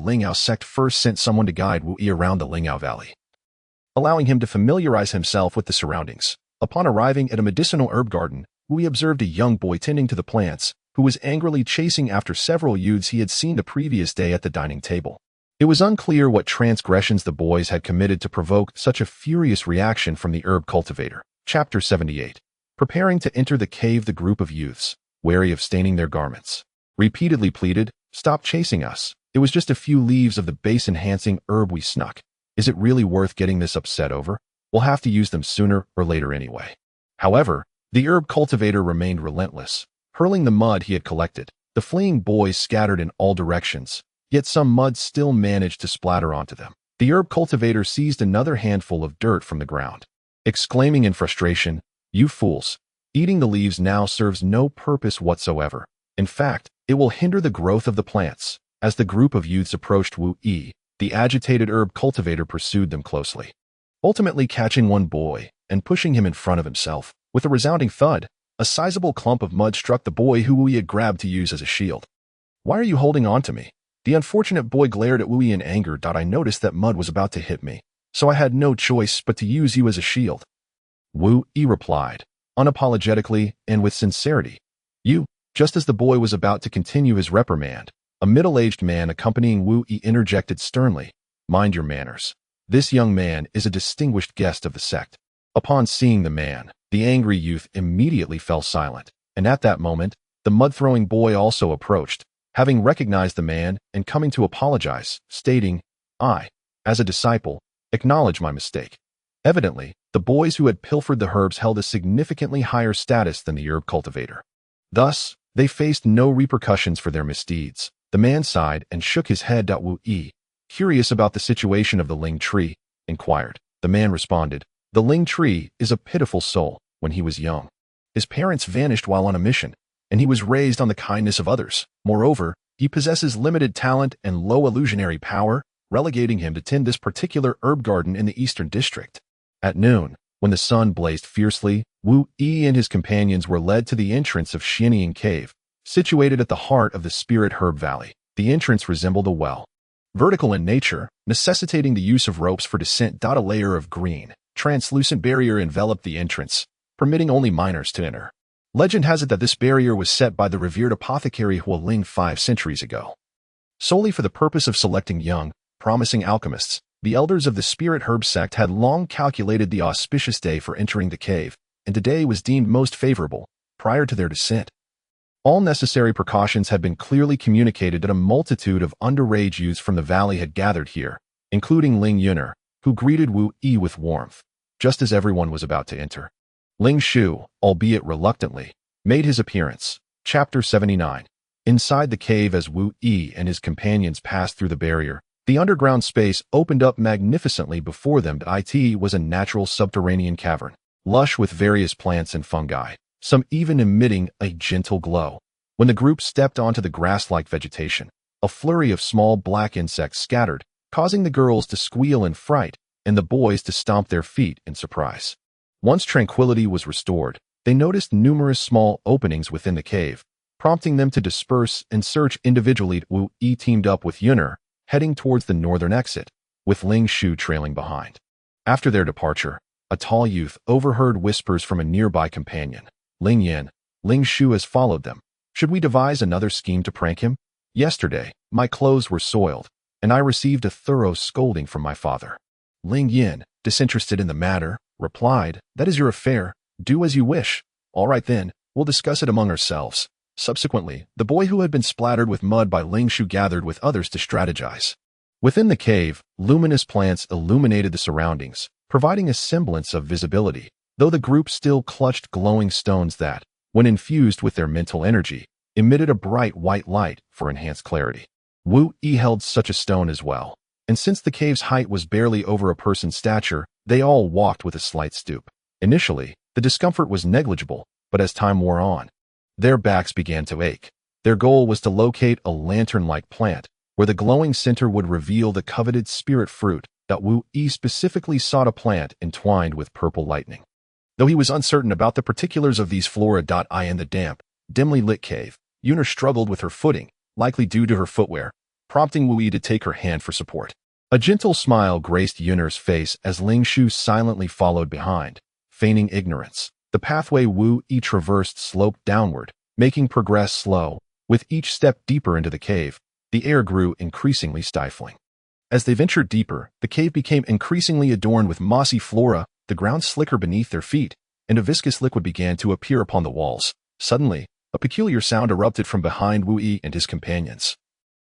Lingao sect first sent someone to guide Wu Yi around the Lingao Valley, allowing him to familiarize himself with the surroundings. Upon arriving at a medicinal herb garden, Wu Yi observed a young boy tending to the plants, who was angrily chasing after several youths he had seen the previous day at the dining table. It was unclear what transgressions the boys had committed to provoke such a furious reaction from the herb cultivator. Chapter 78. Preparing to enter the cave, the group of youths, wary of staining their garments, repeatedly pleaded, "Stop chasing us. It was just a few leaves of the base-enhancing herb we snuck. Is it really worth getting this upset over? We'll have to use them sooner or later anyway." However, the herb cultivator remained relentless, hurling the mud he had collected. The fleeing boys scattered in all directions, yet some mud still managed to splatter onto them. The herb cultivator seized another handful of dirt from the ground, exclaiming in frustration, "You fools! Eating the leaves now serves no purpose whatsoever. In fact, it will hinder the growth of the plants." As the group of youths approached Wu Yi, the agitated herb cultivator pursued them closely, ultimately catching one boy and pushing him in front of himself. With a resounding thud, a sizable clump of mud struck the boy who Wu Yi had grabbed to use as a shield. "Why are you holding on to me?" The unfortunate boy glared at Wu Yi in anger. "I noticed that mud was about to hit me, so I had no choice but to use you as a shield." Wu Yi replied, unapologetically and with sincerity. "You." Just as the boy was about to continue his reprimand, a middle-aged man accompanying Wu Yi interjected sternly, "Mind your manners. This young man is a distinguished guest of the sect." Upon seeing the man, the angry youth immediately fell silent, and at that moment, the mud-throwing boy also approached, having recognized the man and coming to apologize, stating, "I, as a disciple, acknowledge my mistake." Evidently, the boys who had pilfered the herbs held a significantly higher status than the herb cultivator. Thus, they faced no repercussions for their misdeeds. The man sighed and shook his head. Wu Yi, curious about the situation of the Ling tree, inquired. The man responded, "The Ling tree is a pitiful soul. When he was young, his parents vanished while on a mission, and he was raised on the kindness of others. Moreover, he possesses limited talent and low illusionary power, relegating him to tend this particular herb garden in the eastern district." At noon, when the sun blazed fiercely, Wu Yi and his companions were led to the entrance of Xianying Cave, situated at the heart of the Spirit Herb Valley. The entrance resembled a well, vertical in nature, necessitating the use of ropes for descent. A layer of green, translucent barrier enveloped the entrance, permitting only minors to enter. Legend has it that this barrier was set by the revered apothecary Hua Ling 5 centuries ago, solely for the purpose of selecting young, promising alchemists. The elders of the Spirit Herb sect had long calculated the auspicious day for entering the cave, and today was deemed most favorable, prior to their descent. All necessary precautions had been clearly communicated, and a multitude of underage youths from the valley had gathered here, including Ling Yuner, who greeted Wu Yi with warmth, just as everyone was about to enter. Ling Shu, albeit reluctantly, made his appearance. Chapter 79. Inside the cave, as Wu Yi and his companions passed through the barrier, the underground space opened up magnificently before them. It was a natural subterranean cavern, lush with various plants and fungi, some even emitting a gentle glow. When the group stepped onto the grass-like vegetation, a flurry of small black insects scattered, causing the girls to squeal in fright and the boys to stomp their feet in surprise. Once tranquility was restored, they noticed numerous small openings within the cave, prompting them to disperse and search individually. Wu Yi teamed up with Yuner, heading towards the northern exit, with Ling Shu trailing behind. After their departure, a tall youth overheard whispers from a nearby companion. "Ling Yan, Ling Shu has followed them. Should we devise another scheme to prank him? Yesterday, my clothes were soiled, and I received a thorough scolding from my father." Ling Yan, disinterested in the matter, replied, "That is your affair. Do as you wish. All right then, we'll discuss it among ourselves." Subsequently, the boy who had been splattered with mud by Ling Shu gathered with others to strategize. Within the cave, luminous plants illuminated the surroundings, providing a semblance of visibility, though the group still clutched glowing stones that, when infused with their mental energy, emitted a bright white light for enhanced clarity. Wu Yi held such a stone as well, and since the cave's height was barely over a person's stature, they all walked with a slight stoop. Initially, the discomfort was negligible, but as time wore on, their backs began to ache. Their goal was to locate a lantern-like plant, where the glowing center would reveal the coveted spirit fruit that Wu Yi specifically sought, a plant entwined with purple lightning. Though he was uncertain about the particulars of these flora. In the damp, dimly lit cave, Yuner struggled with her footing, likely due to her footwear. prompting Wu Yi to take her hand for support. A gentle smile graced Yun'er's face as Lanxue silently followed behind, feigning ignorance. The pathway Wu Yi traversed sloped downward, making progress slow. With each step deeper into the cave, the air grew increasingly stifling. As they ventured deeper, the cave became increasingly adorned with mossy flora, the ground slicker beneath their feet, and a viscous liquid began to appear upon the walls. Suddenly, a peculiar sound erupted from behind Wu Yi and his companions,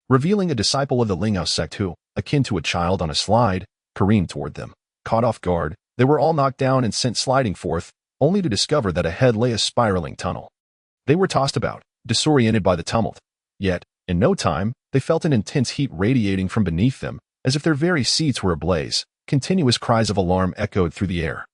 revealing a disciple of the Lingyao sect who, akin to a child on a slide, careened toward them. Caught off guard, they were all knocked down and sent sliding forth, only to discover that ahead lay a spiraling tunnel. They were tossed about, disoriented by the tumult. Yet, in no time, they felt an intense heat radiating from beneath them, as if their very seats were ablaze. Continuous cries of alarm echoed through the air.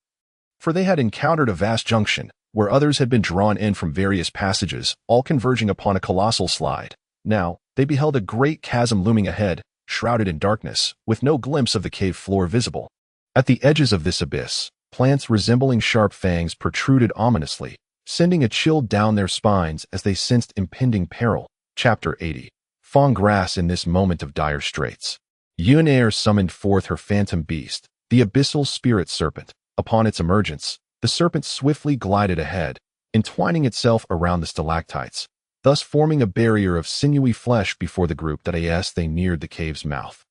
For they had encountered a vast junction, where others had been drawn in from various passages, all converging upon a colossal slide. Now, they beheld a great chasm looming ahead, shrouded in darkness, with no glimpse of the cave floor visible. At the edges of this abyss, plants resembling sharp fangs protruded ominously, sending a chill down their spines as they sensed impending peril. Chapter 80. Fong grass in this moment of dire straits. Yun'er summoned forth her phantom beast, the abyssal spirit serpent. Upon its emergence, the serpent swiftly glided ahead, entwining itself around the stalactites, thus forming a barrier of sinewy flesh before the group that as they neared the cave's mouth.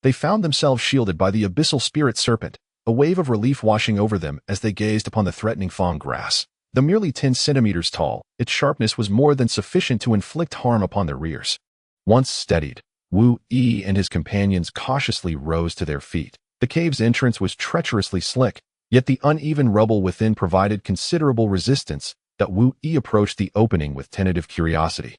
They found themselves shielded by the abyssal spirit serpent, a wave of relief washing over them as they gazed upon the threatening Fong grass. Though merely 10 centimeters tall, its sharpness was more than sufficient to inflict harm upon their rears. Once steadied, Wu Yi and his companions cautiously rose to their feet. The cave's entrance was treacherously slick, yet the uneven rubble within provided considerable resistance. That Wu Yi approached the opening with tentative curiosity.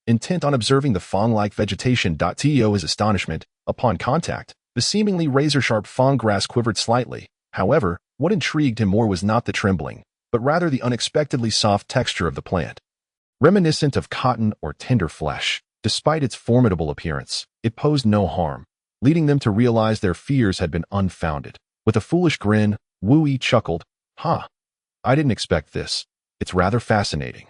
Intent on observing the Fong-like vegetation. To his astonishment, upon contact, the seemingly razor-sharp Fong grass quivered slightly. However, what intrigued him more was not the trembling, but rather the unexpectedly soft texture of the plant. Reminiscent of cotton or tender flesh, despite its formidable appearance, it posed no harm, leading them to realize their fears had been unfounded. With a foolish grin, Wu Yi chuckled, "Huh, I didn't expect this. It's rather fascinating."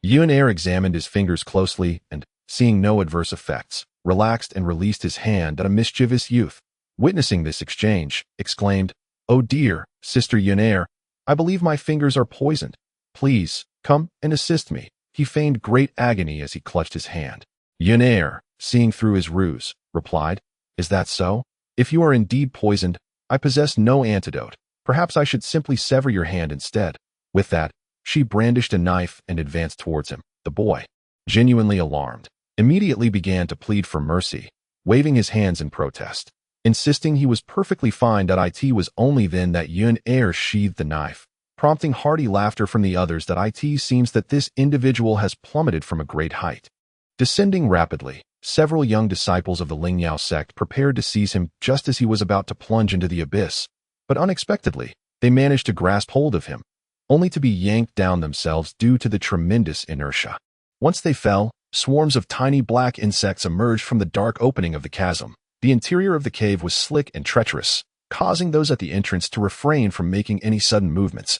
Yun'er examined his fingers closely and, seeing no adverse effects, relaxed and released his hand at a mischievous youth. Witnessing this exchange, exclaimed, "Oh dear, Sister Yun'er, I believe my fingers are poisoned. Please, come and assist me." He feigned great agony as he clutched his hand. Yun'er, seeing through his ruse, replied, "Is that so? If you are indeed poisoned, I possess no antidote. Perhaps I should simply sever your hand instead." With that, she brandished a knife and advanced towards him. The boy, genuinely alarmed, immediately began to plead for mercy, waving his hands in protest, insisting he was perfectly fine. It was only then that Yun'er sheathed the knife, prompting hearty laughter from the others. It seems that this individual has plummeted from a great height. Descending rapidly, several young disciples of the Lingyao sect prepared to seize him just as he was about to plunge into the abyss, but unexpectedly, they managed to grasp hold of him, only to be yanked down themselves due to the tremendous inertia. Once they fell, swarms of tiny black insects emerged from the dark opening of the chasm. The interior of the cave was slick and treacherous, causing those at the entrance to refrain from making any sudden movements,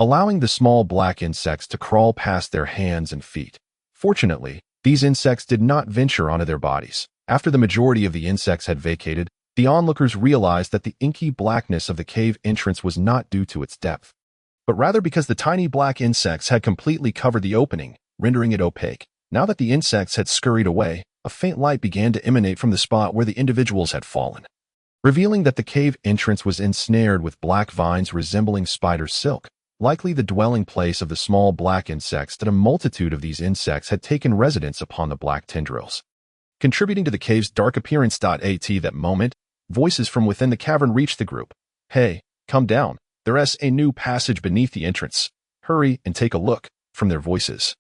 allowing the small black insects to crawl past their hands and feet. Fortunately, these insects did not venture onto their bodies. After the majority of the insects had vacated, the onlookers realized that the inky blackness of the cave entrance was not due to its depth, but rather because the tiny black insects had completely covered the opening, rendering it opaque. Now that the insects had scurried away, a faint light began to emanate from the spot where the individuals had fallen, revealing that the cave entrance was ensnared with black vines resembling spider silk, likely the dwelling place of the small black insects. That a multitude of these insects had taken residence upon the black tendrils, contributing to the cave's dark appearance. At that moment, voices from within the cavern reached the group. "Hey, come down. There's a new passage beneath the entrance. Hurry and take a look." From their voices,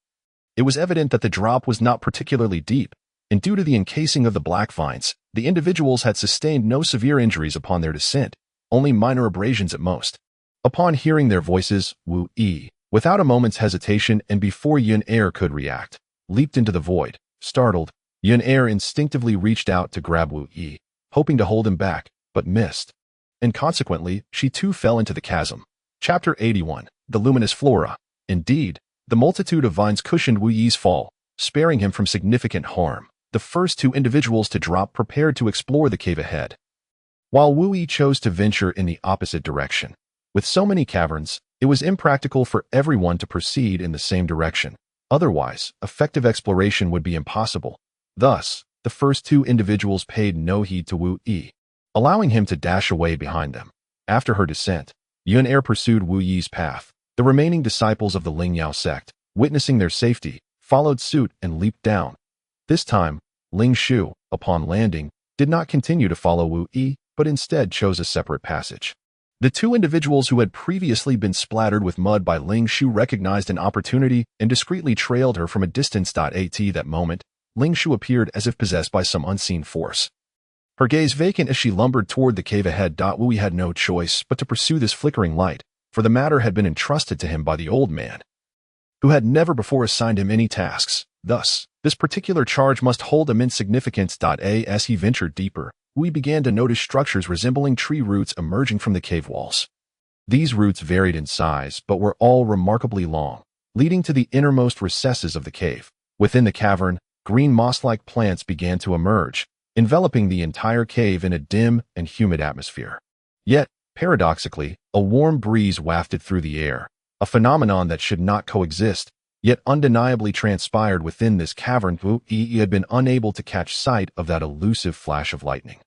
it was evident that the drop was not particularly deep, and due to the encasing of the black vines, the individuals had sustained no severe injuries upon their descent, only minor abrasions at most. Upon hearing their voices, Wu Yi, without a moment's hesitation and before Yun'er could react, leaped into the void. Startled, Yun'er instinctively reached out to grab Wu Yi, hoping to hold him back, but missed, and consequently, she too fell into the chasm. Chapter 81. The Luminous Flora. Indeed, the multitude of vines cushioned Wu Yi's fall, sparing him from significant harm. the first two individuals to drop prepared to explore the cave ahead, while Wu Yi chose to venture in the opposite direction. With so many caverns, it was impractical for everyone to proceed in the same direction. Otherwise, effective exploration would be impossible. Thus, the first two individuals paid no heed to Wu Yi, allowing him to dash away behind them. After her descent, Yun Er pursued Wu Yi's path. The remaining disciples of the Lingyao sect, witnessing their safety, followed suit and leaped down. This time, Ling Shu, upon landing, did not continue to follow Wu Yi, but instead chose a separate passage. The two individuals who had previously been splattered with mud by Ling Shu recognized an opportunity and discreetly trailed her from a distance. At that moment, Ling Shu appeared as if possessed by some unseen force. Her gaze vacant as she lumbered toward the cave ahead. Wu Yi had no choice but to pursue this flickering light, for the matter had been entrusted to him by the old man, who had never before assigned him any tasks. Thus, this particular charge must hold immense significance. As he ventured deeper, Wu Yi began to notice structures resembling tree roots emerging from the cave walls. These roots varied in size but were all remarkably long, leading to the innermost recesses of the cave. Within the cavern, green moss-like plants began to emerge, enveloping the entire cave in a dim and humid atmosphere. Yet, paradoxically, a warm breeze wafted through the air, a phenomenon that should not coexist, yet undeniably transpired within this cavern. Wu Yi had been unable to catch sight of that elusive flash of lightning.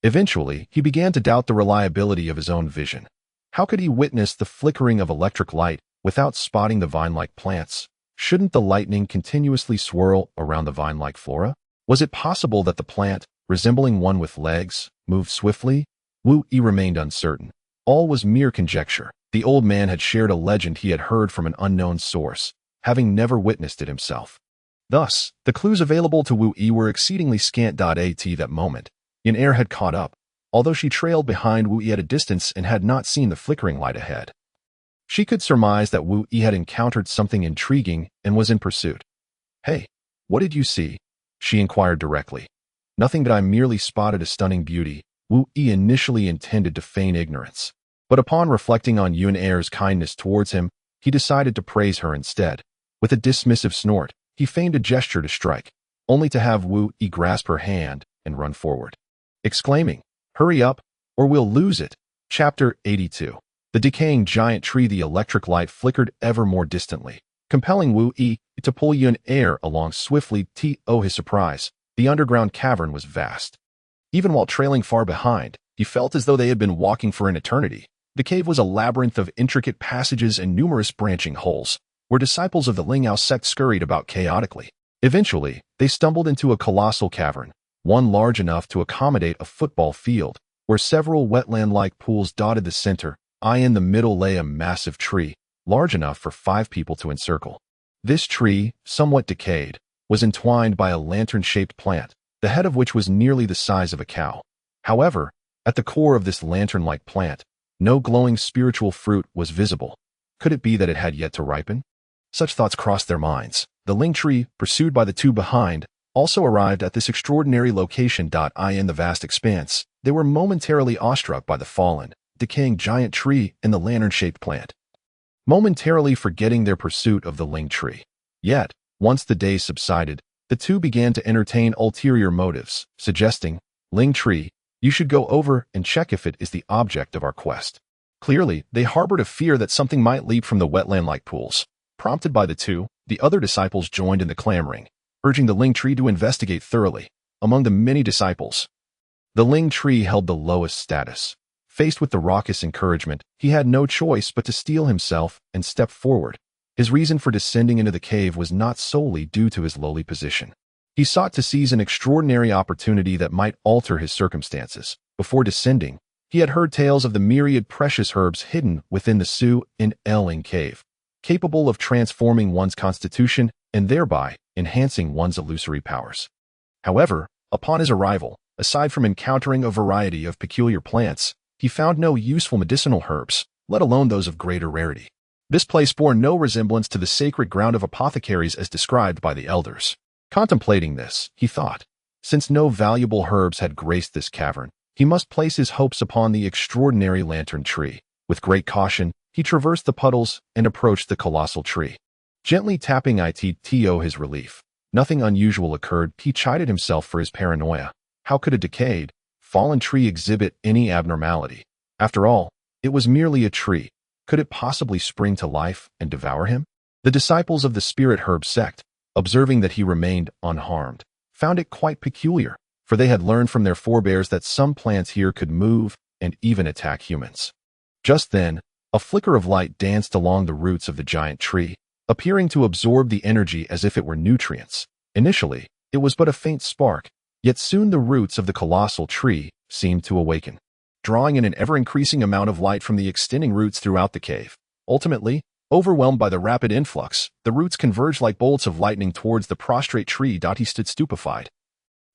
Eventually, he began to doubt the reliability of his own vision. How could he witness the flickering of electric light without spotting the vine-like plants? Shouldn't the lightning continuously swirl around the vine-like flora? Was it possible that the plant, resembling one with legs, moved swiftly? Wu Yi remained uncertain. All was mere conjecture. The old man had shared a legend he had heard from an unknown source, having never witnessed it himself. Thus, the clues available to Wu Yi were exceedingly scant. At that moment, Yun Er had caught up, although she trailed behind Wu Yi at a distance and had not seen the flickering light ahead. She could surmise that Wu Yi had encountered something intriguing and was in pursuit. "Hey, what did you see?" she inquired directly. "Nothing, but I merely spotted a stunning beauty." Wu Yi initially intended to feign ignorance, but upon reflecting on Yun Er's kindness towards him, he decided to praise her instead. With a dismissive snort, he feigned a gesture to strike, only to have Wu Yi grasp her hand and run forward, exclaiming, "Hurry up, or we'll lose it." Chapter 82. The decaying giant tree. The electric light flickered ever more distantly, compelling Wu Yi to pull Yun Er along swiftly. To his surprise, the underground cavern was vast. Even while trailing far behind, he felt as though they had been walking for an eternity. The cave was a labyrinth of intricate passages and numerous branching holes, where disciples of the Lingyao sect scurried about chaotically. Eventually, they stumbled into a colossal cavern, one large enough to accommodate a football field, where several wetland-like pools dotted the center. In the middle lay a massive tree, large enough for 5 people to encircle. This tree, somewhat decayed, was entwined by a lantern-shaped plant, the head of which was nearly the size of a cow. However, at the core of this lantern-like plant, no glowing spiritual fruit was visible. Could it be that it had yet to ripen? Such thoughts crossed their minds. The Ling tree, pursued by the two behind, also arrived at this extraordinary location. In the vast expanse, they were momentarily awestruck by the fallen, decaying giant tree and the lantern-shaped plant, momentarily forgetting their pursuit of the Ling tree. Yet, once the day subsided, the two began to entertain ulterior motives, suggesting, "Ling tree, you should go over and check if it is the object of our quest." Clearly, they harbored a fear that something might leap from the wetland-like pools. Prompted by the two, the other disciples joined in the clamoring, urging the Ling tree to investigate thoroughly. Among the many disciples, the Ling tree held the lowest status. Faced with the raucous encouragement, he had no choice but to steel himself and step forward. His reason for descending into the cave was not solely due to his lowly position. He sought to seize an extraordinary opportunity that might alter his circumstances. Before descending, he had heard tales of the myriad precious herbs hidden within the Su in Ling cave, capable of transforming one's constitution and thereby enhancing one's illusory powers. However, upon his arrival, aside from encountering a variety of peculiar plants, he found no useful medicinal herbs, let alone those of greater rarity. This place bore no resemblance to the sacred ground of apothecaries as described by the elders. Contemplating this, he thought, since no valuable herbs had graced this cavern, he must place his hopes upon the extraordinary lantern tree. With great caution, he traversed the puddles and approached the colossal tree. Gently tapping it to his relief, Nothing unusual occurred. He chided himself for his paranoia. How could a decayed, fallen tree exhibit any abnormality? After all, it was merely a tree. Could it possibly spring to life and devour him? The disciples of the spirit herb sect, observing that he remained unharmed, found it quite peculiar, for they had learned from their forebears that some plants here could move and even attack humans. Just then, a flicker of light danced along the roots of the giant tree, appearing to absorb the energy as if it were nutrients. Initially, it was but a faint spark, yet soon the roots of the colossal tree seemed to awaken, drawing in an ever-increasing amount of light from the extending roots throughout the cave. Ultimately, overwhelmed by the rapid influx, the roots converged like bolts of lightning towards the prostrate tree. He stood stupefied,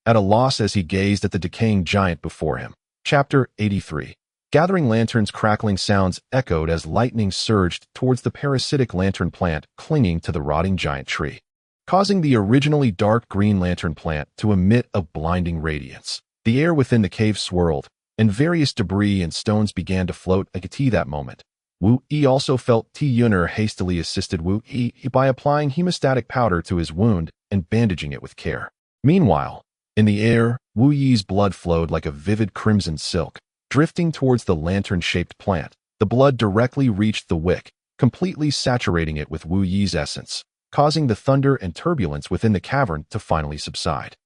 at a loss as he gazed at the decaying giant before him. Chapter 83. Gathering lanterns, crackling sounds echoed as lightning surged towards the parasitic lantern plant clinging to the rotting giant tree, causing the originally dark green lantern plant to emit a blinding radiance. The air within the cave swirled, and various debris and stones began to float like a tea that moment. Wu Yi also felt Yuner hastily assisted Wu Yi by applying hemostatic powder to his wound and bandaging it with care. Meanwhile, in the air, Wu Yi's blood flowed like a vivid crimson silk, drifting towards the lantern-shaped plant. The blood directly reached the wick, completely saturating it with Wu Yi's essence, causing the thunder and turbulence within the cavern to finally subside.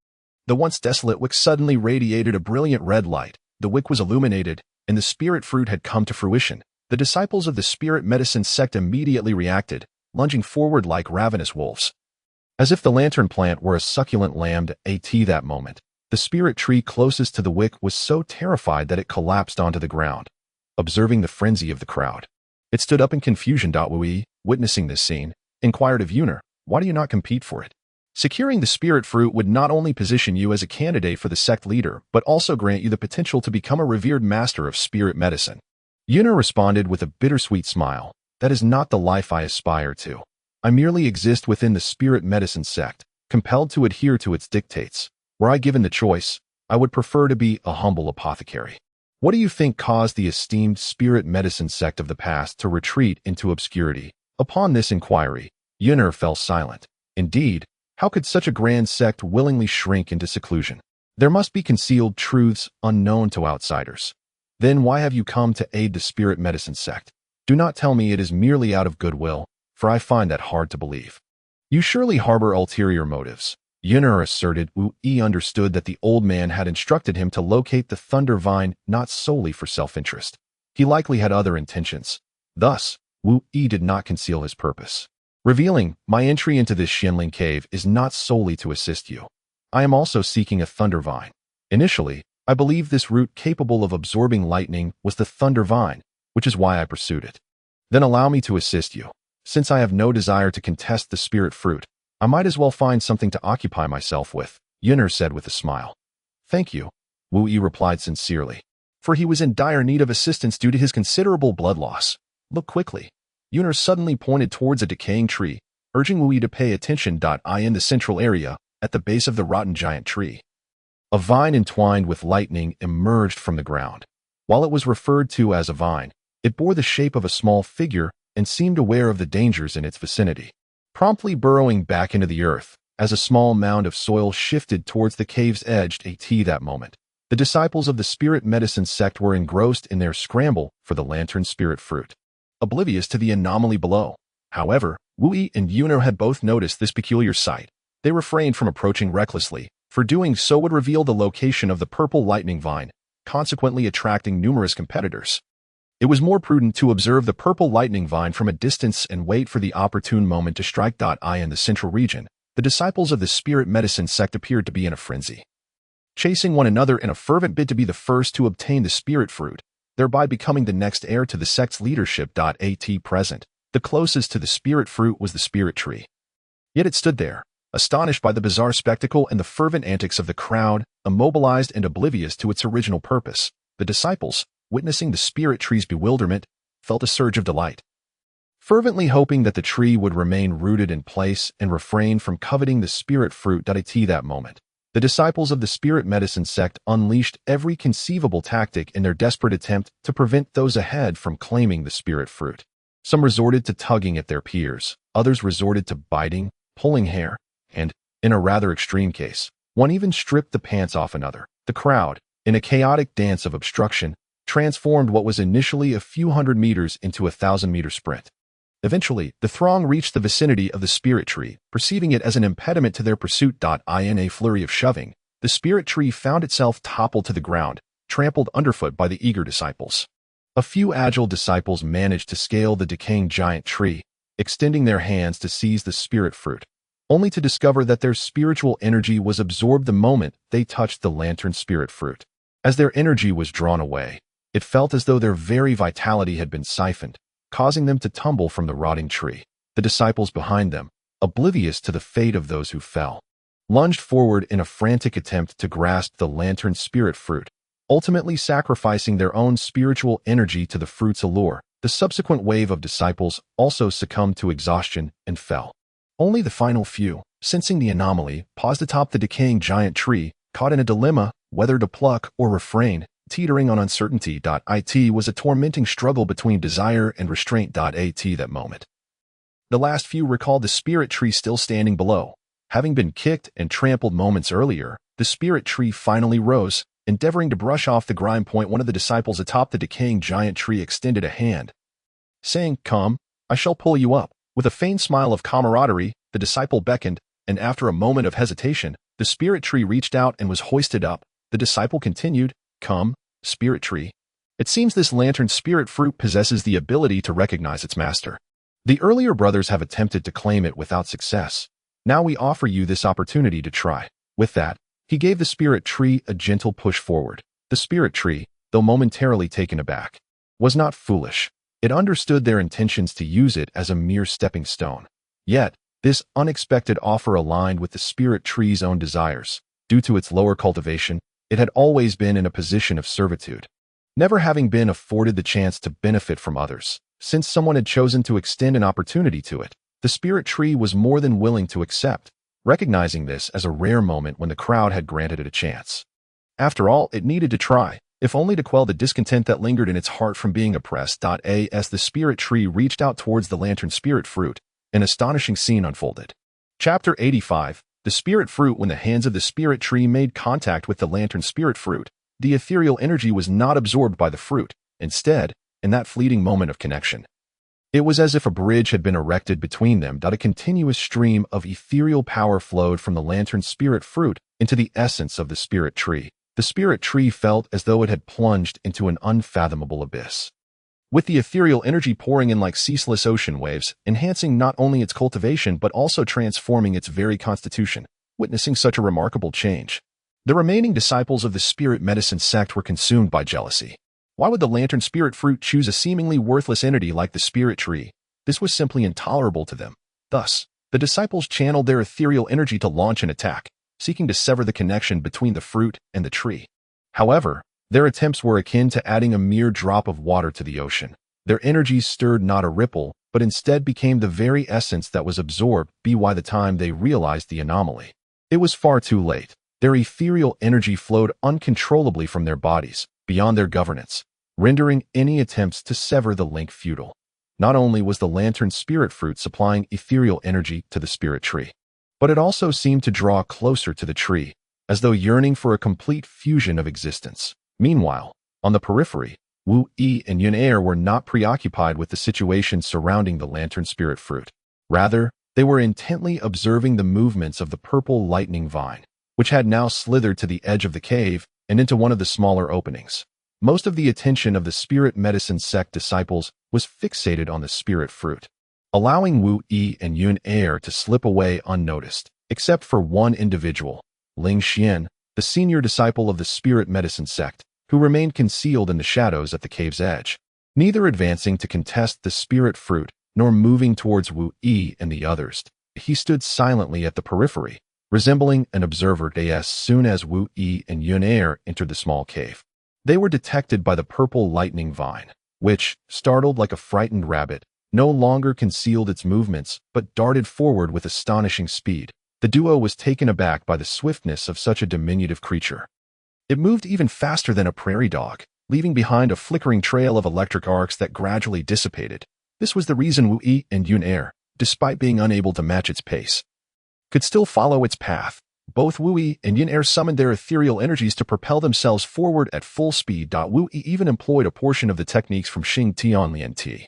The once desolate wick suddenly radiated a brilliant red light. The wick was illuminated, and the spirit fruit had come to fruition. The disciples of the spirit medicine sect immediately reacted, lunging forward like ravenous wolves. As if the lantern plant were a succulent lamb at that moment, the spirit tree closest to the wick was so terrified that it collapsed onto the ground, observing the frenzy of the crowd. It stood up in confusion. Wu Yi, witnessing this scene, inquired of Yuner, "Why do you not compete for it? Securing the spirit fruit would not only position you as a candidate for the sect leader, but also grant you the potential to become a revered master of spirit medicine." Yuner responded with a bittersweet smile, "That is not the life I aspire to. I merely exist within the spirit medicine sect, compelled to adhere to its dictates. Were I given the choice, I would prefer to be a humble apothecary." What do you think caused the esteemed spirit medicine sect of the past to retreat into obscurity? Upon this inquiry, Yuner fell silent. Indeed, how could such a grand sect willingly shrink into seclusion? There must be concealed truths unknown to outsiders. Then why have you come to aid the spirit medicine sect? Do not tell me it is merely out of goodwill, for I find that hard to believe. You surely harbor ulterior motives. Yuner asserted. Wu Yi understood that the old man had instructed him to locate the thunder vine not solely for self-interest. He likely had other intentions. Thus, Wu Yi did not conceal his purpose, revealing, "My entry into this Xianling cave is not solely to assist you. I am also seeking a thunder vine. Initially, I believed this root capable of absorbing lightning was the thunder vine, which is why I pursued it. Then allow me to assist you. Since I have no desire to contest the spirit fruit, I might as well find something to occupy myself with," Yuner said with a smile. "Thank you," Wu Yi replied sincerely, for he was in dire need of assistance due to his considerable blood loss. "Look quickly." Yuner suddenly pointed towards a decaying tree, urging Wu Yi to pay attention. In the central area, at the base of the rotten giant tree, a vine entwined with lightning emerged from the ground. While it was referred to as a vine, it bore the shape of a small figure and seemed aware of the dangers in its vicinity, promptly burrowing back into the earth as a small mound of soil shifted towards the cave's edge. At that moment, the disciples of the spirit medicine sect were engrossed in their scramble for the lantern spirit fruit, oblivious to the anomaly below. However, Wu Yi and Yuner had both noticed this peculiar sight. They refrained from approaching recklessly, for doing so would reveal the location of the purple lightning vine, consequently attracting numerous competitors. It was more prudent to observe the purple lightning vine from a distance and wait for the opportune moment to strike. In the central region, the disciples of the spirit medicine sect appeared to be in a frenzy, chasing one another in a fervent bid to be the first to obtain the spirit fruit, thereby becoming the next heir to the sect's leadership. At present, the closest to the spirit fruit was the spirit tree. Yet it stood there, astonished by the bizarre spectacle and the fervent antics of the crowd, immobilized and oblivious to its original purpose. The disciples, witnessing the spirit tree's bewilderment, felt a surge of delight, fervently hoping that the tree would remain rooted in place and refrain from coveting the spirit fruit. At that moment, the disciples of the spirit medicine sect unleashed every conceivable tactic in their desperate attempt to prevent those ahead from claiming the spirit fruit. Some resorted to tugging at their peers, others resorted to biting, pulling hair, and, In a rather extreme case, one even stripped the pants off another. The crowd, in a chaotic dance of obstruction, transformed what was initially a few hundred meters into a 1,000-meter sprint. Eventually, the throng reached the vicinity of the spirit tree, perceiving it as an impediment to their pursuit. In a flurry of shoving, the spirit tree found itself toppled to the ground, trampled underfoot by the eager disciples. A few agile disciples managed to scale the decaying giant tree, extending their hands to seize the spirit fruit, only to discover that their spiritual energy was absorbed the moment they touched the lantern spirit fruit. As their energy was drawn away, it felt as though their very vitality had been siphoned, causing them to tumble from the rotting tree. The disciples behind them, oblivious to the fate of those who fell, lunged forward in a frantic attempt to grasp the lantern spirit fruit, ultimately sacrificing their own spiritual energy to the fruit's allure. The subsequent wave of disciples also succumbed to exhaustion and fell. Only the final few, sensing the anomaly, paused atop the decaying giant tree, caught in a dilemma whether to pluck or refrain, teetering on uncertainty. It was a tormenting struggle between desire and restraint. That moment. The last few recalled the spirit tree still standing below. Having been kicked and trampled moments earlier, the spirit tree finally rose, endeavoring to brush off the grime. One of the disciples atop the decaying giant tree extended a hand, saying, "Come, I shall pull you up." With a faint smile of camaraderie, the disciple beckoned, and after a moment of hesitation, the spirit tree reached out and was hoisted up. The disciple continued, "Come, spirit tree." It seems this lantern spirit fruit possesses the ability to recognize its master. The earlier brothers have attempted to claim it without success. Now we offer you this opportunity to try. With that, he gave the spirit tree a gentle push forward. The spirit tree, though momentarily taken aback, was not foolish. It understood their intentions to use it as a mere stepping stone. Yet, this unexpected offer aligned with the spirit tree's own desires. Due to its lower cultivation, it had always been in a position of servitude, never having been afforded the chance to benefit from others. Since someone had chosen to extend an opportunity to it, the spirit tree was more than willing to accept, recognizing this as a rare moment when the crowd had granted it a chance. After all, it needed to try, if only to quell the discontent that lingered in its heart from being oppressed. As the spirit tree reached out towards the lantern spirit fruit, an astonishing scene unfolded. Chapter 85. The spirit fruit. When the hands of the spirit tree made contact with the lantern spirit fruit, the ethereal energy was not absorbed by the fruit. Instead, in that fleeting moment of connection, it was as if a bridge had been erected between them. A continuous stream of ethereal power flowed from the lantern spirit fruit into the essence of the spirit tree. The spirit tree felt as though it had plunged into an unfathomable abyss, with the ethereal energy pouring in like ceaseless ocean waves, enhancing not only its cultivation but also transforming its very constitution. Witnessing such a remarkable change, the remaining disciples of the spirit medicine sect were consumed by jealousy. Why would the lantern spirit fruit choose a seemingly worthless entity like the spirit tree? This was simply intolerable to them. Thus, the disciples channeled their ethereal energy to launch an attack, seeking to sever the connection between the fruit and the tree. However, their attempts were akin to adding a mere drop of water to the ocean. Their energies stirred not a ripple, but instead became the very essence that was absorbed. By the time they realized the anomaly, it was far too late. Their ethereal energy flowed uncontrollably from their bodies, beyond their governance, rendering any attempts to sever the link futile. Not only was the lantern spirit fruit supplying ethereal energy to the spirit tree, but it also seemed to draw closer to the tree, as though yearning for a complete fusion of existence. Meanwhile, on the periphery, Wu Yi and Yun Er were not preoccupied with the situation surrounding the lantern spirit fruit. Rather, they were intently observing the movements of the purple lightning vine, which had now slithered to the edge of the cave and into one of the smaller openings. Most of the attention of the spirit medicine sect disciples was fixated on the spirit fruit, allowing Wu Yi and Yun Er to slip away unnoticed, except for one individual, Ling Xian, the senior disciple of the spirit medicine sect, who remained concealed in the shadows at the cave's edge, neither advancing to contest the spirit fruit nor moving towards Wu Yi and the others. He stood silently at the periphery, resembling an observer. As soon as Wu Yi and Yun Er entered the small cave, they were detected by the purple lightning vine, which, startled like a frightened rabbit, no longer concealed its movements but darted forward with astonishing speed. The duo was taken aback by the swiftness of such a diminutive creature. It moved even faster than a prairie dog, leaving behind a flickering trail of electric arcs that gradually dissipated. This was the reason Wu Yi and Yun Er, despite being unable to match its pace, could still follow its path. Both Wu Yi and Yin Er summoned their ethereal energies to propel themselves forward at full speed. Wu Yi even employed a portion of the techniques from Xing Tianlian Ti.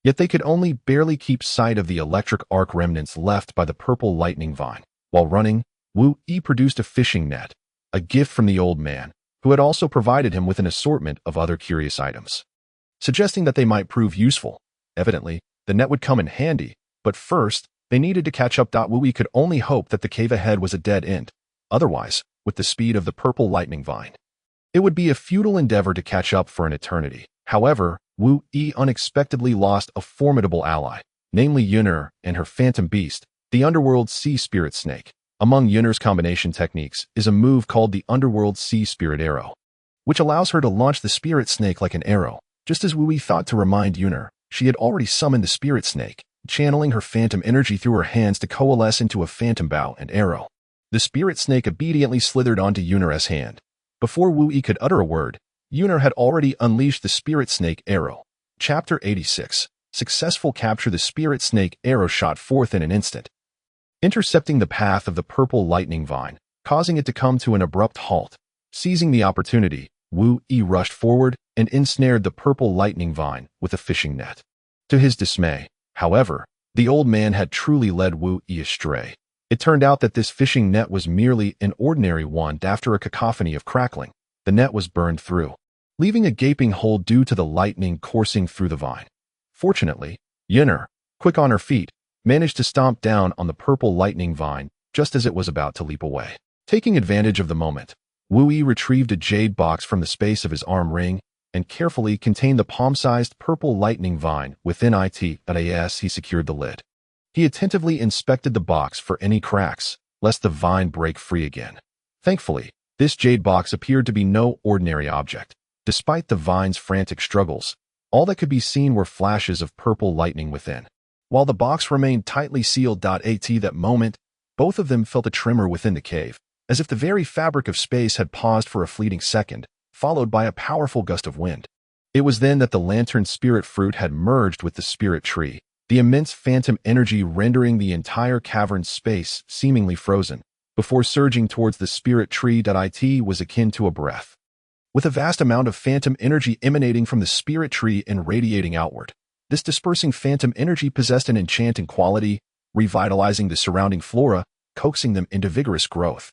Yet they could only barely keep sight of the electric arc remnants left by the purple lightning vine. While running, Wu Yi produced a fishing net, a gift from the old man, who had also provided him with an assortment of other curious items, suggesting that they might prove useful. Evidently, the net would come in handy, but first, they needed to catch up. Wu Yi could only hope that the cave ahead was a dead end. Otherwise, with the speed of the purple lightning vine, it would be a futile endeavor to catch up for an eternity. However, Wu Yi unexpectedly lost a formidable ally, namely Yun'er and her phantom beast, the underworld sea spirit snake. Among Yun'er's combination techniques is a move called the underworld sea spirit arrow, which allows her to launch the spirit snake like an arrow. Just as Wu Yi thought to remind Yun'er, she had already summoned the spirit snake, channeling her phantom energy through her hands to coalesce into a phantom bow and arrow. The spirit snake obediently slithered onto Yun'er's hand. Before Wu Yi could utter a word, Yun'er had already unleashed the spirit snake arrow. Chapter 86. Successful capture. The spirit snake arrow shot forth in an instant, intercepting the path of the purple lightning vine, causing it to come to an abrupt halt. Seizing the opportunity, Wu Yi rushed forward and ensnared the purple lightning vine with a fishing net. To his dismay, however, the old man had truly led Wu Yi astray. It turned out that this fishing net was merely an ordinary one. After a cacophony of crackling, the net was burned through, leaving a gaping hole due to the lightning coursing through the vine. Fortunately, Yun'er, quick on her feet, managed to stomp down on the purple lightning vine just as it was about to leap away. Taking advantage of the moment, Wu Yi retrieved a jade box from the space of his arm ring and carefully contained the palm-sized purple lightning vine within it. As he secured the lid, he attentively inspected the box for any cracks, lest the vine break free again. Thankfully, this jade box appeared to be no ordinary object. Despite the vine's frantic struggles, all that could be seen were flashes of purple lightning within. While the box remained tightly sealed. At that moment, both of them felt a tremor within the cave, as if the very fabric of space had paused for a fleeting second, followed by a powerful gust of wind. It was then that the lantern spirit fruit had merged with the spirit tree, the immense phantom energy rendering the entire cavern space seemingly frozen, before surging towards the spirit tree. It was akin to a breath, with a vast amount of phantom energy emanating from the spirit tree and radiating outward. This dispersing phantom energy possessed an enchanting quality, revitalizing the surrounding flora, coaxing them into vigorous growth,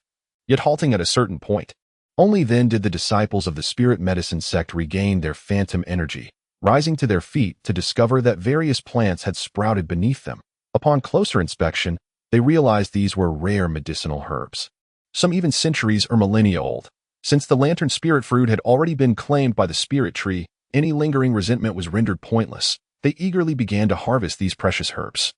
yet halting at a certain point. Only then did the disciples of the spirit medicine sect regain their phantom energy, rising to their feet to discover that various plants had sprouted beneath them. Upon closer inspection, they realized these were rare medicinal herbs, some even centuries or millennia old. Since the lantern spirit fruit had already been claimed by the spirit tree, any lingering resentment was rendered pointless. They eagerly began to harvest these precious herbs,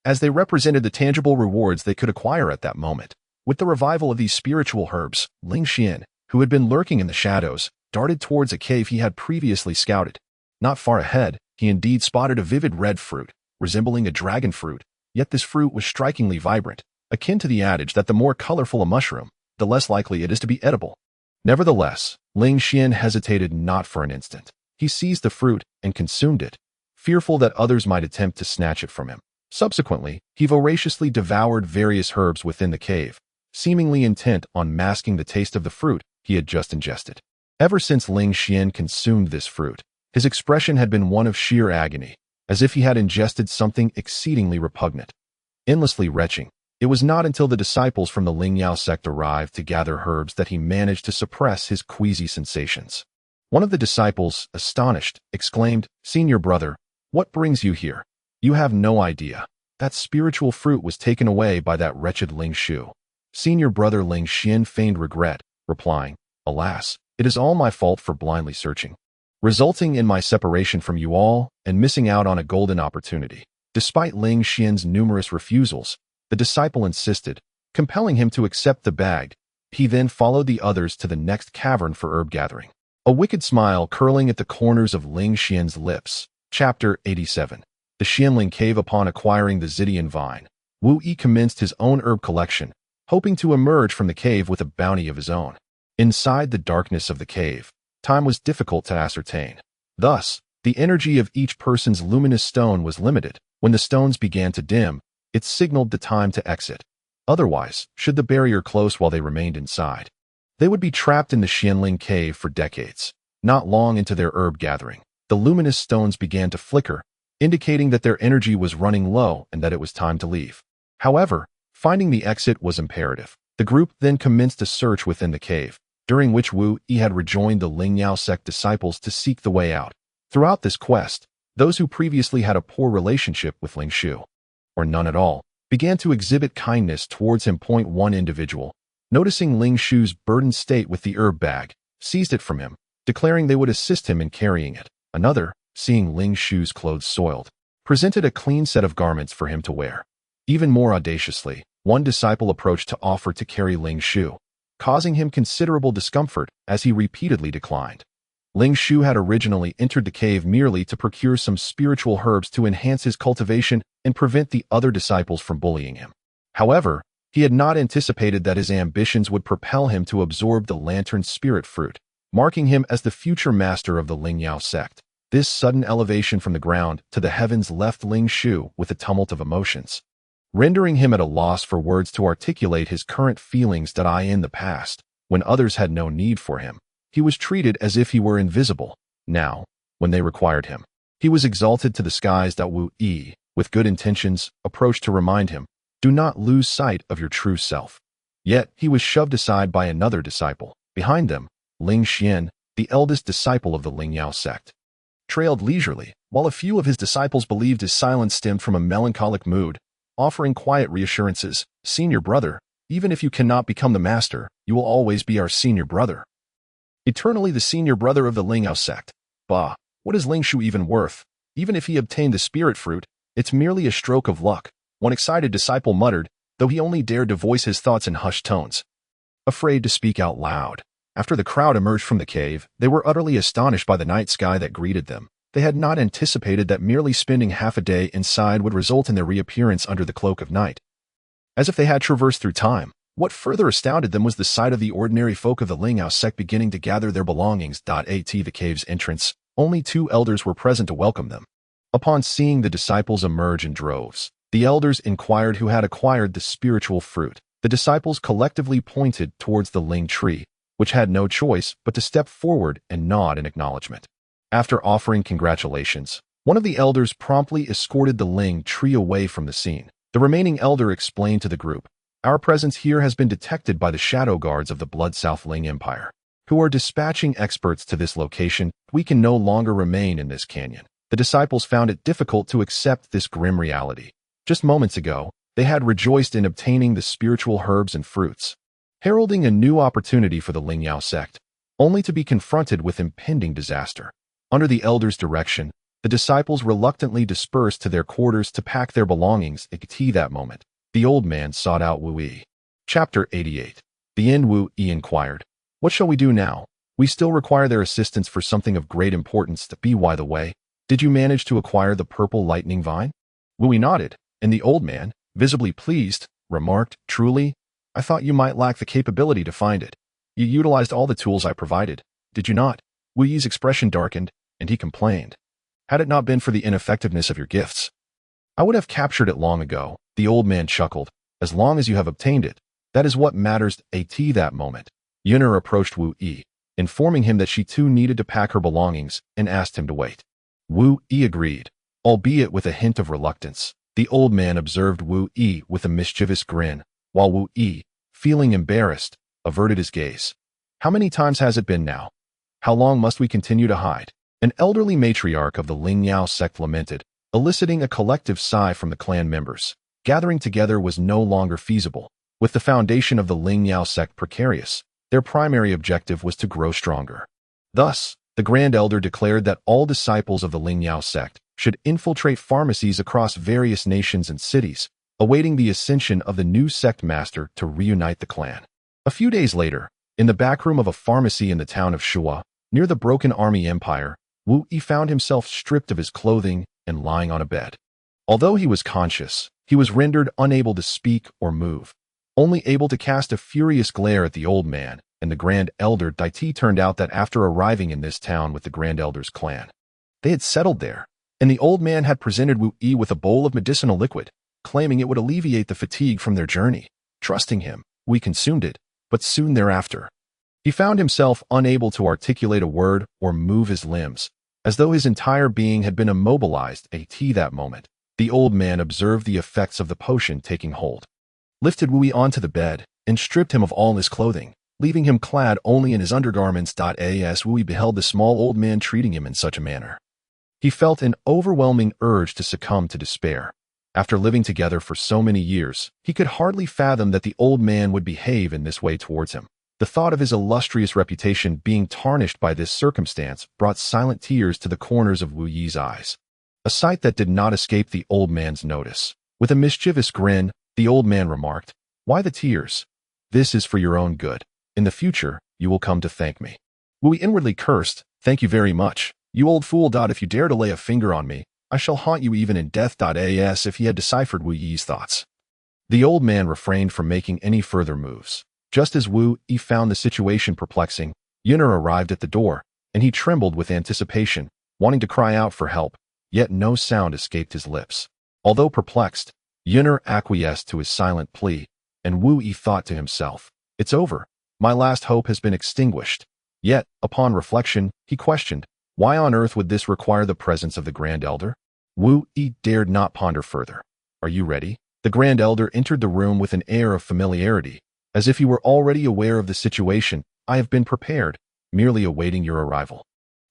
as they represented the tangible rewards they could acquire at that moment. With the revival of these spiritual herbs, Lingxian, who had been lurking in the shadows, darted towards a cave he had previously scouted. Not far ahead, he indeed spotted a vivid red fruit, resembling a dragon fruit, yet this fruit was strikingly vibrant, akin to the adage that the more colorful a mushroom, the less likely it is to be edible. Nevertheless, Lingxian hesitated not for an instant. He seized the fruit and consumed it, fearful that others might attempt to snatch it from him. Subsequently, he voraciously devoured various herbs within the cave, seemingly intent on masking the taste of the fruit he had just ingested. Ever since Lingxian consumed this fruit, his expression had been one of sheer agony, as if he had ingested something exceedingly repugnant. Endlessly retching, it was not until the disciples from the Lingyao sect arrived to gather herbs that he managed to suppress his queasy sensations. One of the disciples, astonished, exclaimed, "Senior brother, what brings you here? You have no idea. That spiritual fruit was taken away by that wretched Lingxue." Senior brother Lingxian feigned regret, replying, "Alas, it is all my fault for blindly searching, resulting in my separation from you all and missing out on a golden opportunity." Despite Lingxian's numerous refusals, the disciple insisted, compelling him to accept the bag. He then followed the others to the next cavern for herb gathering, a wicked smile curling at the corners of Lingxian's lips. Chapter 87. The Xianling Cave. Upon acquiring the Zidian vine, Wu Yi commenced his own herb collection, hoping to emerge from the cave with a bounty of his own. Inside the darkness of the cave, time was difficult to ascertain. Thus, the energy of each person's luminous stone was limited. When the stones began to dim, it signaled the time to exit. Otherwise, should the barrier close while they remained inside, they would be trapped in the Xianling cave for decades. Not long into their herb gathering, the luminous stones began to flicker, indicating that their energy was running low and that it was time to leave. However, finding the exit was imperative. The group then commenced a search within the cave, during which Wu Yi had rejoined the Lingyao sect disciples to seek the way out. Throughout this quest, those who previously had a poor relationship with Lingshu, or none at all, began to exhibit kindness towards him. One individual, noticing Lingshu's burdened state with the herb bag, seized it from him, declaring they would assist him in carrying it. Another, seeing Lingshu's clothes soiled, presented a clean set of garments for him to wear. Even more audaciously, one disciple approached to offer to carry Lingshu, causing him considerable discomfort as he repeatedly declined. Lingshu had originally entered the cave merely to procure some spiritual herbs to enhance his cultivation and prevent the other disciples from bullying him. However, he had not anticipated that his ambitions would propel him to absorb the lantern spirit fruit, marking him as the future master of the Lingyao sect. This sudden elevation from the ground to the heavens left Lingshu with a tumult of emotions, rendering him at a loss for words to articulate his current feelings. In the past, when others had no need for him, he was treated as if he were invisible. Now, when they required him, he was exalted to the skies. Wu Yi, with good intentions, approached to remind him, "Do not lose sight of your true self." Yet, he was shoved aside by another disciple. Behind them, Ling Xian, the eldest disciple of the Lingyao sect, trailed leisurely, while a few of his disciples believed his silence stemmed from a melancholic mood, offering quiet reassurances. "Senior brother, even if you cannot become the master, you will always be our senior brother. Eternally the senior brother of the Lingyao sect. Bah, what is Lingshu even worth? Even if he obtained the spirit fruit, it's merely a stroke of luck," one excited disciple muttered, though he only dared to voice his thoughts in hushed tones, afraid to speak out loud. After the crowd emerged from the cave, they were utterly astonished by the night sky that greeted them. They had not anticipated that merely spending half a day inside would result in their reappearance under the cloak of night, as if they had traversed through time. What further astounded them was the sight of the ordinary folk of the Lingyao sect beginning to gather their belongings. At the cave's entrance, only 2 elders were present to welcome them. Upon seeing the disciples emerge in droves, the elders inquired who had acquired the spiritual fruit. The disciples collectively pointed towards the Ling tree, which had no choice but to step forward and nod in acknowledgement. After offering congratulations, one of the elders promptly escorted the Ling tree away from the scene. The remaining elder explained to the group, "Our presence here has been detected by the shadow guards of the Blood South Ling Empire, who are dispatching experts to this location. We can no longer remain in this canyon." The disciples found it difficult to accept this grim reality. Just moments ago, they had rejoiced in obtaining the spiritual herbs and fruits, heralding a new opportunity for the Lingyao sect, only to be confronted with impending disaster. Under the elders' direction, the disciples reluctantly dispersed to their quarters to pack their belongings. At that moment, the old man sought out Wu Yi. Chapter 88. The end. Wu Yi inquired, "What shall we do now? We still require their assistance for something of great importance. By the way, did you manage to acquire the purple lightning vine?" Wu Yi nodded, and the old man, visibly pleased, remarked, "Truly, I thought you might lack the capability to find it. You utilized all the tools I provided, did you not?" Wu Yi's expression darkened, and he complained, "Had it not been for the ineffectiveness of your gifts, I would have captured it long ago." The old man chuckled, "As long as you have obtained it, that is what matters." At that moment, Yun'er approached Wu Yi, informing him that she too needed to pack her belongings, and asked him to wait. Wu Yi agreed, albeit with a hint of reluctance. The old man observed Wu Yi with a mischievous grin, while Wu Yi, feeling embarrassed, averted his gaze. "How many times has it been now? How long must we continue to hide?" An elderly matriarch of the Lingyao sect lamented, eliciting a collective sigh from the clan members. Gathering together was no longer feasible. With the foundation of the Lingyao sect precarious, their primary objective was to grow stronger. Thus, the Grand Elder declared that all disciples of the Lingyao sect should infiltrate pharmacies across various nations and cities, awaiting the ascension of the new sect master to reunite the clan. A few days later, in the backroom of a pharmacy in the town of Shua, near the Broken Army Empire, Wu Yi found himself stripped of his clothing and lying on a bed. Although he was conscious, he was rendered unable to speak or move, only able to cast a furious glare at the old man and the Grand Elder. It turned out that after arriving in this town with the Grand Elder's clan, they had settled there, and the old man had presented Wu Yi with a bowl of medicinal liquid, claiming it would alleviate the fatigue from their journey. Trusting him, we consumed it, but soon thereafter, he found himself unable to articulate a word or move his limbs, as though his entire being had been immobilized. At that moment, the old man observed the effects of the potion taking hold, lifted Wu Yi onto the bed, and stripped him of all his clothing, leaving him clad only in his undergarments. As Wu Yi beheld the small old man treating him in such a manner, he felt an overwhelming urge to succumb to despair. After living together for so many years, he could hardly fathom that the old man would behave in this way towards him. The thought of his illustrious reputation being tarnished by this circumstance brought silent tears to the corners of Wu Yi's eyes, a sight that did not escape the old man's notice. With a mischievous grin, the old man remarked, "Why the tears? This is for your own good. In the future, you will come to thank me." Wu Yi inwardly cursed, "Thank you very much, you old fool. If you dare to lay a finger on me, I shall haunt you even in death." As if he had deciphered Wu Yi's thoughts, the old man refrained from making any further moves. Just as Wu Yi found the situation perplexing, Yun'er arrived at the door, and he trembled with anticipation, wanting to cry out for help, yet no sound escaped his lips. Although perplexed, Yun'er acquiesced to his silent plea, and Wu Yi thought to himself, "It's over. My last hope has been extinguished." Yet, upon reflection, he questioned, why on earth would this require the presence of the Grand Elder? Wu Yi dared not ponder further. "Are you ready?" The Grand Elder entered the room with an air of familiarity, as if he were already aware of the situation. "I have been prepared, merely awaiting your arrival,"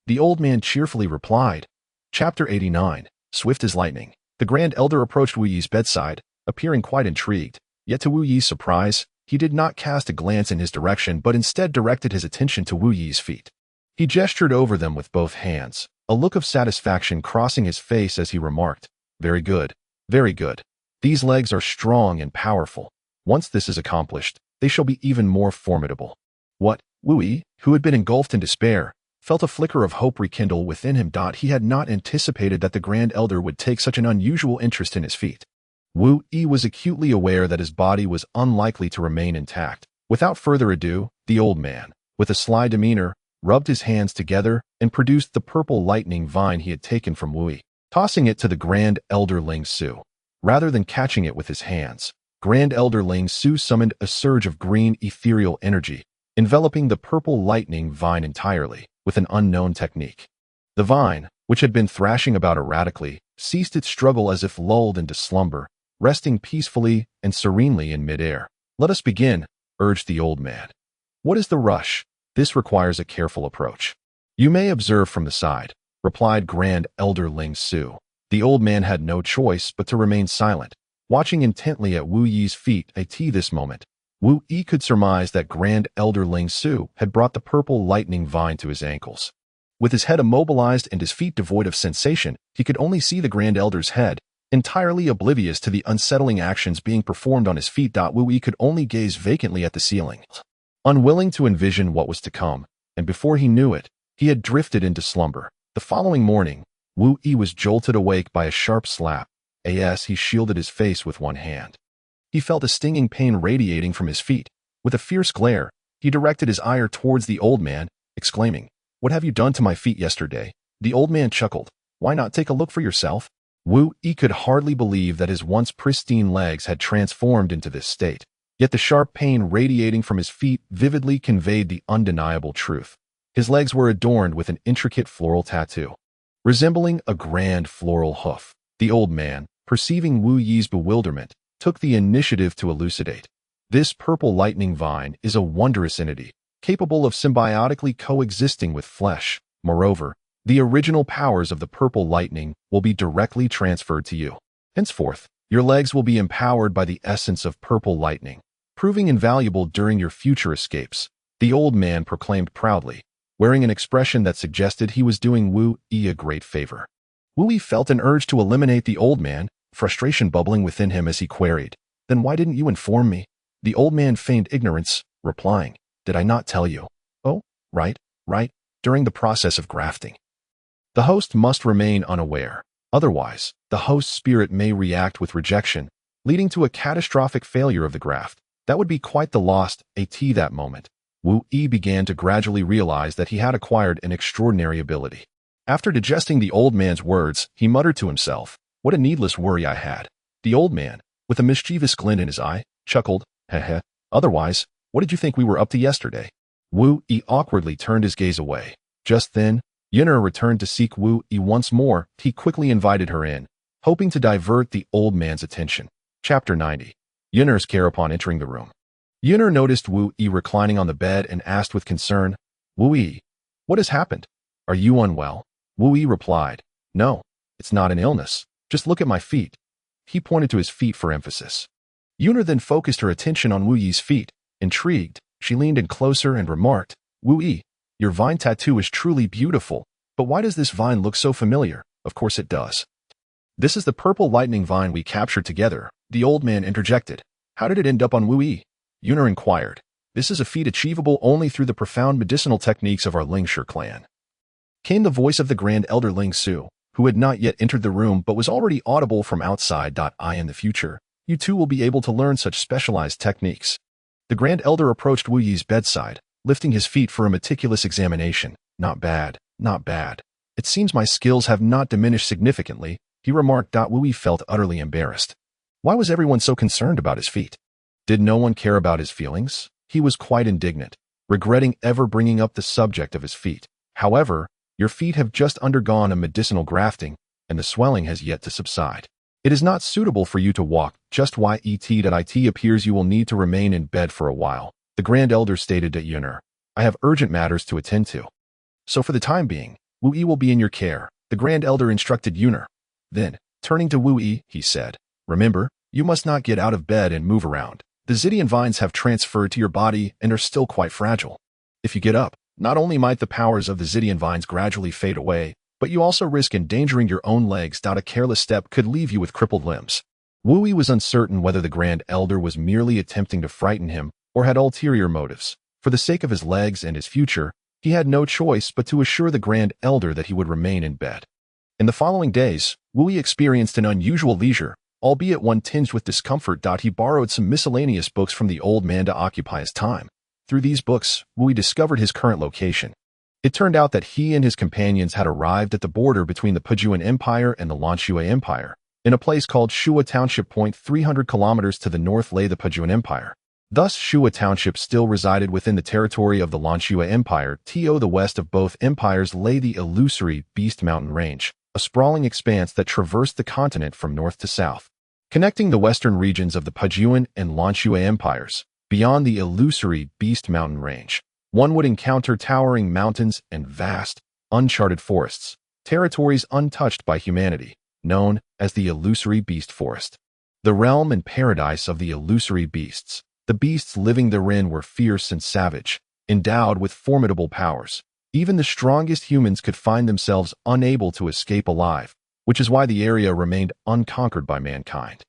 the old man cheerfully replied. Chapter 89. Swift as lightning. The Grand Elder approached Wu Yi's bedside, appearing quite intrigued. Yet to Wu Yi's surprise, he did not cast a glance in his direction but instead directed his attention to Wu Yi's feet. He gestured over them with both hands, a look of satisfaction crossing his face as he remarked, "Very good, very good. These legs are strong and powerful. Once this is accomplished, they shall be even more formidable." What? Wu Yi, who had been engulfed in despair, felt a flicker of hope rekindle within him. He had not anticipated that the Grand Elder would take such an unusual interest in his feet. Wu Yi was acutely aware that his body was unlikely to remain intact. Without further ado, the old man, with a sly demeanor, rubbed his hands together and produced the purple lightning vine he had taken from Wu Yi, tossing it to the Grand Elder Lanxue. Rather than catching it with his hands, Grand Elder Lanxue summoned a surge of green ethereal energy, enveloping the purple lightning vine entirely, with an unknown technique. The vine, which had been thrashing about erratically, ceased its struggle as if lulled into slumber, resting peacefully and serenely in midair. "Let us begin," urged the old man. "What is the rush? This requires a careful approach." "You may observe from the side," replied Grand Elder Lanxue. The old man had no choice but to remain silent, watching intently at Wu Yi's feet. At this moment, Wu Yi could surmise that Grand Elder Lanxue had brought the purple lightning vine to his ankles. With his head immobilized and his feet devoid of sensation, he could only see the Grand Elder's head, entirely oblivious to the unsettling actions being performed on his feet. Wu Yi could only gaze vacantly at the ceiling, unwilling to envision what was to come, and before he knew it, he had drifted into slumber. The following morning, Wu Yi was jolted awake by a sharp slap, as he shielded his face with one hand. He felt a stinging pain radiating from his feet. With a fierce glare, he directed his ire towards the old man, exclaiming, "What have you done to my feet yesterday?" The old man chuckled. "Why not take a look for yourself?" Wu Yi could hardly believe that his once pristine legs had transformed into this state. Yet the sharp pain radiating from his feet vividly conveyed the undeniable truth. His legs were adorned with an intricate floral tattoo, resembling a grand floral hoof. The old man, perceiving Wu Yi's bewilderment, took the initiative to elucidate. "This purple lightning vine is a wondrous entity, capable of symbiotically coexisting with flesh. Moreover, the original powers of the purple lightning will be directly transferred to you. Henceforth, your legs will be empowered by the essence of purple lightning, proving invaluable during your future escapes," the old man proclaimed proudly, wearing an expression that suggested he was doing Wu Yi a great favor. Wu Yi felt an urge to eliminate the old man, frustration bubbling within him as he queried, "Then why didn't you inform me?" The old man feigned ignorance, replying, "Did I not tell you?" "Oh, right, during the process of grafting. The host must remain unaware. Otherwise, the host's spirit may react with rejection, leading to a catastrophic failure of the graft. That would be quite the loss." At that moment, Wu Yi began to gradually realize that he had acquired an extraordinary ability. After digesting the old man's words, he muttered to himself, "What a needless worry I had." The old man, with a mischievous glint in his eye, chuckled, Heh. Otherwise, what did you think we were up to yesterday? Wu Yi awkwardly turned his gaze away. Just then, Yun'er returned to seek Wu Yi once more. He quickly invited her in, hoping to divert the old man's attention. Chapter 90. Yun'er's care upon entering the room. Yun'er noticed Wu Yi reclining on the bed and asked with concern, Wu Yi, what has happened? Are you unwell? Wu Yi replied, No, it's not an illness. Just look at my feet. He pointed to his feet for emphasis. Yun'er then focused her attention on Wu Yi's feet. Intrigued, she leaned in closer and remarked, Wu Yi, your vine tattoo is truly beautiful, but why does this vine look so familiar? Of course it does. This is the purple lightning vine we captured together, the old man interjected. How did it end up on Wu Yi? Yun'er inquired. This is a feat achievable only through the profound medicinal techniques of our Lanxue clan. Came the voice of the Grand Elder Lanxue, who had not yet entered the room but was already audible from outside. In the future, you too will be able to learn such specialized techniques. The Grand Elder approached Wu Yi's bedside, lifting his feet for a meticulous examination. Not bad, not bad. It seems my skills have not diminished significantly, he remarked. Wu Yi felt utterly embarrassed. Why was everyone so concerned about his feet? Did no one care about his feelings? He was quite indignant, regretting ever bringing up the subject of his feet. However, your feet have just undergone a medicinal grafting, and the swelling has yet to subside. It is not suitable for you to walk, just yet. It appears you will need to remain in bed for a while, the Grand Elder stated to Yun'er. I have urgent matters to attend to. So for the time being, Wu Yi will be in your care, the Grand Elder instructed Yun'er. Then, turning to Wu Yi, he said, Remember, you must not get out of bed and move around. The Zidian vines have transferred to your body and are still quite fragile. If you get up, not only might the powers of the Zidian vines gradually fade away, but you also risk endangering your own legs. A careless step could leave you with crippled limbs. Wu Yi was uncertain whether the Grand Elder was merely attempting to frighten him or had ulterior motives. For the sake of his legs and his future, he had no choice but to assure the Grand Elder that he would remain in bed. In the following days, Wu Yi experienced an unusual leisure, albeit one tinged with discomfort. He borrowed some miscellaneous books from the old man to occupy his time. Through these books, Wu Yi discovered his current location. It turned out that he and his companions had arrived at the border between the Pojun Empire and the Lanxue Empire. In a place called Shua Township. 300 kilometers to the north lay the Pojun Empire. Thus, Shua Township still resided within the territory of the Lanxue Empire. To the west of both empires lay the illusory Beast Mountain Range, a sprawling expanse that traversed the continent from north to south, connecting the western regions of the Pojun and Lanxue empires. Beyond the illusory Beast Mountain Range, one would encounter towering mountains and vast, uncharted forests, territories untouched by humanity, known as the illusory beast forest. The realm and paradise of the illusory beasts. The beasts living therein were fierce and savage, endowed with formidable powers. Even the strongest humans could find themselves unable to escape alive, which is why the area remained unconquered by mankind.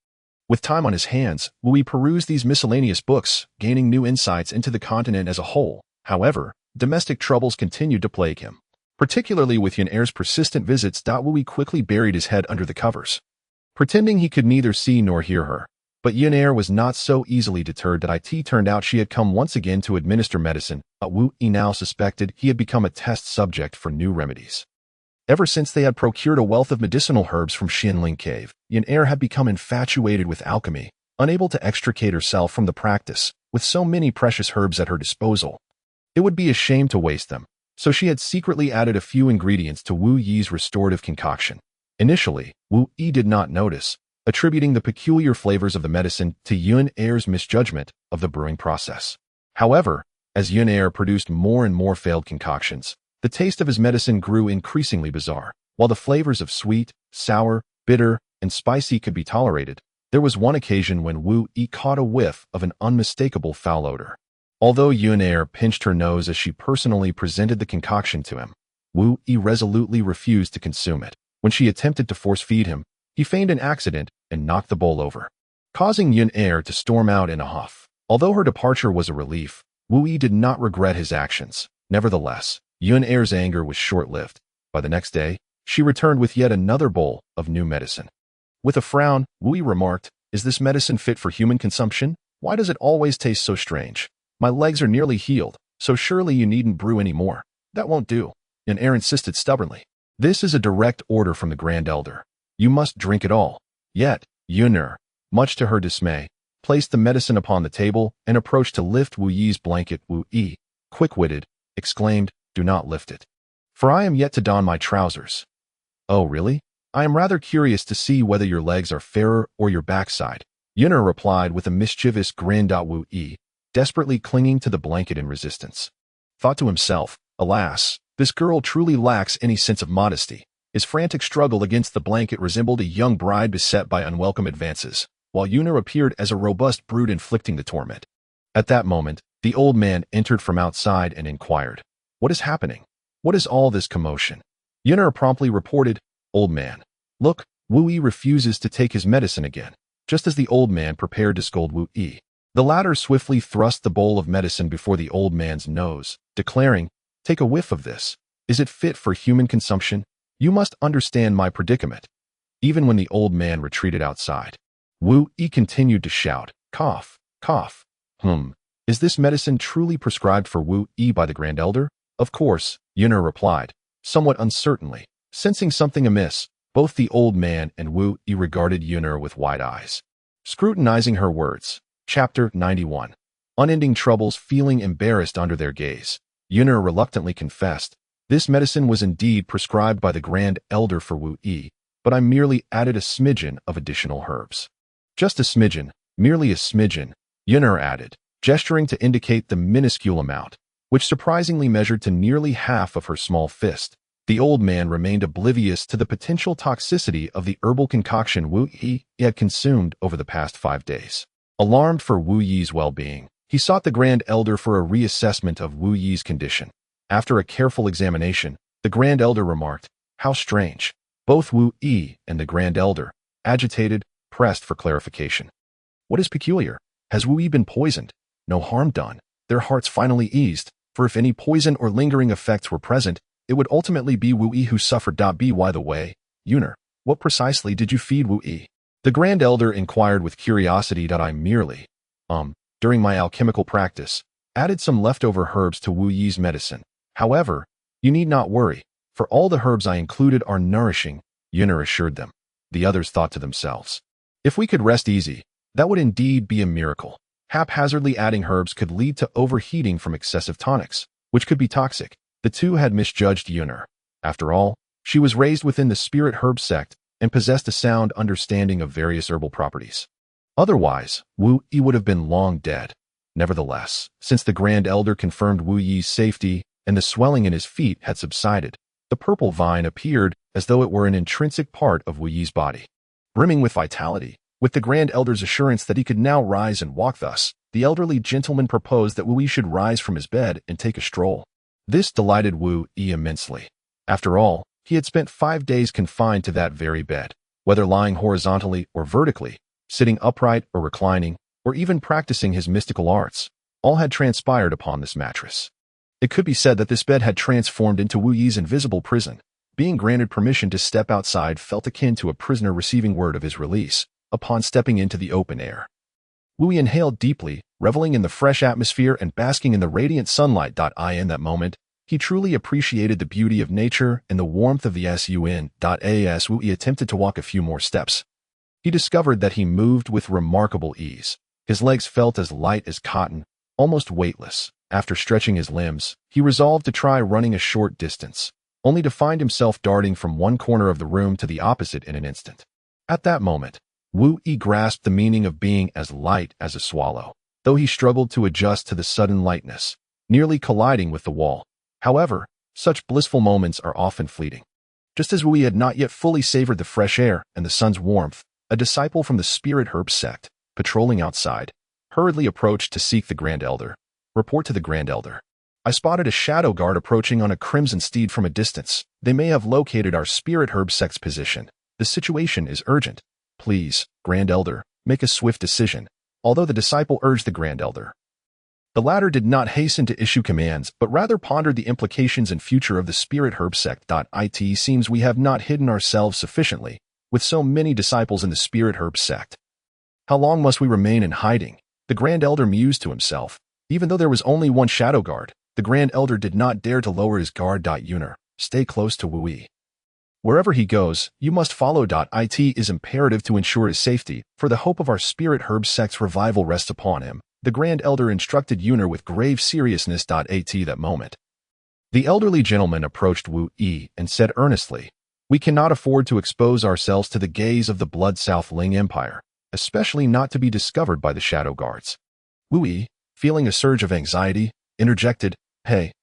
With time on his hands, Wu Yi perused these miscellaneous books, gaining new insights into the continent as a whole. However, domestic troubles continued to plague him, particularly with Yun'er's persistent visits. Wu Yi quickly buried his head under the covers, pretending he could neither see nor hear her. But Yun'er was not so easily deterred. It turned out she had come once again to administer medicine. Wu Yi now suspected he had become a test subject for new remedies. Ever since they had procured a wealth of medicinal herbs from Xianling Cave, Yun'er had become infatuated with alchemy, unable to extricate herself from the practice. With so many precious herbs at her disposal, it would be a shame to waste them, so she had secretly added a few ingredients to Wu Yi's restorative concoction. Initially, Wu Yi did not notice, attributing the peculiar flavors of the medicine to Yun'er's misjudgment of the brewing process. However, as Yun'er produced more and more failed concoctions, the taste of his medicine grew increasingly bizarre. While the flavors of sweet, sour, bitter, and spicy could be tolerated, there was one occasion when Wu Yi caught a whiff of an unmistakable foul odor. Although Yun'er pinched her nose as she personally presented the concoction to him, Wu Yi resolutely refused to consume it. When she attempted to force-feed him, he feigned an accident and knocked the bowl over, causing Yun'er to storm out in a huff. Although her departure was a relief, Wu Yi did not regret his actions. Nevertheless, Yun'er's anger was short-lived. By the next day, she returned with yet another bowl of new medicine. With a frown, Wu Yi remarked, "Is this medicine fit for human consumption? Why does it always taste so strange? My legs are nearly healed, so surely you needn't brew any more." "That won't do," Yun'er insisted stubbornly. "This is a direct order from the Grand Elder. You must drink it all." Yet, Yun'er, much to her dismay, placed the medicine upon the table and approached to lift Wu Yi's blanket. Wu Yi, quick-witted, exclaimed, "Do not lift it, for I am yet to don my trousers." "Oh, really? I am rather curious to see whether your legs are fairer or your backside," Yun'er replied with a mischievous grin. Wu Yi, desperately clinging to the blanket in resistance, thought to himself, "Alas, this girl truly lacks any sense of modesty." His frantic struggle against the blanket resembled a young bride beset by unwelcome advances, while Yun'er appeared as a robust brute inflicting the torment. At that moment, the old man entered from outside and inquired, "What is happening? What is all this commotion?" Yun'er promptly reported, "Old man, look, Wu Yi refuses to take his medicine again." Just as the old man prepared to scold Wu Yi, the latter swiftly thrust the bowl of medicine before the old man's nose, declaring, "Take a whiff of this. Is it fit for human consumption? You must understand my predicament." Even when the old man retreated outside, Wu Yi continued to shout, "Cough, cough. Is this medicine truly prescribed for Wu Yi by the Grand Elder?" "Of course," Yun'er replied, somewhat uncertainly. Sensing something amiss, both the old man and Wu Yi regarded Yun'er with wide eyes, scrutinizing her words. Chapter 91. Unending troubles. Feeling embarrassed under their gaze, Yun'er reluctantly confessed, "This medicine was indeed prescribed by the Grand Elder for Wu Yi, but I merely added a smidgen of additional herbs." "Just a smidgen, merely a smidgen," Yun'er added, gesturing to indicate the minuscule amount, which surprisingly measured to nearly half of her small fist. The old man remained oblivious to the potential toxicity of the herbal concoction Wu Yi had consumed over the past 5 days. Alarmed for Wu Yi's well-being, he sought the Grand Elder for a reassessment of Wu Yi's condition. After a careful examination, the Grand Elder remarked, "How strange." Both Wu Yi and the Grand Elder, agitated, pressed for clarification. "What is peculiar? Has Wu Yi been poisoned? No harm done." Their hearts finally eased, for if any poison or lingering effects were present, it would ultimately be Wu Yi who suffered. By the way, Yun'er, what precisely did you feed Wu Yi? The Grand Elder inquired with curiosity. "I merely, during my alchemical practice, added some leftover herbs to Wu Yi's medicine. However, you need not worry, for all the herbs I included are nourishing," Yun'er assured them. The others thought to themselves, "If we could rest easy, that would indeed be a miracle." Haphazardly adding herbs could lead to overheating from excessive tonics, which could be toxic. The two had misjudged Yun'er. After all, she was raised within the spirit herb sect and possessed a sound understanding of various herbal properties. Otherwise, Wu Yi would have been long dead. Nevertheless, since the Grand Elder confirmed Wu Yi's safety and the swelling in his feet had subsided, the purple vine appeared as though it were an intrinsic part of Wu Yi's body. Brimming with vitality, with the Grand Elder's assurance that he could now rise and walk thus, the elderly gentleman proposed that Wu Yi should rise from his bed and take a stroll. This delighted Wu Yi immensely. After all, he had spent 5 days confined to that very bed, whether lying horizontally or vertically, sitting upright or reclining, or even practicing his mystical arts. All had transpired upon this mattress. It could be said that this bed had transformed into Wu Yi's invisible prison. Being granted permission to step outside felt akin to a prisoner receiving word of his release upon stepping into the open air. Wu Yi inhaled deeply, reveling in the fresh atmosphere and basking in the radiant sunlight. In that moment, he truly appreciated the beauty of nature and the warmth of the sun. As Wu Yi attempted to walk a few more steps, he discovered that he moved with remarkable ease. His legs felt as light as cotton, almost weightless. After stretching his limbs, he resolved to try running a short distance, only to find himself darting from one corner of the room to the opposite in an instant. At that moment, Wu Yi grasped the meaning of being as light as a swallow, though he struggled to adjust to the sudden lightness, nearly colliding with the wall. However, such blissful moments are often fleeting. Just as Wu Yi had not yet fully savored the fresh air and the sun's warmth, a disciple from the spirit herb sect, patrolling outside, hurriedly approached to seek the Grand Elder. Report to the Grand Elder. "I spotted a shadow guard approaching on a crimson steed from a distance. They may have located our spirit herb sect's position. The situation is urgent. Please, Grand Elder, make a swift decision." Although the disciple urged the Grand Elder, the latter did not hasten to issue commands, but rather pondered the implications and future of the spirit herb sect. It seems we have not hidden ourselves sufficiently, with so many disciples in the spirit herb sect. How long must we remain in hiding? The Grand Elder mused to himself. Even though there was only one shadow guard, the Grand Elder did not dare to lower his guard. Yun'er, stay close to Wu Yi. Wherever he goes, you must follow. It is imperative to ensure his safety, for the hope of our spirit herb sect's revival rests upon him, the Grand Elder instructed Yuner with grave seriousness. At that moment, the elderly gentleman approached Wu Yi and said earnestly, "We cannot afford to expose ourselves to the gaze of the Blood South Ling Empire, especially not to be discovered by the Shadow Guards." Wu Yi, feeling a surge of anxiety, interjected, Hey,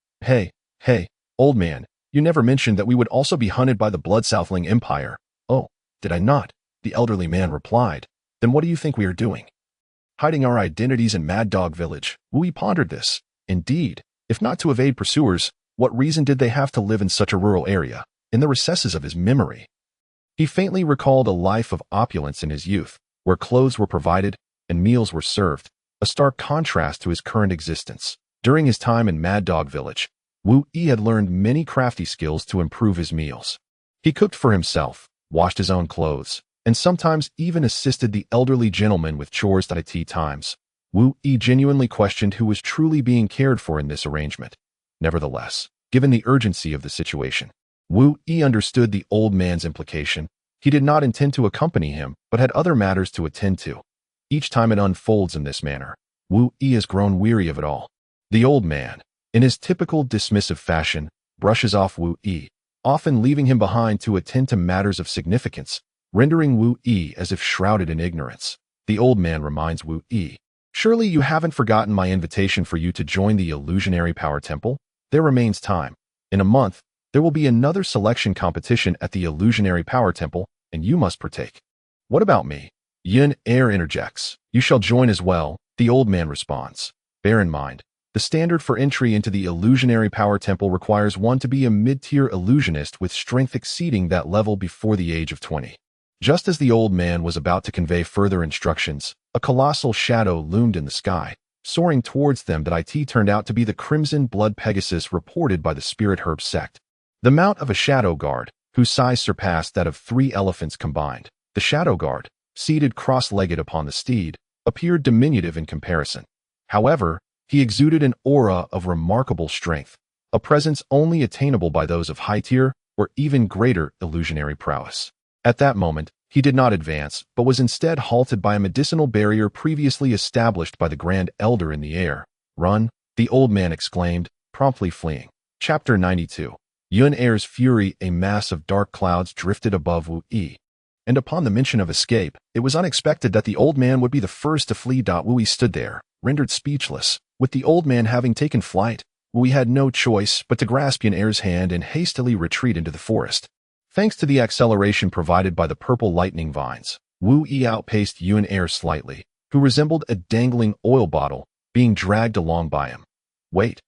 old man, you never mentioned that we would also be hunted by the Blood South Ling Empire." "Oh, did I not?" the elderly man replied. "Then what do you think we are doing? Hiding our identities in Mad Dog Village." Wu Yi pondered this. Indeed, if not to evade pursuers, what reason did they have to live in such a rural area? In the recesses of his memory, he faintly recalled a life of opulence in his youth, where clothes were provided and meals were served, a stark contrast to his current existence. During his time in Mad Dog Village, Wu Yi had learned many crafty skills to improve his meals. He cooked for himself, washed his own clothes, and sometimes even assisted the elderly gentleman with chores at tea times. Wu Yi genuinely questioned who was truly being cared for in this arrangement. Nevertheless, given the urgency of the situation, Wu Yi understood the old man's implication. He did not intend to accompany him, but had other matters to attend to. Each time it unfolds in this manner, Wu Yi has grown weary of it all. The old man, in his typical dismissive fashion, brushes off Wu Yi, often leaving him behind to attend to matters of significance, rendering Wu Yi as if shrouded in ignorance. The old man reminds Wu Yi, "Surely you haven't forgotten my invitation for you to join the Illusionary Power Temple? There remains time. In a month, there will be another selection competition at the Illusionary Power Temple, and you must partake." "What about me?" Yun Er interjects. "You shall join as well," the old man responds. Bear in mind, the standard for entry into the Illusionary Power Temple requires one to be a mid-tier illusionist with strength exceeding that level before the age of 20. Just as the old man was about to convey further instructions, a colossal shadow loomed in the sky, soaring towards them. That it turned out to be the Crimson Blood Pegasus reported by the Spirit Herb sect. The mount of a Shadow Guard, whose size surpassed that of 3 elephants combined. The Shadow Guard, seated cross-legged upon the steed, appeared diminutive in comparison. However, he exuded an aura of remarkable strength, a presence only attainable by those of high-tier or even greater illusionary prowess. At that moment, he did not advance, but was instead halted by a medicinal barrier previously established by the Grand Elder in the air. "Run!" the old man exclaimed, promptly fleeing. Chapter 92. Yun Er's fury. A mass of dark clouds drifted above Wu Yi, and upon the mention of escape, it was unexpected that the old man would be the first to flee. Wu Yi stood there, rendered speechless. With the old man having taken flight, Wu Yi had no choice but to grasp Yun Er's hand and hastily retreat into the forest. Thanks to the acceleration provided by the purple lightning vines, Wu Yi outpaced Yun Er slightly, who resembled a dangling oil bottle being dragged along by him. Wait,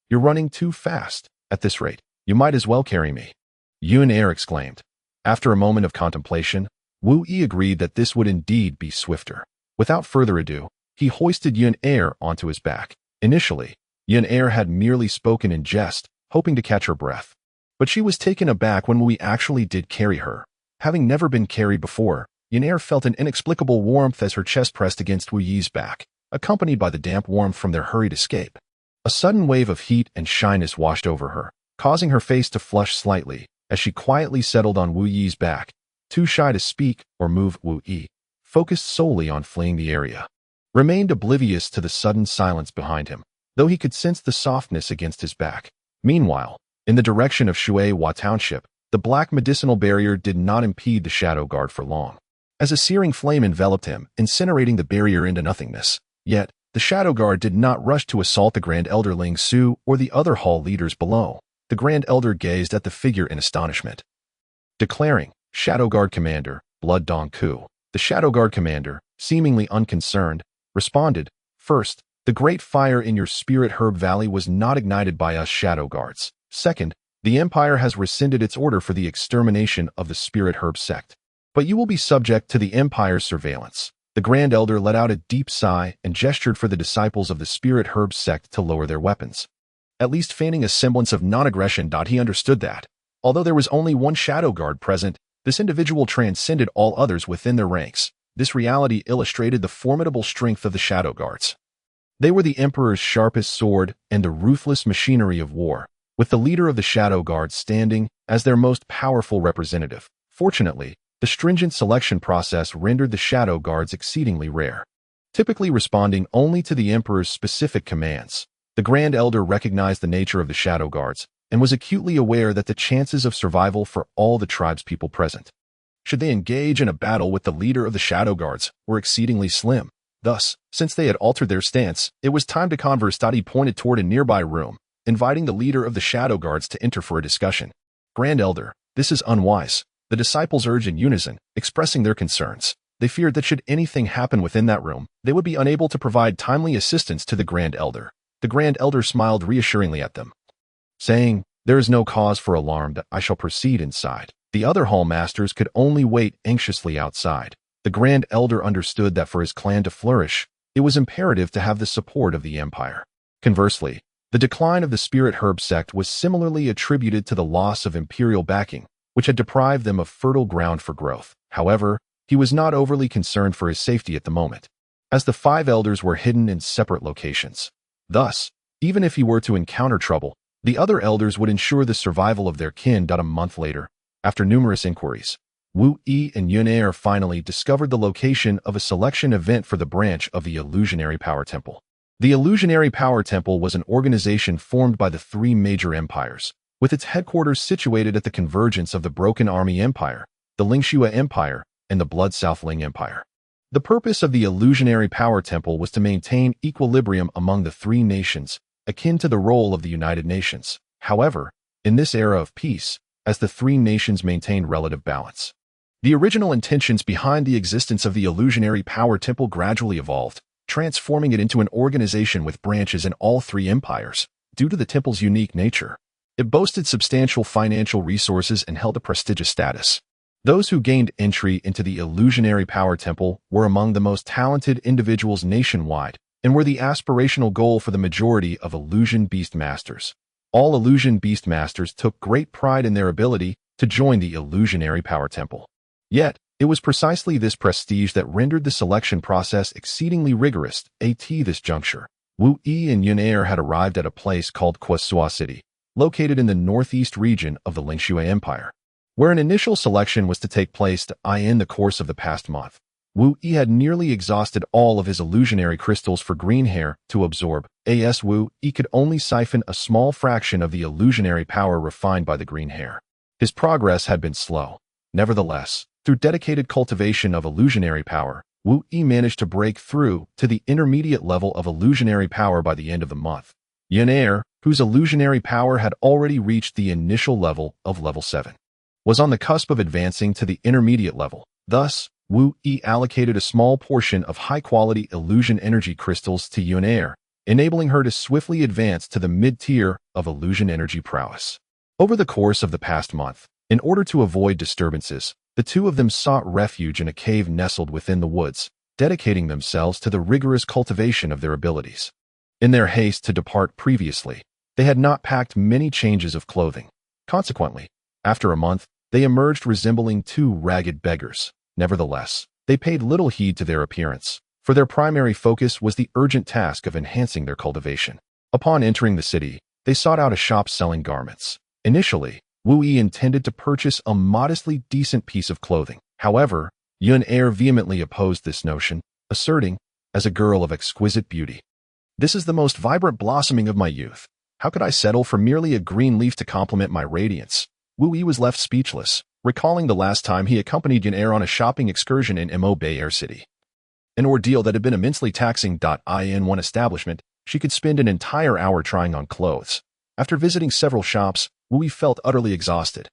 you're running too fast. At this rate, you might as well carry me," Yun Er exclaimed. After a moment of contemplation, Wu Yi agreed that this would indeed be swifter. Without further ado, he hoisted Yun Er onto his back. Initially, Yun Er had merely spoken in jest, hoping to catch her breath. But she was taken aback when Wu Yi actually did carry her. Having never been carried before, Yun Er felt an inexplicable warmth as her chest pressed against Wu Yi's back, accompanied by the damp warmth from their hurried escape. A sudden wave of heat and shyness washed over her, causing her face to flush slightly as she quietly settled on Wu Yi's back. Too shy to speak or move, Wu Yi, focused solely on fleeing the area, remained oblivious to the sudden silence behind him, though he could sense the softness against his back. Meanwhile, in the direction of Shuihua Township, the black medicinal barrier did not impede the Shadow Guard for long, as a searing flame enveloped him, incinerating the barrier into nothingness. Yet, the Shadow Guard did not rush to assault the Grand Elder Ling Su or the other hall leaders below. The Grand Elder gazed at the figure in astonishment, declaring, "Shadow Guard Commander, Blood Dong Ku." The Shadow Guard Commander, seemingly unconcerned, responded, "First, the great fire in your Spirit Herb Valley was not ignited by us Shadow Guards. Second, the Empire has rescinded its order for the extermination of the Spirit Herb sect. But you will be subject to the Empire's surveillance." The Grand Elder let out a deep sigh and gestured for the disciples of the Spirit Herb sect to lower their weapons. At least feigning a semblance of non-aggression, he understood that, although there was only one Shadow Guard present, this individual transcended all others within their ranks. This reality illustrated the formidable strength of the Shadow Guards. They were the Emperor's sharpest sword and the ruthless machinery of war, with the leader of the Shadow Guards standing as their most powerful representative. Fortunately, the stringent selection process rendered the Shadow Guards exceedingly rare, typically responding only to the Emperor's specific commands. The Grand Elder recognized the nature of the Shadow Guards and was acutely aware that the chances of survival for all the tribespeople present, should they engage in a battle with the leader of the Shadow Guards, were exceedingly slim. Thus, since they had altered their stance, it was time to converse. He pointed toward a nearby room, inviting the leader of the Shadow Guards to enter for a discussion. Grand Elder, this is unwise. The disciples urged in unison, expressing their concerns. They feared that should anything happen within that room, they would be unable to provide timely assistance to the Grand Elder. The Grand Elder smiled reassuringly at them, saying, "There is no cause for alarm that I shall proceed inside." The other hall masters could only wait anxiously outside. The Grand Elder understood that for his clan to flourish, it was imperative to have the support of the Empire. Conversely, the decline of the Spirit Herb sect was similarly attributed to the loss of imperial backing, which had deprived them of fertile ground for growth. However, he was not overly concerned for his safety at the moment, as the 5 elders were hidden in separate locations. Thus, even if he were to encounter trouble, the other elders would ensure the survival of their kin. A month later, after numerous inquiries, Wu Yi and Yun Er finally discovered the location of a selection event for the branch of the Illusionary Power Temple. The Illusionary Power Temple was an organization formed by the 3 major empires, with its headquarters situated at the convergence of the Broken Army Empire, the Lanxue Empire, and the Blood Southling Empire. The purpose of the Illusionary Power Temple was to maintain equilibrium among the 3 nations, akin to the role of the United Nations. However, in this era of peace, as the 3 nations maintained relative balance, the original intentions behind the existence of the Illusionary Power Temple gradually evolved, transforming it into an organization with branches in all 3 empires. Due to the temple's unique nature, it boasted substantial financial resources and held a prestigious status. Those who gained entry into the Illusionary Power Temple were among the most talented individuals nationwide and were the aspirational goal for the majority of Illusion Beast Masters. All Illusion Beast Masters took great pride in their ability to join the Illusionary Power Temple. Yet, it was precisely this prestige that rendered the selection process exceedingly rigorous. At this juncture, Wu Yi and Yun Er had arrived at a place called Kwasua City, located in the northeast region of the Lanxue Empire, where an initial selection was to take place. In the course of the past month, Wu Yi had nearly exhausted all of his illusionary crystals for green hair to absorb. Wu Yi could only siphon a small fraction of the illusionary power refined by the green hair. His progress had been slow. Nevertheless, through dedicated cultivation of illusionary power, Wu Yi managed to break through to the intermediate level of illusionary power by the end of the month. Yun Er, whose illusionary power had already reached the initial level of level 7, was on the cusp of advancing to the intermediate level. Thus, Wu Yi allocated a small portion of high-quality illusion energy crystals to Yun Er, enabling her to swiftly advance to the mid-tier of illusion energy prowess. Over the course of the past month, in order to avoid disturbances, the 2 of them sought refuge in a cave nestled within the woods, dedicating themselves to the rigorous cultivation of their abilities. In their haste to depart previously, they had not packed many changes of clothing. Consequently, after a month, they emerged resembling 2 ragged beggars. Nevertheless, they paid little heed to their appearance, for their primary focus was the urgent task of enhancing their cultivation. Upon entering the city, they sought out a shop selling garments. Initially, Wu Yi intended to purchase a modestly decent piece of clothing. However, Yun Er vehemently opposed this notion, asserting, as a girl of exquisite beauty, "This is the most vibrant blossoming of my youth. How could I settle for merely a green leaf to complement my radiance?" Wu Yi was left speechless, recalling the last time he accompanied Yun Er on a shopping excursion in Mo Bay Air City. An ordeal that had been immensely taxing. In one establishment, she could spend an entire hour trying on clothes. After visiting several shops, Wu Yi felt utterly exhausted,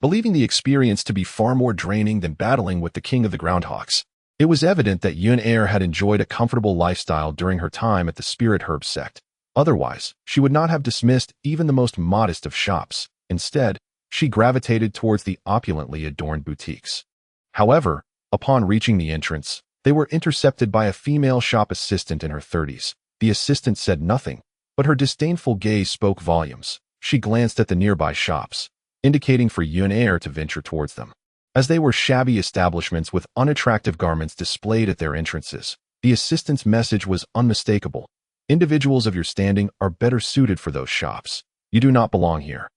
believing the experience to be far more draining than battling with the king of the groundhogs. It was evident that Yun Er had enjoyed a comfortable lifestyle during her time at the Spirit Herb sect. Otherwise, she would not have dismissed even the most modest of shops. Instead, she gravitated towards the opulently adorned boutiques. However, upon reaching the entrance, they were intercepted by a female shop assistant in her 30s. The assistant said nothing, but her disdainful gaze spoke volumes. She glanced at the nearby shops, indicating for Yun Er to venture towards them. As they were shabby establishments with unattractive garments displayed at their entrances, the assistant's message was unmistakable. Individuals of your standing are better suited for those shops. You do not belong here.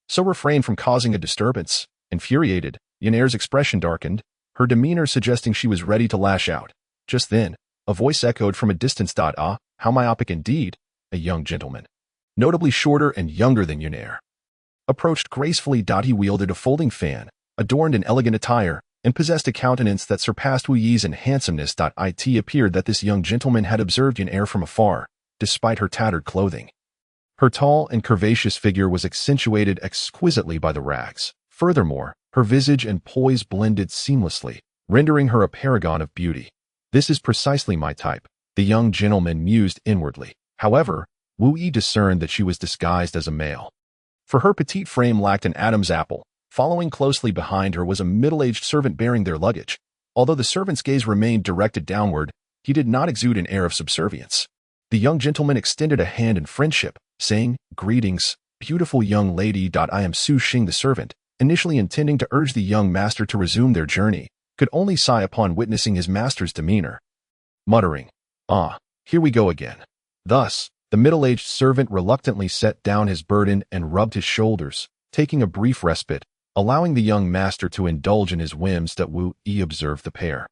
So refrain from causing a disturbance. Infuriated, Yuner's expression darkened, her demeanor suggesting she was ready to lash out. Just then, a voice echoed from a distance. Ah, how myopic indeed, a young gentleman, notably shorter and younger than Yuner, approached gracefully. He wielded a folding fan, adorned in elegant attire, and possessed a countenance that surpassed Wu Yi's in handsomeness. It appeared that this young gentleman had observed Yuner from afar, despite her tattered clothing. Her tall and curvaceous figure was accentuated exquisitely by the rags. Furthermore, her visage and poise blended seamlessly, rendering her a paragon of beauty. This is precisely my type, the young gentleman mused inwardly. However, Wu Yi discerned that she was disguised as a male. For her petite frame lacked an Adam's apple. Following closely behind her was a middle-aged servant bearing their luggage. Although the servant's gaze remained directed downward, he did not exude an air of subservience. The young gentleman extended a hand in friendship, saying, "Greetings, beautiful young lady. I am Su Xing the servant," initially intending to urge the young master to resume their journey, could only sigh upon witnessing his master's demeanor. Muttering, "Ah, here we go again." Thus, the middle-aged servant reluctantly set down his burden and rubbed his shoulders, taking a brief respite, allowing the young master to indulge in his whims. Wu Yi observed the pair,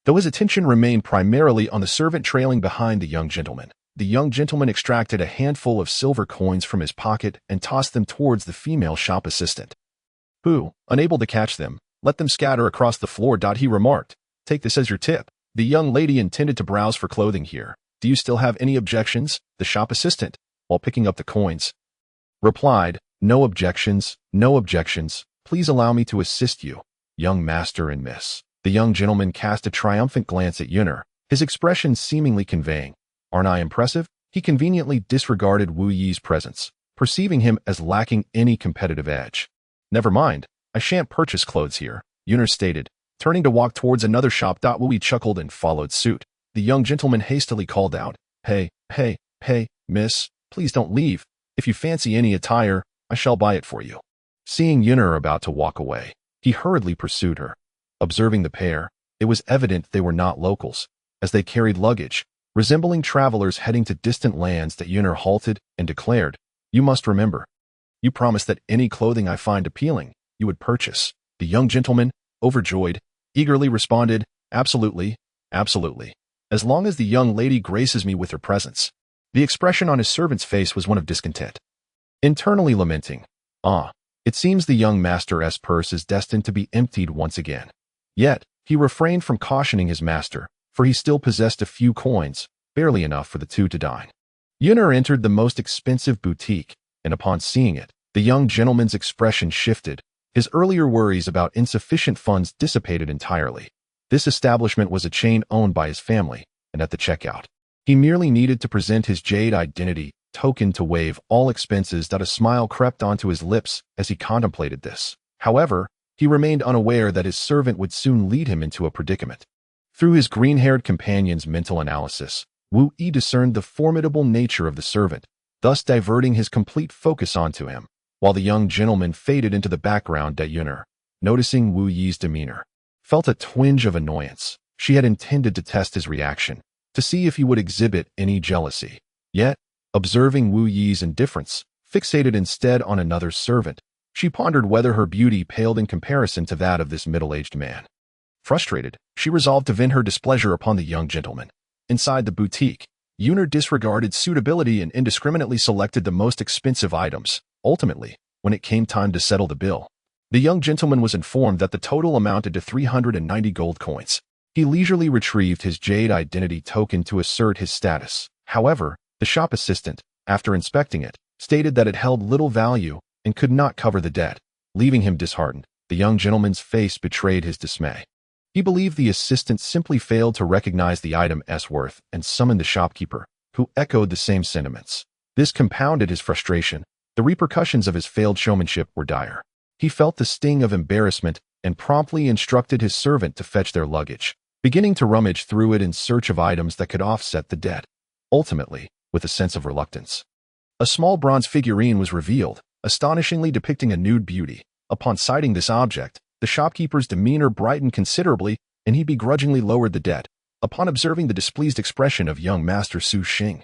though his attention remained primarily on the servant trailing behind the young gentleman. The young gentleman extracted a handful of silver coins from his pocket and tossed them towards the female shop assistant, who, unable to catch them, let them scatter across the floor. He remarked, "Take this as your tip. The young lady intended to browse for clothing here. Do you still have any objections?" The shop assistant, while picking up the coins, replied, "No objections, no objections. Please allow me to assist you, young master and miss." The young gentleman cast a triumphant glance at Yuner, his expression seemingly conveying, "Aren't I impressive?" He conveniently disregarded Wu Yi's presence, perceiving him as lacking any competitive edge. "Never mind, I shan't purchase clothes here," Yuner stated, turning to walk towards another shop. Wu Yi chuckled and followed suit. The young gentleman hastily called out, Hey, miss, please don't leave. If you fancy any attire, I shall buy it for you." Seeing Yuner about to walk away, he hurriedly pursued her. Observing the pair, it was evident they were not locals, as they carried luggage, resembling travelers heading to distant lands. Yuner halted and declared, "You must remember, you promised that any clothing I find appealing, you would purchase." The young gentleman, overjoyed, eagerly responded, "Absolutely, absolutely. As long as the young lady graces me with her presence." The expression on his servant's face was one of discontent, internally lamenting, "Ah, it seems the young master's purse is destined to be emptied once again." Yet, he refrained from cautioning his master, for he still possessed a few coins, barely enough for the two to dine. Yuner entered the most expensive boutique, and upon seeing it, the young gentleman's expression shifted. His earlier worries about insufficient funds dissipated entirely. This establishment was a chain owned by his family, and at the checkout, he merely needed to present his jade identity token to waive all expenses. A smile crept onto his lips as he contemplated this. However, he remained unaware that his servant would soon lead him into a predicament. Through his green-haired companion's mental analysis, Wu Yi discerned the formidable nature of the servant, thus diverting his complete focus onto him, while the young gentleman faded into the background. Yuner, noticing Wu Yi's demeanor, felt a twinge of annoyance. She had intended to test his reaction, to see if he would exhibit any jealousy. Yet, observing Wu Yi's indifference, fixated instead on another servant, she pondered whether her beauty paled in comparison to that of this middle-aged man. Frustrated, she resolved to vent her displeasure upon the young gentleman. Inside the boutique, Yuner disregarded suitability and indiscriminately selected the most expensive items. Ultimately, when it came time to settle the bill, the young gentleman was informed that the total amounted to 390 gold coins. He leisurely retrieved his jade identity token to assert his status. However, the shop assistant, after inspecting it, stated that it held little value and could not cover the debt. Leaving him disheartened, the young gentleman's face betrayed his dismay. He believed the assistant simply failed to recognize the item's worth and summoned the shopkeeper, who echoed the same sentiments. This compounded his frustration. The repercussions of his failed showmanship were dire. He felt the sting of embarrassment and promptly instructed his servant to fetch their luggage, beginning to rummage through it in search of items that could offset the debt. Ultimately, with a sense of reluctance, a small bronze figurine was revealed, astonishingly depicting a nude beauty. Upon sighting this object, the shopkeeper's demeanor brightened considerably, and he begrudgingly lowered the debt, upon observing the displeased expression of young Master Su Xing.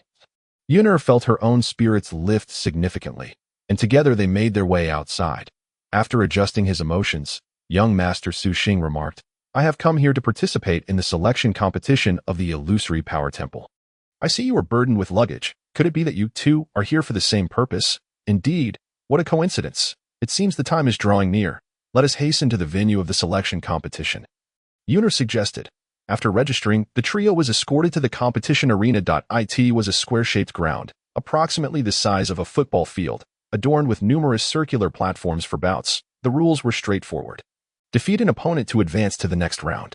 Yuner felt her own spirits lift significantly. and together they made their way outside. After adjusting his emotions, young Master Su Xing remarked, "I have come here to participate in the selection competition of the Illusory Power Temple. I see you are burdened with luggage. Could it be that you, too, are here for the same purpose? Indeed, what a coincidence. It seems the time is drawing near. Let us hasten to the venue of the selection competition." Yuner suggested. After registering, the trio was escorted to the competition arena. It was a square-shaped ground, approximately the size of a football field, adorned with numerous circular platforms for bouts. The rules were straightforward. Defeat an opponent to advance to the next round.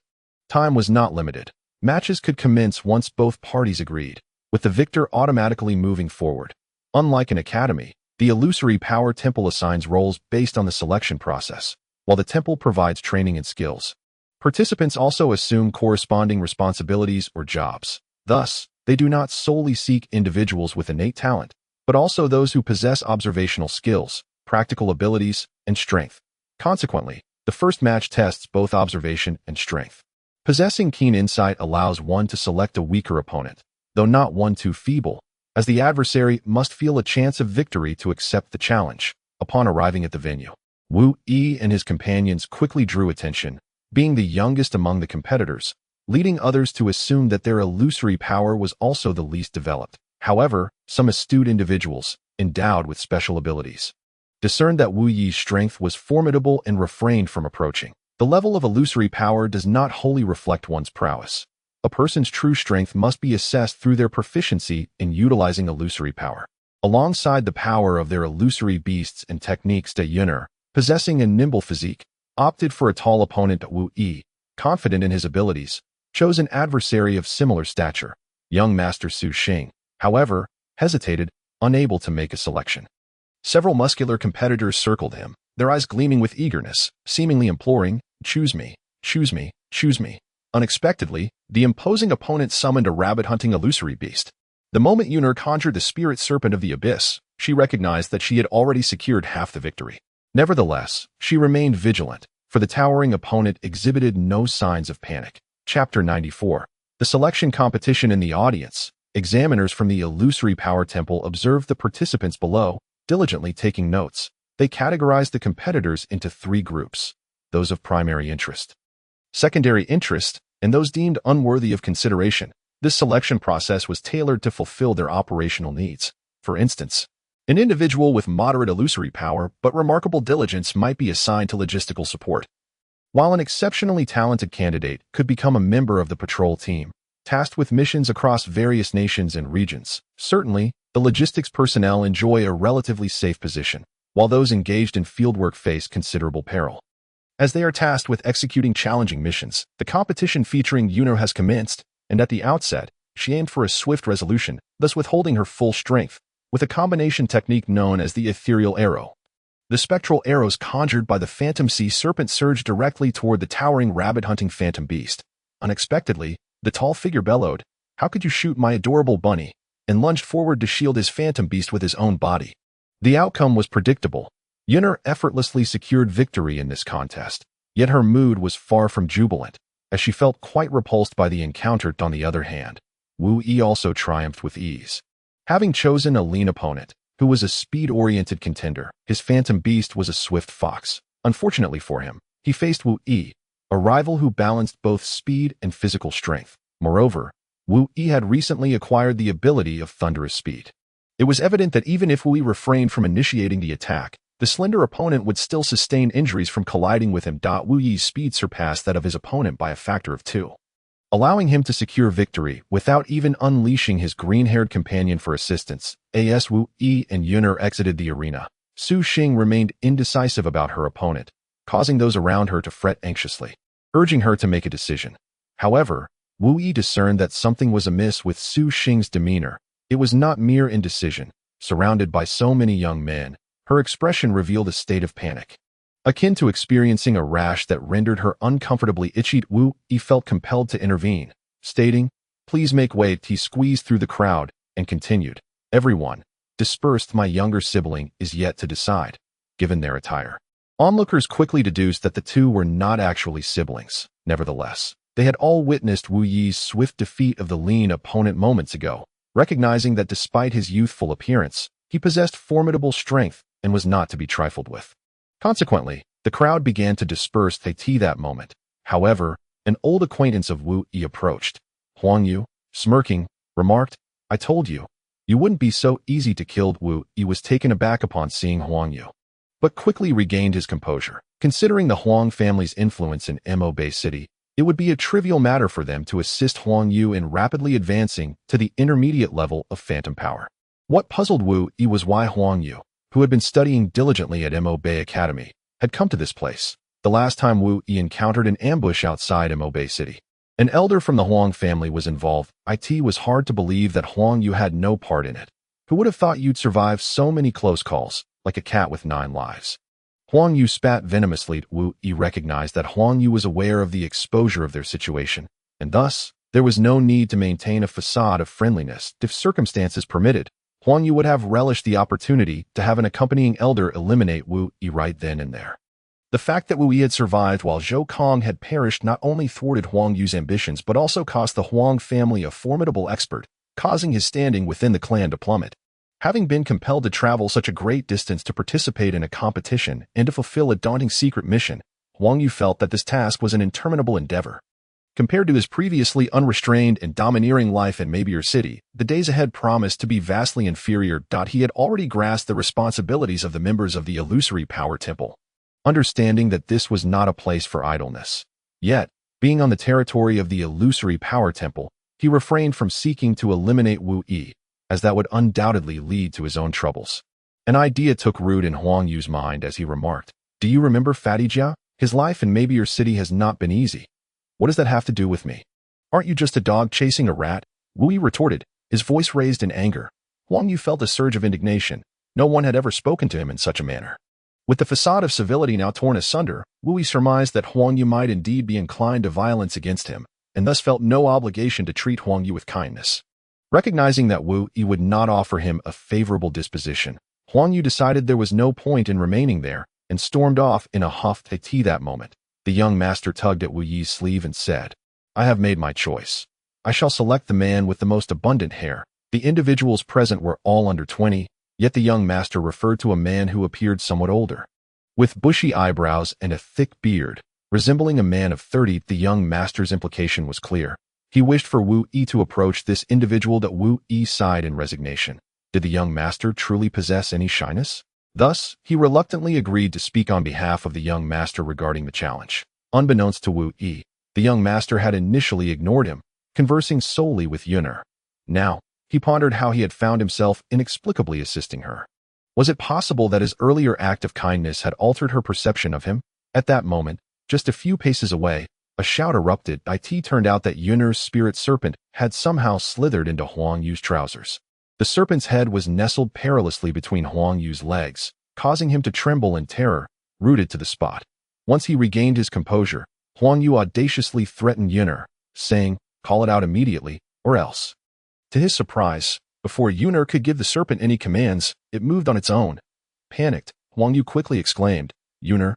Time was not limited. Matches could commence once both parties agreed, with the victor automatically moving forward. Unlike an academy, the Illusory Power Temple assigns roles based on the selection process, while the temple provides training and skills. Participants also assume corresponding responsibilities or jobs. Thus, they do not solely seek individuals with innate talent, but also those who possess observational skills, practical abilities, and strength. Consequently, the first match tests both observation and strength. Possessing keen insight allows one to select a weaker opponent, though not one too feeble, as the adversary must feel a chance of victory to accept the challenge. Upon arriving at the venue, Wu Yi and his companions quickly drew attention, being the youngest among the competitors, leading others to assume that their illusory power was also the least developed. However, some astute individuals, endowed with special abilities, discerned that Wu Yi's strength was formidable and refrained from approaching. The level of illusory power does not wholly reflect one's prowess. A person's true strength must be assessed through their proficiency in utilizing illusory power. Alongside the power of their illusory beasts and techniques, De Yuner, possessing a nimble physique, opted for a tall opponent. Wu Yi, confident in his abilities, chose an adversary of similar stature. Young Master Su Xing, however, hesitated, unable to make a selection. Several muscular competitors circled him, their eyes gleaming with eagerness, seemingly imploring, "Choose me, choose me, choose me." Unexpectedly, the imposing opponent summoned a rabbit-hunting illusory beast. The moment Yuner conjured the spirit serpent of the abyss, she recognized that she had already secured half the victory. Nevertheless, she remained vigilant, for the towering opponent exhibited no signs of panic. Chapter 94. The selection competition in the audience. Examiners from the Illusory Power Temple observed the participants below, diligently taking notes. They categorized the competitors into 3 groups: those of primary interest, secondary interest, and those deemed unworthy of consideration. This selection process was tailored to fulfill their operational needs. For instance, an individual with moderate illusory power but remarkable diligence might be assigned to logistical support, while an exceptionally talented candidate could become a member of the patrol team, tasked with missions across various nations and regions. Certainly, the logistics personnel enjoy a relatively safe position, while those engaged in fieldwork face considerable peril, as they are tasked with executing challenging missions. The competition featuring Yuner has commenced, and at the outset, she aimed for a swift resolution, thus withholding her full strength, with a combination technique known as the ethereal arrow. The spectral arrows conjured by the phantom sea serpent surged directly toward the towering rabbit-hunting phantom beast. Unexpectedly, the tall figure bellowed, "How could you shoot my adorable bunny?" and lunged forward to shield his phantom beast with his own body. The outcome was predictable. Yuner effortlessly secured victory in this contest, yet her mood was far from jubilant, as she felt quite repulsed by the encounter. On the other hand, Wu Yi also triumphed with ease. Having chosen a lean opponent, who was a speed-oriented contender, his phantom beast was a swift fox. Unfortunately for him, he faced Wu Yi, a rival who balanced both speed and physical strength. Moreover, Wu Yi had recently acquired the ability of thunderous speed. It was evident that even if Wu Yi refrained from initiating the attack, the slender opponent would still sustain injuries from colliding with him. Wu Yi's speed surpassed that of his opponent by a factor of 2, allowing him to secure victory without even unleashing his green-haired companion for assistance. As Wu Yi and Yuner exited the arena, Su Xing remained indecisive about her opponent, causing those around her to fret anxiously, urging her to make a decision. However, Wu Yi discerned that something was amiss with Su Xing's demeanor. It was not mere indecision. Surrounded by so many young men, her expression revealed a state of panic, akin to experiencing a rash that rendered her uncomfortably itchy. Wu Yi felt compelled to intervene, stating, "Please make way." He squeezed through the crowd and continued, "Everyone, dispersed. My younger sibling is yet to decide." Given their attire, onlookers quickly deduced that the two were not actually siblings. Nevertheless, they had all witnessed Wu Yi's swift defeat of the lean opponent moments ago. Recognizing that despite his youthful appearance, he possessed formidable strength, and was not to be trifled with. Consequently, the crowd began to disperse that moment. However, an old acquaintance of Wu Yi approached. Huang Yu, smirking, remarked, "I told you, you wouldn't be so easy to kill." Wu Yi was taken aback upon seeing Huang Yu, but quickly regained his composure. Considering the Huang family's influence in Mo Bay City, it would be a trivial matter for them to assist Huang Yu in rapidly advancing to the intermediate level of phantom power. What puzzled Wu Yi was why Huang Yu, who had been studying diligently at Mo Bay Academy, had come to this place. The last time Wu Yi encountered an ambush outside Mo Bay City, an elder from the Huang family was involved. It was hard to believe that Huang Yu had no part in it. Who would have thought you'd survive so many close calls, like a cat with 9 lives? Huang Yu spat venomously. Wu Yi recognized that Huang Yu was aware of the exposure of their situation, and thus, there was no need to maintain a facade of friendliness. If circumstances permitted, Huang Yu would have relished the opportunity to have an accompanying elder eliminate Wu Yi right then and there. The fact that Wu Yi had survived while Zhou Kong had perished not only thwarted Huang Yu's ambitions but also cost the Huang family a formidable expert, causing his standing within the clan to plummet. Having been compelled to travel such a great distance to participate in a competition and to fulfill a daunting secret mission, Huang Yu felt that this task was an interminable endeavor. Compared to his previously unrestrained and domineering life in Mabier City, the days ahead promised to be vastly inferior. He had already grasped the responsibilities of the members of the Illusory Power Temple, understanding that this was not a place for idleness. Yet, being on the territory of the Illusory Power Temple, he refrained from seeking to eliminate Wu Yi, as that would undoubtedly lead to his own troubles. An idea took root in Huang Yu's mind as he remarked, "Do you remember Fatty Jia? His life in Mabier City has not been easy. What does that have to do with me? Aren't you just a dog chasing a rat?" Wu Yi retorted, his voice raised in anger. Huang Yu felt a surge of indignation. No one had ever spoken to him in such a manner. With the facade of civility now torn asunder, Wu Yi surmised that Huang Yu might indeed be inclined to violence against him, and thus felt no obligation to treat Huang Yu with kindness. Recognizing that Wu Yi would not offer him a favorable disposition, Huang Yu decided there was no point in remaining there, and stormed off in a huff. That moment, the young master tugged at Wu Yi's sleeve and said, "I have made my choice. I shall select the man with the most abundant hair." The individuals present were all under 20, yet the young master referred to a man who appeared somewhat older. With bushy eyebrows and a thick beard, resembling a man of 30, the young master's implication was clear. He wished for Wu Yi to approach this individual. That Wu Yi sighed in resignation. Did the young master truly possess any shyness? Thus, he reluctantly agreed to speak on behalf of the young master regarding the challenge. Unbeknownst to Wu Yi, the young master had initially ignored him, conversing solely with Yuner. Now, he pondered how he had found himself inexplicably assisting her. Was it possible that his earlier act of kindness had altered her perception of him? At that moment, just a few paces away, a shout erupted. It turned out that Yuner's spirit serpent had somehow slithered into Huang Yu's trousers. The serpent's head was nestled perilously between Huang Yu's legs, causing him to tremble in terror, rooted to the spot. Once he regained his composure, Huang Yu audaciously threatened Yuner, saying, "Call it out immediately, or else." To his surprise, before Yuner could give the serpent any commands, it moved on its own. Panicked, Huang Yu quickly exclaimed, Yuner,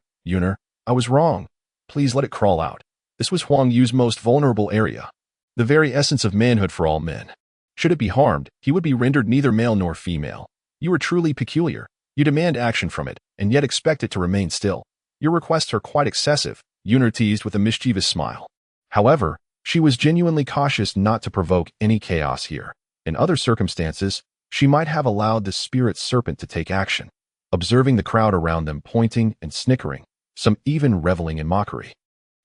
I was wrong. Please let it crawl out." This was Huang Yu's most vulnerable area, the very essence of manhood for all men. Should it be harmed, he would be rendered neither male nor female. You are truly peculiar. You demand action from it, and yet expect it to remain still. Your requests are quite excessive, Yuner teased with a mischievous smile. However, she was genuinely cautious not to provoke any chaos here. In other circumstances, she might have allowed the spirit serpent to take action, observing the crowd around them pointing and snickering, some even reveling in mockery.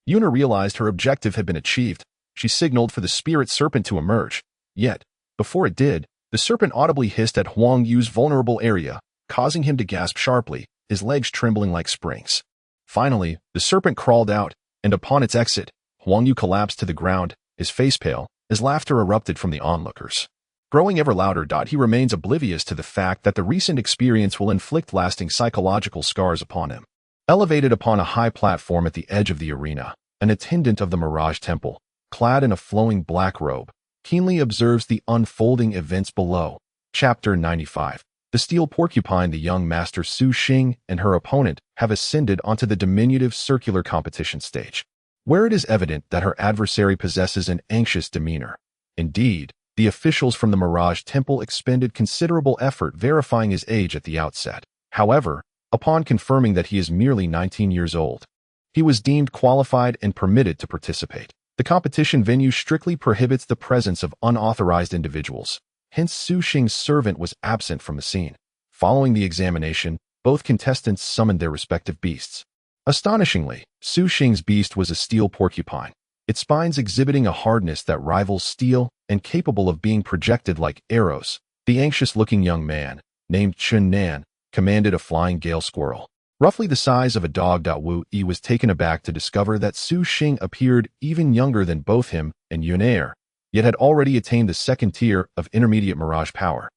Yuner realized her objective had been achieved. She signaled for the spirit serpent to emerge. Yet, before it did, the serpent audibly hissed at Huang Yu's vulnerable area, causing him to gasp sharply, his legs trembling like springs. Finally, the serpent crawled out, and upon its exit, Huang Yu collapsed to the ground, his face pale, as laughter erupted from the onlookers. Growing ever louder, he remains oblivious to the fact that the recent experience will inflict lasting psychological scars upon him. Elevated upon a high platform at the edge of the arena, an attendant of the Mirage Temple, clad in a flowing black robe, keenly observes the unfolding events below. Chapter 95. The steel porcupine. The young master Su Xing and her opponent have ascended onto the diminutive circular competition stage, where it is evident that her adversary possesses an anxious demeanor. Indeed, the officials from the Mirage Temple expended considerable effort verifying his age at the outset. However, upon confirming that he is merely 19 years old, he was deemed qualified and permitted to participate. The competition venue strictly prohibits the presence of unauthorized individuals. Hence, Su Xing's servant was absent from the scene. Following the examination, both contestants summoned their respective beasts. Astonishingly, Su Xing's beast was a steel porcupine, its spines exhibiting a hardness that rivals steel and capable of being projected like arrows. The anxious-looking young man, named Chun Nan, commanded a flying gale squirrel, roughly the size of a dog. Wu Yi was taken aback to discover that Su Xing appeared even younger than both him and Yun Er, yet had already attained the second tier of intermediate mirage power,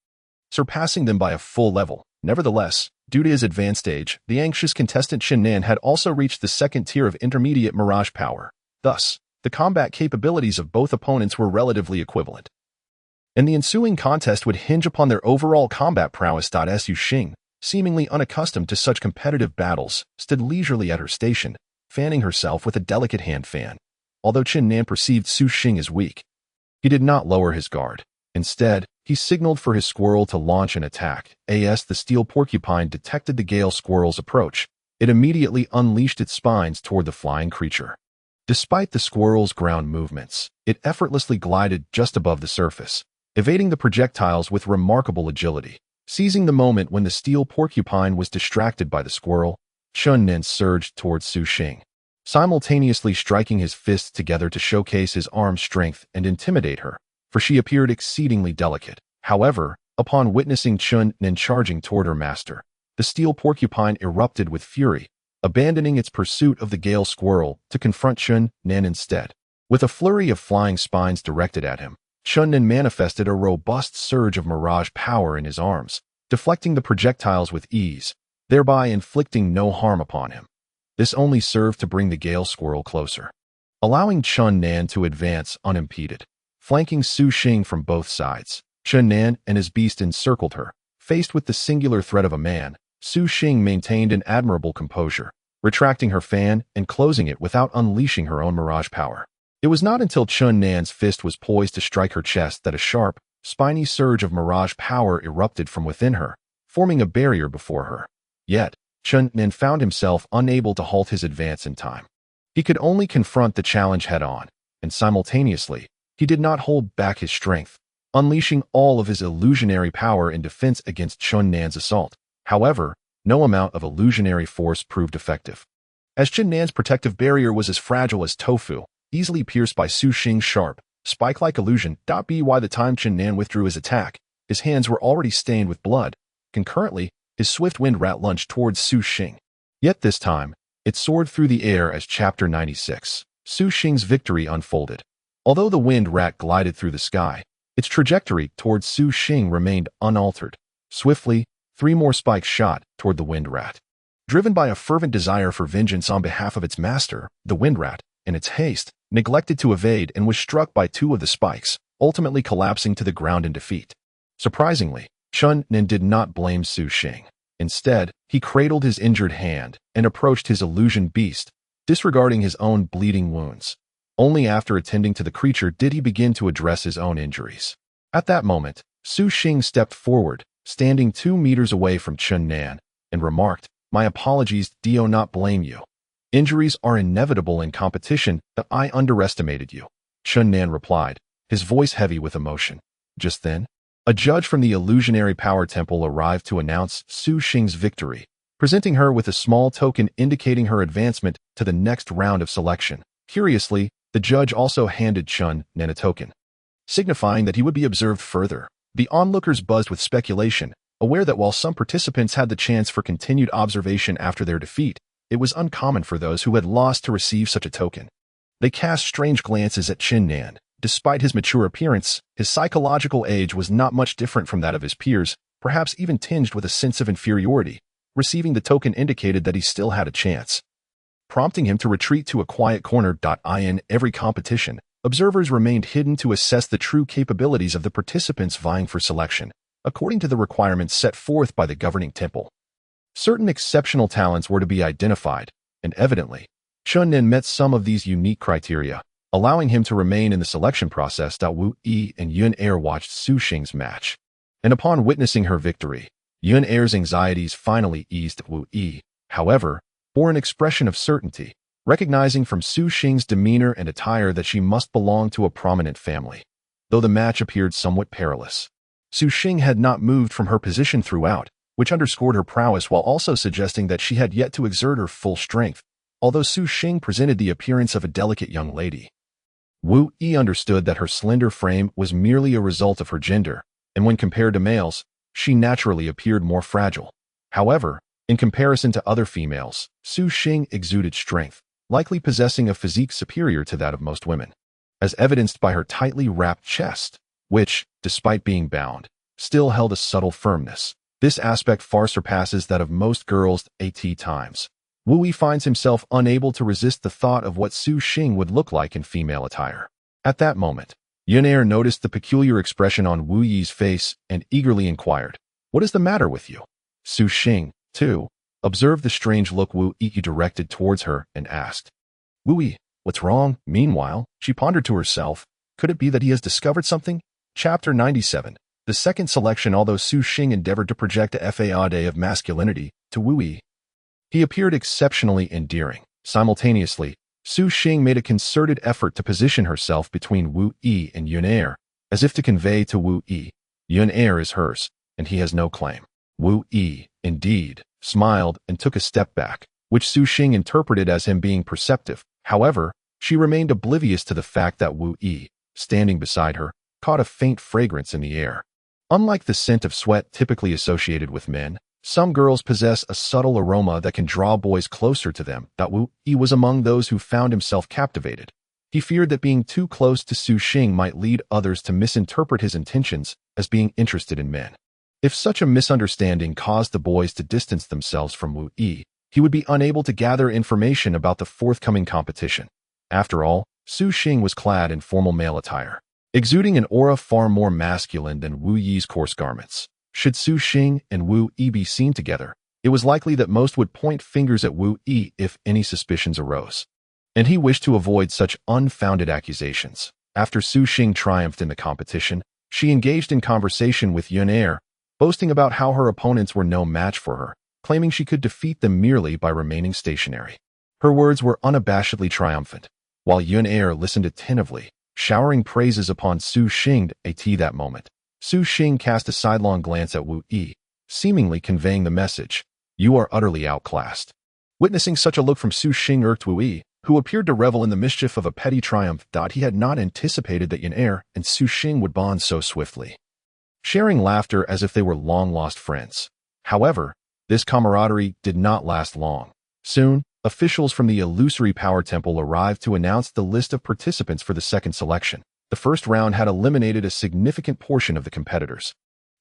surpassing them by a full level. Nevertheless, due to his advanced age, the anxious contestant Chun Nan had also reached the second tier of intermediate mirage power. Thus, the combat capabilities of both opponents were relatively equivalent, and the ensuing contest would hinge upon their overall combat prowess. Su Xing, seemingly unaccustomed to such competitive battles, stood leisurely at her station, fanning herself with a delicate hand fan. Although Chun Nan perceived Su Xing as weak, he did not lower his guard. Instead, he signaled for his squirrel to launch an attack. As the steel porcupine detected the gale squirrel's approach, it immediately unleashed its spines toward the flying creature. Despite the squirrel's ground movements, it effortlessly glided just above the surface, evading the projectiles with remarkable agility. Seizing the moment when the steel porcupine was distracted by the squirrel, Chun Nan surged towards Su Xing, simultaneously striking his fists together to showcase his arm strength and intimidate her, for she appeared exceedingly delicate. However, upon witnessing Chun Nan charging toward her master, the steel porcupine erupted with fury, abandoning its pursuit of the gale squirrel to confront Chun Nan instead. With a flurry of flying spines directed at him, Chun Nan manifested a robust surge of mirage power in his arms, deflecting the projectiles with ease, thereby inflicting no harm upon him. This only served to bring the gale squirrel closer, allowing Chun Nan to advance unimpeded. Flanking Su Xing from both sides, Chun Nan and his beast encircled her. Faced with the singular threat of a man, Su Xing maintained an admirable composure, retracting her fan and closing it without unleashing her own mirage power. It was not until Chun Nan's fist was poised to strike her chest that a sharp, spiny surge of mirage power erupted from within her, forming a barrier before her. Yet, Chun Nan found himself unable to halt his advance in time. He could only confront the challenge head-on, and simultaneously, he did not hold back his strength, unleashing all of his illusionary power in defense against Chun Nan's assault. However, no amount of illusionary force proved effective, as Chun Nan's protective barrier was as fragile as tofu, easily pierced by Su Xing's sharp, spike-like illusion. By the time Chun Nan withdrew his attack, his hands were already stained with blood. Concurrently, his swift wind rat lunged towards Su Xing. Yet this time, it soared through the air as Chapter 96, Su Xing's victory, unfolded. Although the wind rat glided through the sky, its trajectory towards Su Xing remained unaltered. Swiftly, 3 more spikes shot toward the wind rat. Driven by a fervent desire for vengeance on behalf of its master, the wind rat, in its haste, neglected to evade and was struck by 2 of the spikes, ultimately collapsing to the ground in defeat. Surprisingly, Chun Nan did not blame Su Xing. Instead, he cradled his injured hand and approached his illusion beast, disregarding his own bleeding wounds. Only after attending to the creature did he begin to address his own injuries. At that moment, Su Xing stepped forward, standing 2 meters away from Chun Nan, and remarked, "My apologies, do not blame you. Injuries are inevitable in competition, but I underestimated you." Chun Nan replied, his voice heavy with emotion. Just then, a judge from the Illusionary Power Temple arrived to announce Su Xing's victory, presenting her with a small token indicating her advancement to the next round of selection. Curiously, the judge also handed Chun Nan a token, signifying that he would be observed further. The onlookers buzzed with speculation, aware that while some participants had the chance for continued observation after their defeat, it was uncommon for those who had lost to receive such a token. They cast strange glances at Chun Nan. Despite his mature appearance, his psychological age was not much different from that of his peers, perhaps even tinged with a sense of inferiority. Receiving the token indicated that he still had a chance, prompting him to retreat to a quiet corner. In every competition, observers remained hidden to assess the true capabilities of the participants vying for selection, according to the requirements set forth by the governing temple. Certain exceptional talents were to be identified, and evidently, Chun Nan met some of these unique criteria, allowing him to remain in the selection process. Wu Yi and Yun Er watched Su Xing's match, and upon witnessing her victory, Yun Er's anxieties finally eased. Wu Yi, however, bore an expression of certainty, recognizing from Su Xing's demeanor and attire that she must belong to a prominent family. Though the match appeared somewhat perilous, Su Xing had not moved from her position throughout, which underscored her prowess while also suggesting that she had yet to exert her full strength, although Su Xing presented the appearance of a delicate young lady. Wu Yi understood that her slender frame was merely a result of her gender, and when compared to males, she naturally appeared more fragile. However, in comparison to other females, Su Xing exuded strength, likely possessing a physique superior to that of most women, as evidenced by her tightly wrapped chest, which, despite being bound, still held a subtle firmness. This aspect far surpasses that of most girls at times. Wu Yi finds himself unable to resist the thought of what Su Xing would look like in female attire. At that moment, Yun Er noticed the peculiar expression on Wu Yi's face and eagerly inquired, "What is the matter with you?" Su Xing, too, observed the strange look Wu Yi directed towards her and asked, "Wu Yi, what's wrong?" Meanwhile, she pondered to herself, could it be that he has discovered something? Chapter 97. The second selection. Although Su Xing endeavored to project a facade of masculinity to Wu Yi, he appeared exceptionally endearing. Simultaneously, Su Xing made a concerted effort to position herself between Wu Yi and Yun Er, as if to convey to Wu Yi, Yun Er is hers, and he has no claim. Wu Yi, indeed, smiled and took a step back, which Su Xing interpreted as him being perceptive. However, she remained oblivious to the fact that Wu Yi, standing beside her, caught a faint fragrance in the air. Unlike the scent of sweat typically associated with men, some girls possess a subtle aroma that can draw boys closer to them. Wu Yi was among those who found himself captivated. He feared that being too close to Su Xing might lead others to misinterpret his intentions as being interested in men. If such a misunderstanding caused the boys to distance themselves from Wu Yi, he would be unable to gather information about the forthcoming competition. After all, Su Xing was clad in formal male attire, exuding an aura far more masculine than Wu Yi's coarse garments. Should Su Xing and Wu Yi be seen together, it was likely that most would point fingers at Wu Yi if any suspicions arose, and he wished to avoid such unfounded accusations. After Su Xing triumphed in the competition, she engaged in conversation with Yun Er, boasting about how her opponents were no match for her, claiming she could defeat them merely by remaining stationary. Her words were unabashedly triumphant, while Yun Er listened attentively, showering praises upon Su Xing. At that moment, Su Xing cast a sidelong glance at Wu Yi, seemingly conveying the message, "You are utterly outclassed." Witnessing such a look from Su Xing irked Wu Yi, who appeared to revel in the mischief of a petty triumph. He had not anticipated that Yun Er and Su Xing would bond so swiftly, sharing laughter as if they were long-lost friends. However, this camaraderie did not last long. Soon, officials from the illusory power temple arrived to announce the list of participants for the second selection. The first round had eliminated a significant portion of the competitors,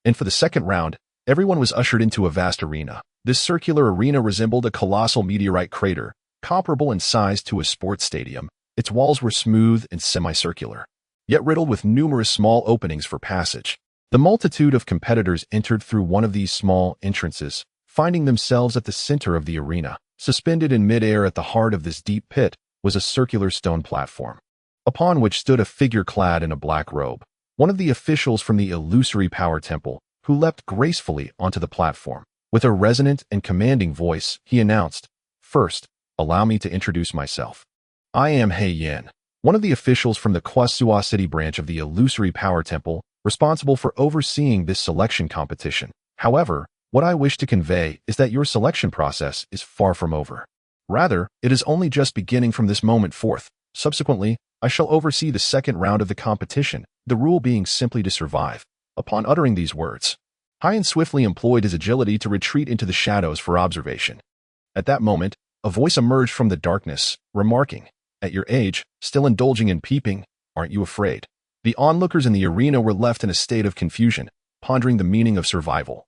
and for the second round, everyone was ushered into a vast arena. This circular arena resembled a colossal meteorite crater, comparable in size to a sports stadium. Its walls were smooth and semicircular, yet riddled with numerous small openings for passage. The multitude of competitors entered through one of these small entrances, finding themselves at the center of the arena. Suspended in midair at the heart of this deep pit was a circular stone platform, upon which stood a figure clad in a black robe, one of the officials from the illusory power temple, who leapt gracefully onto the platform. With a resonant and commanding voice, he announced, "First, allow me to introduce myself. I am He Yan, one of the officials from the Kwasua City branch of the illusory power temple, responsible for overseeing this selection competition. However, what I wish to convey is that your selection process is far from over. Rather, it is only just beginning from this moment forth. Subsequently, I shall oversee the second round of the competition, the rule being simply to survive." Upon uttering these words, Hyan swiftly employed his agility to retreat into the shadows for observation. At that moment, a voice emerged from the darkness, remarking, "At your age, still indulging in peeping, aren't you afraid?" The onlookers in the arena were left in a state of confusion, pondering the meaning of survival.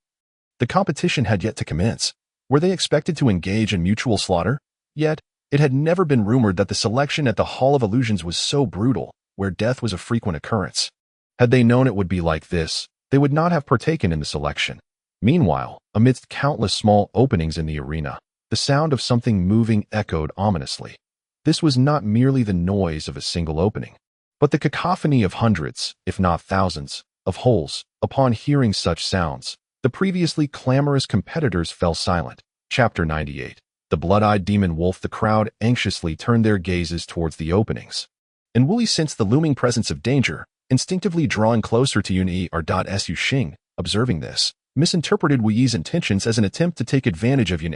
The competition had yet to commence. Were they expected to engage in mutual slaughter? Yet, it had never been rumored that the selection at the Hall of Illusions was so brutal, where death was a frequent occurrence. Had they known it would be like this, they would not have partaken in the selection. Meanwhile, amidst countless small openings in the arena, the sound of something moving echoed ominously. This was not merely the noise of a single opening, but the cacophony of hundreds, if not thousands, of holes. Upon hearing such sounds, The previously clamorous competitors fell silent. Chapter 98. The blood-eyed demon wolf. The crowd anxiously turned their gazes towards the openings. And Wu Yi sensed the looming presence of danger, instinctively drawing closer to Yun Su Xing. Observing this, misinterpreted Wu Yi's intentions as an attempt to take advantage of Yun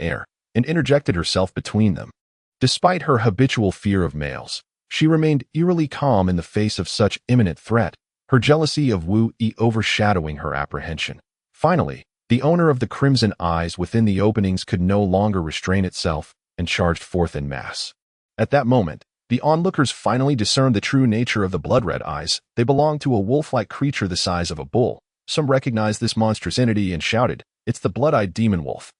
and interjected herself between them. Despite her habitual fear of males, she remained eerily calm in the face of such imminent threat, her jealousy of Wu Yi overshadowing her apprehension. Finally, the owner of the crimson eyes within the openings could no longer restrain itself and charged forth en masse. At that moment, the onlookers finally discerned the true nature of the blood-red eyes. They belonged to a wolf-like creature the size of a bull. Some recognized this monstrous entity and shouted, "It's the blood-eyed demon wolf."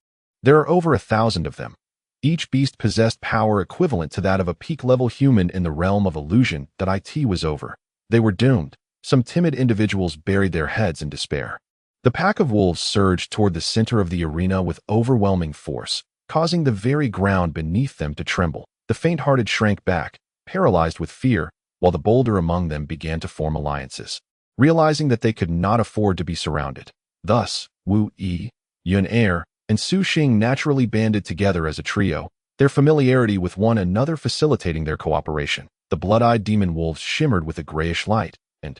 There are over 1,000 of them. Each beast possessed power equivalent to that of a peak-level human in the realm of illusion that it was over. They were doomed. Some timid individuals buried their heads in despair. The pack of wolves surged toward the center of the arena with overwhelming force, causing the very ground beneath them to tremble. The faint-hearted shrank back, paralyzed with fear, while the bolder among them began to form alliances, realizing that they could not afford to be surrounded. Thus, Wu Yi, Yun and Su Xing naturally banded together as a trio, their familiarity with one another facilitating their cooperation. The blood-eyed demon wolves shimmered with a grayish light, and,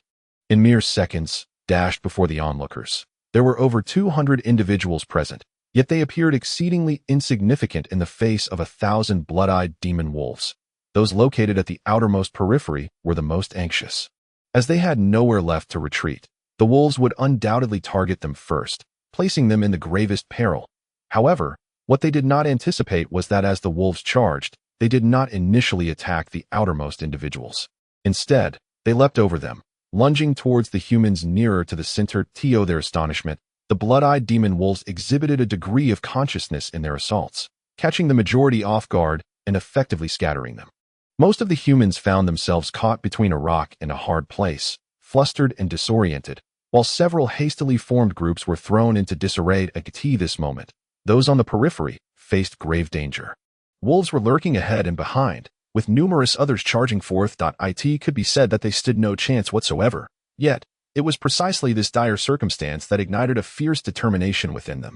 in mere seconds, dashed before the onlookers. There were over 200 individuals present, yet they appeared exceedingly insignificant in the face of 1,000 blood-eyed demon wolves. Those located at the outermost periphery were the most anxious. As they had nowhere left to retreat, the wolves would undoubtedly target them first, placing them in the gravest peril. However, what they did not anticipate was that as the wolves charged, they did not initially attack the outermost individuals. Instead, they leapt over them, lunging towards the humans nearer to the center. To their astonishment, the blood-eyed demon wolves exhibited a degree of consciousness in their assaults, catching the majority off guard and effectively scattering them. Most of the humans found themselves caught between a rock and a hard place, flustered and disoriented, while several hastily formed groups were thrown into disarray. At this moment, those on the periphery faced grave danger. Wolves were lurking ahead and behind, with numerous others charging forth. It could be said that they stood no chance whatsoever. Yet, it was precisely this dire circumstance that ignited a fierce determination within them.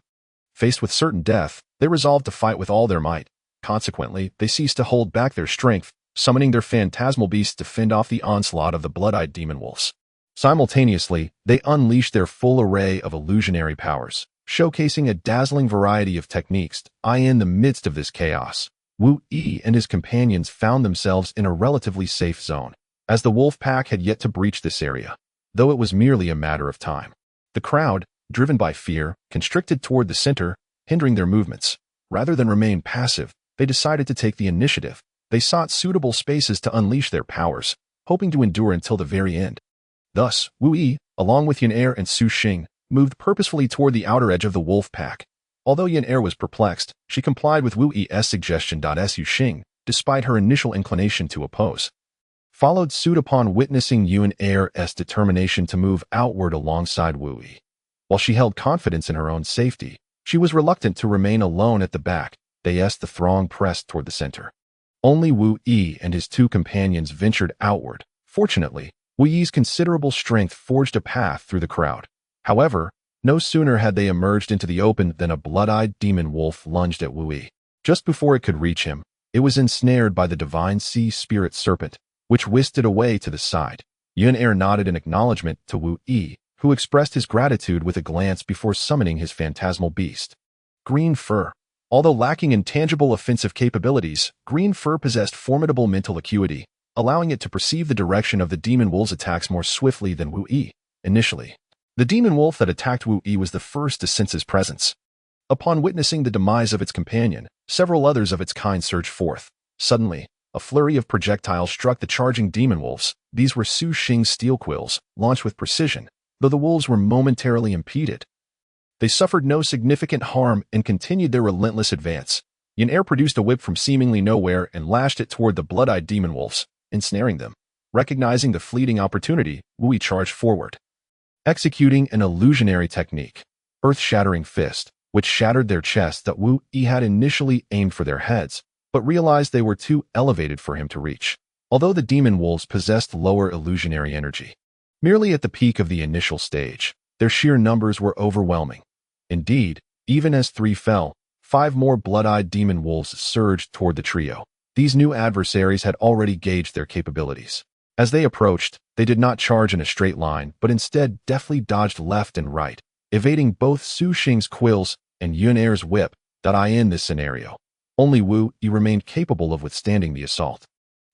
Faced with certain death, they resolved to fight with all their might. Consequently, they ceased to hold back their strength, summoning their phantasmal beasts to fend off the onslaught of the blood-eyed demon wolves. Simultaneously, they unleashed their full array of illusionary powers, showcasing a dazzling variety of techniques. In the midst of this chaos, Wu Yi and his companions found themselves in a relatively safe zone, as the wolf pack had yet to breach this area, though it was merely a matter of time. The crowd, driven by fear, constricted toward the center, hindering their movements. Rather than remain passive, they decided to take the initiative. They sought suitable spaces to unleash their powers, hoping to endure until the very end. Thus, Wu Yi, along with Yun and Su Xing, moved purposefully toward the outer edge of the wolf pack. Although Yun was perplexed, she complied with Wu Yi's suggestion. Su Xing, despite her initial inclination to oppose, followed suit upon witnessing Yun's determination to move outward alongside Wu Yi. While she held confidence in her own safety, she was reluctant to remain alone at the back. The throng pressed toward the center. Only Wu Yi and his two companions ventured outward. Fortunately, Wu Yi's considerable strength forged a path through the crowd. However, no sooner had they emerged into the open than a blood-eyed demon wolf lunged at Wu Yi. Just before it could reach him, it was ensnared by the divine sea spirit serpent, which whisked it away to the side. Yun nodded in acknowledgement to Wu Yi, who expressed his gratitude with a glance before summoning his phantasmal beast. Green Fur. Although lacking in tangible offensive capabilities, Green Fur possessed formidable mental acuity, allowing it to perceive the direction of the demon wolf's attacks more swiftly than Wu Yi. Initially, the demon wolf that attacked Wu Yi was the first to sense his presence. Upon witnessing the demise of its companion, several others of its kind surged forth. Suddenly, a flurry of projectiles struck the charging demon wolves. These were Su Xing's steel quills, launched with precision, though the wolves were momentarily impeded. They suffered no significant harm and continued their relentless advance. Yun produced a whip from seemingly nowhere and lashed it toward the blood-eyed demon wolves, ensnaring them. Recognizing the fleeting opportunity, Wu Yi charged forward, executing an illusionary technique, Earth-Shattering Fist, which shattered their chests that Wu Yi had initially aimed for their heads, but realized they were too elevated for him to reach. Although the demon wolves possessed lower illusionary energy, merely at the peak of the initial stage, their sheer numbers were overwhelming. Indeed, even as 3 fell, 5 more blood-eyed demon wolves surged toward the trio. These new adversaries had already gauged their capabilities. As they approached, they did not charge in a straight line, but instead deftly dodged left and right, evading both Su Xing's quills and Yun Er's whip. In this scenario, only Wu Yi remained capable of withstanding the assault.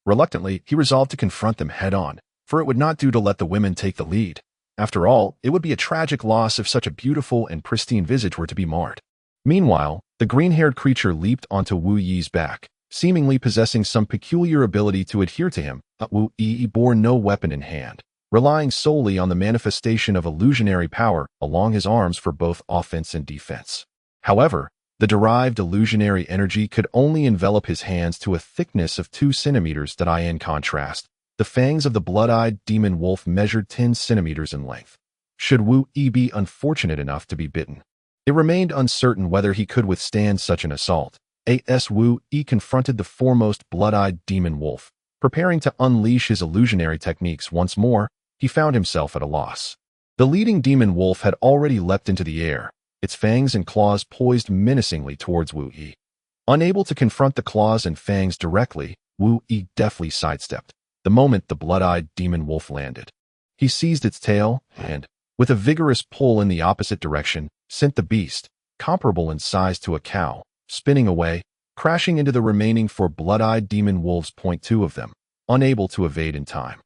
Reluctantly, he resolved to confront them head-on, for it would not do to let the women take the lead. After all, it would be a tragic loss if such a beautiful and pristine visage were to be marred. Meanwhile, the green-haired creature leaped onto Wu Yi's back, seemingly possessing some peculiar ability to adhere to him. Wu Yi bore no weapon in hand, relying solely on the manifestation of illusionary power along his arms for both offense and defense. However, the derived illusionary energy could only envelop his hands to a thickness of 2 centimeters. In contrast, the fangs of the blood-eyed demon wolf measured 10 centimeters in length. Should Wu Yi be unfortunate enough to be bitten, it remained uncertain whether he could withstand such an assault. As Wu Yi confronted the foremost blood-eyed demon wolf, preparing to unleash his illusionary techniques once more, he found himself at a loss. The leading demon wolf had already leapt into the air, its fangs and claws poised menacingly towards Wu Yi. Unable to confront the claws and fangs directly, Wu Yi deftly sidestepped the moment the blood-eyed demon wolf landed. He seized its tail and, with a vigorous pull in the opposite direction, sent the beast, comparable in size to a cow, spinning away, crashing into the remaining 4 blood-eyed demon wolves. 2 of them, unable to evade in time,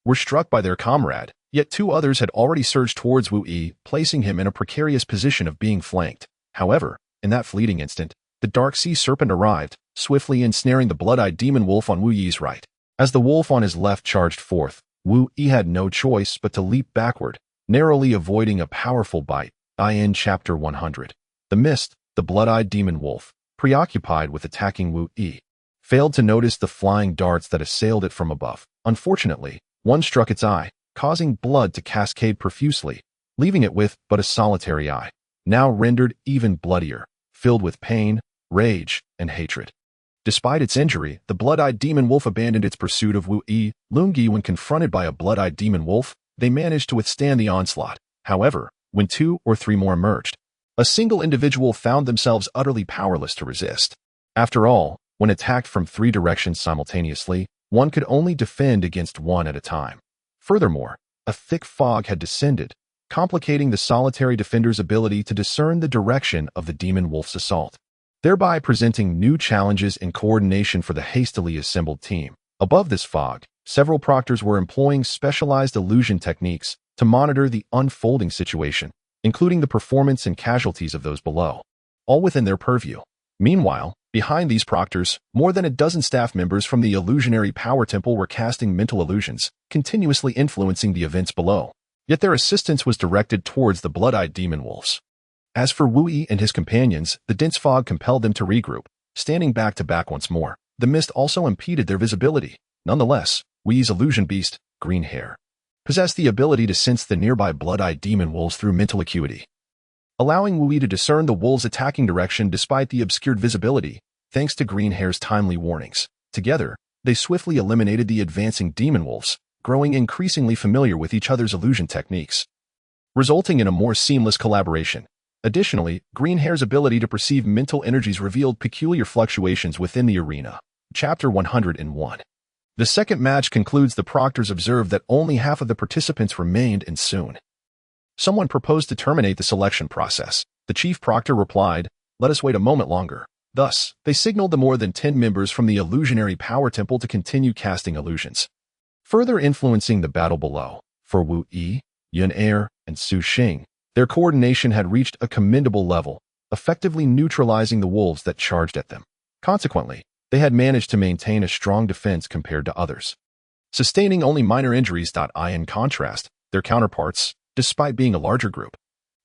were struck by their comrade, yet 2 others had already surged towards Wu Yi, placing him in a precarious position of being flanked. However, in that fleeting instant, the dark sea serpent arrived, swiftly ensnaring the blood-eyed demon wolf on Wu Yi's right. As the wolf on his left charged forth, Wu Yi had no choice but to leap backward, narrowly avoiding a powerful bite. Chapter 100. The mist, the blood-eyed demon wolf, preoccupied with attacking Wu Yi, failed to notice the flying darts that assailed it from above. Unfortunately, one struck its eye, causing blood to cascade profusely, leaving it with but a solitary eye, now rendered even bloodier, filled with pain, rage, and hatred. Despite its injury, the blood-eyed demon wolf abandoned its pursuit of Wu Yi. When confronted by a blood-eyed demon wolf, they managed to withstand the onslaught. However, when 2 or 3 more emerged, a single individual found themselves utterly powerless to resist. After all, when attacked from 3 directions simultaneously, one could only defend against one at a time. Furthermore, a thick fog had descended, complicating the solitary defender's ability to discern the direction of the demon wolf's assault, thereby presenting new challenges in coordination for the hastily assembled team. Above this fog, several proctors were employing specialized illusion techniques to monitor the unfolding situation, including the performance and casualties of those below, all within their purview. Meanwhile, behind these proctors, more than a dozen staff members from the illusionary power temple were casting mental illusions, continuously influencing the events below. Yet their assistance was directed towards the blood-eyed demon wolves. As for Wu Yi and his companions, the dense fog compelled them to regroup, standing back to back once more. The mist also impeded their visibility. Nonetheless, Wu Yi's illusion beast, green hair, possessed the ability to sense the nearby blood-eyed demon wolves through mental acuity, allowing Wu Yi to discern the wolves' attacking direction despite the obscured visibility, thanks to green hair's timely warnings. Together, they swiftly eliminated the advancing demon wolves, growing increasingly familiar with each other's illusion techniques, resulting in a more seamless collaboration. Additionally, green hair's ability to perceive mental energies revealed peculiar fluctuations within the arena. Chapter 101. The second match concludes. The proctors observed that only half of the participants remained, and soon someone proposed to terminate the selection process. The chief proctor replied, "Let us wait a moment longer." Thus, they signaled the more than 10 members from the illusionary power temple to continue casting illusions, further influencing the battle below. For Wu Yi, Yun Er, and Su Xing, their coordination had reached a commendable level, effectively neutralizing the wolves that charged at them. Consequently, they had managed to maintain a strong defense compared to others, sustaining only minor injuries. In contrast, their counterparts, despite being a larger group,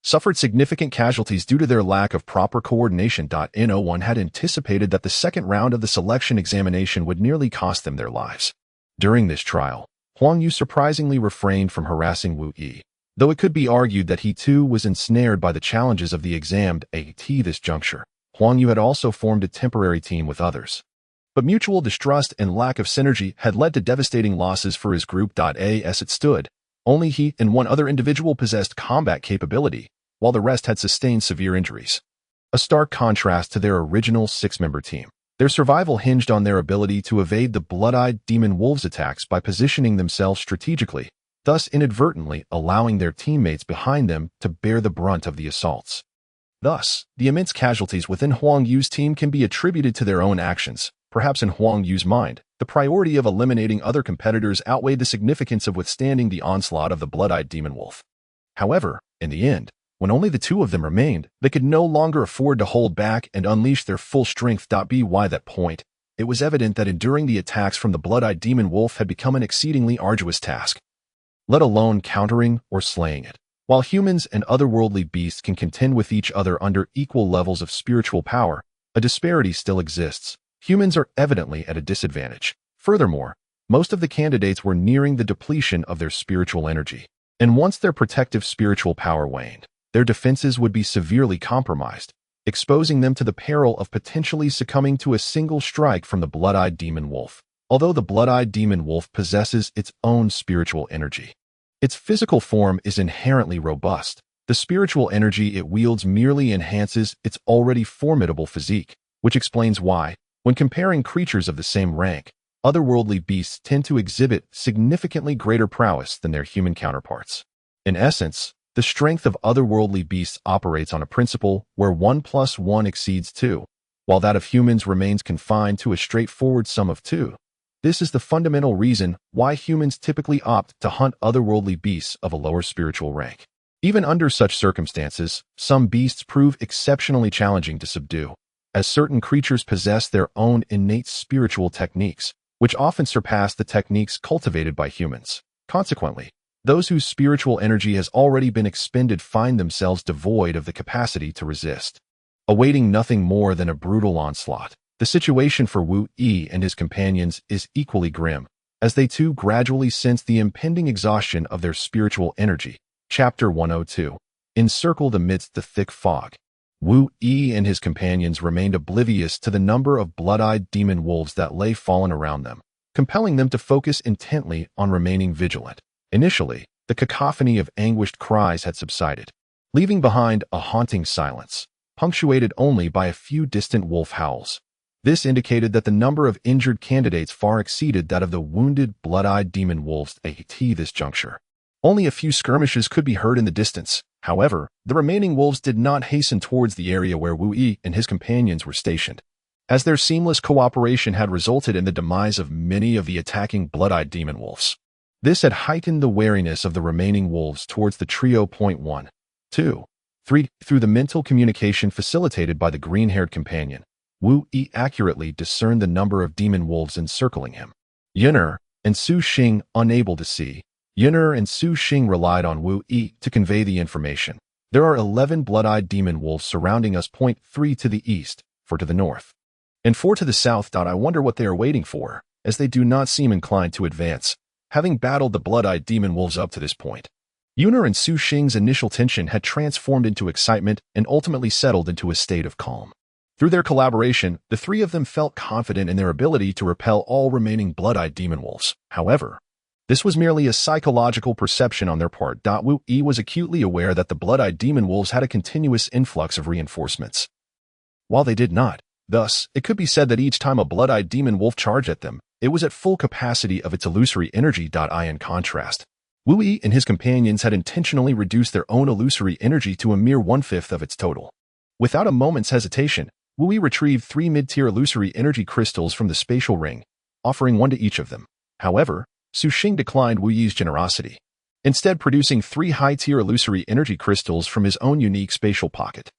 suffered significant casualties due to their lack of proper coordination. No one had anticipated that the second round of the selection examination would nearly cost them their lives. During this trial, Huang Yu surprisingly refrained from harassing Wu Yi, though it could be argued that he too was ensnared by the challenges of the exam. At this juncture, Huang Yu had also formed a temporary team with others, but mutual distrust and lack of synergy had led to devastating losses for his group. As it stood, only he and one other individual possessed combat capability. while the rest had sustained severe injuries. A stark contrast to their original six-member team. Their survival hinged on their ability to evade the blood-eyed demon wolves' attacks by positioning themselves strategically, thus inadvertently allowing their teammates behind them to bear the brunt of the assaults. Thus, the immense casualties within Huang Yu's team can be attributed to their own actions. Perhaps in Huang Yu's mind, the priority of eliminating other competitors outweighed the significance of withstanding the onslaught of the blood-eyed demon wolf. However, in the end, when only the two of them remained, they could no longer afford to hold back and unleash their full strength. By that point, it was evident that enduring the attacks from the blood-eyed demon wolf had become an exceedingly arduous task, let alone countering or slaying it. While humans and otherworldly beasts can contend with each other under equal levels of spiritual power, a disparity still exists. Humans are evidently at a disadvantage. Furthermore, most of the candidates were nearing the depletion of their spiritual energy, and once their protective spiritual power waned, their defenses would be severely compromised, exposing them to the peril of potentially succumbing to a single strike from the blood-eyed demon wolf. Although the blood-eyed demon wolf possesses its own spiritual energy, its physical form is inherently robust. The spiritual energy it wields merely enhances its already formidable physique, which explains why, when comparing creatures of the same rank, otherworldly beasts tend to exhibit significantly greater prowess than their human counterparts. In essence, the strength of otherworldly beasts operates on a principle where 1 + 1 exceeds 2, while that of humans remains confined to a straightforward sum of 2. This is the fundamental reason why humans typically opt to hunt otherworldly beasts of a lower spiritual rank. Even under such circumstances, some beasts prove exceptionally challenging to subdue, as certain creatures possess their own innate spiritual techniques, which often surpass the techniques cultivated by humans. Consequently, those whose spiritual energy has already been expended find themselves devoid of the capacity to resist, awaiting nothing more than a brutal onslaught. The situation for Wu Yi and his companions is equally grim, as they too gradually sense the impending exhaustion of their spiritual energy. Chapter 102. Encircled amidst the thick fog. Wu Yi and his companions remained oblivious to the number of blood-eyed demon wolves that lay fallen around them, compelling them to focus intently on remaining vigilant. Initially, the cacophony of anguished cries had subsided, leaving behind a haunting silence, punctuated only by a few distant wolf howls. This indicated that the number of injured candidates far exceeded that of the wounded blood-eyed demon wolves at this juncture. Only a few skirmishes could be heard in the distance. However, the remaining wolves did not hasten towards the area where Wu Yi and his companions were stationed, as their seamless cooperation had resulted in the demise of many of the attacking blood-eyed demon wolves. This had heightened the wariness of the remaining wolves towards the trio. 1, 2, 3. Through the mental communication facilitated by the green-haired companion, Wu Yi accurately discerned the number of demon wolves encircling him. Yun'er and Su Xing, unable to see, Yun'er and Su Xing relied on Wu Yi to convey the information. There are 11 blood-eyed demon wolves surrounding us. 3 to the east, 4 to the north, and 4 to the south. I wonder what they are waiting for, as they do not seem inclined to advance, having battled the blood-eyed demon wolves up to this point. Yun'er and Su Xing's initial tension had transformed into excitement and ultimately settled into a state of calm. Through their collaboration, the three of them felt confident in their ability to repel all remaining blood-eyed demon wolves. However, this was merely a psychological perception on their part. Wu Yi was acutely aware that the blood-eyed demon wolves had a continuous influx of reinforcements, while they did not. Thus, it could be said that each time a blood-eyed demon wolf charged at them, it was at full capacity of its illusory energy. In contrast, Wu Yi and his companions had intentionally reduced their own illusory energy to a mere 1/5 of its total. Without a moment's hesitation, Wu Yi retrieved 3 mid-tier illusory energy crystals from the spatial ring, offering 1 to each of them. However, Su Xing declined Wu Yi's generosity, instead producing 3 high-tier illusory energy crystals from his own unique spatial pocket.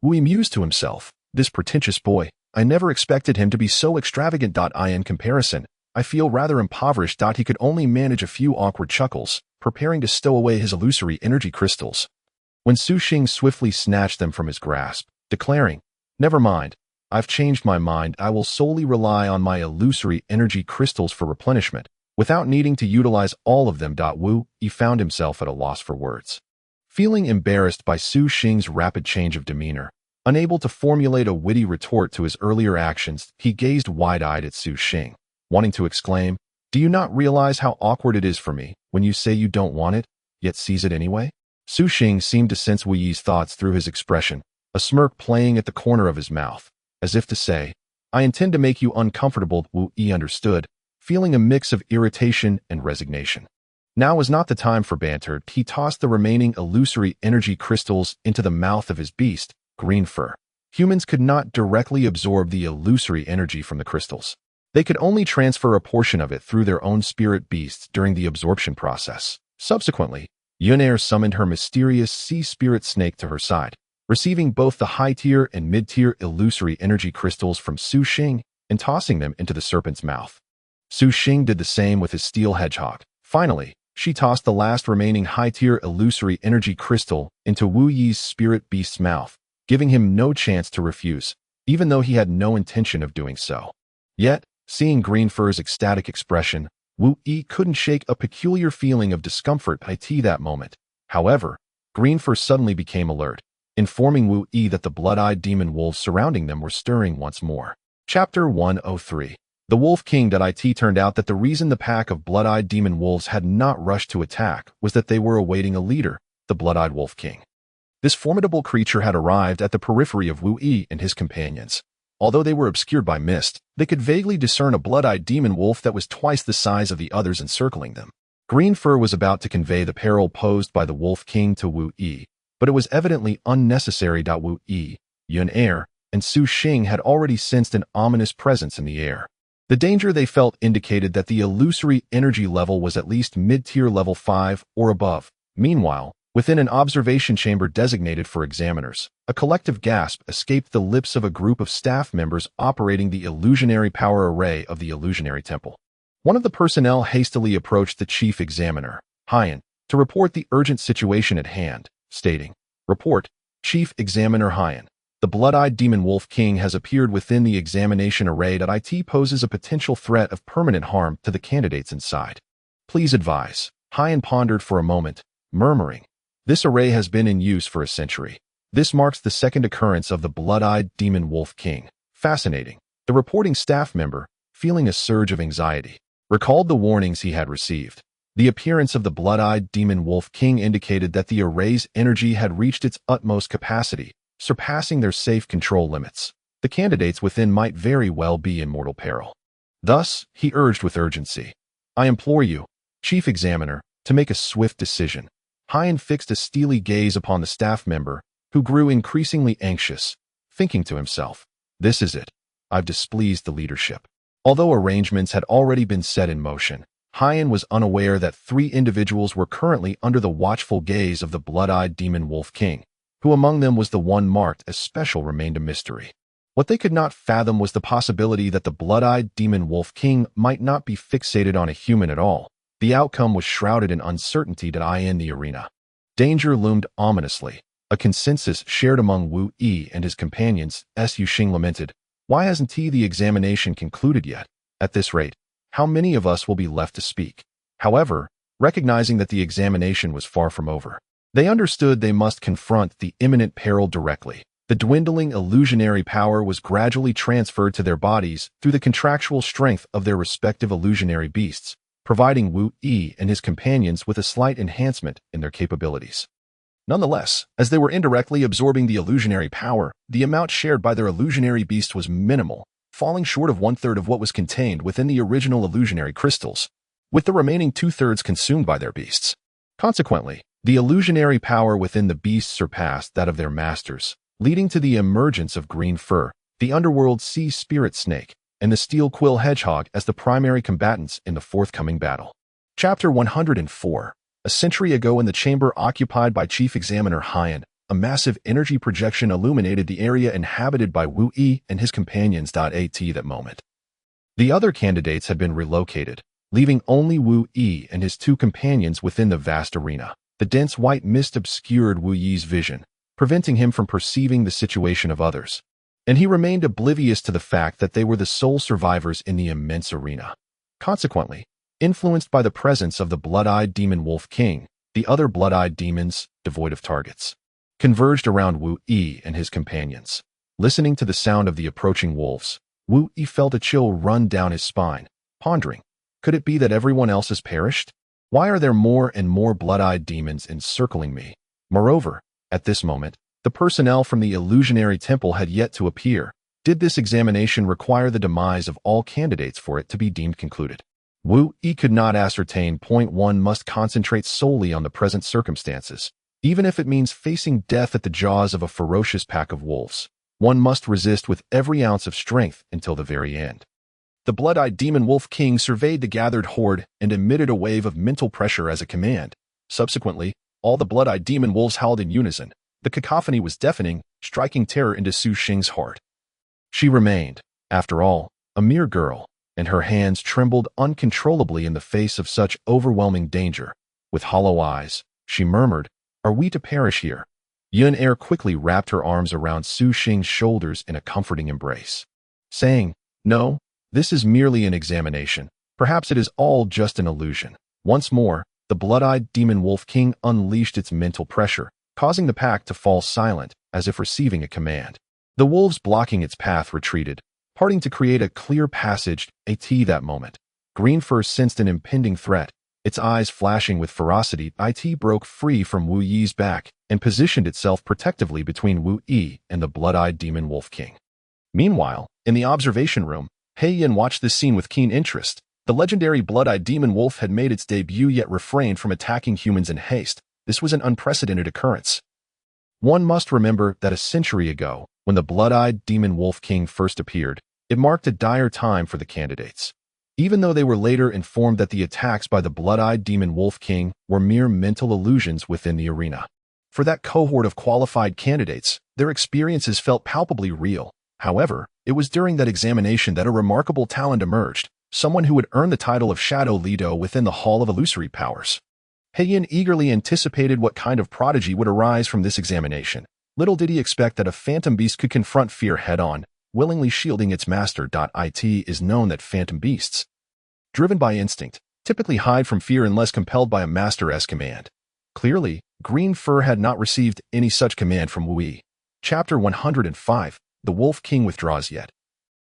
Wu Yi mused to himself, "This pretentious boy, I never expected him to be so extravagant." In comparison, I feel rather impoverished. He could only manage a few awkward chuckles, preparing to stow away his illusory energy crystals, when Su Xing swiftly snatched them from his grasp, declaring, "Never mind, I've changed my mind. I will solely rely on my illusory energy crystals for replenishment, without needing to utilize all of them." Wu Yi found himself at a loss for words. Feeling embarrassed by Su Xing's rapid change of demeanor, unable to formulate a witty retort to his earlier actions, he gazed wide-eyed at Su Xing, wanting to exclaim, "Do you not realize how awkward it is for me when you say you don't want it, yet seize it anyway?" Su Xing seemed to sense Wu Yi's thoughts through his expression, a smirk playing at the corner of his mouth, as if to say, "I intend to make you uncomfortable." Wu Yi understood, feeling a mix of irritation and resignation. Now was not the time for banter. He tossed the remaining illusory energy crystals into the mouth of his beast, Green Fur. Humans could not directly absorb the illusory energy from the crystals. They could only transfer a portion of it through their own spirit beasts during the absorption process. Subsequently, Yunair summoned her mysterious sea spirit snake to her side, receiving both the high-tier and mid-tier illusory energy crystals from Su Xing and tossing them into the serpent's mouth. Su Xing did the same with his steel hedgehog. Finally, she tossed the last remaining high-tier illusory energy crystal into Wu Yi's spirit beast's mouth, giving him no chance to refuse, even though he had no intention of doing so. Yet, seeing Green Fur's ecstatic expression, Wu Yi couldn't shake a peculiar feeling of discomfort at that moment. However, Green Fur suddenly became alert, informing Wu Yi that the blood-eyed demon wolves surrounding them were stirring once more. Chapter 103. The Wolf King. It turned out that the reason the pack of blood-eyed demon wolves had not rushed to attack was that they were awaiting a leader, the blood-eyed Wolf King. This formidable creature had arrived at the periphery of Wu Yi and his companions. Although they were obscured by mist, they could vaguely discern a blood-eyed demon wolf that was twice the size of the others encircling them. Green Fur was about to convey the peril posed by the Wolf King to Wu Yi, but it was evidently unnecessary. Wu Yi, Yunair, and Su Xing had already sensed an ominous presence in the air. The danger they felt indicated that the illusory energy level was at least mid-tier level 5 or above. Meanwhile, within an observation chamber designated for examiners, a collective gasp escaped the lips of a group of staff members operating the illusionary power array of the illusionary temple. One of the personnel hastily approached the chief examiner, Hyan, to report the urgent situation at hand, stating, "Report, Chief Examiner Hyan. The blood-eyed demon Wolf King has appeared within the examination array. It poses a potential threat of permanent harm to the candidates inside. Please advise." Hyan pondered for a moment, murmuring, "This array has been in use for a century. This marks the second occurrence of the blood-eyed demon Wolf King. Fascinating." The reporting staff member, feeling a surge of anxiety, recalled the warnings he had received. The appearance of the blood-eyed demon Wolf King indicated that the array's energy had reached its utmost capacity, surpassing their safe control limits. The candidates within might very well be in mortal peril. Thus, he urged with urgency, "I implore you, Chief Examiner, to make a swift decision." Hyan fixed a steely gaze upon the staff member, who grew increasingly anxious, thinking to himself, "This is it. I've displeased the leadership." Although arrangements had already been set in motion, Hyan was unaware that 3 individuals were currently under the watchful gaze of the blood-eyed demon Wolf King. Who among them was the one marked as special remained a mystery. What they could not fathom was the possibility that the blood-eyed demon Wolf King might not be fixated on a human at all. The outcome was shrouded in uncertainty. In the arena, danger loomed ominously, a consensus shared among Wu Yi and his companions. Su Xing lamented, "Why hasn't the examination concluded yet? At this rate, how many of us will be left to speak?" However, recognizing that the examination was far from over, they understood they must confront the imminent peril directly. The dwindling illusionary power was gradually transferred to their bodies through the contractual strength of their respective illusionary beasts, providing Wu Yi and his companions with a slight enhancement in their capabilities. Nonetheless, as they were indirectly absorbing the illusionary power, the amount shared by their illusionary beast was minimal, falling short of 1/3 of what was contained within the original illusionary crystals, with the remaining 2/3 consumed by their beasts. Consequently, the illusionary power within the beasts surpassed that of their masters, leading to the emergence of Green Fur, the underworld sea spirit snake, and the steel quill hedgehog as the primary combatants in the forthcoming battle. Chapter 104. A century ago in the chamber occupied by Chief Examiner Hyan, a massive energy projection illuminated the area inhabited by Wu Yi and his companions. At that moment, the other candidates had been relocated, leaving only Wu Yi and his 2 companions within the vast arena. The dense white mist obscured Wu Yi's vision, preventing him from perceiving the situation of others, and he remained oblivious to the fact that they were the sole survivors in the immense arena. Consequently, influenced by the presence of the blood-eyed demon Wolf King, the other blood-eyed demons, devoid of targets, converged around Wu Yi and his companions. Listening to the sound of the approaching wolves, Wu Yi felt a chill run down his spine, pondering, could it be that everyone else has perished? Why are there more and more blood-eyed demons encircling me? Moreover, at this moment, the personnel from the illusionary temple had yet to appear. Did this examination require the demise of all candidates for it to be deemed concluded? Wu Yi could not ascertain. One must concentrate solely on the present circumstances. Even if it means facing death at the jaws of a ferocious pack of wolves, one must resist with every ounce of strength until the very end. The blood-eyed demon wolf king surveyed the gathered horde and emitted a wave of mental pressure as a command. Subsequently, all the blood-eyed demon wolves howled in unison. The cacophony was deafening, striking terror into Su Xing's heart. She remained, after all, a mere girl, and her hands trembled uncontrollably in the face of such overwhelming danger. With hollow eyes, she murmured, "Are we to perish here?" Yun Er quickly wrapped her arms around Su Xing's shoulders in a comforting embrace, saying, "No, this is merely an examination. Perhaps it is all just an illusion." Once more, the blood-eyed demon wolf king unleashed its mental pressure, causing the pack to fall silent as if receiving a command. The wolves blocking its path retreated, parting to create a clear passage. That moment, Greenfur sensed an impending threat. Its eyes flashing with ferocity, it broke free from Wu Yi's back and positioned itself protectively between Wu Yi and the blood-eyed demon wolf king. Meanwhile, in the observation room, He Yin watched this scene with keen interest. The legendary blood-eyed demon wolf had made its debut yet refrained from attacking humans in haste. This was an unprecedented occurrence. One must remember that a century ago, when the blood-eyed demon wolf king first appeared, it marked a dire time for the candidates. Even though they were later informed that the attacks by the blood-eyed demon wolf king were mere mental illusions within the arena. For that cohort of qualified candidates, their experiences felt palpably real. However, it was during that examination that a remarkable talent emerged, someone who would earn the title of Shadow Lido within the Hall of Illusory Powers. He Yin eagerly anticipated what kind of prodigy would arise from this examination. Little did he expect that a phantom beast could confront fear head-on, willingly shielding its master. It is known that phantom beasts, driven by instinct, typically hide from fear unless compelled by a master's command. Clearly, Greenfur had not received any such command from Wu Yi. Chapter 105, The Wolf King Withdraws Yet.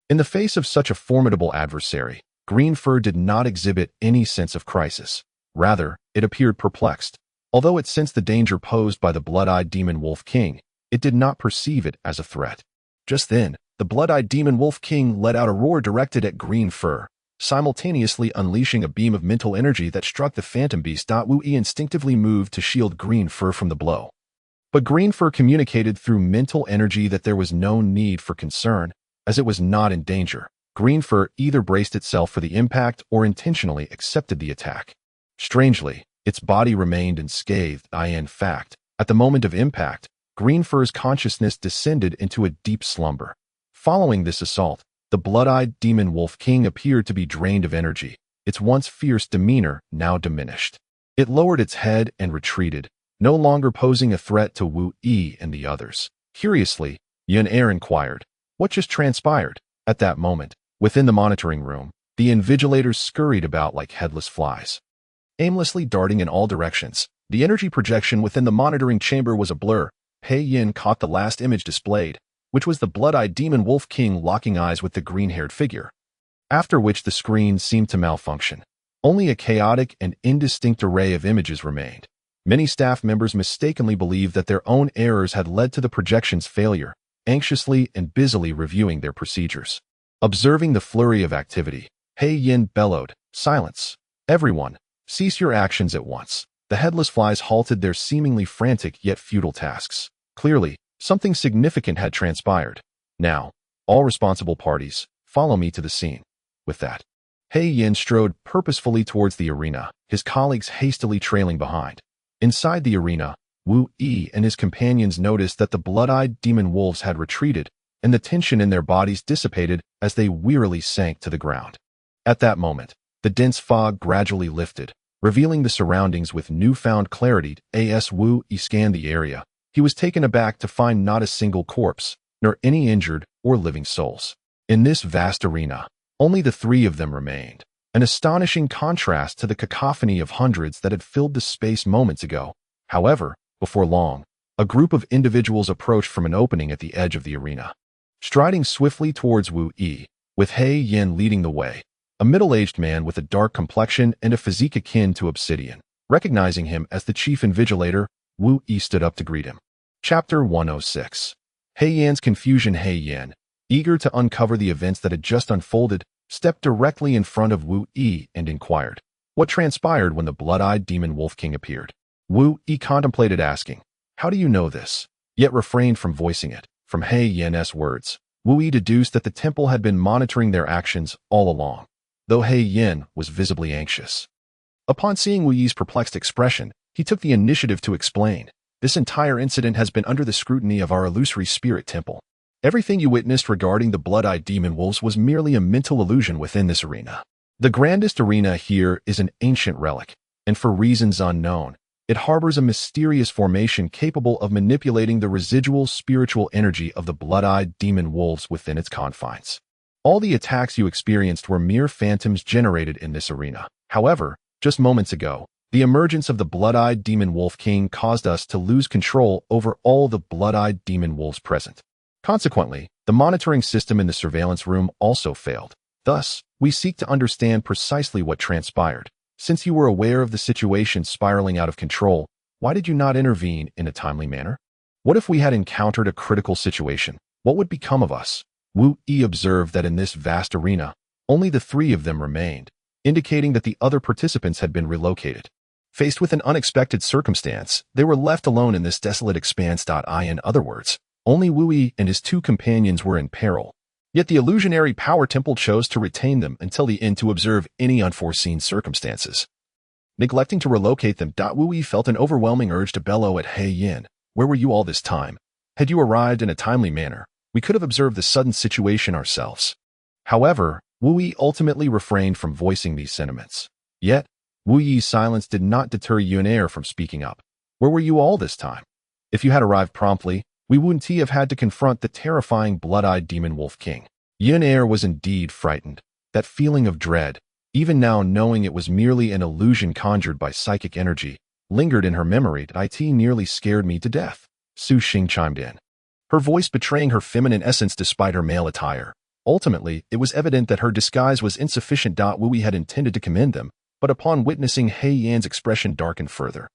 In the face of such a formidable adversary, Greenfur did not exhibit any sense of crisis. Rather, it appeared perplexed. Although it sensed the danger posed by the blood-eyed demon wolf king, it did not perceive it as a threat. Just then, the blood-eyed demon wolf king let out a roar directed at Greenfur, simultaneously unleashing a beam of mental energy that struck the phantom beast. Wu Yi instinctively moved to shield Greenfur from the blow. But Greenfur communicated through mental energy that there was no need for concern, as it was not in danger. Greenfur either braced itself for the impact or intentionally accepted the attack. Strangely, its body remained unscathed. In fact, at the moment of impact, Greenfur's consciousness descended into a deep slumber. Following this assault, the blood-eyed demon wolf king appeared to be drained of energy, its once fierce demeanor now diminished. It lowered its head and retreated, no longer posing a threat to Wu Yi and the others. Curiously, Yun Er inquired, "What just transpired?" At that moment, within the monitoring room, the invigilators scurried about like headless flies, aimlessly darting in all directions. The energy projection within the monitoring chamber was a blur. He Yin caught the last image displayed, which was the blood-eyed demon wolf king locking eyes with the green-haired figure, after which the screen seemed to malfunction. Only a chaotic and indistinct array of images remained. Many staff members mistakenly believed that their own errors had led to the projection's failure, anxiously and busily reviewing their procedures. Observing the flurry of activity, He Yin bellowed, "Silence! Everyone, cease your actions at once." The headless flies halted their seemingly frantic yet futile tasks. Clearly, something significant had transpired. "Now, all responsible parties, follow me to the scene." With that, He Yin strode purposefully towards the arena, his colleagues hastily trailing behind. Inside the arena, Wu Yi and his companions noticed that the blood-eyed demon wolves had retreated, and the tension in their bodies dissipated as they wearily sank to the ground. At that moment, the dense fog gradually lifted, revealing the surroundings with newfound clarity. As Wu Yi scanned the area, he was taken aback to find not a single corpse, nor any injured or living souls. In this vast arena, only the three of them remained, an astonishing contrast to the cacophony of hundreds that had filled the space moments ago. However, before long, a group of individuals approached from an opening at the edge of the arena. Striding swiftly towards Wu Yi, with He Yin leading the way, a middle-aged man with a dark complexion and a physique akin to obsidian. Recognizing him as the chief invigilator, Wu Yi stood up to greet him. Chapter 106. He Yan's confusion. He Yan, eager to uncover the events that had just unfolded, stepped directly in front of Wu Yi and inquired what transpired when the blood-eyed demon Wolf King appeared. Wu Yi contemplated asking, "How do you know this?" yet refrained from voicing it. From He Yan's words, Wu Yi deduced that the temple had been monitoring their actions all along, though He Yan was visibly anxious. Upon seeing Wu Yi's perplexed expression, he took the initiative to explain, "This entire incident has been under the scrutiny of our illusory spirit temple. Everything you witnessed regarding the blood-eyed demon wolves was merely a mental illusion within this arena. The grandest arena here is an ancient relic, and for reasons unknown, it harbors a mysterious formation capable of manipulating the residual spiritual energy of the blood-eyed demon wolves within its confines. All the attacks you experienced were mere phantoms generated in this arena. However, just moments ago, the emergence of the blood-eyed demon wolf king caused us to lose control over all the blood-eyed demon wolves present. Consequently, the monitoring system in the surveillance room also failed. Thus, we seek to understand precisely what transpired. Since you were aware of the situation spiraling out of control, why did you not intervene in a timely manner? What if we had encountered a critical situation? What would become of us?" Wu Yi observed that in this vast arena, only the three of them remained, indicating that the other participants had been relocated. Faced with an unexpected circumstance, they were left alone in this desolate expanse. In other words, only Wu Yi and his two companions were in peril. Yet the illusionary power temple chose to retain them until the end to observe any unforeseen circumstances. Neglecting to relocate them, Wu Yi felt an overwhelming urge to bellow at He Yan. "Where were you all this time? Had you arrived in a timely manner, we could have observed the sudden situation ourselves." However, Wu Yi ultimately refrained from voicing these sentiments. Yet, Wu Yi's silence did not deter Yunair from speaking up. "Where were you all this time? If you had arrived promptly, we wouldn't have had to confront the terrifying blood-eyed demon wolf king." Yunair was indeed frightened. That feeling of dread, even now knowing it was merely an illusion conjured by psychic energy, lingered in her memory. "It nearly scared me to death," Su Xing chimed in, her voice betraying her feminine essence despite her male attire. Ultimately, it was evident that her disguise was insufficient. Wu Yi had intended to commend them, but upon witnessing He Yan's expression darkened further.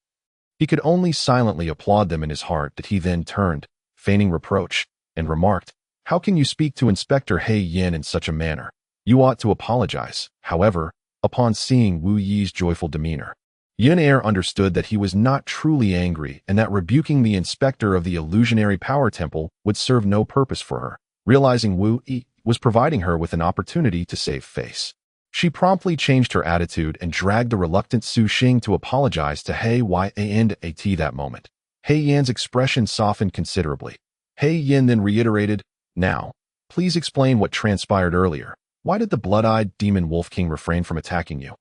He could only silently applaud them in his heart. That he then turned, feigning reproach, and remarked, "How can you speak to Inspector He Yan in such a manner? You ought to apologize." However, upon seeing Wu Yi's joyful demeanor, Yunair understood that he was not truly angry and that rebuking the inspector of the illusionary power temple would serve no purpose for her. Realizing Wu Yi was providing her with an opportunity to save face, she promptly changed her attitude and dragged the reluctant Su Xing to apologize to He Yan. At that moment, He Yan's expression softened considerably. He Yan then reiterated, "Now, please explain what transpired earlier. Why did the blood-eyed demon wolf king refrain from attacking you?"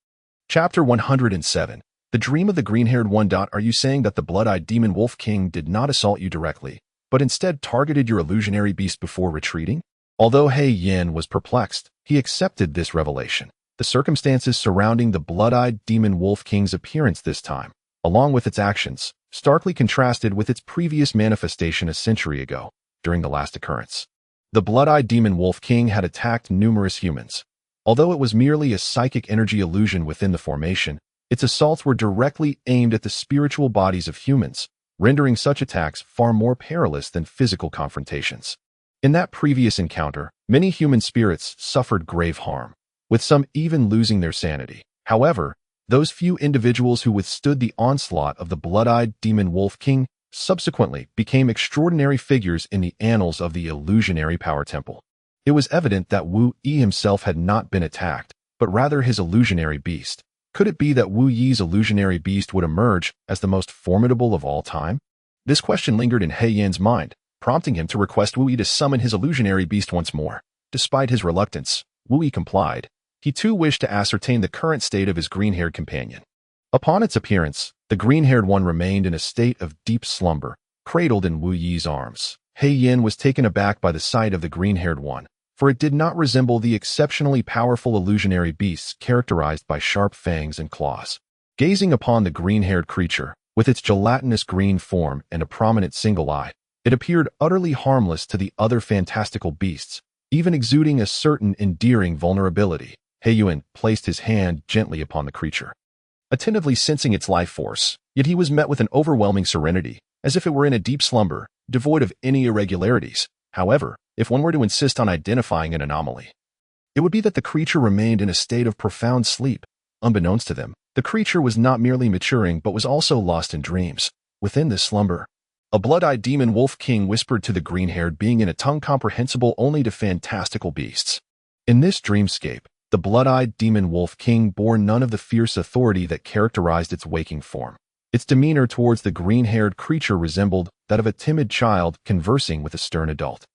Chapter 107. The Dream of the Green-Haired One. Are you saying that the blood-eyed demon wolf king did not assault you directly, but instead targeted your illusionary beast before retreating? Although He Yan was perplexed, he accepted this revelation. The circumstances surrounding the blood-eyed demon wolf king's appearance this time, along with its actions, starkly contrasted with its previous manifestation a century ago, during the last occurrence. The blood-eyed demon wolf king had attacked numerous humans. Although it was merely a psychic energy illusion within the formation, its assaults were directly aimed at the spiritual bodies of humans, rendering such attacks far more perilous than physical confrontations. In that previous encounter, many human spirits suffered grave harm, with some even losing their sanity. However, those few individuals who withstood the onslaught of the blood-eyed demon wolf king subsequently became extraordinary figures in the annals of the illusionary power temple. It was evident that Wu Yi himself had not been attacked, but rather his illusionary beast. Could it be that Wu Yi's illusionary beast would emerge as the most formidable of all time? This question lingered in He Yan's mind, prompting him to request Wu Yi to summon his illusionary beast once more. Despite his reluctance, Wu Yi complied. He too wished to ascertain the current state of his green-haired companion. Upon its appearance, the green-haired one remained in a state of deep slumber, cradled in Wu Yi's arms. He Yan was taken aback by the sight of the green-haired one, for it did not resemble the exceptionally powerful illusionary beasts characterized by sharp fangs and claws. Gazing upon the green-haired creature, with its gelatinous green form and a prominent single eye, it appeared utterly harmless to the other fantastical beasts, even exuding a certain endearing vulnerability. He Yuan placed his hand gently upon the creature. attentively sensing its life force, yet he was met with an overwhelming serenity, as if it were in a deep slumber, devoid of any irregularities. However, if one were to insist on identifying an anomaly, it would be that the creature remained in a state of profound sleep. Unbeknownst to them, the creature was not merely maturing but was also lost in dreams. Within this slumber, a blood-eyed demon wolf king whispered to the green-haired being in a tongue comprehensible only to fantastical beasts. In this dreamscape, the blood-eyed demon wolf king bore none of the fierce authority that characterized its waking form. Its demeanor towards the green-haired creature resembled that of a timid child conversing with a stern adult.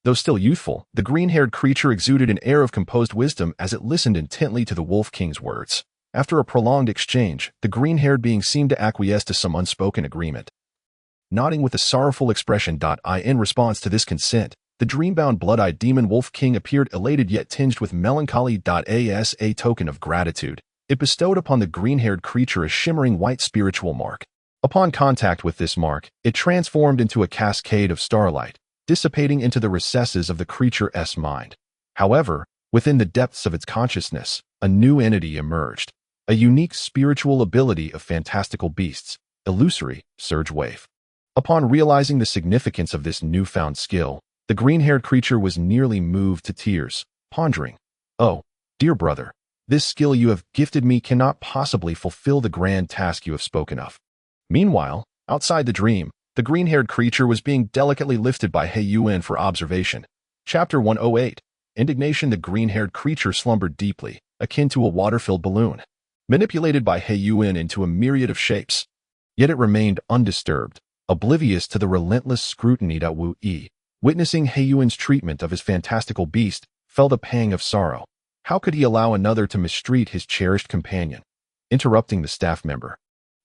Though still youthful, the green-haired creature exuded an air of composed wisdom as it listened intently to the wolf king's words. After a prolonged exchange, the green-haired being seemed to acquiesce to some unspoken agreement. Nodding with a sorrowful expression. In response to this consent, the dream-bound blood-eyed demon wolf king appeared elated yet tinged with melancholy. As a token of gratitude, it bestowed upon the green-haired creature a shimmering white spiritual mark. Upon contact with this mark, it transformed into a cascade of starlight, dissipating into the recesses of the creature's mind. However, within the depths of its consciousness, a new entity emerged, a unique spiritual ability of fantastical beasts, illusory surge wave. Upon realizing the significance of this newfound skill, the green-haired creature was nearly moved to tears, pondering, "Oh, dear brother, this skill you have gifted me cannot possibly fulfill the grand task you have spoken of." Meanwhile, outside the dream, the green-haired creature was being delicately lifted by He Yuan for observation. Chapter 108. Indignation. The green-haired creature slumbered deeply, akin to a water-filled balloon, manipulated by He Yuan into a myriad of shapes. Yet it remained undisturbed, oblivious to the relentless scrutiny. Wu Yi, witnessing He Yuan's treatment of his fantastical beast, felt a pang of sorrow. How could he allow another to mistreat his cherished companion? Interrupting the staff member,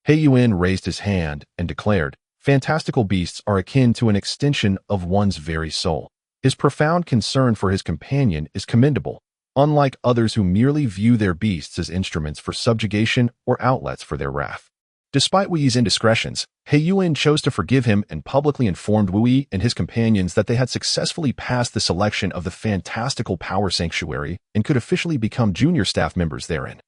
He Yuan raised his hand and declared, "Fantastical beasts are akin to an extension of one's very soul. His profound concern for his companion is commendable, unlike others who merely view their beasts as instruments for subjugation or outlets for their wrath." Despite Wu Yi's indiscretions, He Yuan chose to forgive him and publicly informed Wu Yi and his companions that they had successfully passed the selection of the Fantastical Power Sanctuary and could officially become junior staff members therein.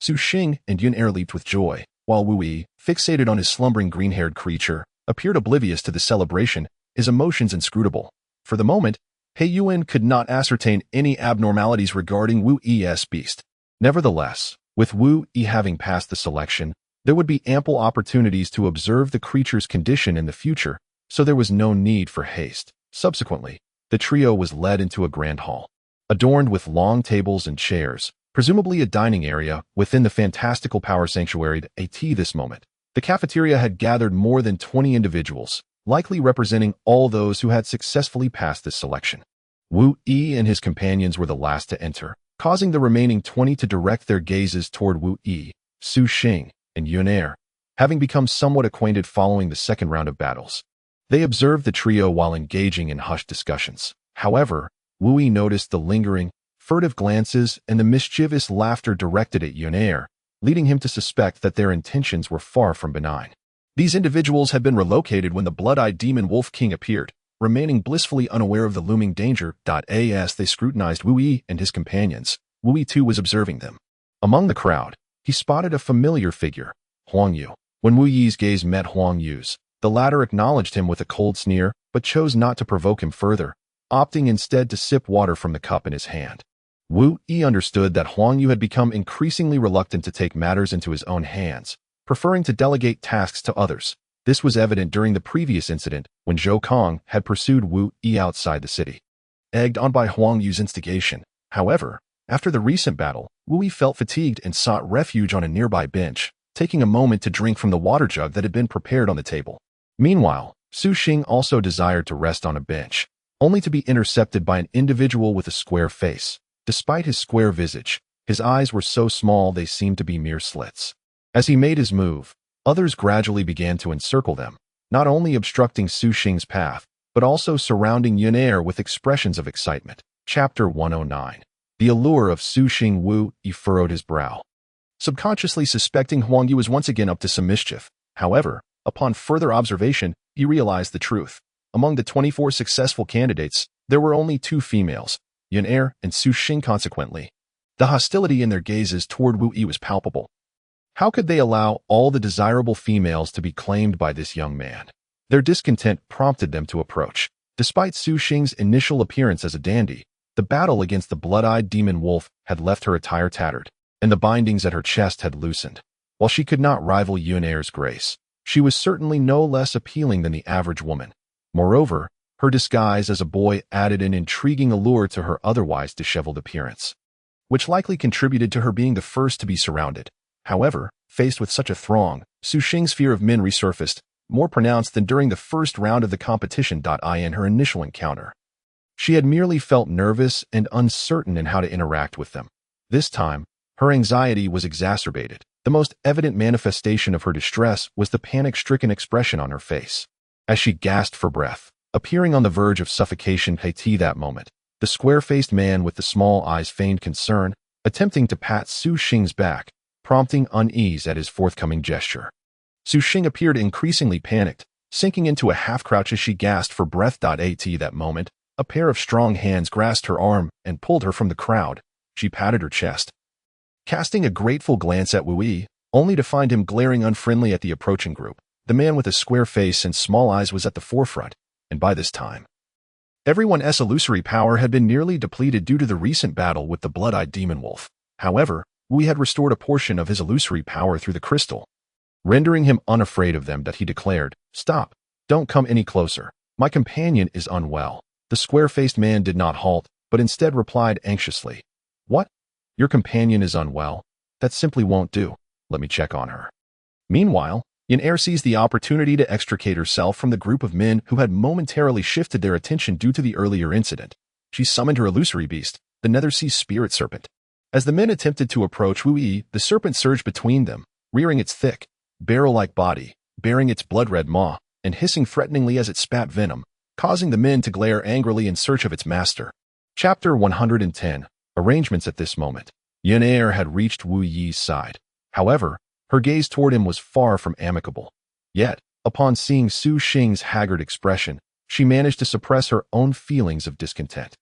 Su Xing and Yun Er leaped with joy, while Wu Yi, fixated on his slumbering green-haired creature, appeared oblivious to the celebration, his emotions inscrutable. For the moment, He Yuan could not ascertain any abnormalities regarding Wu Yi's beast. Nevertheless, with Wu Yi having passed the selection, there would be ample opportunities to observe the creature's condition in the future, so there was no need for haste. Subsequently, the trio was led into a grand hall, adorned with long tables and chairs, presumably a dining area within the Fantastical Power Sanctuary. At this moment, the cafeteria had gathered more than 20 individuals, likely representing all those who had successfully passed this selection. Wu Yi and his companions were the last to enter, causing the remaining 20 to direct their gazes toward Wu Yi, Su Xing, and Yun Er, having become somewhat acquainted following the second round of battles. They observed the trio while engaging in hushed discussions. However, Wu Yi noticed the lingering, furtive glances and the mischievous laughter directed at Yun Er, leading him to suspect that their intentions were far from benign. These individuals had been relocated when the blood-eyed demon wolf king appeared, remaining blissfully unaware of the looming danger. As they scrutinized Wu Yi and his companions, Wu Yi too was observing them. Among the crowd, he spotted a familiar figure, Huang Yu. When Wu Yi's gaze met Huang Yu's, the latter acknowledged him with a cold sneer, but chose not to provoke him further, opting instead to sip water from the cup in his hand. Wu Yi understood that Huang Yu had become increasingly reluctant to take matters into his own hands, preferring to delegate tasks to others. This was evident during the previous incident when Zhou Kong had pursued Wu Yi outside the city. Egged on by Huang Yu's instigation, however, after the recent battle, Wu Yi felt fatigued and sought refuge on a nearby bench, taking a moment to drink from the water jug that had been prepared on the table. Meanwhile, Su Xing also desired to rest on a bench, only to be intercepted by an individual with a square face. Despite his square visage, his eyes were so small they seemed to be mere slits. As he made his move, others gradually began to encircle them, not only obstructing Su Xing's path, but also surrounding Yun Er with expressions of excitement. Chapter 109. The allure of Su Xing. Wu Yi furrowed his brow, subconsciously suspecting Huang Yu was once again up to some mischief. However, upon further observation, he realized the truth. Among the 24 successful candidates, there were only 2 females, Yun Er and Su Xing. Consequently, the hostility in their gazes toward Wu Yi was palpable. How could they allow all the desirable females to be claimed by this young man? Their discontent prompted them to approach. Despite Su Xing's initial appearance as a dandy, the battle against the blood-eyed demon wolf had left her attire tattered, and the bindings at her chest had loosened. While she could not rival Yunair's grace, she was certainly no less appealing than the average woman. Moreover, her disguise as a boy added an intriguing allure to her otherwise disheveled appearance, which likely contributed to her being the first to be surrounded. However, faced with such a throng, Su Xing's fear of men resurfaced, more pronounced than during the first round of the competition. In her initial encounter, she had merely felt nervous and uncertain in how to interact with them. This time, her anxiety was exacerbated. The most evident manifestation of her distress was the panic-stricken expression on her face. As she gasped for breath, appearing on the verge of suffocation. That moment, the square-faced man with the small eyes feigned concern, attempting to pat Su Xing's back, prompting unease at his forthcoming gesture. Su Xing appeared increasingly panicked, sinking into a half-crouch as she gasped for breath. At that moment, a pair of strong hands grasped her arm and pulled her from the crowd. She patted her chest, casting a grateful glance at Wu Yi, only to find him glaring unfriendly at the approaching group. The man with a square face and small eyes was at the forefront, and by this time, everyone's illusory power had been nearly depleted due to the recent battle with the blood-eyed demon wolf. However, Wu Yi had restored a portion of his illusory power through the crystal, rendering him unafraid of them. He declared, "Stop. Don't come any closer. My companion is unwell." The square-faced man did not halt, but instead replied anxiously, "What? Your companion is unwell? That simply won't do. Let me check on her." Meanwhile, Yunair seized the opportunity to extricate herself from the group of men who had momentarily shifted their attention due to the earlier incident. She summoned her illusory beast, the Nether-Sea Spirit Serpent. As the men attempted to approach Wu Yi, the serpent surged between them, rearing its thick, barrel-like body, baring its blood-red maw, and hissing threateningly as it spat venom, causing the men to glare angrily in search of its master. Chapter 110. Arrangements. At this moment, Yunair had reached Wu Yi's side. However, her gaze toward him was far from amicable. Yet, upon seeing Su Xing's haggard expression, she managed to suppress her own feelings of discontent.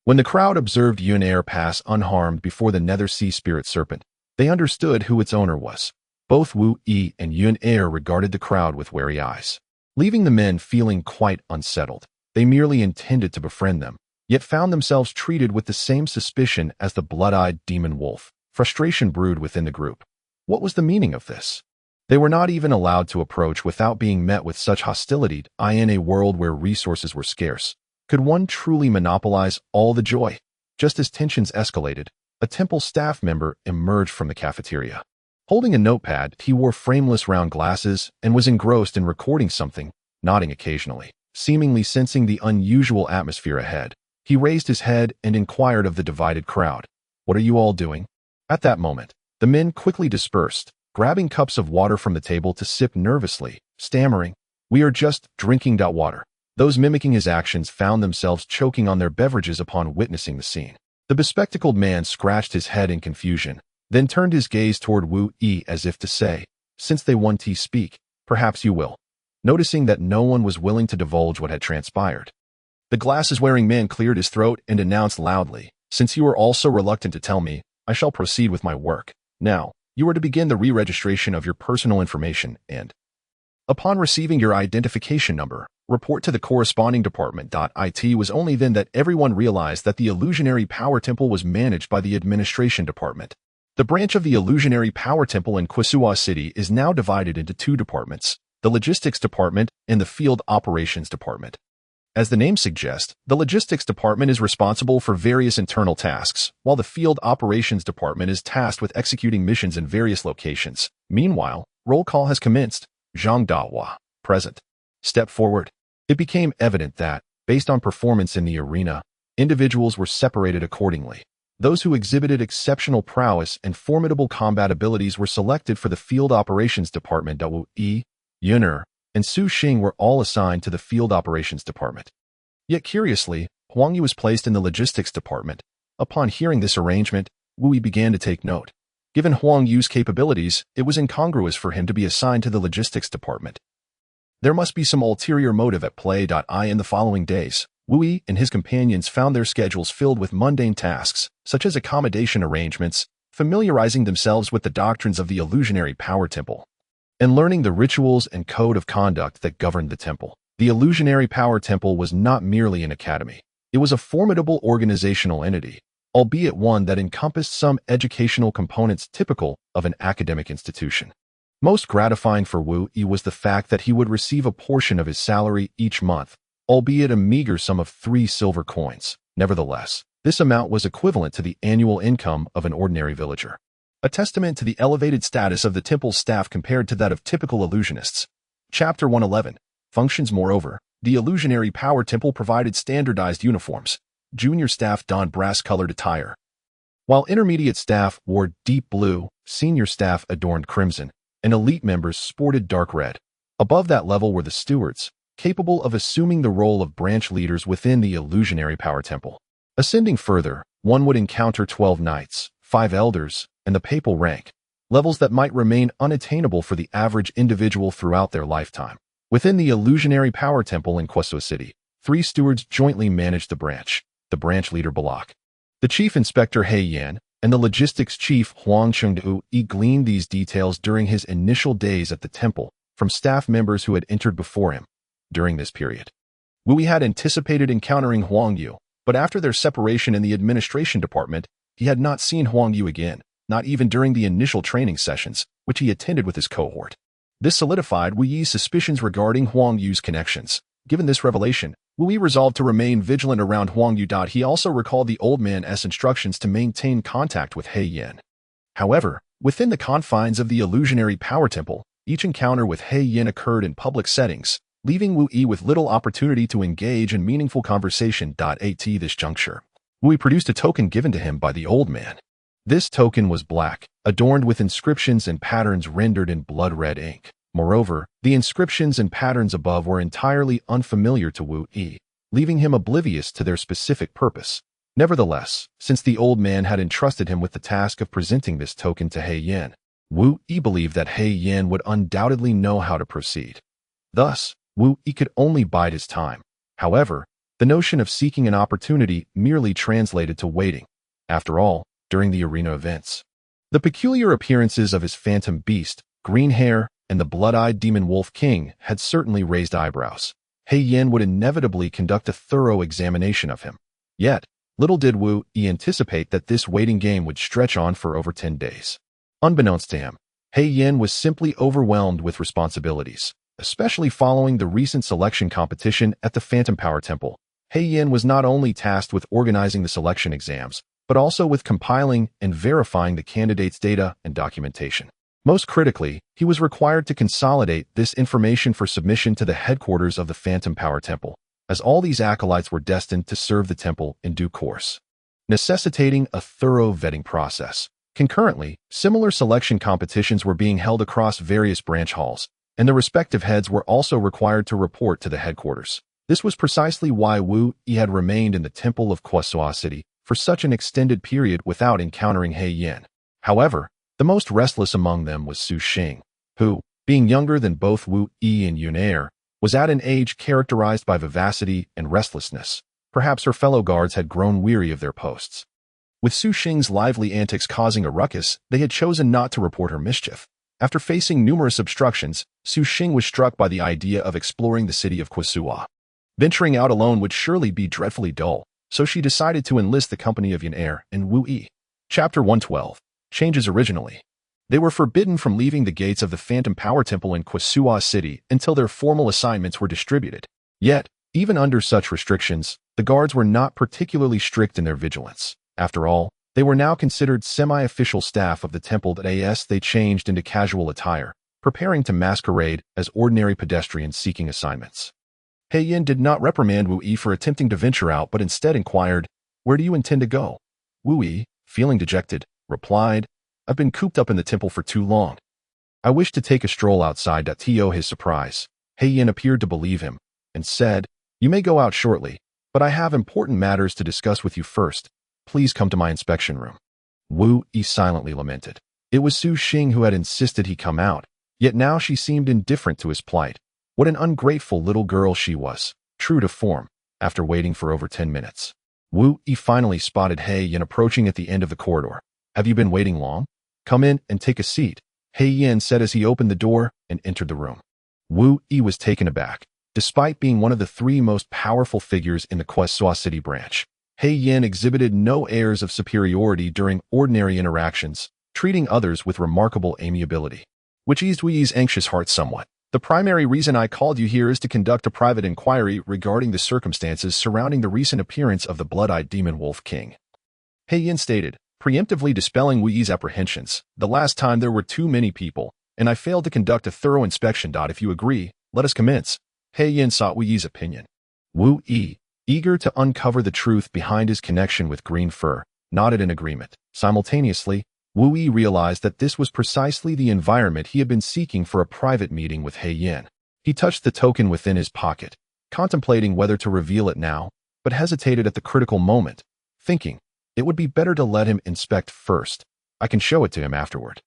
When the crowd observed Yunair pass unharmed before the Nether-Sea Spirit Serpent, they understood who its owner was. Both Wu Yi and Yunair regarded the crowd with wary eyes, leaving the men feeling quite unsettled. They merely intended to befriend them, yet found themselves treated with the same suspicion as the blood-eyed demon wolf. Frustration brewed within the group. What was the meaning of this? They were not even allowed to approach without being met with such hostility. In a world where resources were scarce, could one truly monopolize all the joy? Just as tensions escalated, a temple staff member emerged from the cafeteria. Holding a notepad, he wore frameless round glasses and was engrossed in recording something, nodding occasionally. Seemingly sensing the unusual atmosphere ahead, he raised his head and inquired of the divided crowd, "What are you all doing?" At that moment, the men quickly dispersed, grabbing cups of water from the table to sip nervously, stammering, "We are just drinking water." Those mimicking his actions found themselves choking on their beverages upon witnessing the scene. The bespectacled man scratched his head in confusion, then turned his gaze toward Wu Yi as if to say, "Since they want to speak, perhaps you will." Noticing that no one was willing to divulge what had transpired, the glasses-wearing man cleared his throat and announced loudly, "Since you are all so reluctant to tell me, I shall proceed with my work. Now, you are to begin the re-registration of your personal information and, upon receiving your identification number, report to the corresponding department. It was only then that everyone realized that the illusionary power temple was managed by the administration department. The branch of the illusionary power temple in Quisua City is now divided into two departments, the Logistics Department and the Field Operations Department. As the name suggests, the Logistics Department is responsible for various internal tasks, while the Field Operations Department is tasked with executing missions in various locations. Meanwhile, roll call has commenced. Zhang Dahua, present. Step forward. It became evident that, based on performance in the arena, individuals were separated accordingly. Those who exhibited exceptional prowess and formidable combat abilities were selected for the Field Operations Department. Wu Yi, Yunair, and Su Xing were all assigned to the Field Operations Department. Yet curiously, Huang Yu was placed in the Logistics Department. Upon hearing this arrangement, Wu Yi began to take note. Given Huang Yu's capabilities, it was incongruous for him to be assigned to the Logistics Department. There must be some ulterior motive at play. In the following days, Wu Yi and his companions found their schedules filled with mundane tasks, such as accommodation arrangements, familiarizing themselves with the doctrines of the illusionary power temple, and learning the rituals and code of conduct that governed the temple. The illusionary power temple was not merely an academy. It was a formidable organizational entity, albeit one that encompassed some educational components typical of an academic institution. Most gratifying for Wu Yi was the fact that he would receive a portion of his salary each month, albeit a meager sum of 3 silver coins. Nevertheless, this amount was equivalent to the annual income of an ordinary villager, a testament to the elevated status of the temple's staff compared to that of typical illusionists. Chapter 111. Functions. Moreover, the illusionary power temple provided standardized uniforms. Junior staff donned brass-colored attire, while intermediate staff wore deep blue, senior staff adorned crimson, and elite members sported dark red. Above that level were the stewards, capable of assuming the role of branch leaders within the illusionary power temple. Ascending further, one would encounter 12 knights, 5 elders, and the papal rank, levels that might remain unattainable for the average individual throughout their lifetime. Within the illusionary power temple in Quasua City, 3 stewards jointly managed the branch leader Balak, the chief inspector He Yan, and the logistics chief Huang Chengdu. He gleaned these details during his initial days at the temple from staff members who had entered before him. During this period, Wu Yi had anticipated encountering Huang Yu, but after their separation in the administration department, he had not seen Huang Yu again, not even during the initial training sessions, which he attended with his cohort. This solidified Wu Yi's suspicions regarding Huang Yu's connections. Given this revelation, Wu Yi resolved to remain vigilant around Huang Yu. He also recalled the old man's instructions to maintain contact with He Yan. However, within the confines of the illusionary power temple, each encounter with He Yan occurred in public settings, leaving Wu Yi with little opportunity to engage in meaningful conversation. At this juncture, Wu Yi produced a token given to him by the old man. This token was black, adorned with inscriptions and patterns rendered in blood-red ink. Moreover, the inscriptions and patterns above were entirely unfamiliar to Wu Yi, leaving him oblivious to their specific purpose. Nevertheless, since the old man had entrusted him with the task of presenting this token to He Yan, Wu Yi believed that He Yan would undoubtedly know how to proceed. Thus, Wu Yi could only bide his time. However, the notion of seeking an opportunity merely translated to waiting. After all, during the arena events, the peculiar appearances of his phantom beast, green hair, and the blood-eyed demon wolf king had certainly raised eyebrows. He Yan would inevitably conduct a thorough examination of him. Yet, little did Wu Yi anticipate that this waiting game would stretch on for over 10 days. Unbeknownst to him, He Yan was simply overwhelmed with responsibilities, especially following the recent selection competition at the Phantom Power Temple. He Yan was not only tasked with organizing the selection exams, but also with compiling and verifying the candidates' data and documentation. Most critically, he was required to consolidate this information for submission to the headquarters of the Phantom Power Temple, as all these acolytes were destined to serve the temple in due course, necessitating a thorough vetting process. Concurrently, similar selection competitions were being held across various branch halls, and the respective heads were also required to report to the headquarters. This was precisely why Wu Yi had remained in the temple of Quasua City for such an extended period without encountering He Yan. However, the most restless among them was Su Xing, who, being younger than both Wu Yi and Yun Er, was at an age characterized by vivacity and restlessness. Perhaps her fellow guards had grown weary of their posts. With Su Xing's lively antics causing a ruckus, they had chosen not to report her mischief. After facing numerous obstructions, Su Xing was struck by the idea of exploring the city of Quasua. Venturing out alone would surely be dreadfully dull, so she decided to enlist the company of Yun Er and Wu Yi. Chapter 112. Changes. Originally, they were forbidden from leaving the gates of the Phantom Power Temple in Quasua City until their formal assignments were distributed. Yet, even under such restrictions, the guards were not particularly strict in their vigilance. After all, they were now considered semi-official staff of the temple. They changed into casual attire, preparing to masquerade as ordinary pedestrians seeking assignments. He Yan did not reprimand Wu Yi for attempting to venture out, but instead inquired, "Where do you intend to go?" Wu Yi, feeling dejected, replied, "I've been cooped up in the temple for too long. I wish to take a stroll outside." To his surprise, He Yan appeared to believe him, and said, "You may go out shortly, but I have important matters to discuss with you first. Please come to my inspection room." Wu Yi silently lamented. It was Su Xing who had insisted he come out, yet now she seemed indifferent to his plight. What an ungrateful little girl she was. True to form, after waiting for over 10 minutes, Wu Yi finally spotted He Yan approaching at the end of the corridor. Have you been waiting long? Come in and take a seat, He Yin said as he opened the door and entered the room. Wu Yi was taken aback. Despite being one of the three most powerful figures in the Quezhua City branch, He Yin exhibited no airs of superiority during ordinary interactions, treating others with remarkable amiability, which eased Wu Yi's anxious heart somewhat. The primary reason I called you here is to conduct a private inquiry regarding the circumstances surrounding the recent appearance of the blood-eyed demon wolf king, He Yin stated, preemptively dispelling Wu Yi's apprehensions. The last time there were too many people, and I failed to conduct a thorough inspection. If you agree, let us commence. He Yin sought Wu Yi's opinion. Wu Yi, eager to uncover the truth behind his connection with Green Fur, nodded in agreement. Simultaneously, Wu Yi realized that this was precisely the environment he had been seeking for a private meeting with He Yin. He touched the token within his pocket, contemplating whether to reveal it now, but hesitated at the critical moment, thinking, it would be better to let him inspect first. I can show it to him afterward.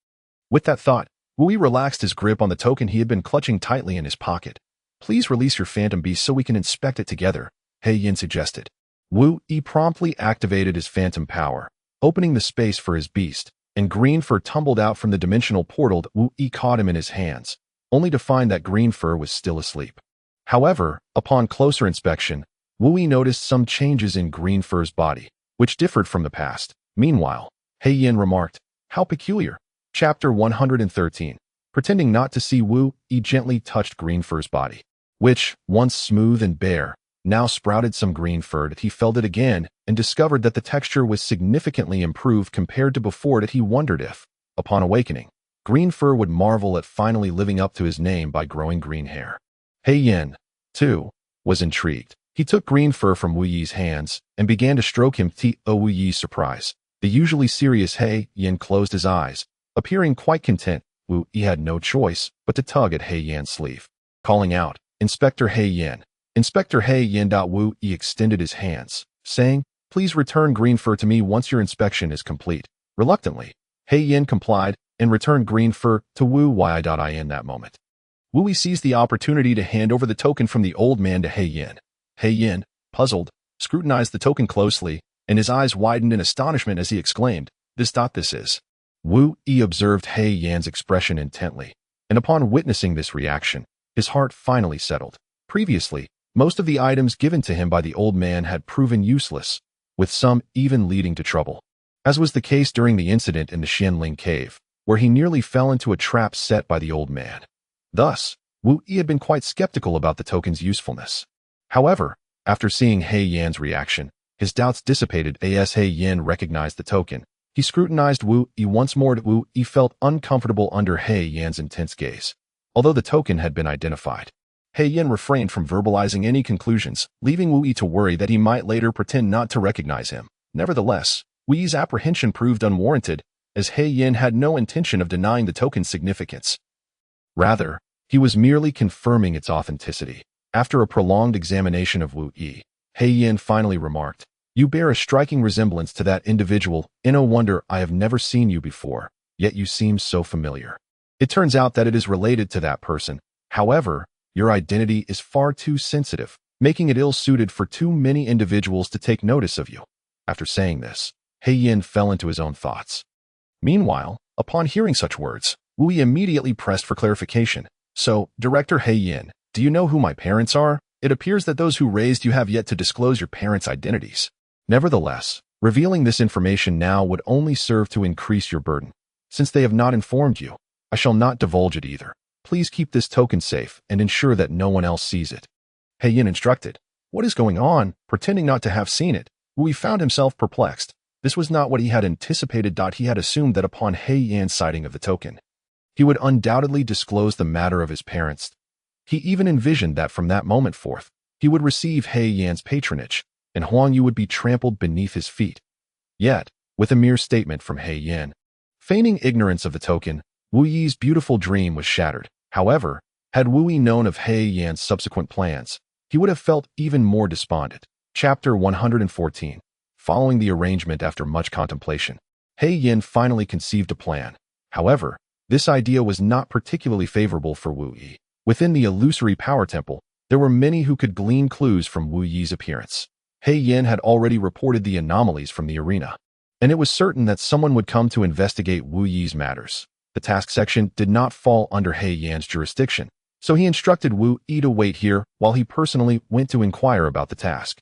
With that thought, Wu Yi relaxed his grip on the token he had been clutching tightly in his pocket. Please release your phantom beast so we can inspect it together, He Yin suggested. Wu Yi promptly activated his phantom power, opening the space for his beast, and Green Fur tumbled out from the dimensional portal that Wu Yi caught him in his hands, only to find that Green Fur was still asleep. However, upon closer inspection, Wu Yi noticed some changes in Green Fur's body, which differed from the past. Meanwhile, He Yin remarked, how peculiar. Chapter 113. Pretending not to see, Wu Yi gently touched Green Fur's body, which, once smooth and bare, now sprouted some green fur. He felt it again and discovered that the texture was significantly improved compared to before. He wondered if, upon awakening, Green Fur would marvel at finally living up to his name by growing green hair. He Yin, too, was intrigued. He took Green Fur from Wu Yi's hands and began to stroke him. To Wu Yi's surprise, the usually serious He Yin closed his eyes, appearing quite content. Wu Yi had no choice but to tug at He Yin's sleeve, calling out, Inspector He Yin. Inspector He Yin. Wu Yi extended his hands, saying, please return Green Fur to me once your inspection is complete. Reluctantly, He Yin complied and returned Green Fur to Wu Yi. In that moment, Wu Yi seized the opportunity to hand over the token from the old man to He Yin. He Yin, puzzled, scrutinized the token closely, and his eyes widened in astonishment as he exclaimed, this is. Wu Yi observed He Yin's expression intently, and upon witnessing this reaction, his heart finally settled. Previously, most of the items given to him by the old man had proven useless, with some even leading to trouble, as was the case during the incident in the Xianling cave, where he nearly fell into a trap set by the old man. Thus, Wu Yi had been quite skeptical about the token's usefulness. However, after seeing He Yin's reaction, his doubts dissipated as He Yin recognized the token. He scrutinized Wu Yi once more. Wu Yi felt uncomfortable under He Yin's intense gaze. Although the token had been identified, He Yin refrained from verbalizing any conclusions, leaving Wu Yi to worry that he might later pretend not to recognize him. Nevertheless, Wu Yi's apprehension proved unwarranted, as He Yin had no intention of denying the token's significance. Rather, he was merely confirming its authenticity. After a prolonged examination of Wu Yi, He Yin finally remarked, you bear a striking resemblance to that individual. No wonder I have never seen you before, yet you seem so familiar. It turns out that it is related to that person. However, your identity is far too sensitive, making it ill-suited for too many individuals to take notice of you. After saying this, He Yin fell into his own thoughts. Meanwhile, upon hearing such words, Wu Yi immediately pressed for clarification. So, Director He Yin, do you know who my parents are? It appears that those who raised you have yet to disclose your parents' identities. Nevertheless, revealing this information now would only serve to increase your burden. Since they have not informed you, I shall not divulge it either. Please keep this token safe and ensure that no one else sees it. He Yin instructed. What is going on? Pretending not to have seen it, Wu Yi found himself perplexed. This was not what he had anticipated. He had assumed that upon He Yin's sighting of the token, he would undoubtedly disclose the matter of his parents. He even envisioned that from that moment forth, he would receive He Yin's patronage, and Huang Yu would be trampled beneath his feet. Yet, with a mere statement from He Yin, feigning ignorance of the token, Wu Yi's beautiful dream was shattered. However, had Wu Yi known of He Yin's subsequent plans, he would have felt even more despondent. Chapter 114. Following the arrangement after much contemplation, He Yin finally conceived a plan. However, this idea was not particularly favorable for Wu Yi. Within the illusory power temple, there were many who could glean clues from Wu Yi's appearance. He Yin had already reported the anomalies from the arena, and it was certain that someone would come to investigate Wu Yi's matters. The task section did not fall under He Yan's jurisdiction, so he instructed Wu Yi to wait here while he personally went to inquire about the task.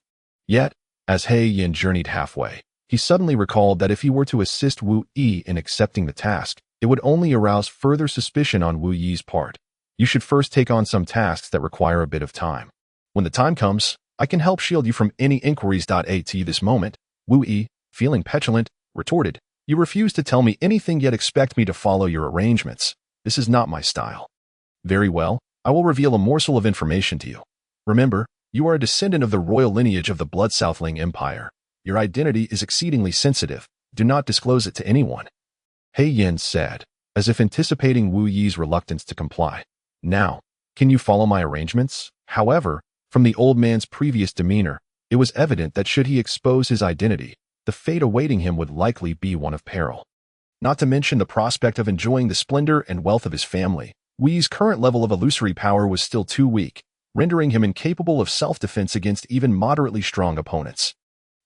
Yet, as He Yan journeyed halfway, he suddenly recalled that if he were to assist Wu Yi in accepting the task, it would only arouse further suspicion on Wu Yi's part. You should first take on some tasks that require a bit of time. When the time comes, I can help shield you from any inquiries. At this moment, Wu Yi, feeling petulant, retorted, "You refuse to tell me anything yet expect me to follow your arrangements. This is not my style." "Very well, I will reveal a morsel of information to you. Remember, you are a descendant of the royal lineage of the Blood Southling Empire. Your identity is exceedingly sensitive. Do not disclose it to anyone." He Yan said, as if anticipating Wu Yi's reluctance to comply. "Now, can you follow my arrangements?" However, from the old man's previous demeanor, it was evident that should he expose his identity, the fate awaiting him would likely be one of peril. Not to mention the prospect of enjoying the splendor and wealth of his family, Wu Yi's current level of illusory power was still too weak, rendering him incapable of self-defense against even moderately strong opponents.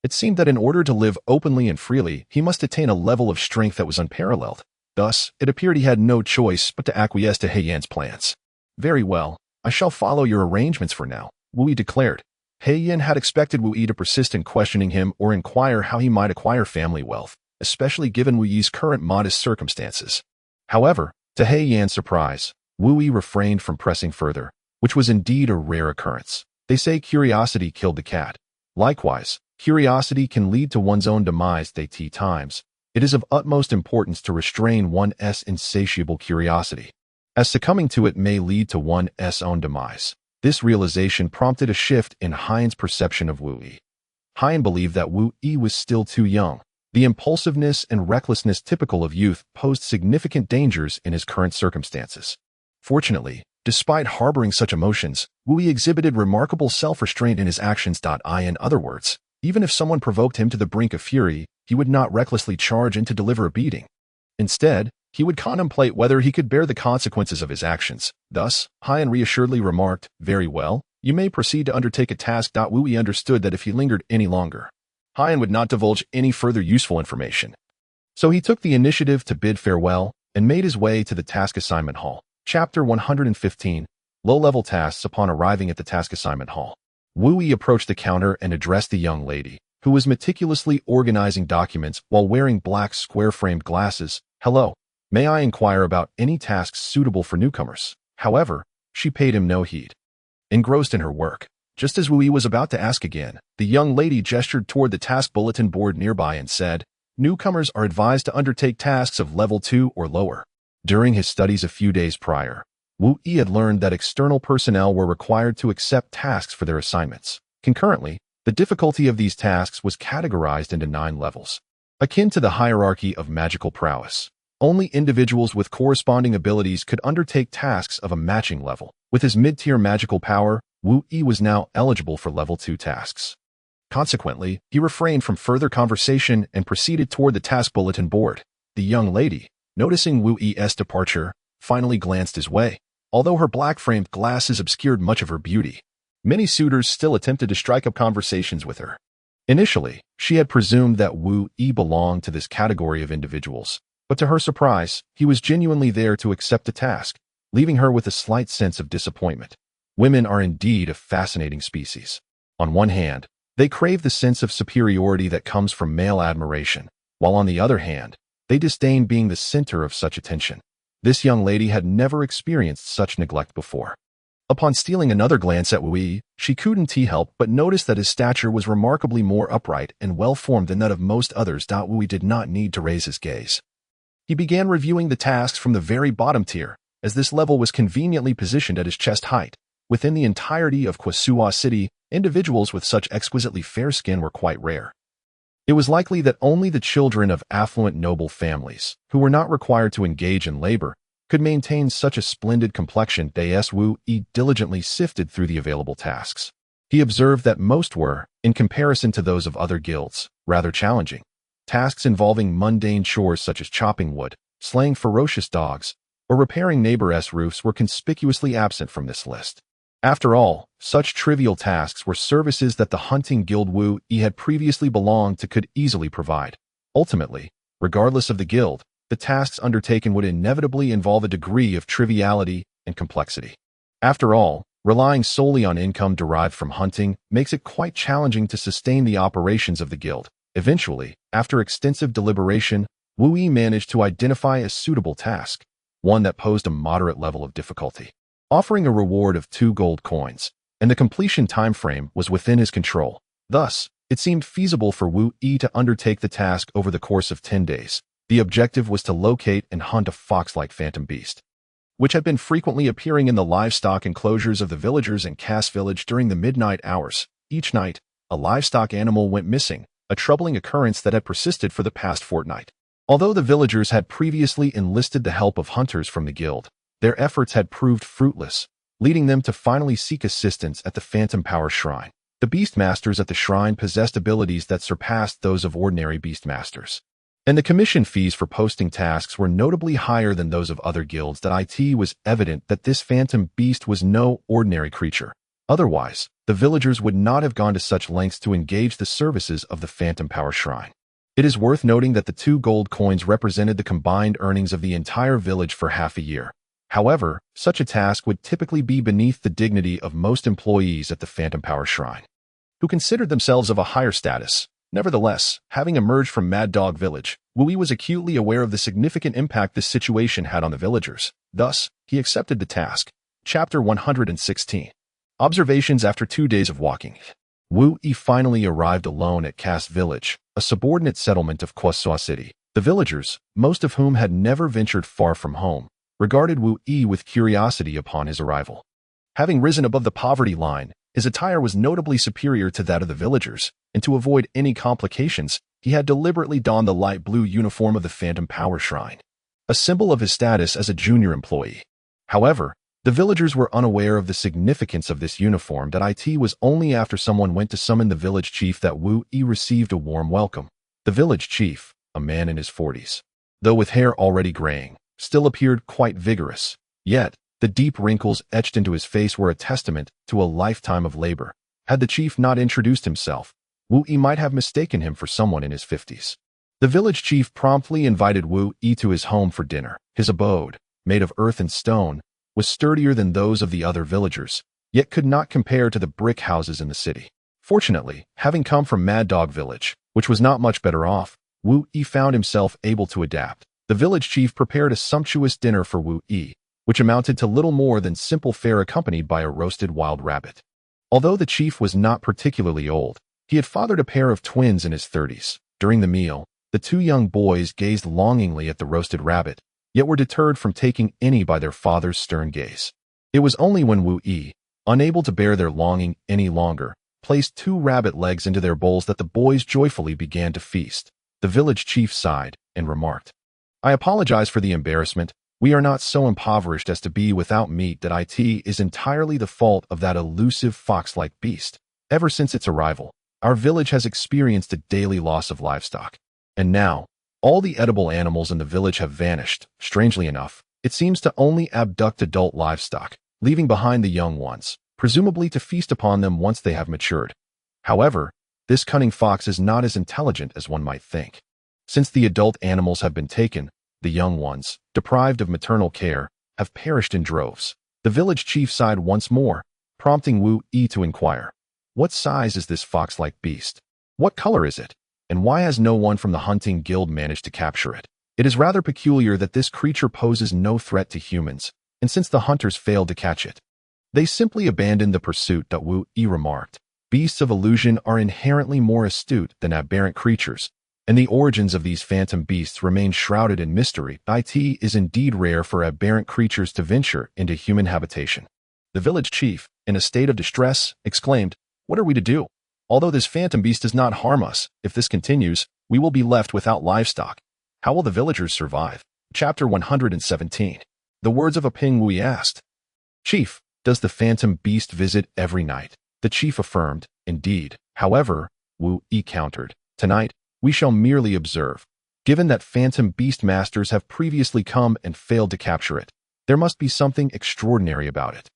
It seemed that in order to live openly and freely, he must attain a level of strength that was unparalleled. Thus, it appeared he had no choice but to acquiesce to He Yan's plans. "Very well, I shall follow your arrangements for now," Wu Yi declared. He Yan had expected Wu Yi to persist in questioning him or inquire how he might acquire family wealth, especially given Wu Yi's current modest circumstances. However, to He Yan's surprise, Wu Yi refrained from pressing further, which was indeed a rare occurrence. They say curiosity killed the cat. Likewise, curiosity can lead to one's own demise. At times, it is of utmost importance to restrain one's insatiable curiosity, as succumbing to it may lead to one's own demise. This realization prompted a shift in Haiyan's perception of Wu Yi. Haiyan believed that Wu Yi was still too young. The impulsiveness and recklessness typical of youth posed significant dangers in his current circumstances. Fortunately, despite harboring such emotions, Wu Yi exhibited remarkable self-restraint in his actions. In other words, even if someone provoked him to the brink of fury, he would not recklessly charge in to deliver a beating. Instead, he would contemplate whether he could bear the consequences of his actions. Thus, Haiyan reassuredly remarked, "Very well, you may proceed to undertake a task." Wu Yi understood that if he lingered any longer, Haiyan would not divulge any further useful information. So he took the initiative to bid farewell and made his way to the task assignment hall. Chapter 115, Low-Level Tasks. Upon arriving at the task assignment hall, Wu Yi approached the counter and addressed the young lady, who was meticulously organizing documents while wearing black square-framed glasses. "Hello. May I inquire about any tasks suitable for newcomers?" However, she paid him no heed. Engrossed in her work, just as Wu Yi was about to ask again, the young lady gestured toward the task bulletin board nearby and said, "Newcomers are advised to undertake tasks of level 2 or lower." During his studies a few days prior, Wu Yi had learned that external personnel were required to accept tasks for their assignments. Concurrently, the difficulty of these tasks was categorized into 9 levels, akin to the hierarchy of magical prowess. Only individuals with corresponding abilities could undertake tasks of a matching level. With his mid-tier magical power, Wu Yi was now eligible for level 2 tasks. Consequently, he refrained from further conversation and proceeded toward the task bulletin board. The young lady, noticing Wu Yi's departure, finally glanced his way. Although her black-framed glasses obscured much of her beauty, many suitors still attempted to strike up conversations with her. Initially, she had presumed that Wu Yi belonged to this category of individuals, but to her surprise, he was genuinely there to accept the task, leaving her with a slight sense of disappointment. Women are indeed a fascinating species. On one hand, they crave the sense of superiority that comes from male admiration, while on the other hand, they disdain being the center of such attention. This young lady had never experienced such neglect before. Upon stealing another glance at Wu Yi, she couldn't help but notice that his stature was remarkably more upright and well-formed than that of most others. Wu Yi did not need to raise his gaze. He began reviewing the tasks from the very bottom tier, as this level was conveniently positioned at his chest height. Within the entirety of Kwasua City, individuals with such exquisitely fair skin were quite rare. It was likely that only the children of affluent noble families, who were not required to engage in labor, could maintain such a splendid complexion. Wu Yi diligently sifted through the available tasks. He observed that most were, in comparison to those of other guilds, rather challenging. Tasks involving mundane chores such as chopping wood, slaying ferocious dogs, or repairing neighbors' roofs were conspicuously absent from this list. After all, such trivial tasks were services that the hunting guild Wu Yi had previously belonged to could easily provide. Ultimately, regardless of the guild, the tasks undertaken would inevitably involve a degree of triviality and complexity. After all, relying solely on income derived from hunting makes it quite challenging to sustain the operations of the guild. Eventually, after extensive deliberation, Wu Yi managed to identify a suitable task, one that posed a moderate level of difficulty, offering a reward of 2 gold coins, and the completion time frame was within his control. Thus, it seemed feasible for Wu Yi to undertake the task over the course of 10 days. The objective was to locate and hunt a fox-like phantom beast, which had been frequently appearing in the livestock enclosures of the villagers in Cass Village during the midnight hours. Each night, a livestock animal went missing, a troubling occurrence that had persisted for the past fortnight. Although the villagers had previously enlisted the help of hunters from the guild, their efforts had proved fruitless, leading them to finally seek assistance at the Phantom Power Shrine. The Beastmasters at the shrine possessed abilities that surpassed those of ordinary Beastmasters, and the commission fees for posting tasks were notably higher than those of other guilds. It was evident that this phantom beast was no ordinary creature. Otherwise, the villagers would not have gone to such lengths to engage the services of the Phantom Power Shrine. It is worth noting that the 2 gold coins represented the combined earnings of the entire village for half a year. However, such a task would typically be beneath the dignity of most employees at the Phantom Power Shrine, who considered themselves of a higher status. Nevertheless, having emerged from Mad Dog Village, Wu Yi was acutely aware of the significant impact this situation had on the villagers. Thus, he accepted the task. Chapter 116. Observations after 2 days of walking. Wu Yi finally arrived alone at Cass Village, a subordinate settlement of Quasua City. The villagers, most of whom had never ventured far from home, regarded Wu Yi with curiosity upon his arrival. Having risen above the poverty line, his attire was notably superior to that of the villagers, and to avoid any complications, he had deliberately donned the light blue uniform of the Phantom Power Shrine, a symbol of his status as a junior employee. However, the villagers were unaware of the significance of this uniform. It was only after someone went to summon the village chief that Wu Yi received a warm welcome. The village chief, a man in his 40s, though with hair already graying, still appeared quite vigorous. Yet, the deep wrinkles etched into his face were a testament to a lifetime of labor. Had the chief not introduced himself, Wu Yi might have mistaken him for someone in his 50s. The village chief promptly invited Wu Yi to his home for dinner. His abode, made of earth and stone, was sturdier than those of the other villagers, yet could not compare to the brick houses in the city. Fortunately, having come from Mad Dog Village, which was not much better off, Wu Yi found himself able to adapt. The village chief prepared a sumptuous dinner for Wu Yi, which amounted to little more than simple fare accompanied by a roasted wild rabbit. Although the chief was not particularly old, he had fathered a pair of twins in his 30s. During the meal, the 2 young boys gazed longingly at the roasted rabbit, yet were deterred from taking any by their father's stern gaze. It was only when Wu Yi, unable to bear their longing any longer, placed 2 rabbit legs into their bowls that the boys joyfully began to feast. The village chief sighed and remarked, "I apologize for the embarrassment. We are not so impoverished as to be without meat. That is entirely the fault of that elusive fox-like beast. Ever since its arrival, our village has experienced a daily loss of livestock. And now, all the edible animals in the village have vanished. Strangely enough, it seems to only abduct adult livestock, leaving behind the young ones, presumably to feast upon them once they have matured. However, this cunning fox is not as intelligent as one might think. Since the adult animals have been taken, the young ones, deprived of maternal care, have perished in droves." The village chief sighed once more, prompting Wu Yi to inquire, "What size is this fox-like beast? What color is it? And why has no one from the hunting guild managed to capture it? It is rather peculiar that this creature poses no threat to humans, and since the hunters failed to catch it, they simply abandoned the pursuit." Wu Yi remarked, "Beasts of illusion are inherently more astute than aberrant creatures, and the origins of these phantom beasts remain shrouded in mystery. It is indeed rare for aberrant creatures to venture into human habitation." The village chief, in a state of distress, exclaimed, "What are we to do? Although this phantom beast does not harm us, if this continues, we will be left without livestock. How will the villagers survive?" Chapter 117. The words of a Ping. Wu Yi asked, "Chief, does the phantom beast visit every night?" The chief affirmed, "Indeed. However," Wu Yi countered, "tonight, we shall merely observe. Given that phantom beast masters have previously come and failed to capture it, there must be something extraordinary about it."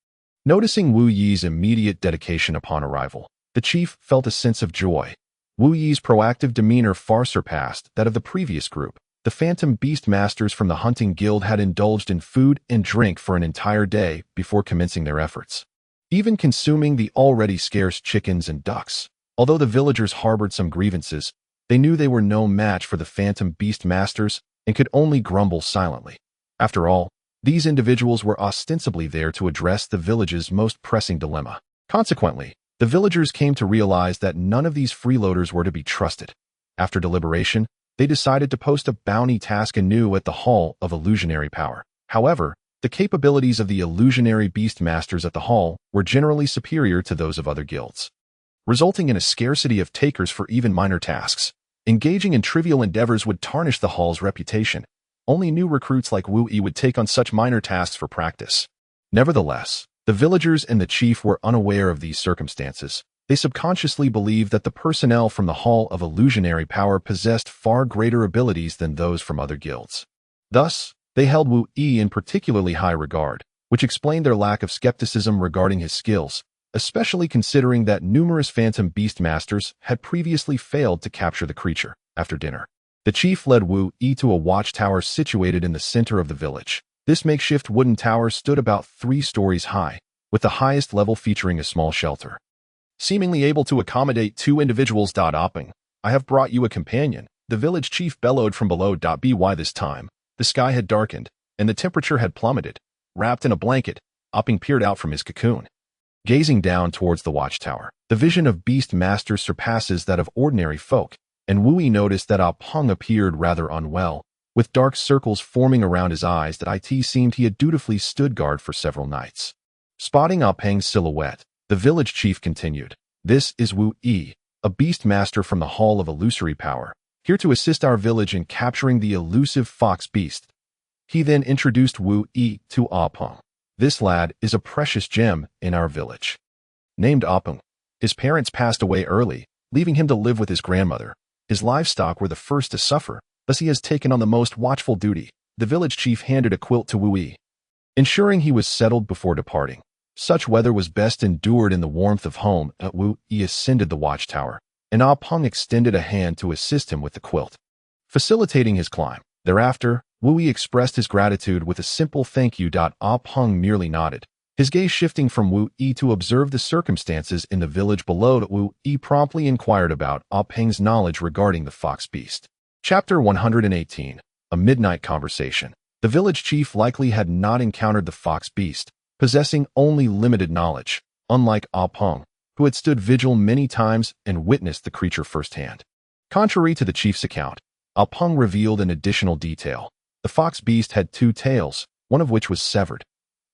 Noticing Wu Yi's immediate dedication upon arrival, the chief felt a sense of joy. Wu Yi's proactive demeanor far surpassed that of the previous group. The phantom beast masters from the hunting guild had indulged in food and drink for an entire day before commencing their efforts, even consuming the already scarce chickens and ducks. Although the villagers harbored some grievances, they knew they were no match for the phantom beast masters and could only grumble silently. After all, these individuals were ostensibly there to address the village's most pressing dilemma. Consequently, the villagers came to realize that none of these freeloaders were to be trusted. After deliberation, they decided to post a bounty task anew at the Hall of Illusionary Power. However, the capabilities of the illusionary beast masters at the hall were generally superior to those of other guilds, resulting in a scarcity of takers for even minor tasks. Engaging in trivial endeavors would tarnish the hall's reputation. Only new recruits like Wu Yi would take on such minor tasks for practice. Nevertheless, the villagers and the chief were unaware of these circumstances. They subconsciously believed that the personnel from the Hall of Illusionary Power possessed far greater abilities than those from other guilds. Thus, they held Wu Yi in particularly high regard, which explained their lack of skepticism regarding his skills, especially considering that numerous phantom beast masters had previously failed to capture the creature. After dinner, the chief led Wu Yi to a watchtower situated in the center of the village. This makeshift wooden tower stood about 3 stories high, with the highest level featuring a small shelter, seemingly able to accommodate 2 individuals. Opping, I have brought you a companion, the village chief bellowed from below. By this time, the sky had darkened, and the temperature had plummeted. Wrapped in a blanket, Opping peered out from his cocoon. Gazing down towards the watchtower, the vision of beast masters surpasses that of ordinary folk, and Wu Yi noticed that Opping appeared rather unwell, with dark circles forming around his eyes that it seemed he had dutifully stood guard for several nights. Spotting Opping's silhouette, the village chief continued, "This is Wu Yi, a beast master from the Hall of Illusory Power, here to assist our village in capturing the elusive fox beast." He then introduced Wu Yi to Opping. "This lad is a precious gem in our village." Named Opping, his parents passed away early, leaving him to live with his grandmother. His livestock were the first to suffer, thus he has taken on the most watchful duty. The village chief handed a quilt to Wu Yi, ensuring he was settled before departing. Such weather was best endured in the warmth of home. Wu Yi ascended the watchtower, and Opping extended a hand to assist him with the quilt, facilitating his climb. Thereafter, Wu Yi expressed his gratitude with a simple thank you. Opping merely nodded, his gaze shifting from Wu Yi to observe the circumstances in the village below. Wu Yi promptly inquired about Opping's knowledge regarding the fox beast. Chapter 118. A Midnight Conversation. The village chief likely had not encountered the fox beast, possessing only limited knowledge, unlike Opping, who had stood vigil many times and witnessed the creature firsthand. Contrary to the chief's account, Opping revealed an additional detail. The fox beast had 2 tails, one of which was severed.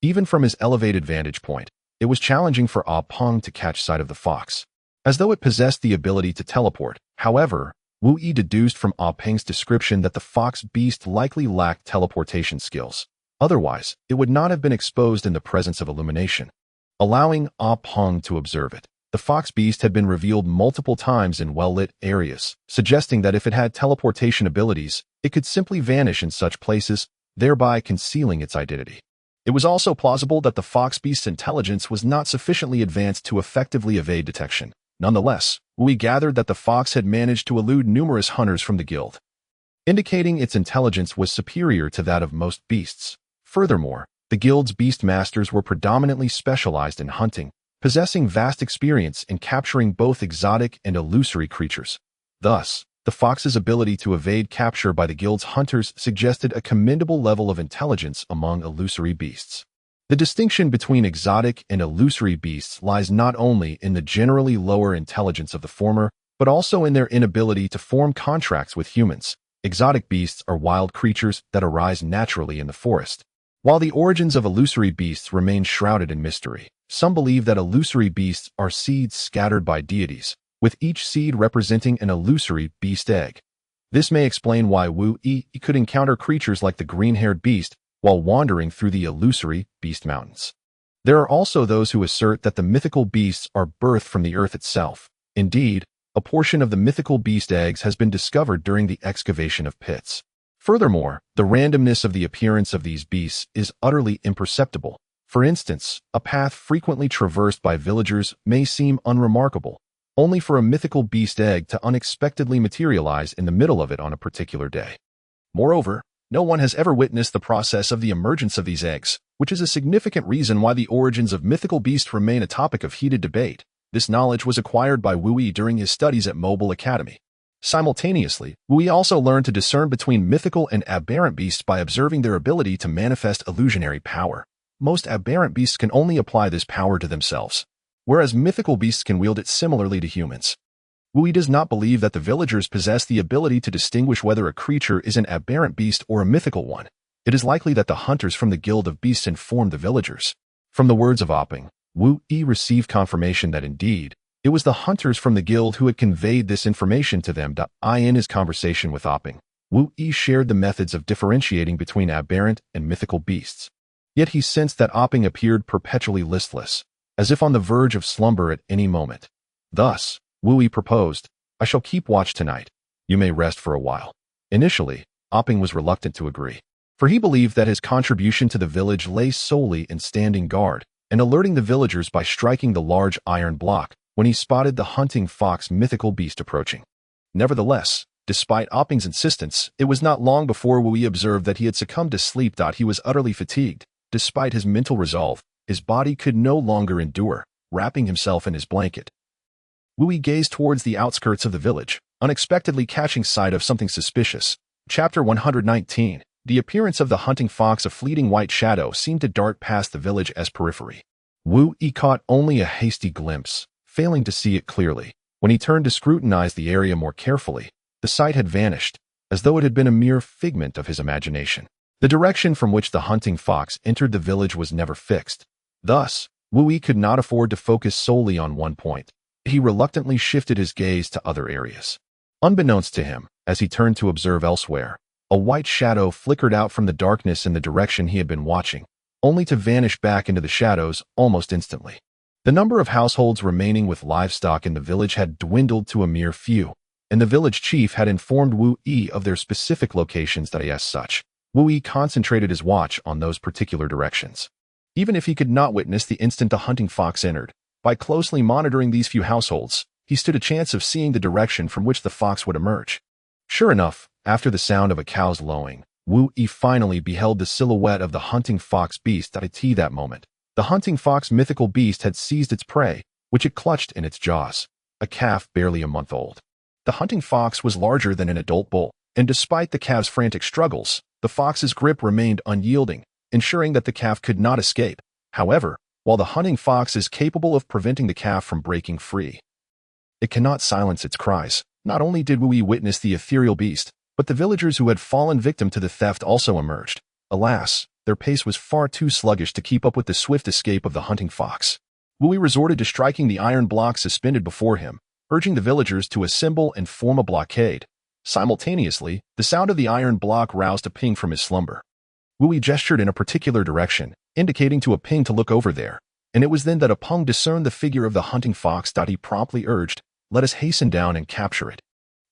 Even from his elevated vantage point, it was challenging for Opping to catch sight of the fox, as though it possessed the ability to teleport. However, Wu Yi deduced from Opping's description that the fox beast likely lacked teleportation skills. Otherwise, it would not have been exposed in the presence of illumination, allowing Opping to observe it. The fox beast had been revealed multiple times in well-lit areas, suggesting that if it had teleportation abilities, it could simply vanish in such places, thereby concealing its identity. It was also plausible that the fox beast's intelligence was not sufficiently advanced to effectively evade detection. Nonetheless, Wu Yi gathered that the fox had managed to elude numerous hunters from the guild, indicating its intelligence was superior to that of most beasts. Furthermore, the guild's beast masters were predominantly specialized in hunting, possessing vast experience in capturing both exotic and illusory creatures. Thus, the fox's ability to evade capture by the guild's hunters suggested a commendable level of intelligence among illusory beasts. The distinction between exotic and illusory beasts lies not only in the generally lower intelligence of the former, but also in their inability to form contracts with humans. Exotic beasts are wild creatures that arise naturally in the forest, while the origins of illusory beasts remain shrouded in mystery. Some believe that illusory beasts are seeds scattered by deities, with each seed representing an illusory beast egg. This may explain why Wu Yi could encounter creatures like the green-haired beast while wandering through the illusory beast mountains. There are also those who assert that the mythical beasts are birthed from the earth itself. Indeed, a portion of the mythical beast eggs has been discovered during the excavation of pits. Furthermore, the randomness of the appearance of these beasts is utterly imperceptible. For instance, a path frequently traversed by villagers may seem unremarkable, only for a mythical beast egg to unexpectedly materialize in the middle of it on a particular day. Moreover, no one has ever witnessed the process of the emergence of these eggs, which is a significant reason why the origins of mythical beasts remain a topic of heated debate. This knowledge was acquired by Wu Yi during his studies at Mobile Academy. Simultaneously, Wu Yi also learned to discern between mythical and aberrant beasts by observing their ability to manifest illusionary power. Most aberrant beasts can only apply this power to themselves, whereas mythical beasts can wield it similarly to humans. Wu Yi does not believe that the villagers possess the ability to distinguish whether a creature is an aberrant beast or a mythical one. It is likely that the hunters from the Guild of Beasts informed the villagers. From the words of Opping, Wu Yi received confirmation that indeed, it was the hunters from the guild who had conveyed this information to them. In his conversation with Opping, Wu Yi shared the methods of differentiating between aberrant and mythical beasts. Yet he sensed that Opping appeared perpetually listless, as if on the verge of slumber at any moment. Thus, Wu Yi proposed, "I shall keep watch tonight. You may rest for a while." Initially, Opping was reluctant to agree, for he believed that his contribution to the village lay solely in standing guard and alerting the villagers by striking the large iron block when he spotted the hunting fox mythical beast approaching. Nevertheless, despite Opping's insistence, it was not long before Wu Yi observed that he had succumbed to sleep. He was utterly fatigued. Despite his mental resolve, his body could no longer endure, wrapping himself in his blanket. Wu Yi gazed towards the outskirts of the village, unexpectedly catching sight of something suspicious. Chapter 119. The appearance of the hunting fox, a fleeting white shadow, seemed to dart past the village as periphery. Wu Yi caught only a hasty glimpse, failing to see it clearly. When he turned to scrutinize the area more carefully, the sight had vanished, as though it had been a mere figment of his imagination. The direction from which the hunting fox entered the village was never fixed. Thus, Wu Yi could not afford to focus solely on one point. He reluctantly shifted his gaze to other areas. Unbeknownst to him, as he turned to observe elsewhere, a white shadow flickered out from the darkness in the direction he had been watching, only to vanish back into the shadows almost instantly. The number of households remaining with livestock in the village had dwindled to a mere few, and the village chief had informed Wu Yi of their specific locations. As such, Wu Yi concentrated his watch on those particular directions. Even if he could not witness the instant the hunting fox entered, by closely monitoring these few households, he stood a chance of seeing the direction from which the fox would emerge. Sure enough, after the sound of a cow's lowing, Wu Yi finally beheld the silhouette of the hunting fox beast. At that moment, the hunting fox mythical beast had seized its prey, which it clutched in its jaws, a calf barely a month old. The hunting fox was larger than an adult bull, and despite the calf's frantic struggles, the fox's grip remained unyielding, ensuring that the calf could not escape. However, while the hunting fox is capable of preventing the calf from breaking free, it cannot silence its cries. Not only did Wu Yi witness the ethereal beast, but the villagers who had fallen victim to the theft also emerged. Alas, their pace was far too sluggish to keep up with the swift escape of the hunting fox. Wu Yi resorted to striking the iron block suspended before him, urging the villagers to assemble and form a blockade. Simultaneously, the sound of the iron block roused a Ping from his slumber. Wu Yi gestured in a particular direction, indicating to a Ping to look over there, and it was then that a Peng discerned the figure of the hunting fox. He promptly urged, "Let us hasten down and capture it."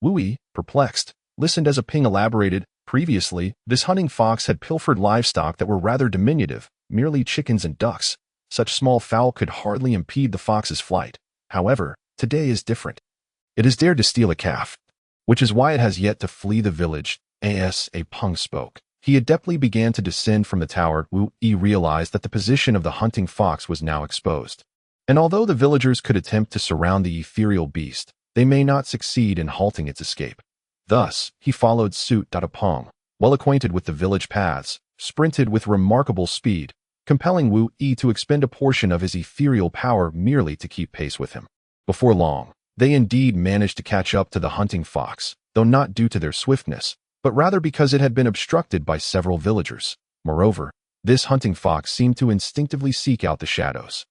Wu Yi, perplexed, listened as a Ping elaborated. Previously, this hunting fox had pilfered livestock that were rather diminutive, merely chickens and ducks. Such small fowl could hardly impede the fox's flight. However, today is different. It has dared to steal a calf, which is why it has yet to flee the village. As a Peng spoke, he adeptly began to descend from the tower. Wu Yi realized that the position of the hunting fox was now exposed. And although the villagers could attempt to surround the ethereal beast, they may not succeed in halting its escape. Thus, he followed suit. Peng, well acquainted with the village paths, sprinted with remarkable speed, compelling Wu Yi to expend a portion of his ethereal power merely to keep pace with him. Before long, they indeed managed to catch up to the hunting fox, though not due to their swiftness, but rather because it had been obstructed by several villagers. Moreover, this hunting fox seemed to instinctively seek out the shadows.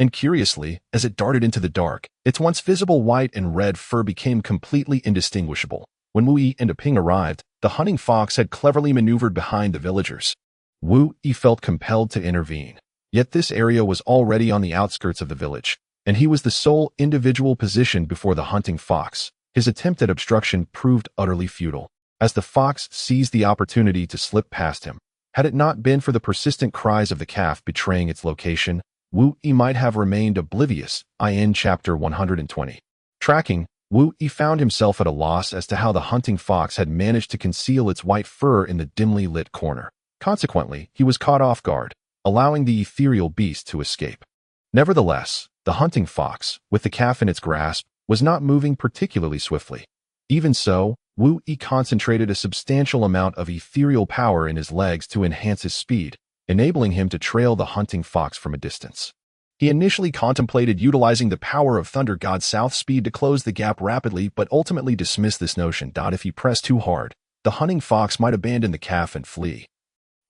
And curiously, as it darted into the dark, its once visible white and red fur became completely indistinguishable. When Wu Yi and a Ping arrived, the hunting fox had cleverly maneuvered behind the villagers. Wu Yi felt compelled to intervene. Yet this area was already on the outskirts of the village, and he was the sole individual positioned before the hunting fox. His attempt at obstruction proved utterly futile, as the fox seized the opportunity to slip past him. Had it not been for the persistent cries of the calf betraying its location, Wu Yi might have remained oblivious. In Chapter 120. Tracking, Wu Yi found himself at a loss as to how the hunting fox had managed to conceal its white fur in the dimly lit corner. Consequently, he was caught off guard, allowing the ethereal beast to escape. Nevertheless, the hunting fox, with the calf in its grasp, was not moving particularly swiftly. Even so, Wu Yi concentrated a substantial amount of ethereal power in his legs to enhance his speed, enabling him to trail the hunting fox from a distance. He initially contemplated utilizing the power of Thunder God South Speed to close the gap rapidly, but ultimately dismissed this notion. If he pressed too hard, the hunting fox might abandon the calf and flee,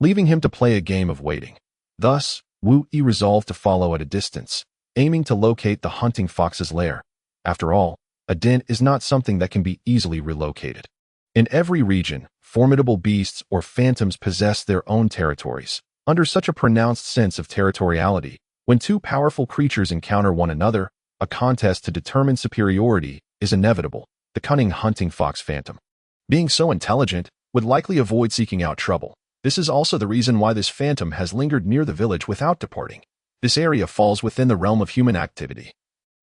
leaving him to play a game of waiting. Thus, Wu Yi resolved to follow at a distance, aiming to locate the hunting fox's lair. After all, a den is not something that can be easily relocated. In every region, formidable beasts or phantoms possess their own territories. Under such a pronounced sense of territoriality, when two powerful creatures encounter one another, a contest to determine superiority is inevitable. The cunning hunting fox phantom, being so intelligent, would likely avoid seeking out trouble. This is also the reason why this phantom has lingered near the village without departing. This area falls within the realm of human activity,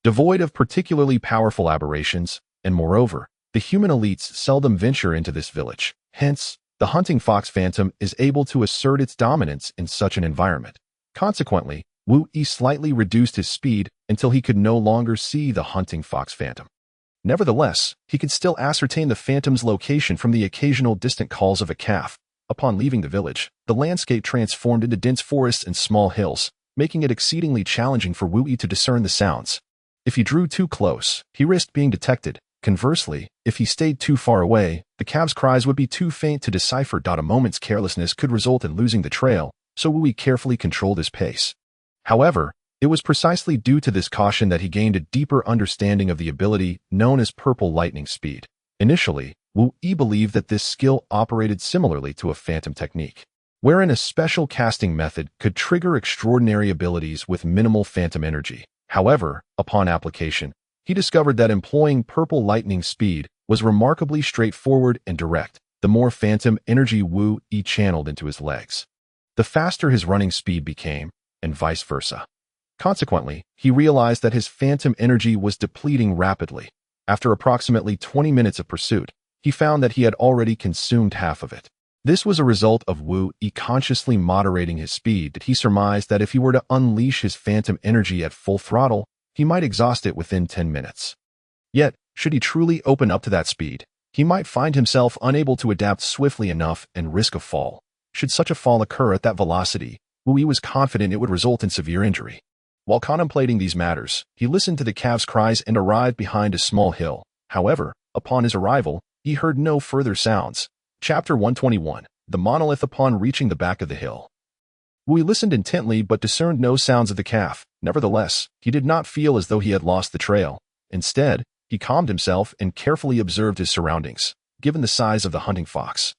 devoid of particularly powerful aberrations, and moreover, the human elites seldom venture into this village. Hence, the hunting fox phantom is able to assert its dominance in such an environment. Consequently, Wu Yi slightly reduced his speed until he could no longer see the hunting fox phantom. Nevertheless, he could still ascertain the phantom's location from the occasional distant calls of a calf. Upon leaving the village, the landscape transformed into dense forests and small hills, making it exceedingly challenging for Wu Yi to discern the sounds. If he drew too close, he risked being detected. Conversely, if he stayed too far away, the calf's cries would be too faint to decipher. A moment's carelessness could result in losing the trail, so Wu Yi carefully controlled his pace. However, it was precisely due to this caution that he gained a deeper understanding of the ability known as purple lightning speed. Initially, Wu Yi believed that this skill operated similarly to a phantom technique, wherein a special casting method could trigger extraordinary abilities with minimal phantom energy. However, upon application, he discovered that employing purple lightning speed was remarkably straightforward and direct. The more phantom energy Wu Yi channeled into his legs, the faster his running speed became, and vice versa. Consequently, he realized that his phantom energy was depleting rapidly. After approximately 20 minutes of pursuit, he found that he had already consumed half of it. This was a result of Wu Yi consciously moderating his speed. He surmised that if he were to unleash his phantom energy at full throttle, he might exhaust it within 10 minutes. Yet, should he truly open up to that speed, he might find himself unable to adapt swiftly enough and risk a fall. Should such a fall occur at that velocity, Wu Yi was confident it would result in severe injury. While contemplating these matters, he listened to the calf's cries and arrived behind a small hill. However, upon his arrival, he heard no further sounds. Chapter 121. The Monolith. Upon reaching the back of the hill, Wu Yi listened intently but discerned no sounds of the calf. Nevertheless, he did not feel as though he had lost the trail. Instead, he calmed himself and carefully observed his surroundings. Given the size of the hunting fox,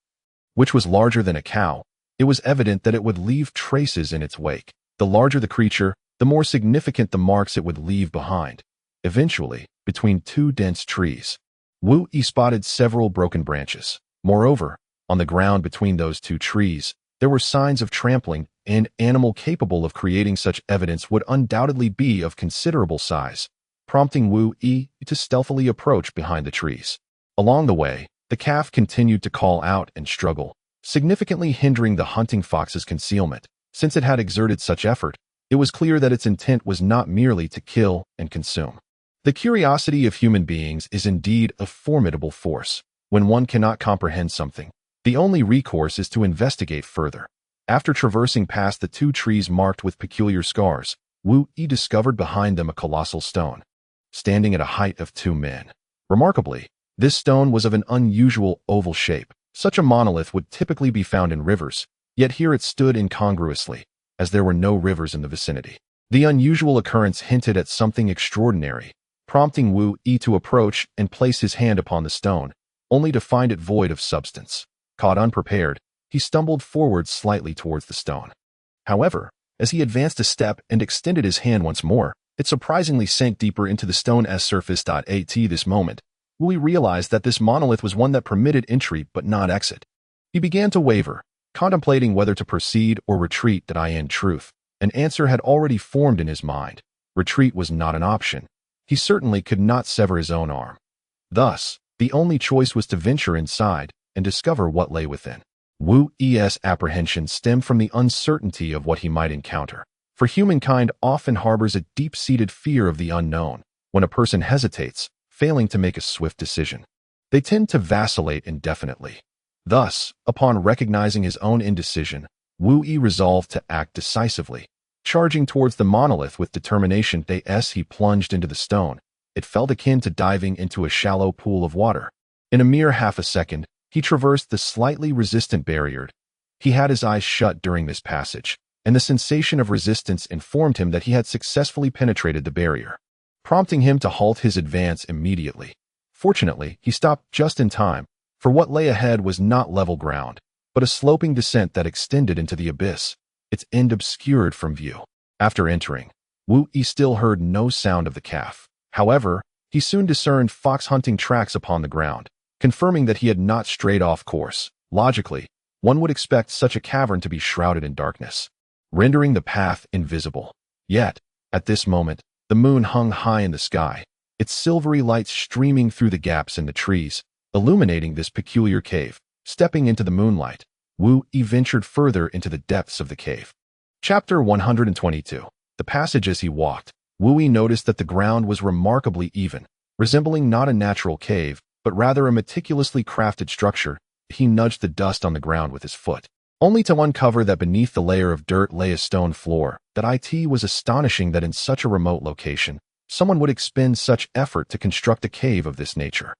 which was larger than a cow, it was evident that it would leave traces in its wake. The larger the creature, the more significant the marks it would leave behind. Eventually, between two dense trees, Wu Yi spotted several broken branches. Moreover, on the ground between those two trees, there were signs of trampling. An animal capable of creating such evidence would undoubtedly be of considerable size, prompting Wu Yi to stealthily approach behind the trees. Along the way, the calf continued to call out and struggle, significantly hindering the hunting fox's concealment. Since it had exerted such effort, it was clear that its intent was not merely to kill and consume. The curiosity of human beings is indeed a formidable force. When one cannot comprehend something, the only recourse is to investigate further. After traversing past the two trees marked with peculiar scars, Wu Yi discovered behind them a colossal stone, standing at a height of 2 men. Remarkably, this stone was of an unusual oval shape. Such a monolith would typically be found in rivers, yet here it stood incongruously, as there were no rivers in the vicinity. The unusual occurrence hinted at something extraordinary, prompting Wu Yi to approach and place his hand upon the stone, only to find it void of substance. Caught unprepared, he stumbled forward slightly towards the stone. However, as he advanced a step and extended his hand once more, it surprisingly sank deeper into the stone's surface. At this moment, Wu Yi realized that this monolith was one that permitted entry but not exit. He began to waver, contemplating whether to proceed or retreat. In truth, an answer had already formed in his mind. Retreat was not an option. he certainly could not sever his own arm. Thus, the only choice was to venture inside and discover what lay within. Wu Yi's apprehension stemmed from the uncertainty of what he might encounter. For humankind often harbors a deep-seated fear of the unknown. When a person hesitates, failing to make a swift decision, they tend to vacillate indefinitely. Thus, upon recognizing his own indecision, Wu Yi resolved to act decisively. Charging towards the monolith with determination, as he plunged into the stone, it felt akin to diving into a shallow pool of water. In a mere half a second, he traversed the slightly resistant barrier. He had his eyes shut during this passage, and the sensation of resistance informed him that he had successfully penetrated the barrier, prompting him to halt his advance immediately. Fortunately, he stopped just in time, for what lay ahead was not level ground, but a sloping descent that extended into the abyss, its end obscured from view. After entering, Wu Yi still heard no sound of the calf. However, he soon discerned fox-hunting tracks upon the ground, confirming that he had not strayed off course. Logically, one would expect such a cavern to be shrouded in darkness, rendering the path invisible. Yet, at this moment, the moon hung high in the sky, its silvery light streaming through the gaps in the trees, illuminating this peculiar cave. Stepping into the moonlight, Wu Yi ventured further into the depths of the cave. Chapter 122. The passage. As he walked, Wu Yi noticed that the ground was remarkably even, resembling not a natural cave, but rather a meticulously crafted structure. He nudged the dust on the ground with his foot, only to uncover that beneath the layer of dirt lay a stone floor. It was astonishing that in such a remote location, someone would expend such effort to construct a cave of this nature.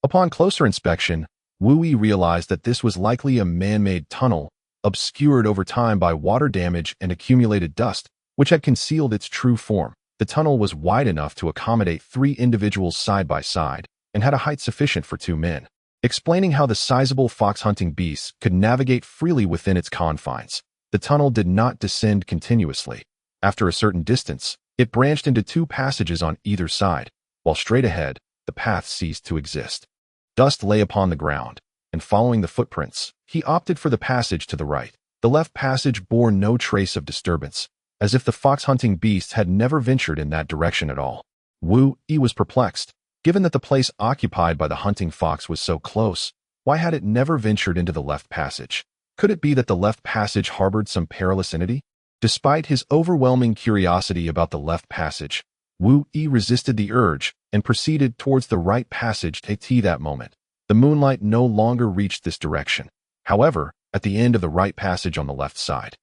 Upon closer inspection, Wu Yi realized that this was likely a man-made tunnel, obscured over time by water damage and accumulated dust, which had concealed its true form. The tunnel was wide enough to accommodate 3 individuals side by side, and had a height sufficient for 2 men, explaining how the sizable fox-hunting beasts could navigate freely within its confines. The tunnel did not descend continuously. After a certain distance, it branched into 2 passages on either side, while straight ahead, the path ceased to exist. Dust lay upon the ground, and following the footprints, he opted for the passage to the right. The left passage bore no trace of disturbance, as if the fox-hunting beasts had never ventured in that direction at all. Wu Yi was perplexed. Given that the place occupied by the hunting fox was so close, why had it never ventured into the left passage? Could it be that the left passage harbored some perilous entity? Despite his overwhelming curiosity about the left passage, Wu Yi resisted the urge and proceeded towards the right passage. At that moment, the moonlight no longer reached this direction. However, at the end of the right passage on the left side,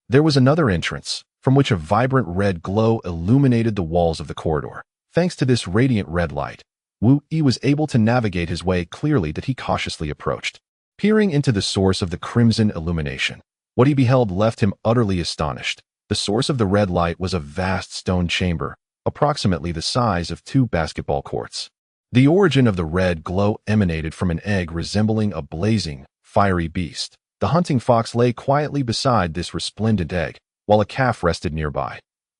there was another entrance, from which a vibrant red glow illuminated the walls of the corridor. Thanks to this radiant red light, Wu Yi was able to navigate his way clearly. He cautiously approached, peering into the source of the crimson illumination. What he beheld left him utterly astonished. The source of the red light was a vast stone chamber, approximately the size of 2 basketball courts. The origin of the red glow emanated from an egg resembling a blazing, fiery beast. The hunting fox lay quietly beside this resplendent egg, while a calf rested nearby.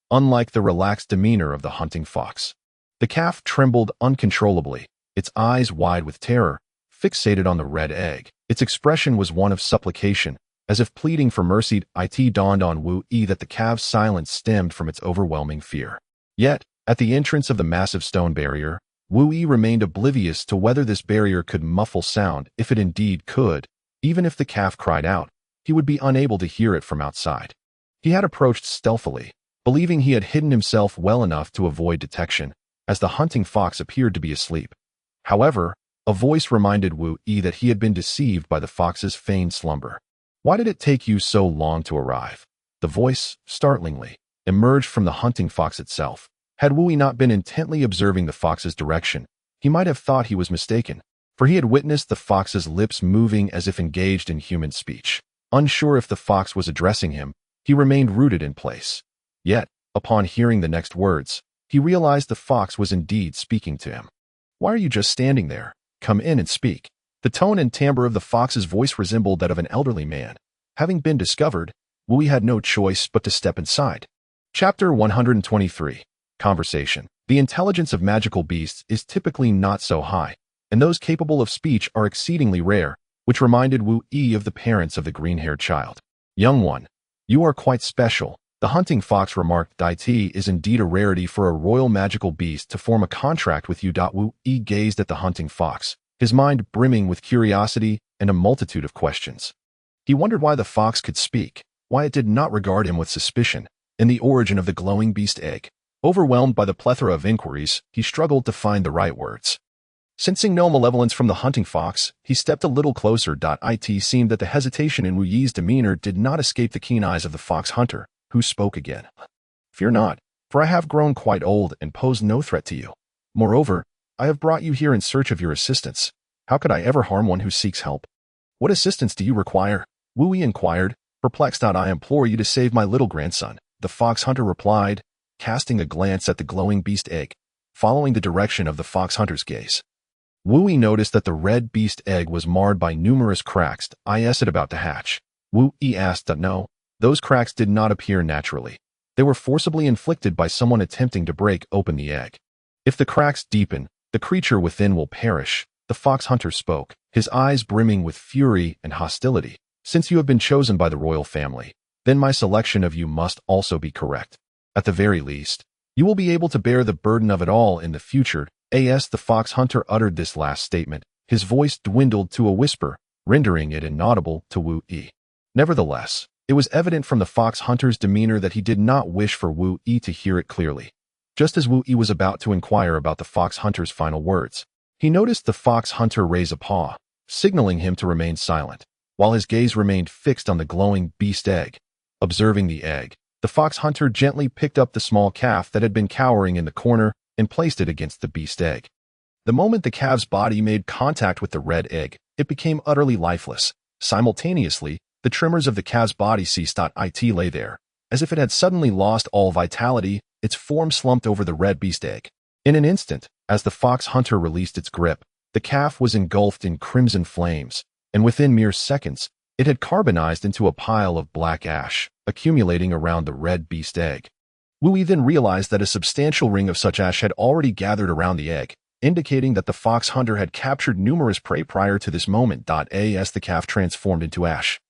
Unlike the relaxed demeanor of the hunting fox, the calf trembled uncontrollably, its eyes wide with terror, fixated on the red egg. Its expression was one of supplication, as if pleading for mercy. It dawned on Wu Yi that the calf's silence stemmed from its overwhelming fear. Yet, at the entrance of the massive stone barrier, Wu Yi remained oblivious to whether this barrier could muffle sound. If it indeed could, even if the calf cried out, he would be unable to hear it from outside. He had approached stealthily, believing he had hidden himself well enough to avoid detection, as the hunting fox appeared to be asleep. However, a voice reminded Wu Yi that he had been deceived by the fox's feigned slumber. "Why did it take you so long to arrive?" The voice, startlingly, emerged from the hunting fox itself. Had Wu Yi not been intently observing the fox's direction, he might have thought he was mistaken, for he had witnessed the fox's lips moving as if engaged in human speech. Unsure if the fox was addressing him, he remained rooted in place. Yet, upon hearing the next words, he realized the fox was indeed speaking to him. "Why are you just standing there? Come in and speak." The tone and timbre of the fox's voice resembled that of an elderly man. Having been discovered, Wu Yi had no choice but to step inside. Chapter 123. Conversation. The intelligence of magical beasts is typically not so high, and those capable of speech are exceedingly rare, which reminded Wu Yi of the parents of the green-haired child. "Young one, you are quite special," The hunting fox remarked, "It is indeed a rarity for a royal magical beast to form a contract with you." Wu Yi gazed at the hunting fox, his mind brimming with curiosity and a multitude of questions. He wondered why the fox could speak, why it did not regard him with suspicion, and the origin of the glowing beast egg. Overwhelmed by the plethora of inquiries, he struggled to find the right words. Sensing no malevolence from the hunting fox, he stepped a little closer. It seemed that the hesitation in Wu Yi's demeanor did not escape the keen eyes of the fox hunter, who spoke again. "Fear not, for I have grown quite old and pose no threat to you. Moreover, I have brought you here in search of your assistance. How could I ever harm one who seeks help?" "What assistance do you require?" Wu Yi inquired, perplexed. "I implore you to save my little grandson," the fox hunter replied, casting a glance at the glowing beast egg, following the direction of the fox hunter's gaze. Wu Yi noticed that the red beast egg was marred by numerous cracks. "Is it about to hatch?" Wu Yi asked. "No, those cracks did not appear naturally. They were forcibly inflicted by someone attempting to break open the egg. If the cracks deepen, the creature within will perish," the fox hunter spoke, his eyes brimming with fury and hostility. "Since you have been chosen by the royal family, then my selection of you must also be correct. At the very least, you will be able to bear the burden of it all in the future." As the fox hunter uttered this last statement, his voice dwindled to a whisper, rendering it inaudible to Wu Yi. Nevertheless, it was evident from the fox hunter's demeanor that he did not wish for Wu Yi to hear it clearly. Just as Wu Yi was about to inquire about the fox hunter's final words, he noticed the fox hunter raise a paw, signaling him to remain silent, while his gaze remained fixed on the glowing beast egg. Observing the egg, the fox hunter gently picked up the small calf that had been cowering in the corner and placed it against the beast egg. The moment the calf's body made contact with the red egg, it became utterly lifeless. Simultaneously, the tremors of the calf's body ceased. It lay there, as if it had suddenly lost all vitality, its form slumped over the red beast egg. In an instant, as the fox hunter released its grip, the calf was engulfed in crimson flames, and within mere seconds, it had carbonized into a pile of black ash, accumulating around the red beast egg. Wu Yi then realized that a substantial ring of such ash had already gathered around the egg, indicating that the fox hunter had captured numerous prey prior to this moment. As the calf transformed into ash,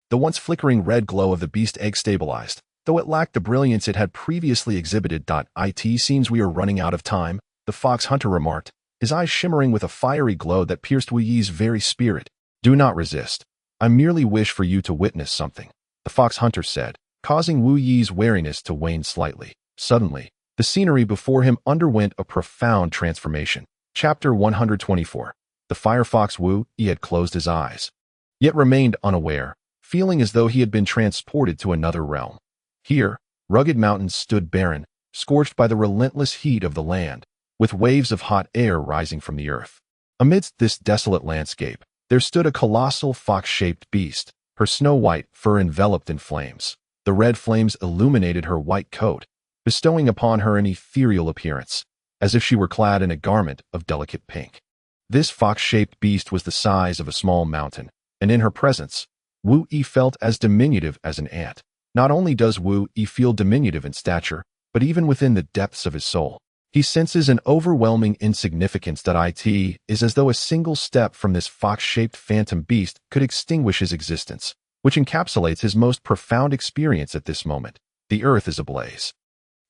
the once flickering red glow of the beast egg stabilized, though it lacked the brilliance it had previously exhibited. "It seems we are running out of time," the fox hunter remarked, his eyes shimmering with a fiery glow that pierced Wu Yi's very spirit. "Do not resist. I merely wish for you to witness something," the fox hunter said, causing Wu Yi's wariness to wane slightly. Suddenly, the scenery before him underwent a profound transformation. Chapter 124. The firefox Wu Yi had closed his eyes, yet remained unaware, feeling as though he had been transported to another realm. Here, rugged mountains stood barren, scorched by the relentless heat of the land, with waves of hot air rising from the earth. Amidst this desolate landscape, there stood a colossal fox-shaped beast, her snow-white fur enveloped in flames. The red flames illuminated her white coat, bestowing upon her an ethereal appearance, as if she were clad in a garment of delicate pink. This fox-shaped beast was the size of a small mountain, and in her presence, Wu Yi felt as diminutive as an ant. Not only does Wu Yi feel diminutive in stature, but even within the depths of his soul, he senses an overwhelming insignificance. It is as though a single step from this fox-shaped phantom beast could extinguish his existence, which encapsulates his most profound experience at this moment. The earth is ablaze.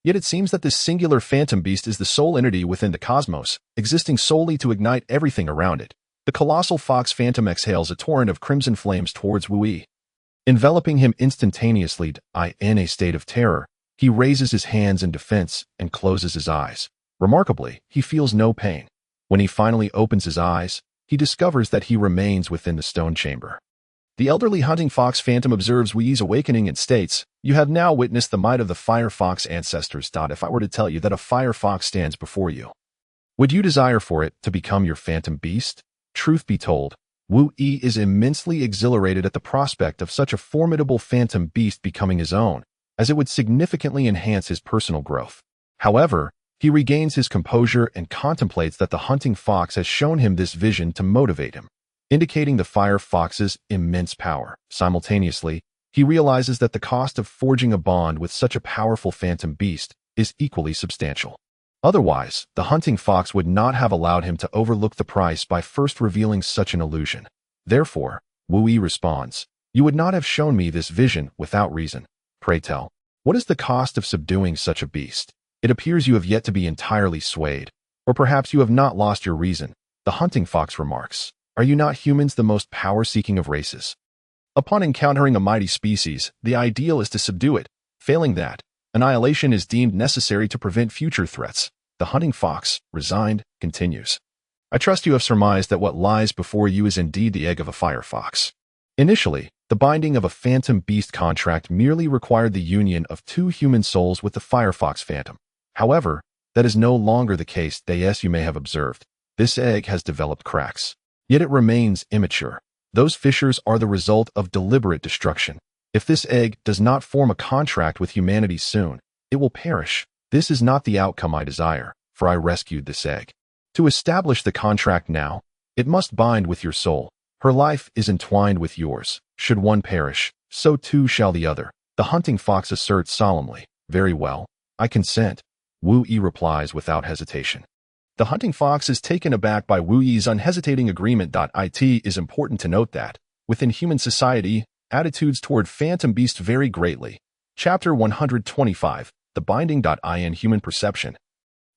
Yet it seems that this singular phantom beast is the sole entity within the cosmos, existing solely to ignite everything around it. The colossal fox phantom exhales a torrent of crimson flames towards Wu Yi, enveloping him instantaneously. In a state of terror, he raises his hands in defense and closes his eyes. Remarkably, he feels no pain. When he finally opens his eyes, he discovers that he remains within the stone chamber. The elderly hunting fox phantom observes Wu Yi's awakening and states, "You have now witnessed the might of the fire fox ancestors. If I were to tell you that a fire fox stands before you, would you desire for it to become your phantom beast?" Truth be told, Wu Yi is immensely exhilarated at the prospect of such a formidable phantom beast becoming his own, as it would significantly enhance his personal growth. However, he regains his composure and contemplates that the hunting fox has shown him this vision to motivate him, indicating the fire fox's immense power. Simultaneously, he realizes that the cost of forging a bond with such a powerful phantom beast is equally substantial. Otherwise, the hunting fox would not have allowed him to overlook the price by first revealing such an illusion. Therefore, Wu Yi responds, "You would not have shown me this vision without reason. Pray tell, What is the cost of subduing such a beast? It appears you have yet to be entirely swayed, or perhaps you have not lost your reason. The hunting fox remarks, are you not humans the most power-seeking of races? Upon encountering a mighty species, the ideal is to subdue it. Failing that, annihilation is deemed necessary to prevent future threats. The hunting fox, resigned, continues. I trust you have surmised that what lies before you is indeed the egg of a firefox. Initially, the binding of a phantom beast contract merely required the union of 2 human souls with the firefox phantom. However, that is no longer the case. Yes, you may have observed. This egg has developed cracks. Yet it remains immature. Those fissures are the result of deliberate destruction. If this egg does not form a contract with humanity soon, it will perish. This is not the outcome I desire, for I rescued this egg. To establish the contract now, it must bind with your soul. Her life is entwined with yours. Should one perish, so too shall the other. The hunting fox asserts solemnly. Very well, I consent. Wu Yi replies without hesitation. The hunting fox is taken aback by Wu Yi's unhesitating agreement. It is important to note that, within human society, attitudes toward phantom beasts vary greatly. Chapter 125, The Binding. In human perception,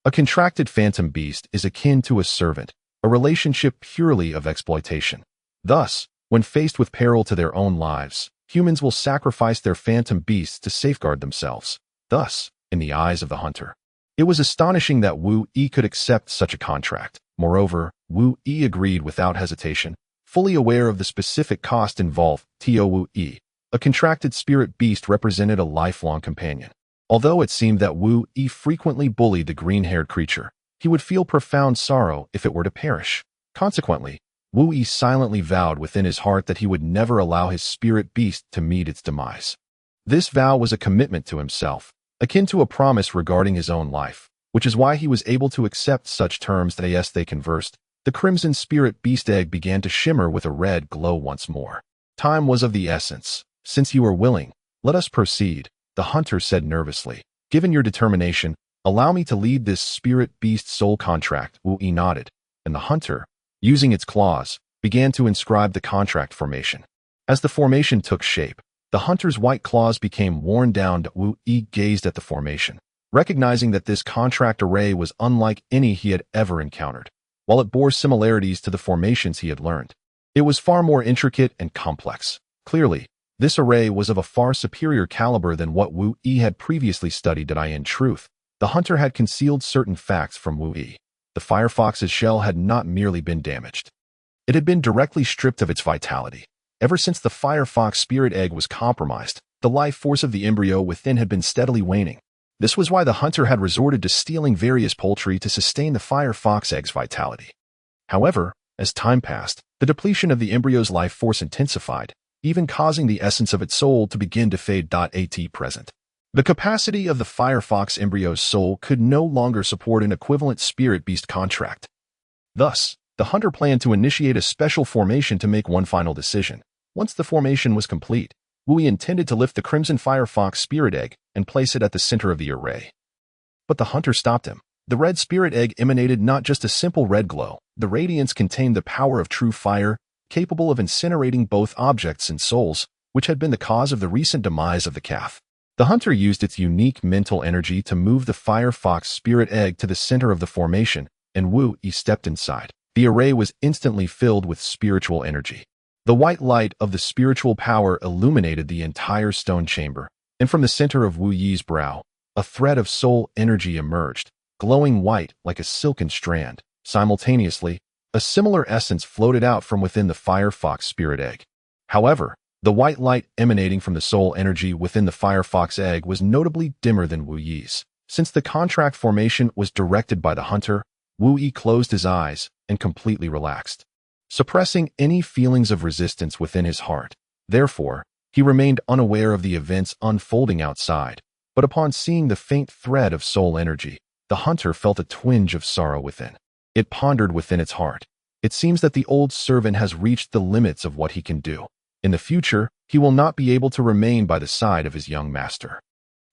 a contracted phantom beast is akin to a servant, a relationship purely of exploitation. Thus, when faced with peril to their own lives, humans will sacrifice their phantom beasts to safeguard themselves. Thus, in the eyes of the hunter, it was astonishing that Wu Yi could accept such a contract. Moreover, Wu Yi agreed without hesitation, fully aware of the specific cost involved. Wu Yi, a contracted spirit beast, represented a lifelong companion. Although it seemed that Wu Yi frequently bullied the green-haired creature, he would feel profound sorrow if it were to perish. Consequently, Wu Yi silently vowed within his heart that he would never allow his spirit beast to meet its demise. This vow was a commitment to himself, akin to a promise regarding his own life, which is why he was able to accept such terms. As they conversed, the crimson spirit beast egg began to shimmer with a red glow once more. Time was of the essence. Since you are willing, let us proceed, the hunter said nervously. Given your determination, allow me to lead this spirit beast soul contract. Wu Yi nodded, and the hunter, using its claws, began to inscribe the contract formation. As the formation took shape, the hunter's white claws became worn down. Wu Yi gazed at the formation, recognizing that this contract array was unlike any he had ever encountered. While it bore similarities to the formations he had learned, it was far more intricate and complex. Clearly, this array was of a far superior caliber than what Wu Yi had previously studied. In truth, the hunter had concealed certain facts from Wu Yi. The firefox's shell had not merely been damaged. It had been directly stripped of its vitality. Ever since the firefox spirit egg was compromised, the life force of the embryo within had been steadily waning. This was why the hunter had resorted to stealing various poultry to sustain the firefox egg's vitality. However, as time passed, the depletion of the embryo's life force intensified, even causing the essence of its soul to begin to fade. At present, the capacity of the firefox embryo's soul could no longer support an equivalent spirit beast contract. Thus, the hunter planned to initiate a special formation to make one final decision. Once the formation was complete, Wu Yi intended to lift the crimson firefox spirit egg and place it at the center of the array. But the hunter stopped him. The red spirit egg emanated not just a simple red glow. The radiance contained the power of true fire, capable of incinerating both objects and souls, which had been the cause of the recent demise of the calf. The hunter used its unique mental energy to move the firefox spirit egg to the center of the formation, and Wu Yi stepped inside. The array was instantly filled with spiritual energy. The white light of the spiritual power illuminated the entire stone chamber, and from the center of Wu Yi's brow, a thread of soul energy emerged, glowing white like a silken strand. Simultaneously, a similar essence floated out from within the firefox spirit egg. However, the white light emanating from the soul energy within the firefox egg was notably dimmer than Wu Yi's. Since the contract formation was directed by the hunter, Wu Yi closed his eyes and completely relaxed, suppressing any feelings of resistance within his heart. Therefore, he remained unaware of the events unfolding outside. But upon seeing the faint thread of soul energy, the hunter felt a twinge of sorrow within. It pondered within its heart. It seems that the old servant has reached the limits of what he can do. In the future, he will not be able to remain by the side of his young master.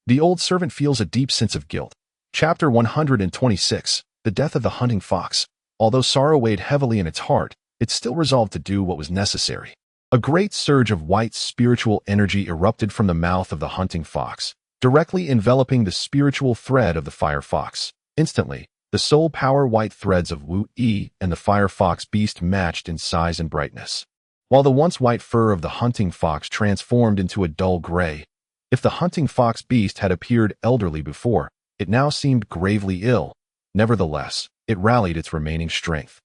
The old servant feels a deep sense of guilt. Chapter 126, The Death of the Hunting Fox. Although sorrow weighed heavily in its heart, it still resolved to do what was necessary. A great surge of white spiritual energy erupted from the mouth of the hunting fox, directly enveloping the spiritual thread of the fire fox. Instantly, the soul power white threads of Wu Yi and the fire fox beast matched in size and brightness. While the once white fur of the hunting fox transformed into a dull gray, if the hunting fox beast had appeared elderly before, it now seemed gravely ill. Nevertheless, it rallied its remaining strength.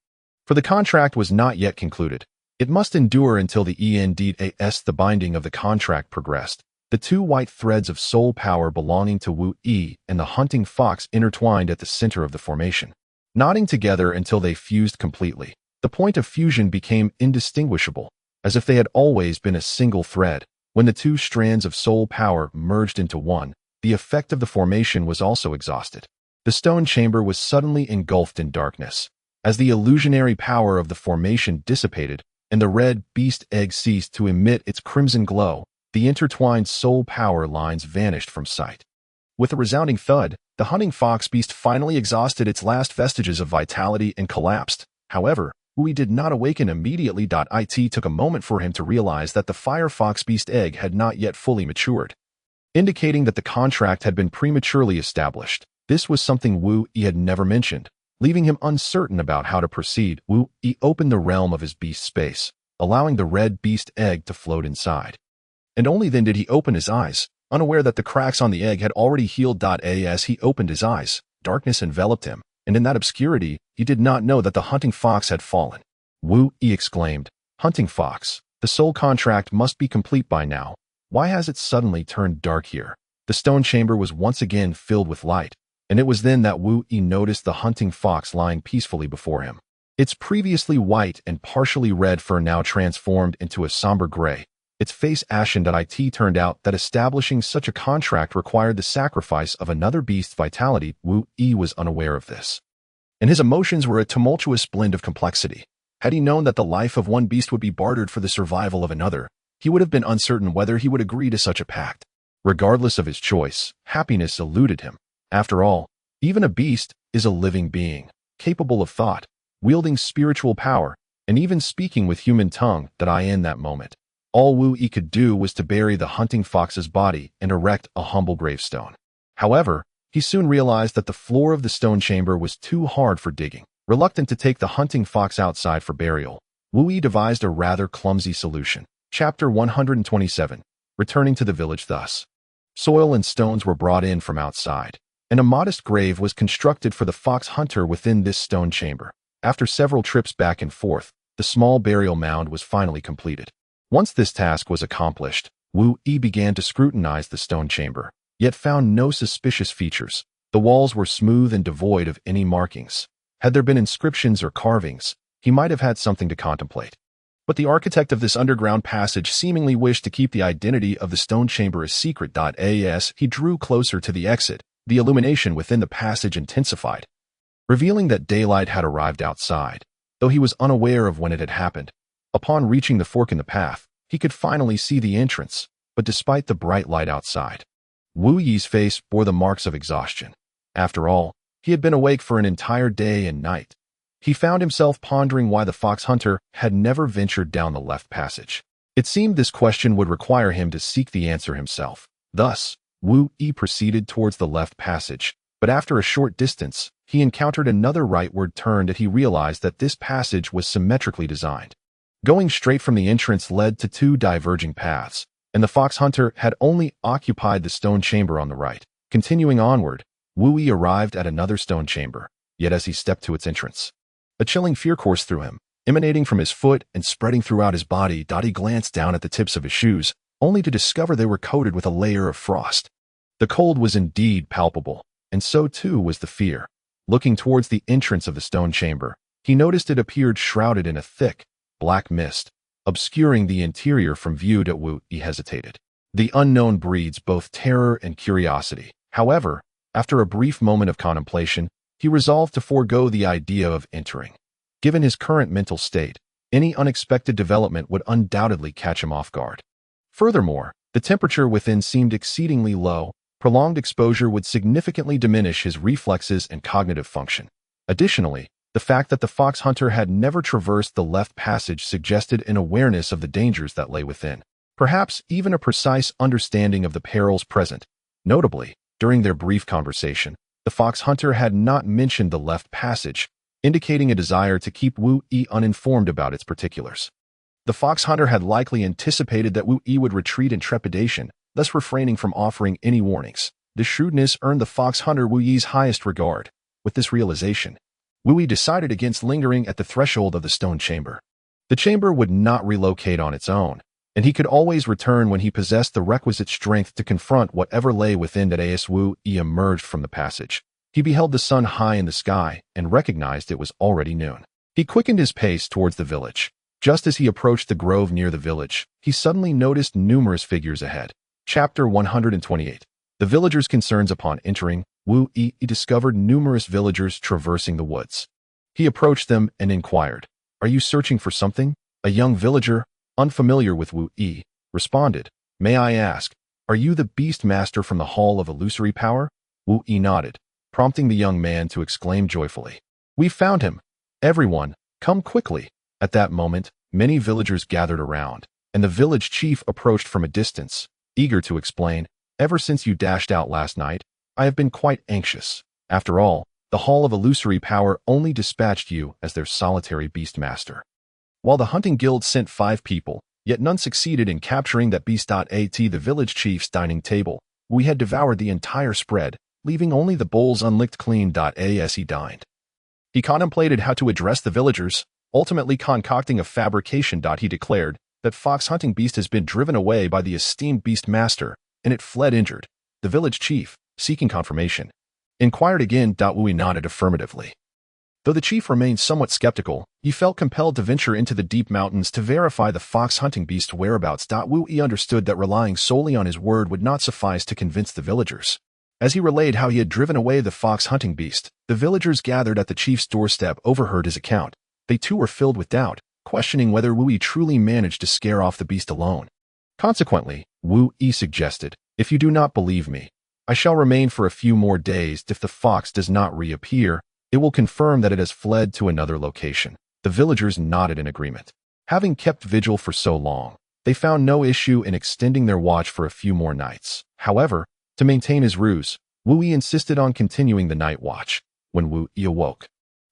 For the contract was not yet concluded. It must endure until the the binding of the contract progressed. The two white threads of soul power belonging to Wu Yi and the hunting fox intertwined at the center of the formation, knotting together until they fused completely. The point of fusion became indistinguishable, as if they had always been a single thread. When the two strands of soul power merged into one, the effect of the formation was also exhausted. The stone chamber was suddenly engulfed in darkness. As the illusionary power of the formation dissipated, and the red beast egg ceased to emit its crimson glow, the intertwined soul power lines vanished from sight. With a resounding thud, the hunting fox beast finally exhausted its last vestiges of vitality and collapsed. However, Wu did not awaken immediately. It took a moment for him to realize that the fire fox beast egg had not yet fully matured, indicating that the contract had been prematurely established. This was something Wu Yi had never mentioned. Leaving him uncertain about how to proceed, Wu Yi opened the realm of his beast space, allowing the red beast egg to float inside. And only then did he open his eyes, unaware that the cracks on the egg had already healed. As he opened his eyes, darkness enveloped him, and in that obscurity, he did not know that the hunting fox had fallen. Wu Yi exclaimed, "Hunting fox, the soul contract must be complete by now. Why has it suddenly turned dark here?" The stone chamber was once again filled with light, and it was then that Wu Yi noticed the hunting fox lying peacefully before him. Its previously white and partially red fur now transformed into a somber gray. Its face ashen. It turned out that establishing such a contract required the sacrifice of another beast's vitality. Wu Yi was unaware of this, and his emotions were a tumultuous blend of complexity. Had he known that the life of one beast would be bartered for the survival of another, he would have been uncertain whether he would agree to such a pact. Regardless of his choice, happiness eluded him. After all, even a beast is a living being, capable of thought, wielding spiritual power, and even speaking with human tongue. In that moment, all Wu Yi could do was to bury the hunting fox's body and erect a humble gravestone. However, he soon realized that the floor of the stone chamber was too hard for digging. Reluctant to take the hunting fox outside for burial, Wu Yi devised a rather clumsy solution. Chapter 127. Returning to the village thus. Soil and stones were brought in from outside, and a modest grave was constructed for the fox hunter within this stone chamber. After several trips back and forth, the small burial mound was finally completed. Once this task was accomplished, Wu Yi began to scrutinize the stone chamber, yet found no suspicious features. The walls were smooth and devoid of any markings. Had there been inscriptions or carvings, he might have had something to contemplate. But the architect of this underground passage seemingly wished to keep the identity of the stone chamber a secret. As he drew closer to the exit, the illumination within the passage intensified, revealing that daylight had arrived outside, though he was unaware of when it had happened. Upon reaching the fork in the path, he could finally see the entrance, but despite the bright light outside, Wu Yi's face bore the marks of exhaustion. After all, he had been awake for an entire day and night. He found himself pondering why the fox hunter had never ventured down the left passage. It seemed this question would require him to seek the answer himself. Thus, Wu Yi proceeded towards the left passage, but after a short distance, he encountered another rightward turn that he realized that this passage was symmetrically designed. Going straight from the entrance led to two diverging paths, and the fox hunter had only occupied the stone chamber on the right. Continuing onward, Wu Yi arrived at another stone chamber, yet as he stepped to its entrance, a chilling fear coursed through him, emanating from his foot and spreading throughout his body. He glanced down at the tips of his shoes, only to discover they were coated with a layer of frost. The cold was indeed palpable, and so too was the fear. Looking towards the entrance of the stone chamber, he noticed it appeared shrouded in a thick, black mist, obscuring the interior from view. Wu Yi hesitated. The unknown breeds both terror and curiosity. However, after a brief moment of contemplation, he resolved to forego the idea of entering. Given his current mental state, any unexpected development would undoubtedly catch him off guard. Furthermore, the temperature within seemed exceedingly low. Prolonged exposure would significantly diminish his reflexes and cognitive function. Additionally, the fact that the fox hunter had never traversed the left passage suggested an awareness of the dangers that lay within. Perhaps even a precise understanding of the perils present. Notably, during their brief conversation, the fox hunter had not mentioned the left passage, indicating a desire to keep Wu Yi uninformed about its particulars. The fox hunter had likely anticipated that Wu Yi would retreat in trepidation, thus refraining from offering any warnings. This shrewdness earned the fox hunter Wu Yi's highest regard. With this realization, Wu Yi decided against lingering at the threshold of the stone chamber. The chamber would not relocate on its own, and he could always return when he possessed the requisite strength to confront whatever lay within that. As Wu Yi emerged from the passage, he beheld the sun high in the sky and recognized it was already noon. He quickened his pace towards the village. Just as he approached the grove near the village, he suddenly noticed numerous figures ahead. Chapter 128. The villagers' concerns. Upon entering, Wu Yi discovered numerous villagers traversing the woods. He approached them and inquired, "Are you searching for something?" A young villager, unfamiliar with Wu Yi, responded, "May I ask, are you the beast master from the Hall of Illusory Power?" Wu Yi nodded, prompting the young man to exclaim joyfully, "We found him! Everyone, come quickly!" At that moment, many villagers gathered around, and the village chief approached from a distance, eager to explain, "Ever since you dashed out last night, I have been quite anxious. After all, the Hall of Illusory Power only dispatched you as their solitary beast master. While the hunting guild sent 5 people, yet none succeeded in capturing that beast. At the village chief's dining table, we had devoured the entire spread, leaving only the bowls unlicked clean. As he dined, he contemplated how to address the villagers, ultimately concocting a fabrication. He declared that fox hunting beast has been driven away by the esteemed beast master, and it fled injured. The village chief, seeking confirmation, inquired again. Wu Yi nodded affirmatively. Though the chief remained somewhat skeptical, he felt compelled to venture into the deep mountains to verify the fox hunting beast's whereabouts. Wu Yi understood that relying solely on his word would not suffice to convince the villagers. As he relayed how he had driven away the fox hunting beast, the villagers gathered at the chief's doorstep overheard his account. They too were filled with doubt, questioning whether Wu Yi truly managed to scare off the beast alone. Consequently, Wu Yi suggested, "If you do not believe me, I shall remain for a few more days. If the fox does not reappear, it will confirm that it has fled to another location." The villagers nodded in agreement. Having kept vigil for so long, they found no issue in extending their watch for a few more nights. However, to maintain his ruse, Wu Yi insisted on continuing the night watch. When Wu Yi awoke,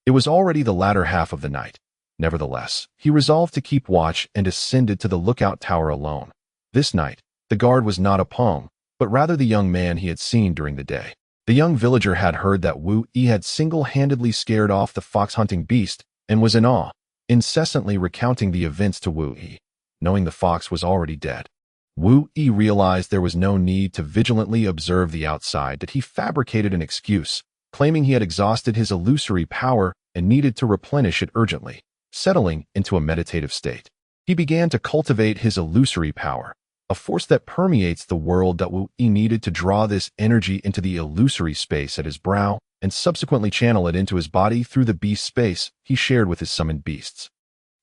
it was already the latter half of the night. Nevertheless, he resolved to keep watch and ascended to the lookout tower alone. This night, the guard was not a Peng, but rather the young man he had seen during the day. The young villager had heard that Wu Yi had single-handedly scared off the fox-hunting beast and was in awe, incessantly recounting the events to Wu Yi. Knowing the fox was already dead, Wu Yi realized there was no need to vigilantly observe the outside. That he fabricated an excuse, claiming he had exhausted his illusory power and needed to replenish it urgently. Settling into a meditative state, he began to cultivate his illusory power, a force that permeates the world. That Wu Yi needed to draw this energy into the illusory space at his brow and subsequently channel it into his body through the beast space he shared with his summoned beasts.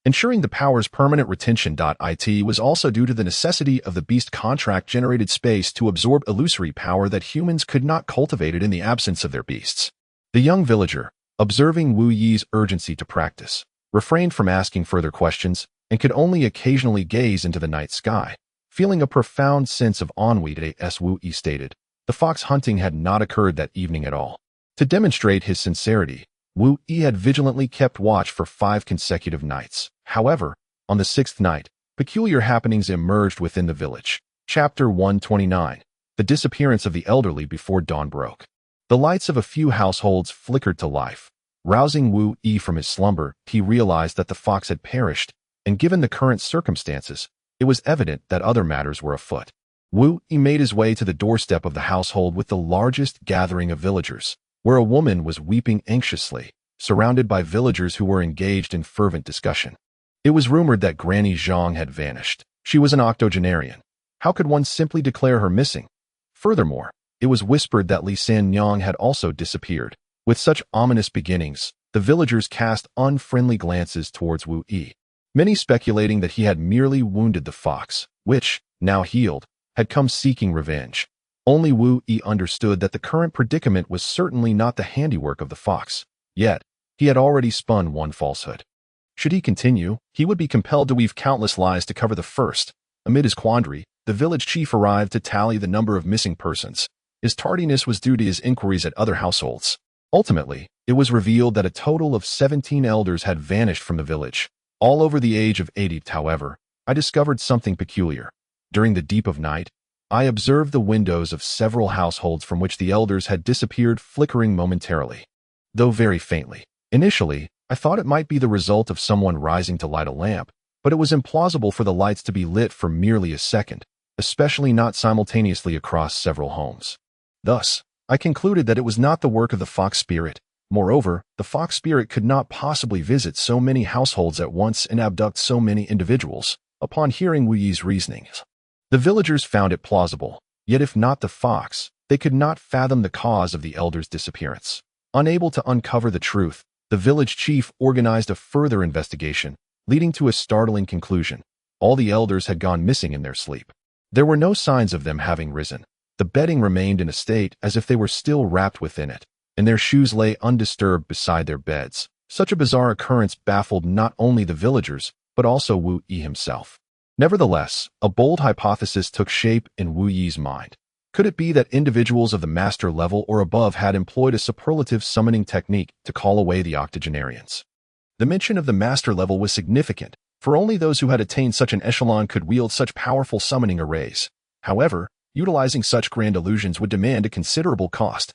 Ensuring the power's permanent retention. It was also due to the necessity of the beast contract-generated space to absorb illusory power that humans could not cultivate it in the absence of their beasts. The young villager, observing Wu Yi's urgency to practice, refrained from asking further questions and could only occasionally gaze into the night sky, feeling a profound sense of ennui. As Wu Yi stated, the fox hunting had not occurred that evening at all. To demonstrate his sincerity, Wu Yi had vigilantly kept watch for 5 consecutive nights. However, on the 6th night, peculiar happenings emerged within the village. Chapter 129. The disappearance of the elderly before dawn broke. The lights of a few households flickered to life. Rousing Wu Yi from his slumber, he realized that the fox had perished, and given the current circumstances, it was evident that other matters were afoot. Wu Yi made his way to the doorstep of the household with the largest gathering of villagers, where a woman was weeping anxiously, surrounded by villagers who were engaged in fervent discussion. It was rumored that Granny Zhang had vanished. She was an octogenarian. How could one simply declare her missing? Furthermore, it was whispered that Li Sanyang had also disappeared. With such ominous beginnings, the villagers cast unfriendly glances towards Wu Yi, many speculating that he had merely wounded the fox, which, now healed, had come seeking revenge. Only Wu Yi understood that the current predicament was certainly not the handiwork of the fox. Yet, he had already spun one falsehood. Should he continue, he would be compelled to weave countless lies to cover the first. Amid his quandary, the village chief arrived to tally the number of missing persons. His tardiness was due to his inquiries at other households. Ultimately, it was revealed that a total of 17 elders had vanished from the village. All over the age of 80, however, I discovered something peculiar. During the deep of night, I observed the windows of several households from which the elders had disappeared flickering momentarily, though very faintly. Initially, I thought it might be the result of someone rising to light a lamp, but it was implausible for the lights to be lit for merely a second, especially not simultaneously across several homes. Thus, I concluded that it was not the work of the fox spirit. Moreover, the fox spirit could not possibly visit so many households at once and abduct so many individuals. Upon hearing Wu Yi's reasonings, the villagers found it plausible, yet if not the fox, they could not fathom the cause of the elders' disappearance. Unable to uncover the truth, the village chief organized a further investigation, leading to a startling conclusion. All the elders had gone missing in their sleep. There were no signs of them having risen. The bedding remained in a state as if they were still wrapped within it, and their shoes lay undisturbed beside their beds. Such a bizarre occurrence baffled not only the villagers, but also Wu Yi himself. Nevertheless, a bold hypothesis took shape in Wu Yi's mind. Could it be that individuals of the master level or above had employed a superlative summoning technique to call away the octogenarians? The mention of the master level was significant, for only those who had attained such an echelon could wield such powerful summoning arrays. However, utilizing such grand illusions would demand a considerable cost.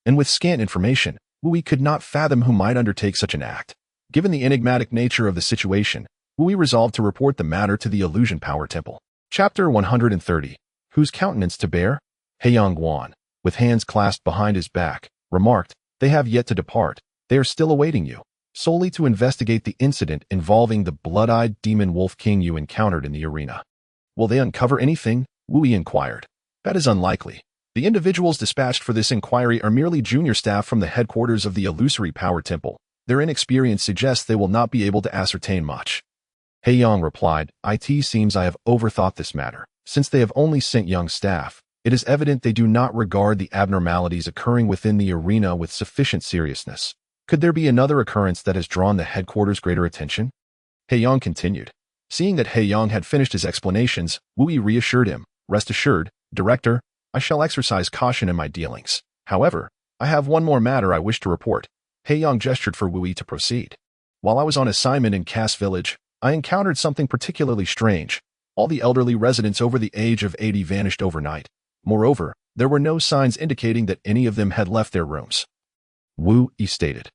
And with scant information, Wu Yi could not fathom who might undertake such an act. Given the enigmatic nature of the situation, Wu Yi resolved to report the matter to the Illusion Power Temple. Chapter 130. Whose countenance to bear? Heiyang Guan, with hands clasped behind his back, remarked, "They have yet to depart. They are still awaiting you, solely to investigate the incident involving the blood-eyed demon Wolf King you encountered in the arena." "Will they uncover anything?" Wu Yi inquired. "That is unlikely. The individuals dispatched for this inquiry are merely junior staff from the headquarters of the Illusory Power Temple. Their inexperience suggests they will not be able to ascertain much." Heiyang replied, "It seems I have overthought this matter. Since they have only sent young staff, it is evident they do not regard the abnormalities occurring within the arena with sufficient seriousness. Could there be another occurrence that has drawn the headquarters' greater attention?" Heiyang continued. Seeing that Heiyang had finished his explanations, Wu Yi reassured him, "Rest assured, Director, I shall exercise caution in my dealings. However, I have one more matter I wish to report." Heiyang gestured for Wu Yi to proceed. "While I was on assignment in Cass Village, I encountered something particularly strange. All the elderly residents over the age of 80 vanished overnight. Moreover, there were no signs indicating that any of them had left their rooms." Wu Yi stated.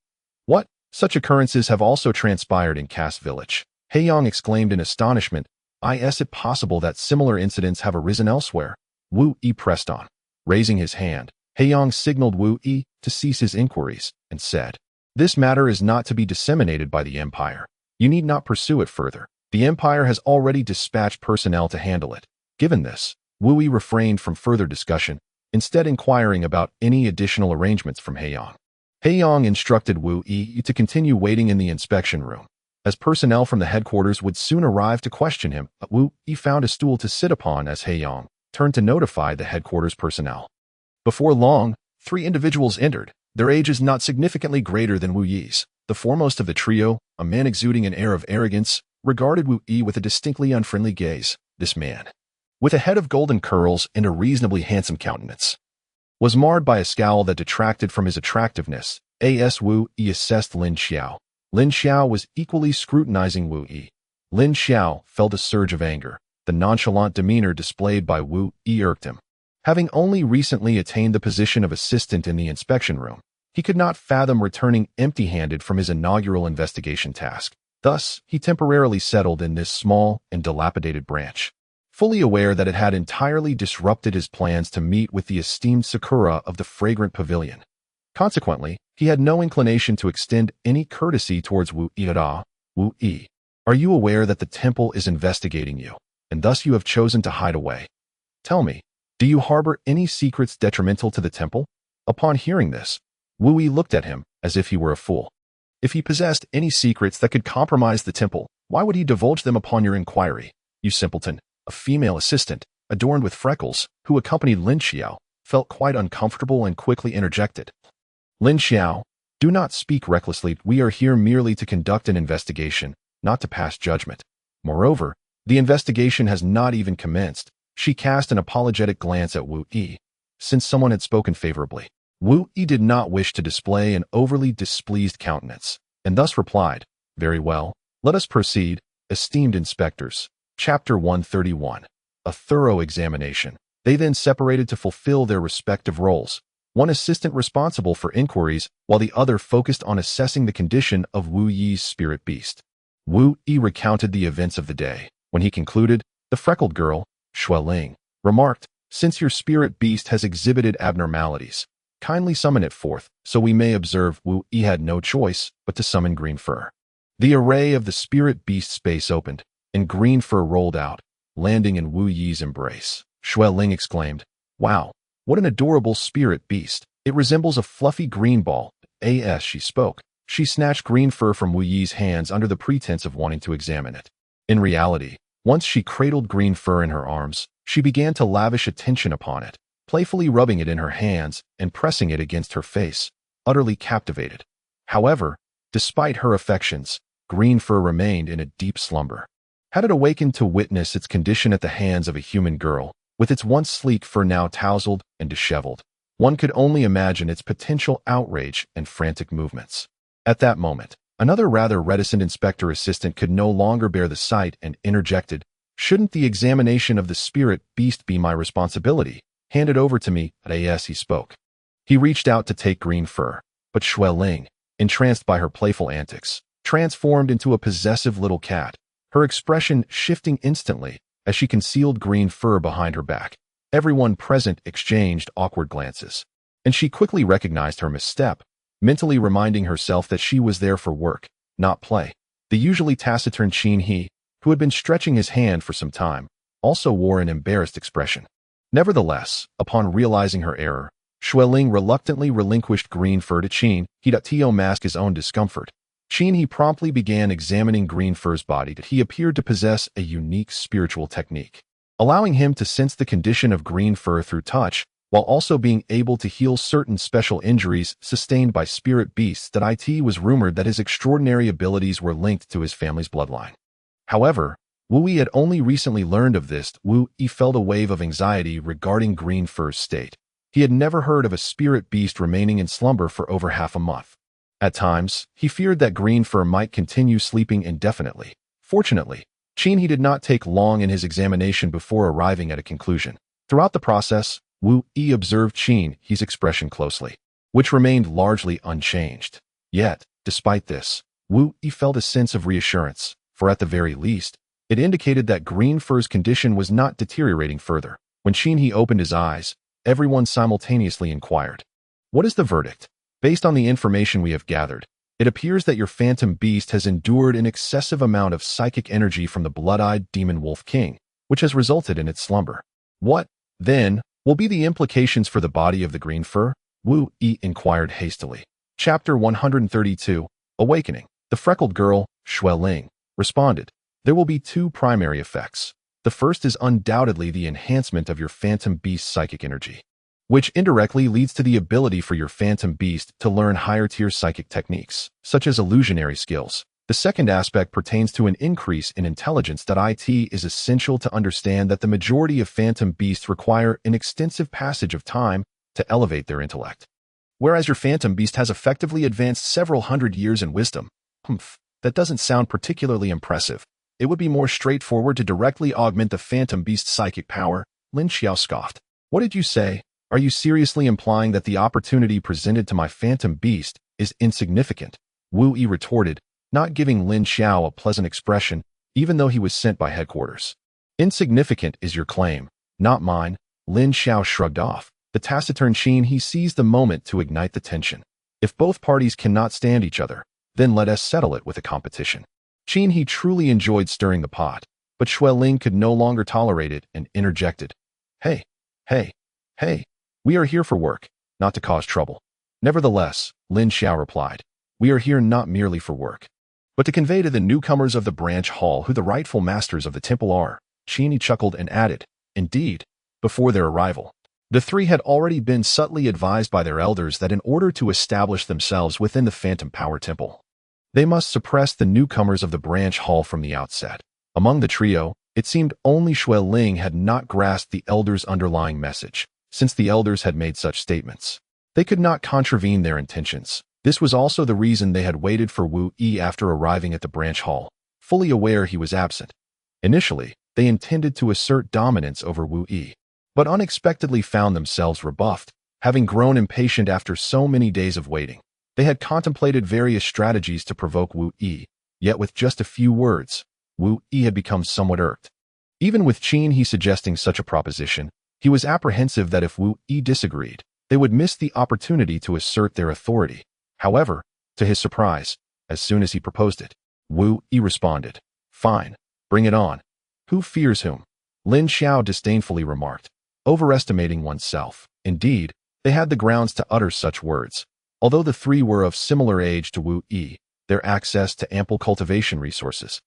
"What? Such occurrences have also transpired in Cass Village?" Heiyang exclaimed in astonishment. "Is it possible that similar incidents have arisen elsewhere?" Wu Yi pressed on. Raising his hand, Heiyang signaled Wu Yi to cease his inquiries and said, "This matter is not to be disseminated by the Empire. You need not pursue it further. The Empire has already dispatched personnel to handle it." Given this, Wu Yi refrained from further discussion, instead inquiring about any additional arrangements from Heiyang. Heiyang instructed Wu Yi to continue waiting in the inspection room, as personnel from the headquarters would soon arrive to question him. Wu Yi found a stool to sit upon as Heiyang turned to notify the headquarters personnel. Before long, 3 individuals entered, their ages not significantly greater than Wu Yi's. The foremost of the trio, a man exuding an air of arrogance, regarded Wu Yi with a distinctly unfriendly gaze. This man, with a head of golden curls and a reasonably handsome countenance, was marred by a scowl that detracted from his attractiveness. As Wu Yi assessed Lin Xiao. Lin Xiao was equally scrutinizing Wu Yi. Lin Xiao felt a surge of anger. The nonchalant demeanor displayed by Wu Yi irked him. Having only recently attained the position of assistant in the inspection room, he could not fathom returning empty-handed from his inaugural investigation task. Thus, he temporarily settled in this small and dilapidated branch, fully aware that it had entirely disrupted his plans to meet with the esteemed Sakura of the fragrant pavilion. Consequently, he had no inclination to extend any courtesy towards Wu Yi. "Wu Yi, are you aware that the temple is investigating you, and thus you have chosen to hide away? Tell me, do you harbor any secrets detrimental to the temple?" Upon hearing this, Wu Yi looked at him as if he were a fool. If he possessed any secrets that could compromise the temple, why would he divulge them upon your inquiry? "You simpleton." A female assistant, adorned with freckles, who accompanied Lin Xiao, felt quite uncomfortable and quickly interjected. "Lin Xiao, do not speak recklessly. We are here merely to conduct an investigation, not to pass judgment. Moreover, the investigation has not even commenced." She cast an apologetic glance at Wu Yi. since someone had spoken favorably. Wu Yi did not wish to display an overly displeased countenance, and thus replied, "Very well, let us proceed, esteemed inspectors." Chapter 131. A thorough examination. They then separated to fulfill their respective roles, one assistant responsible for inquiries, while the other focused on assessing the condition of Wu Yi's spirit beast. Wu Yi recounted the events of the day. When he concluded, the freckled girl, Xue Ling, remarked, "Since your spirit beast has exhibited abnormalities, kindly summon it forth, so we may observe." Wu Yi had no choice but to summon Green Fur. The array of the spirit beast space opened, and Green Fur rolled out, landing in Wu Yi's embrace. Xue Ling exclaimed, "Wow, what an adorable spirit beast. It resembles a fluffy green ball." As she spoke, she snatched Green Fur from Wu Yi's hands under the pretense of wanting to examine it. In reality, once she cradled Green Fur in her arms, she began to lavish attention upon it, playfully rubbing it in her hands and pressing it against her face, utterly captivated. However, despite her affections, Green Fur remained in a deep slumber. Had it awakened to witness its condition at the hands of a human girl, with its once sleek fur now tousled and disheveled, one could only imagine its potential outrage and frantic movements. At that moment, another rather reticent inspector assistant could no longer bear the sight and interjected, "Shouldn't the examination of the spirit beast be my responsibility? Hand it over to me." As he spoke, he reached out to take Green Fur, but Xue Ling, entranced by her playful antics, transformed into a possessive little cat, her expression shifting instantly as she concealed Green Fur behind her back. Everyone present exchanged awkward glances, and she quickly recognized her misstep, mentally reminding herself that she was there for work, not play. The usually taciturn Qin He, who had been stretching his hand for some time, also wore an embarrassed expression. Nevertheless, upon realizing her error, Xue Ling reluctantly relinquished Green Fur to Qin He to mask his own discomfort. Qin He promptly began examining Green Fur's body that he appeared to possess a unique spiritual technique, allowing him to sense the condition of Green Fur through touch, while also being able to heal certain special injuries sustained by spirit beasts. That it was rumored that his extraordinary abilities were linked to his family's bloodline. However, Wu Yi had only recently learned of this. Wu Yi felt a wave of anxiety regarding Green Fur's state. He had never heard of a spirit beast remaining in slumber for over half a month. At times, he feared that Green Fur might continue sleeping indefinitely. Fortunately, Qin He did not take long in his examination before arriving at a conclusion. Throughout the process, Wu Yi observed Qin He's expression closely, which remained largely unchanged. Yet, despite this, Wu Yi felt a sense of reassurance, for at the very least, it indicated that Green Fur's condition was not deteriorating further. When Qin He opened his eyes, everyone simultaneously inquired, "What is the verdict?" "Based on the information we have gathered, it appears that your phantom beast has endured an excessive amount of psychic energy from the blood-eyed demon Wolf King, which has resulted in its slumber." "What, then, will be the implications for the body of the Green Fur?" Wu Yi inquired hastily. Chapter 132. Awakening. The freckled girl, Xue Ling, responded, "There will be two primary effects. The first is undoubtedly the enhancement of your phantom beast's psychic energy, which indirectly leads to the ability for your phantom beast to learn higher-tier psychic techniques, such as illusionary skills. The second aspect pertains to an increase in intelligence. It is essential to understand that the majority of phantom beasts require an extensive passage of time to elevate their intellect, whereas your phantom beast has effectively advanced several hundred years in wisdom. That doesn't sound particularly impressive. It would be more straightforward to directly augment the phantom beast's psychic power." Lin Xiao scoffed. "What did you say? Are you seriously implying that the opportunity presented to my phantom beast is insignificant?" Wu Yi retorted, not giving Lin Xiao a pleasant expression, even though he was sent by headquarters. "Insignificant is your claim, not mine." Lin Xiao shrugged off. The taciturn Qin He seized the moment to ignite the tension. "If both parties cannot stand each other, then let us settle it with a competition." Qin He truly enjoyed stirring the pot, but Xue Ling could no longer tolerate it and interjected, Hey, we are here for work, not to cause trouble." "Nevertheless," Lin Xiao replied, "we are here not merely for work, but to convey to the newcomers of the branch hall who the rightful masters of the temple are." Qin He chuckled and added, "Indeed, before their arrival, the three had already been subtly advised by their elders that in order to establish themselves within the Phantom Power Temple, they must suppress the newcomers of the branch hall from the outset." Among the trio, it seemed only Xue Ling had not grasped the elders' underlying message. since the elders had made such statements. They could not contravene their intentions. This was also the reason they had waited for Wu Yi after arriving at the branch hall, fully aware he was absent. Initially, they intended to assert dominance over Wu Yi, but unexpectedly found themselves rebuffed, having grown impatient after so many days of waiting. They had contemplated various strategies to provoke Wu Yi, yet with just a few words, Wu Yi had become somewhat irked. Even with Qin He suggesting such a proposition, he was apprehensive that if Wu Yi disagreed, they would miss the opportunity to assert their authority. However, to his surprise, as soon as he proposed it, Wu Yi responded, "Fine, bring it on. Who fears whom?" Lin Xiao disdainfully remarked, overestimating oneself. Indeed, they had the grounds to utter such words. Although the three were of similar age to Wu Yi, their access to ample cultivation resources,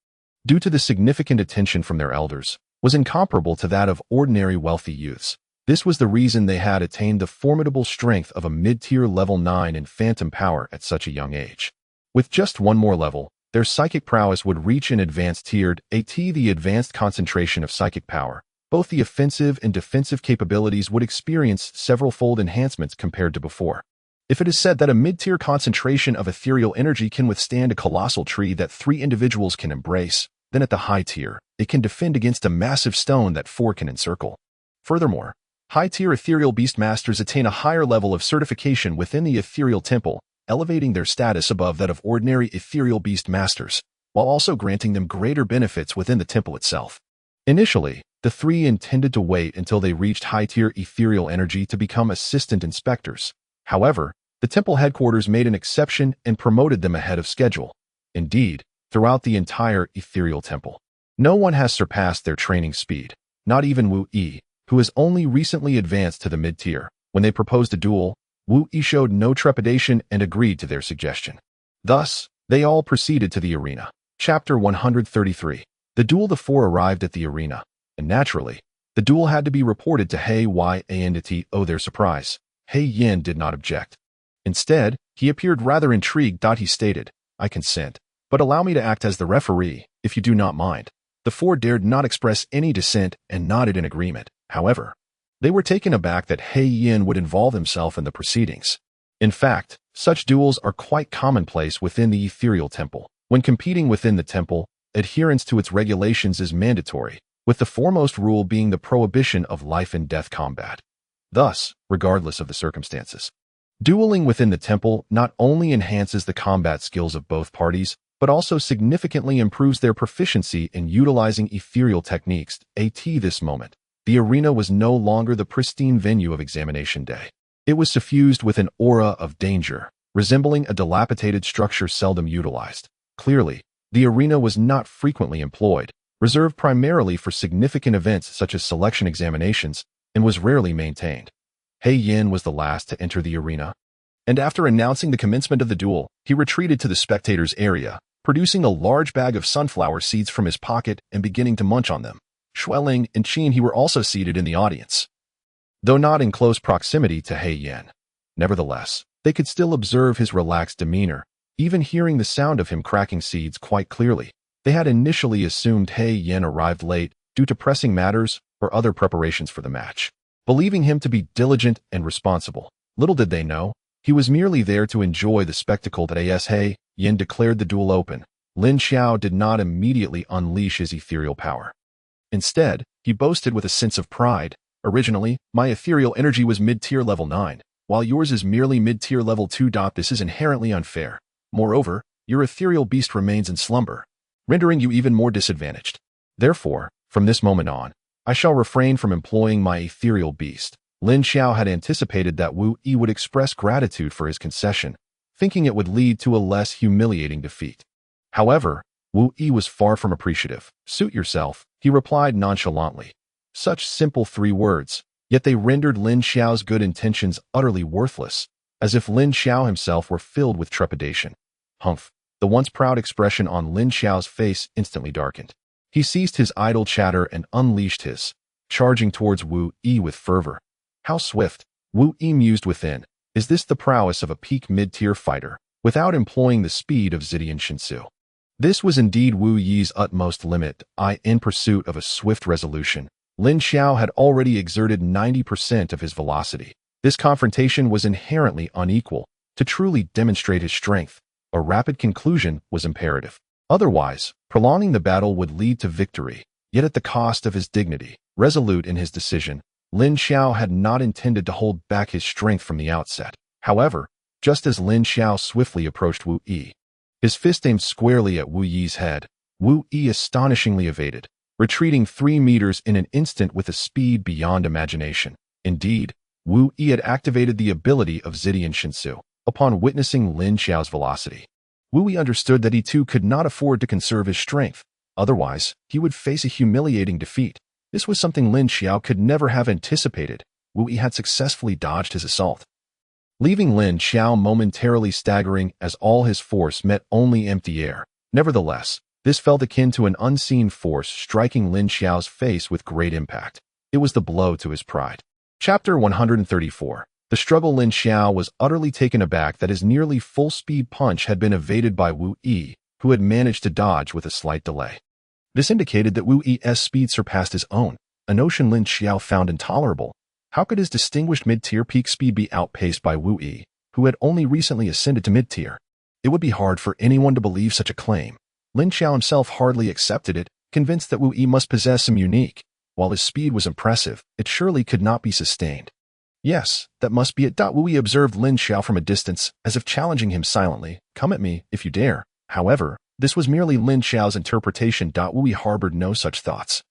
due to the significant attention from their elders, was incomparable to that of ordinary wealthy youths. This was the reason they had attained the formidable strength of a mid-tier level 9 in phantom power at such a young age. With just one more level, their psychic prowess would reach an advanced tiered AT. The advanced concentration of psychic power, both the offensive and defensive capabilities would experience several-fold enhancements compared to before. If it is said that a mid-tier concentration of ethereal energy can withstand a colossal tree that 3 individuals can embrace, then at the high tier, it can defend against a massive stone that 4 can encircle. Furthermore, high-tier ethereal beast masters attain a higher level of certification within the ethereal temple, elevating their status above that of ordinary ethereal beast masters, while also granting them greater benefits within the temple itself. Initially, the 3 intended to wait until they reached high-tier ethereal energy to become assistant inspectors. However, the temple headquarters made an exception and promoted them ahead of schedule. Indeed, throughout the entire ethereal temple, no one has surpassed their training speed, not even Wu Yi, who has only recently advanced to the mid-tier. When they proposed a duel, Wu Yi showed no trepidation and agreed to their suggestion. Thus, they all proceeded to the arena. Chapter 133. The duel. The 4 arrived at the arena, and naturally, the duel had to be reported to He Yan. To their surprise, He Yan did not object. Instead, he appeared rather intrigued. He stated, "I consent, but allow me to act as the referee, if you do not mind." The 4 dared not express any dissent and nodded in agreement. However, they were taken aback that He Yan would involve himself in the proceedings. In fact, such duels are quite commonplace within the ethereal temple. When competing within the temple, adherence to its regulations is mandatory, with the foremost rule being the prohibition of life and death combat. Thus, regardless of the circumstances, dueling within the temple not only enhances the combat skills of both parties, but also significantly improves their proficiency in utilizing ethereal techniques. At this moment, the arena was no longer the pristine venue of examination day. It was suffused with an aura of danger, resembling a dilapidated structure seldom utilized. Clearly, the arena was not frequently employed, reserved primarily for significant events such as selection examinations, and was rarely maintained. He Yan was the last to enter the arena, and after announcing the commencement of the duel, he retreated to the spectators' area, producing a large bag of sunflower seeds from his pocket and beginning to munch on them. Xueling and Qin He were also seated in the audience, though not in close proximity to He Yan. Nevertheless, they could still observe his relaxed demeanor, even hearing the sound of him cracking seeds quite clearly. They had initially assumed He Yan arrived late due to pressing matters or other preparations for the match, believing him to be diligent and responsible. Little did they know, he was merely there to enjoy the spectacle. That as He Yan declared the duel open, Lin Xiao did not immediately unleash his ethereal power. Instead, he boasted with a sense of pride, "Originally, my ethereal energy was mid-tier level 9, while yours is merely mid-tier level 2. This is inherently unfair. Moreover, your ethereal beast remains in slumber, rendering you even more disadvantaged. Therefore, from this moment on, I shall refrain from employing my ethereal beast." Lin Xiao had anticipated that Wu Yi would express gratitude for his concession, thinking it would lead to a less humiliating defeat. However, Wu Yi was far from appreciative. "Suit yourself," he replied nonchalantly. Such simple 3 words, yet they rendered Lin Xiao's good intentions utterly worthless, as if Lin Xiao himself were filled with trepidation. Humph! The once proud expression on Lin Xiao's face instantly darkened. He ceased his idle chatter and unleashed his, charging towards Wu Yi with fervor. How swift, Wu Yi mused within. Is this the prowess of a peak mid-tier fighter, without employing the speed of Zidian Shinsu? This was indeed Wu Yi's utmost limit. In pursuit of a swift resolution, Lin Xiao had already exerted 90% of his velocity. This confrontation was inherently unequal. To truly demonstrate his strength, a rapid conclusion was imperative. Otherwise, prolonging the battle would lead to victory, yet at the cost of his dignity. Resolute in his decision, Lin Xiao had not intended to hold back his strength from the outset. However, just as Lin Xiao swiftly approached Wu Yi, his fist aimed squarely at Wu Yi's head, Wu Yi astonishingly evaded, retreating 3 meters in an instant with a speed beyond imagination. Indeed, Wu Yi had activated the ability of Zidian Shinsu. Upon witnessing Lin Xiao's velocity, Wu Yi understood that he too could not afford to conserve his strength. Otherwise, he would face a humiliating defeat. This was something Lin Xiao could never have anticipated. Wu Yi had successfully dodged his assault, leaving Lin Xiao momentarily staggering as all his force met only empty air. Nevertheless, this felt akin to an unseen force striking Lin Xiao's face with great impact. It was the blow to his pride. Chapter 134. The struggle. Lin Xiao was utterly taken aback that his nearly full-speed punch had been evaded by Wu Yi, who had managed to dodge with a slight delay. This indicated that Wu Yi's speed surpassed his own, a notion Lin Xiao found intolerable. How could his distinguished mid-tier peak speed be outpaced by Wu Yi, who had only recently ascended to mid-tier? It would be hard for anyone to believe such a claim. Lin Xiao himself hardly accepted it, convinced that Wu Yi must possess some unique. While his speed was impressive, it surely could not be sustained. Yes, that must be it. Wu Yi observed Lin Xiao from a distance, as if challenging him silently. Come at me, if you dare. However, this was merely Lin Xiao's interpretation. Wu Yi harbored no such thoughts.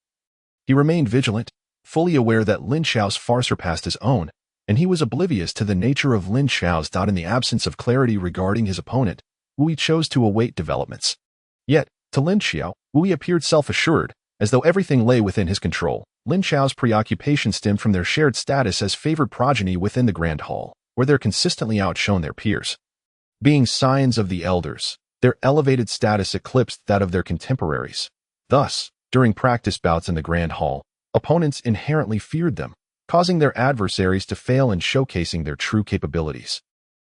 He remained vigilant, fully aware that Lin Xiao's far surpassed his own, and he was oblivious to the nature of Lin Xiao's. In the absence of clarity regarding his opponent, Wu Yi chose to await developments. Yet, to Lin Xiao, Wu Yi appeared self-assured, as though everything lay within his control. Lin Xiao's preoccupation stemmed from their shared status as favored progeny within the Grand Hall, where they're consistently outshone their peers. Being scions of the elders, their elevated status eclipsed that of their contemporaries. Thus, during practice bouts in the Grand Hall, opponents inherently feared them, causing their adversaries to fail in showcasing their true capabilities,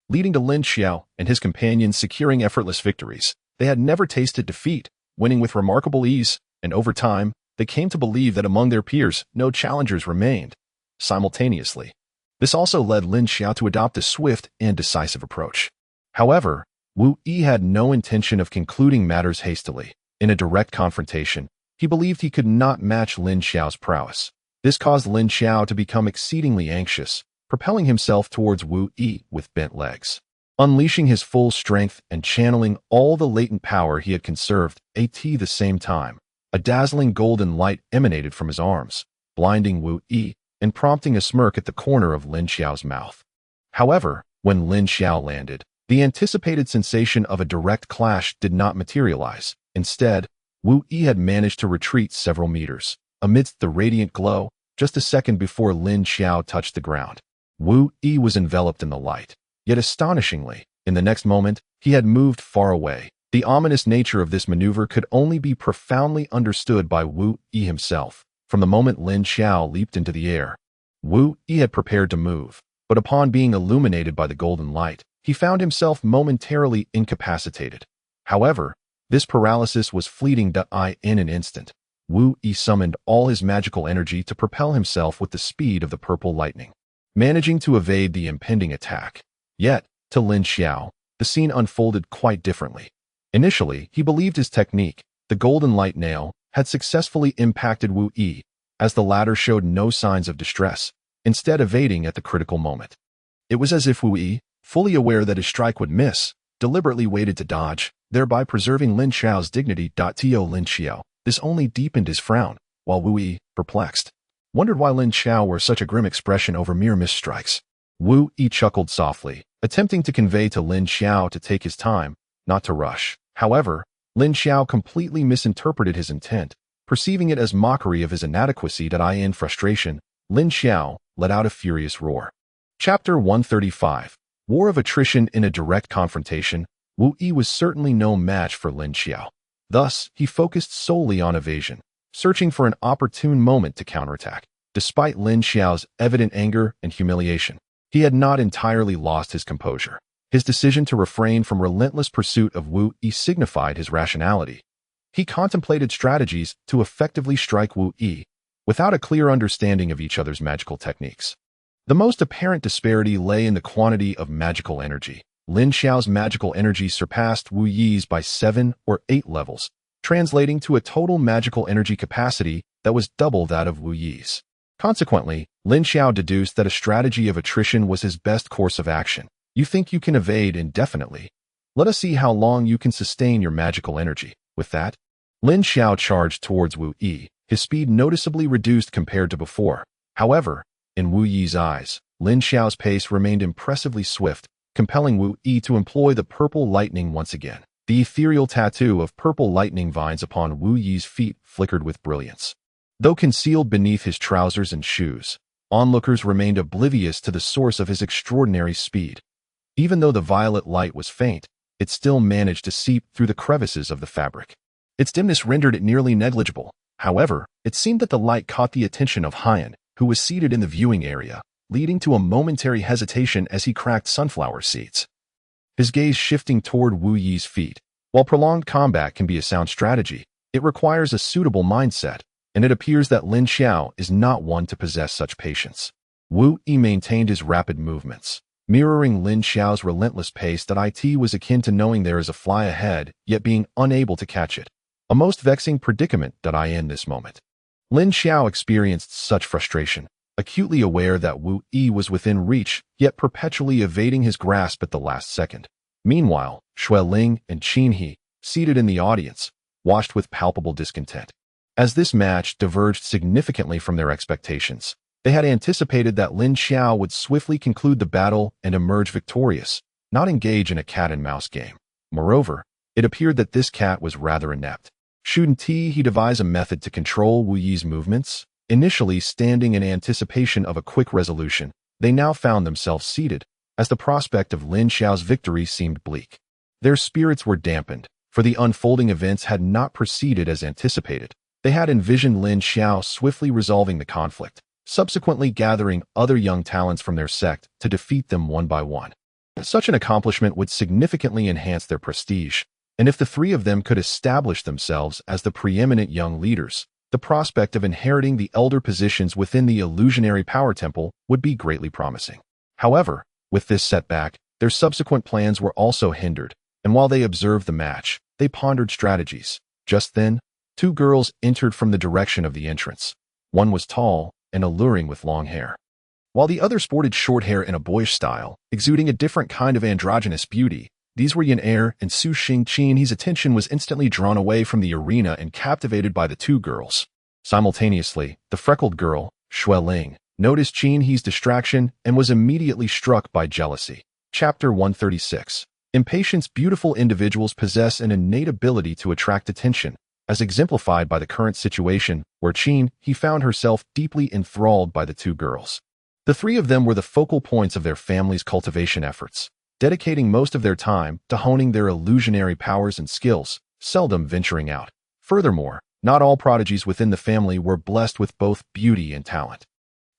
leading to Lin Xiao and his companions securing effortless victories. They had never tasted defeat, winning with remarkable ease, and over time, they came to believe that among their peers, no challengers remained. Simultaneously, this also led Lin Xiao to adopt a swift and decisive approach. However, Wu Yi had no intention of concluding matters hastily. In a direct confrontation, he believed he could not match Lin Xiao's prowess. This caused Lin Xiao to become exceedingly anxious, propelling himself towards Wu Yi with bent legs. Unleashing his full strength and channeling all the latent power he had conserved at the same time, a dazzling golden light emanated from his arms, blinding Wu Yi and prompting a smirk at the corner of Lin Xiao's mouth. However, when Lin Xiao landed, the anticipated sensation of a direct clash did not materialize. Instead, Wu Yi had managed to retreat several meters. Amidst the radiant glow, just a second before Lin Xiao touched the ground, Wu Yi was enveloped in the light. Yet astonishingly, in the next moment, he had moved far away. The ominous nature of this maneuver could only be profoundly understood by Wu Yi himself. From the moment Lin Xiao leaped into the air, Wu Yi had prepared to move, but upon being illuminated by the golden light, he found himself momentarily incapacitated. However, this paralysis was fleeting. In an instant, Wu Yi summoned all his magical energy to propel himself with the speed of the purple lightning, managing to evade the impending attack. Yet, to Lin Xiao, the scene unfolded quite differently. Initially, he believed his technique, the golden light nail, had successfully impacted Wu Yi, as the latter showed no signs of distress, instead evading at the critical moment. It was as if Wu Yi, fully aware that his strike would miss, deliberately waited to dodge, thereby preserving Lin Xiao's dignity. To Lin Xiao, this only deepened his frown, while Wu Yi, perplexed, wondered why Lin Xiao wore such a grim expression over mere missed strikes. Wu Yi chuckled softly, attempting to convey to Lin Xiao to take his time, not to rush. However, Lin Xiao completely misinterpreted his intent, perceiving it as mockery of his inadequacy. In frustration, Lin Xiao let out a furious roar. Chapter 135. War of Attrition. In a direct confrontation, Wu Yi was certainly no match for Lin Xiao. Thus, he focused solely on evasion, searching for an opportune moment to counterattack. Despite Lin Xiao's evident anger and humiliation, he had not entirely lost his composure. His decision to refrain from relentless pursuit of Wu Yi signified his rationality. He contemplated strategies to effectively strike Wu Yi, without a clear understanding of each other's magical techniques. The most apparent disparity lay in the quantity of magical energy. Lin Xiao's magical energy surpassed Wu Yi's by 7 or 8 levels, translating to a total magical energy capacity that was double that of Wu Yi's. Consequently, Lin Xiao deduced that a strategy of attrition was his best course of action. You think you can evade indefinitely? Let us see how long you can sustain your magical energy. With that, Lin Xiao charged towards Wu Yi, his speed noticeably reduced compared to before. However, in Wu Yi's eyes, Lin Xiao's pace remained impressively swift, compelling Wu Yi to employ the purple lightning once again. The ethereal tattoo of purple lightning vines upon Wu Yi's feet flickered with brilliance. Though concealed beneath his trousers and shoes, onlookers remained oblivious to the source of his extraordinary speed. Even though the violet light was faint, it still managed to seep through the crevices of the fabric. Its dimness rendered it nearly negligible. However, it seemed that the light caught the attention of Hyan, who was seated in the viewing area, leading to a momentary hesitation as he cracked sunflower seeds. His gaze shifting toward Wu Yi's feet. While prolonged combat can be a sound strategy, it requires a suitable mindset, and it appears that Lin Xiao is not one to possess such patience. Wu Yi maintained his rapid movements, mirroring Lin Xiao's relentless pace that it was akin to knowing there is a fly ahead, yet being unable to catch it. A most vexing predicament that I in this moment. Lin Xiao experienced such frustration, acutely aware that Wu Yi was within reach, yet perpetually evading his grasp at the last second. Meanwhile, Xueling and Qin He, seated in the audience, watched with palpable discontent. As this match diverged significantly from their expectations, they had anticipated that Lin Xiao would swiftly conclude the battle and emerge victorious, not engage in a cat-and-mouse game. Moreover, it appeared that this cat was rather inept. Shouldn't he devise a method to control Wu Yi's movements? Initially standing in anticipation of a quick resolution, they now found themselves seated, as the prospect of Lin Xiao's victory seemed bleak. Their spirits were dampened, for the unfolding events had not proceeded as anticipated. They had envisioned Lin Xiao swiftly resolving the conflict, subsequently gathering other young talents from their sect to defeat them one by one. Such an accomplishment would significantly enhance their prestige, and if the three of them could establish themselves as the preeminent young leaders, the prospect of inheriting the elder positions within the illusionary power temple would be greatly promising. However, with this setback, their subsequent plans were also hindered, and while they observed the match, they pondered strategies. Just then, two girls entered from the direction of the entrance. One was tall and alluring with long hair, while the other sported short hair in a boyish style, exuding a different kind of androgynous beauty. These were Yan Er and Su Xingqin. His attention was instantly drawn away from the arena and captivated by the two girls. Simultaneously, the freckled girl, Xueling, noticed Qin He's distraction and was immediately struck by jealousy. Chapter 136. Impatience. Beautiful individuals possess an innate ability to attract attention, as exemplified by the current situation, where Qin He found herself deeply enthralled by the two girls. The three of them were the focal points of their family's cultivation efforts, dedicating most of their time to honing their illusionary powers and skills, seldom venturing out. Furthermore, not all prodigies within the family were blessed with both beauty and talent.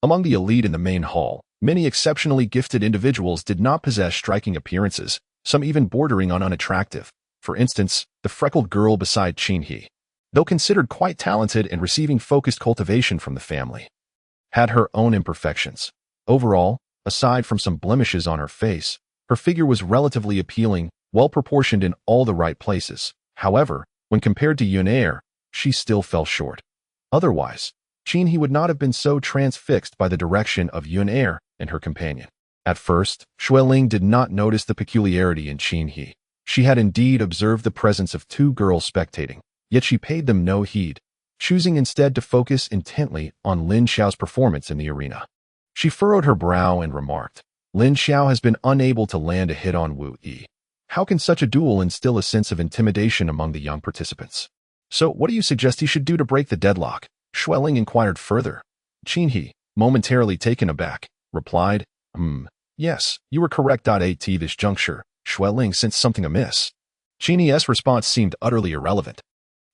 Among the elite in the main hall, many exceptionally gifted individuals did not possess striking appearances, some even bordering on unattractive. For instance, the freckled girl beside Qin He, though considered quite talented and receiving focused cultivation from the family, had her own imperfections. Overall, aside from some blemishes on her face, her figure was relatively appealing, well-proportioned in all the right places. However, when compared to Yan Er, she still fell short. Otherwise, Qin He would not have been so transfixed by the direction of Yan Er and her companion. At first, Xueling did not notice the peculiarity in Qin He. She had indeed observed the presence of two girls spectating, yet she paid them no heed, choosing instead to focus intently on Lin Xiao's performance in the arena. She furrowed her brow and remarked, Lin Xiao has been unable to land a hit on Wu Yi. How can such a duel instill a sense of intimidation among the young participants? So, what do you suggest he should do to break the deadlock? Xueling inquired further. Qin He, momentarily taken aback, replied, yes, you were correct. At this juncture, Xueling sensed something amiss. Qin He's response seemed utterly irrelevant.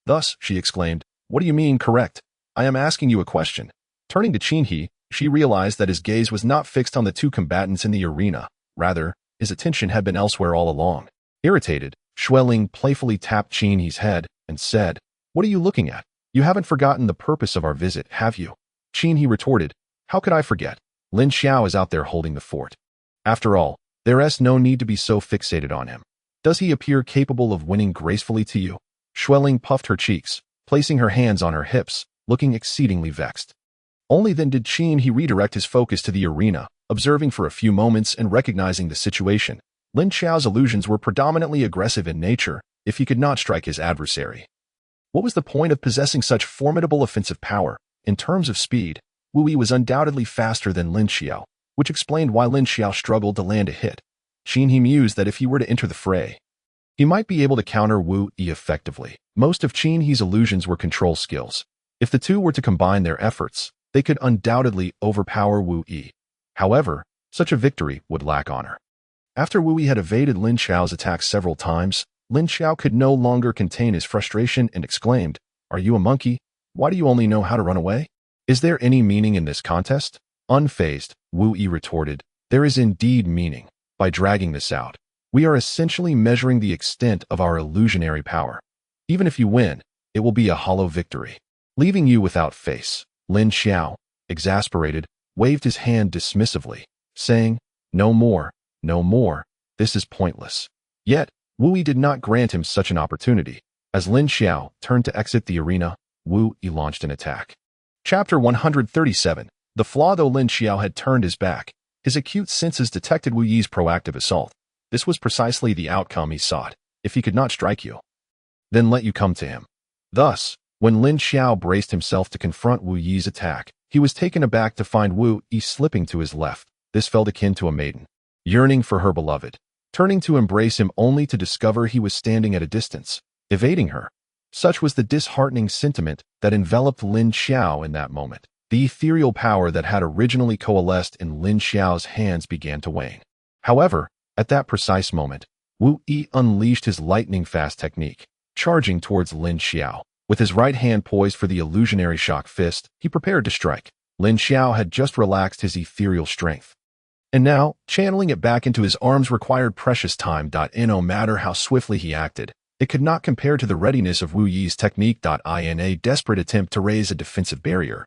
Thus, she exclaimed, what do you mean correct? I am asking you a question. Turning to Qin He, she realized that his gaze was not fixed on the two combatants in the arena. Rather, his attention had been elsewhere all along. Irritated, Xueling playfully tapped Qin He's head and said, what are you looking at? You haven't forgotten the purpose of our visit, have you? Qin He retorted, "How could I forget? Lin Xiao is out there holding the fort. After all, there's no need to be so fixated on him. Does he appear capable of winning gracefully to you?" Xue Ling puffed her cheeks, placing her hands on her hips, looking exceedingly vexed. Only then did Qin He redirect his focus to the arena, observing for a few moments and recognizing the situation. Lin Xiao's illusions were predominantly aggressive in nature if he could not strike his adversary. What was the point of possessing such formidable offensive power? In terms of speed, Wu Yi was undoubtedly faster than Lin Xiao, which explained why Lin Xiao struggled to land a hit. Qin He mused that if he were to enter the fray, he might be able to counter Wu Yi effectively. Most of Qin He's illusions were control skills. If the two were to combine their efforts, they could undoubtedly overpower Wu Yi. However, such a victory would lack honor. After Wu Yi had evaded Lin Xiao's attacks several times, Lin Xiao could no longer contain his frustration and exclaimed, "Are you a monkey? Why do you only know how to run away? Is there any meaning in this contest?" Unfazed, Wu Yi retorted, "There is indeed meaning. By dragging this out, we are essentially measuring the extent of our illusionary power. Even if you win, it will be a hollow victory, leaving you without face." Lin Xiao, exasperated, waved his hand dismissively, saying, "No more, no more, this is pointless." Yet, Wu Yi did not grant him such an opportunity. As Lin Xiao turned to exit the arena, Wu Yi launched an attack. Chapter 137. The flaw. Though Lin Xiao had turned his back, his acute senses detected Wu Yi's proactive assault. This was precisely the outcome he sought. If he could not strike you, then let you come to him. Thus, when Lin Xiao braced himself to confront Wu Yi's attack, he was taken aback to find Wu Yi slipping to his left. This felt akin to a maiden yearning for her beloved, turning to embrace him only to discover he was standing at a distance, evading her. Such was the disheartening sentiment that enveloped Lin Xiao in that moment. The ethereal power that had originally coalesced in Lin Xiao's hands began to wane. However, at that precise moment, Wu Yi unleashed his lightning-fast technique, charging towards Lin Xiao. With his right hand poised for the illusionary shock fist, he prepared to strike. Lin Xiao had just relaxed his ethereal strength, and now, channeling it back into his arms required precious time. No matter how swiftly he acted, it could not compare to the readiness of Wu Yi's technique. In a desperate attempt to raise a defensive barrier,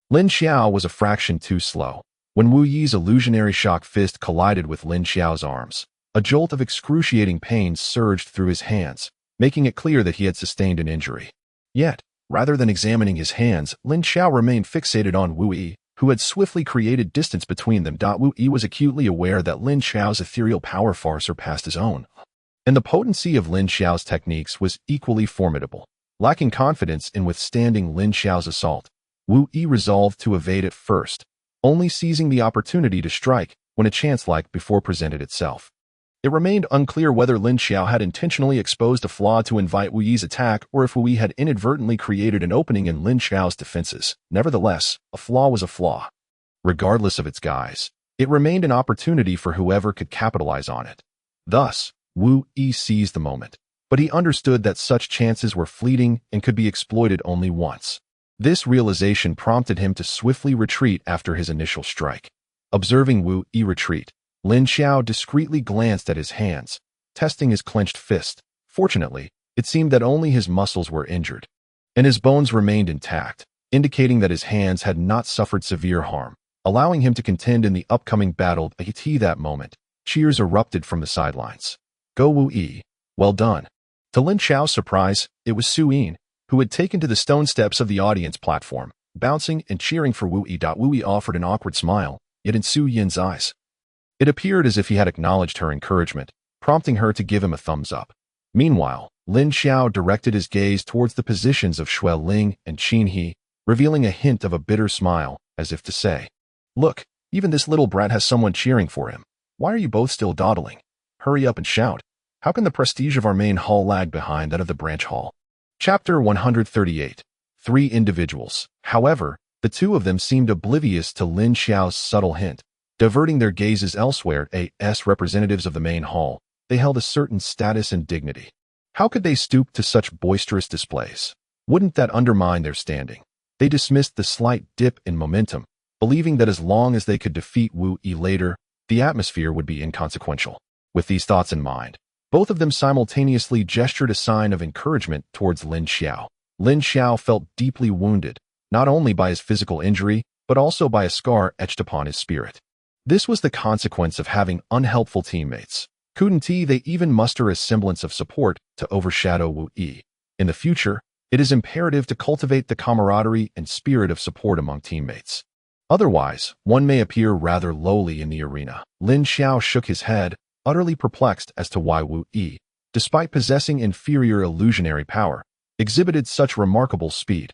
Lin Xiao was a fraction too slow. When Wu Yi's illusionary shock fist collided with Lin Xiao's arms, a jolt of excruciating pain surged through his hands, making it clear that he had sustained an injury. Yet, rather than examining his hands, Lin Xiao remained fixated on Wu Yi, who had swiftly created distance between them. Wu Yi was acutely aware that Lin Xiao's ethereal power far surpassed his own, and the potency of Lin Xiao's techniques was equally formidable. Lacking confidence in withstanding Lin Xiao's assault, Wu Yi resolved to evade at first, only seizing the opportunity to strike when a chance like before presented itself. It remained unclear whether Lin Xiao had intentionally exposed a flaw to invite Wu Yi's attack or if Wu Yi had inadvertently created an opening in Lin Xiao's defenses. Nevertheless, a flaw was a flaw. Regardless of its guise, it remained an opportunity for whoever could capitalize on it. Thus, Wu Yi seized the moment, but he understood that such chances were fleeting and could be exploited only once. This realization prompted him to swiftly retreat after his initial strike. Observing Wu Yi retreat, Lin Xiao discreetly glanced at his hands, testing his clenched fist. Fortunately, it seemed that only his muscles were injured, and his bones remained intact, indicating that his hands had not suffered severe harm, allowing him to contend in the upcoming battle. At that moment, cheers erupted from the sidelines. "Go Wu Yi, well done." To Lin Xiao's surprise, it was Su Yin, who had taken to the stone steps of the audience platform, bouncing and cheering for Wu Yi. Wu Yi offered an awkward smile, yet in Su Yin's eyes, it appeared as if he had acknowledged her encouragement, prompting her to give him a thumbs up. Meanwhile, Lin Xiao directed his gaze towards the positions of Xue Ling and Qin He, revealing a hint of a bitter smile, as if to say, "Look, even this little brat has someone cheering for him. Why are you both still dawdling? Hurry up and shout. How can the prestige of our main hall lag behind that of the branch hall?" Chapter 138. 3 individuals. However, the two of them seemed oblivious to Lin Xiao's subtle hint. Diverting their gazes elsewhere, as representatives of the main hall, they held a certain status and dignity. How could they stoop to such boisterous displays? Wouldn't that undermine their standing? They dismissed the slight dip in momentum, believing that as long as they could defeat Wu Yi later, the atmosphere would be inconsequential. With these thoughts in mind, both of them simultaneously gestured a sign of encouragement towards Lin Xiao. Lin Xiao felt deeply wounded, not only by his physical injury, but also by a scar etched upon his spirit. This was the consequence of having unhelpful teammates. Couldn't they even muster a semblance of support to overshadow Wu Yi? In the future, it is imperative to cultivate the camaraderie and spirit of support among teammates. Otherwise, one may appear rather lowly in the arena. Lin Xiao shook his head, utterly perplexed as to why Wu Yi, despite possessing inferior illusionary power, exhibited such remarkable speed.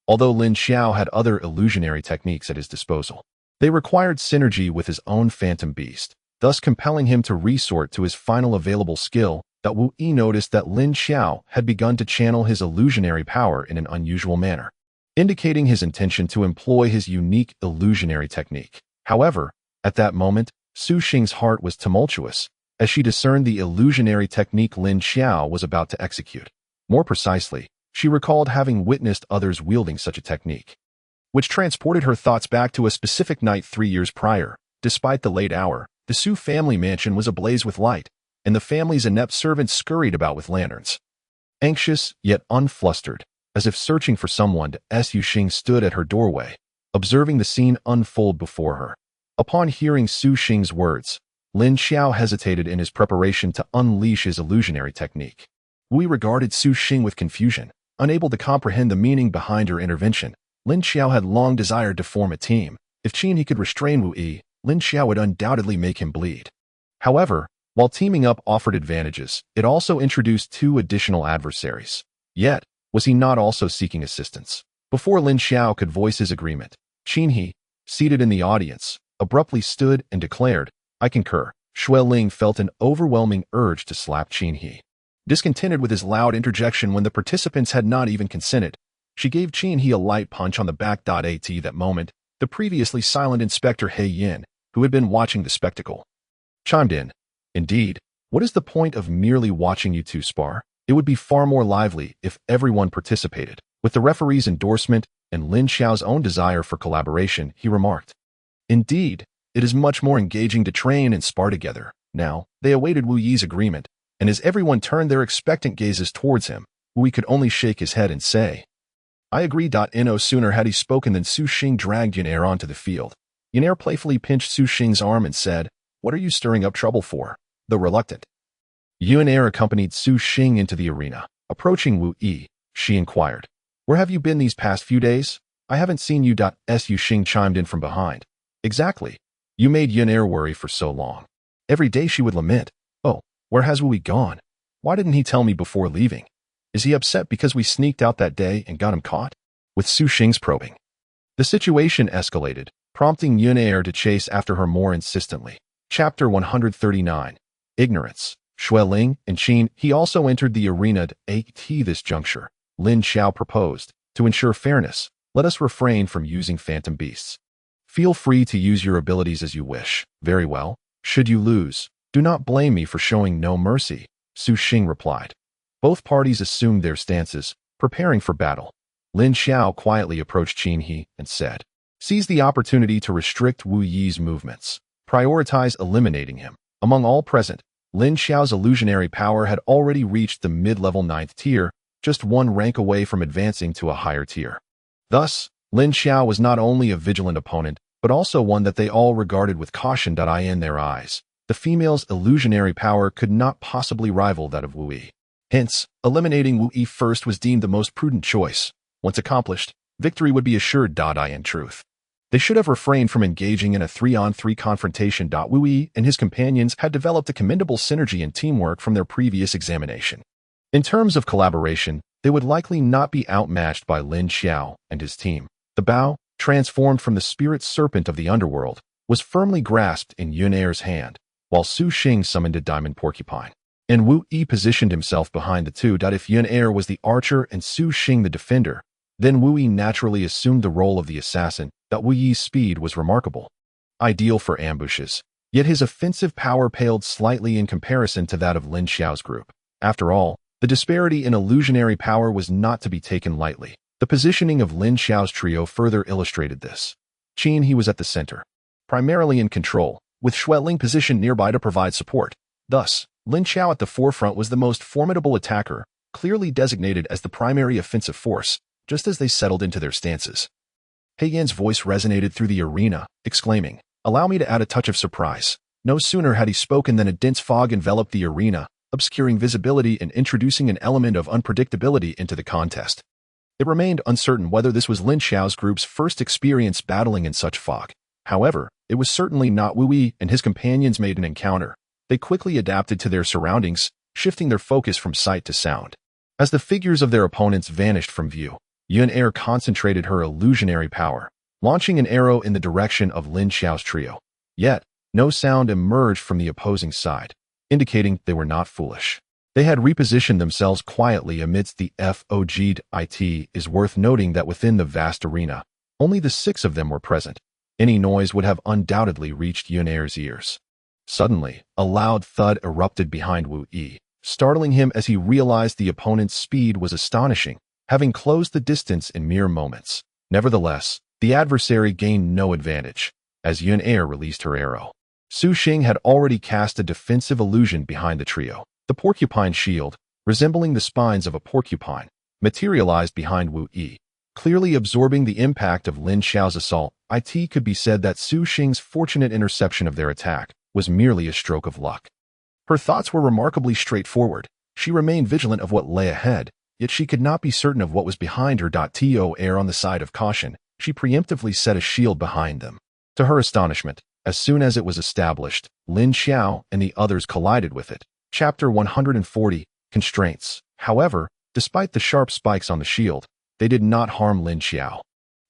Although Lin Xiao had other illusionary techniques at his disposal, they required synergy with his own phantom beast, thus compelling him to resort to his final available skill. That Wu Yi noticed that Lin Xiao had begun to channel his illusionary power in an unusual manner, indicating his intention to employ his unique illusionary technique. However, at that moment, Su Xing's heart was tumultuous, as she discerned the illusionary technique Lin Xiao was about to execute. More precisely, she recalled having witnessed others wielding such a technique, which transported her thoughts back to a specific night 3 years prior. Despite the late hour, the Su family mansion was ablaze with light, and the family's inept servants scurried about with lanterns. Anxious, yet unflustered, as if searching for someone, Su Xing stood at her doorway, observing the scene unfold before her. Upon hearing Su Xing's words, Lin Xiao hesitated in his preparation to unleash his illusionary technique. Wu regarded Su Xing with confusion, unable to comprehend the meaning behind her intervention. Lin Xiao had long desired to form a team. If Qin could restrain Wu Yi, Lin Xiao would undoubtedly make him bleed. However, while teaming up offered advantages, it also introduced 2 additional adversaries. Yet, was he not also seeking assistance? Before Lin Xiao could voice his agreement, Qin He, seated in the audience, abruptly stood and declared, "I concur." Xue Ling felt an overwhelming urge to slap Qin He. Discontented with his loud interjection when the participants had not even consented, she gave Qin He a light punch on the back. At that moment, the previously silent Inspector He Yin, who had been watching the spectacle, chimed in. Indeed, what is the point of merely watching you two spar? It would be far more lively if everyone participated. With the referee's endorsement and Lin Xiao's own desire for collaboration, he remarked, "Indeed, it is much more engaging to train and spar together." Now, they awaited Wu Yi's agreement, and as everyone turned their expectant gazes towards him, Wu Yi could only shake his head and say, "I agree." No sooner had he spoken than Su Xing dragged Yan Er onto the field. Yan Er playfully pinched Su Xing's arm and said, "What are you stirring up trouble for?" Though reluctant, Yan Er accompanied Su Xing into the arena. Approaching Wu Yi, she inquired, "Where have you been these past few days? I haven't seen you." Su Xing chimed in from behind. "Exactly. You made Yan Er worry for so long." Every day she would lament, "Oh, where has Wu Yi gone? Why didn't he tell me before leaving? Is he upset because we sneaked out that day and got him caught?" With Su Xing's probing, the situation escalated, prompting Yan Er to chase after her more insistently. Chapter 139. Ignorance. Xue Ling and Qin He also entered the arena at this juncture. Lin Xiao proposed, "To ensure fairness, let us refrain from using phantom beasts. Feel free to use your abilities as you wish." "Very well. Should you lose, do not blame me for showing no mercy," Su Xing replied. Both parties assumed their stances, preparing for battle. Lin Xiao quietly approached Qin He and said, "Seize the opportunity to restrict Wu Yi's movements. Prioritize eliminating him." Among all present, Lin Xiao's illusionary power had already reached the mid-level 9th tier, just 1 rank away from advancing to a higher tier. Thus, Lin Xiao was not only a vigilant opponent, but also one that they all regarded with caution. In their eyes, the female's illusionary power could not possibly rival that of Wu Yi. Hence, eliminating Wu Yi first was deemed the most prudent choice. Once accomplished, victory would be assured. In truth, they should have refrained from engaging in a 3-on-3 confrontation. Wu Yi and his companions had developed a commendable synergy and teamwork from their previous examination. In terms of collaboration, they would likely not be outmatched by Lin Xiao and his team. The bow, transformed from the spirit serpent of the underworld, was firmly grasped in Yan Er's hand, while Su Xing summoned a diamond porcupine. And Wu Yi positioned himself behind the two. If Yan Er was the archer and Su Xing the defender, then Wu Yi naturally assumed the role of the assassin. Wu Yi's speed was remarkable, ideal for ambushes, yet his offensive power paled slightly in comparison to that of Lin Xiao's group. After all, the disparity in illusionary power was not to be taken lightly. The positioning of Lin Xiao's trio further illustrated this. Qin He was at the center, primarily in control, with Xue Ling positioned nearby to provide support. Thus, Lin Xiao at the forefront was the most formidable attacker, clearly designated as the primary offensive force, just as they settled into their stances. He Yan's voice resonated through the arena, exclaiming, "Allow me to add a touch of surprise." No sooner had he spoken than a dense fog enveloped the arena, obscuring visibility and introducing an element of unpredictability into the contest. It remained uncertain whether this was Lin Xiao's group's first experience battling in such fog. However, it was certainly not Wu Yi and his companions made an encounter. They quickly adapted to their surroundings, shifting their focus from sight to sound. As the figures of their opponents vanished from view, Yun Er concentrated her illusionary power, launching an arrow in the direction of Lin Xiao's trio. Yet, no sound emerged from the opposing side, indicating they were not foolish. They had repositioned themselves quietly amidst the fog. It is worth noting that within the vast arena, only the 6 of them were present. Any noise would have undoubtedly reached Yun Er's ears. Suddenly, a loud thud erupted behind Wu Yi, startling him as he realized the opponent's speed was astonishing, having closed the distance in mere moments. Nevertheless, the adversary gained no advantage, as Yun Er released her arrow. Su Xing had already cast a defensive illusion behind the trio. The porcupine shield, resembling the spines of a porcupine, materialized behind Wu Yi, clearly absorbing the impact of Lin Xiao's assault. It could be said that Su Xing's fortunate interception of their attack was merely a stroke of luck. Her thoughts were remarkably straightforward. She remained vigilant of what lay ahead, yet she could not be certain of what was behind her. To err on the side of caution, she preemptively set a shield behind them. To her astonishment, as soon as it was established, Lin Xiao and the others collided with it. Chapter 140, Constraints. However, despite the sharp spikes on the shield, they did not harm Lin Xiao.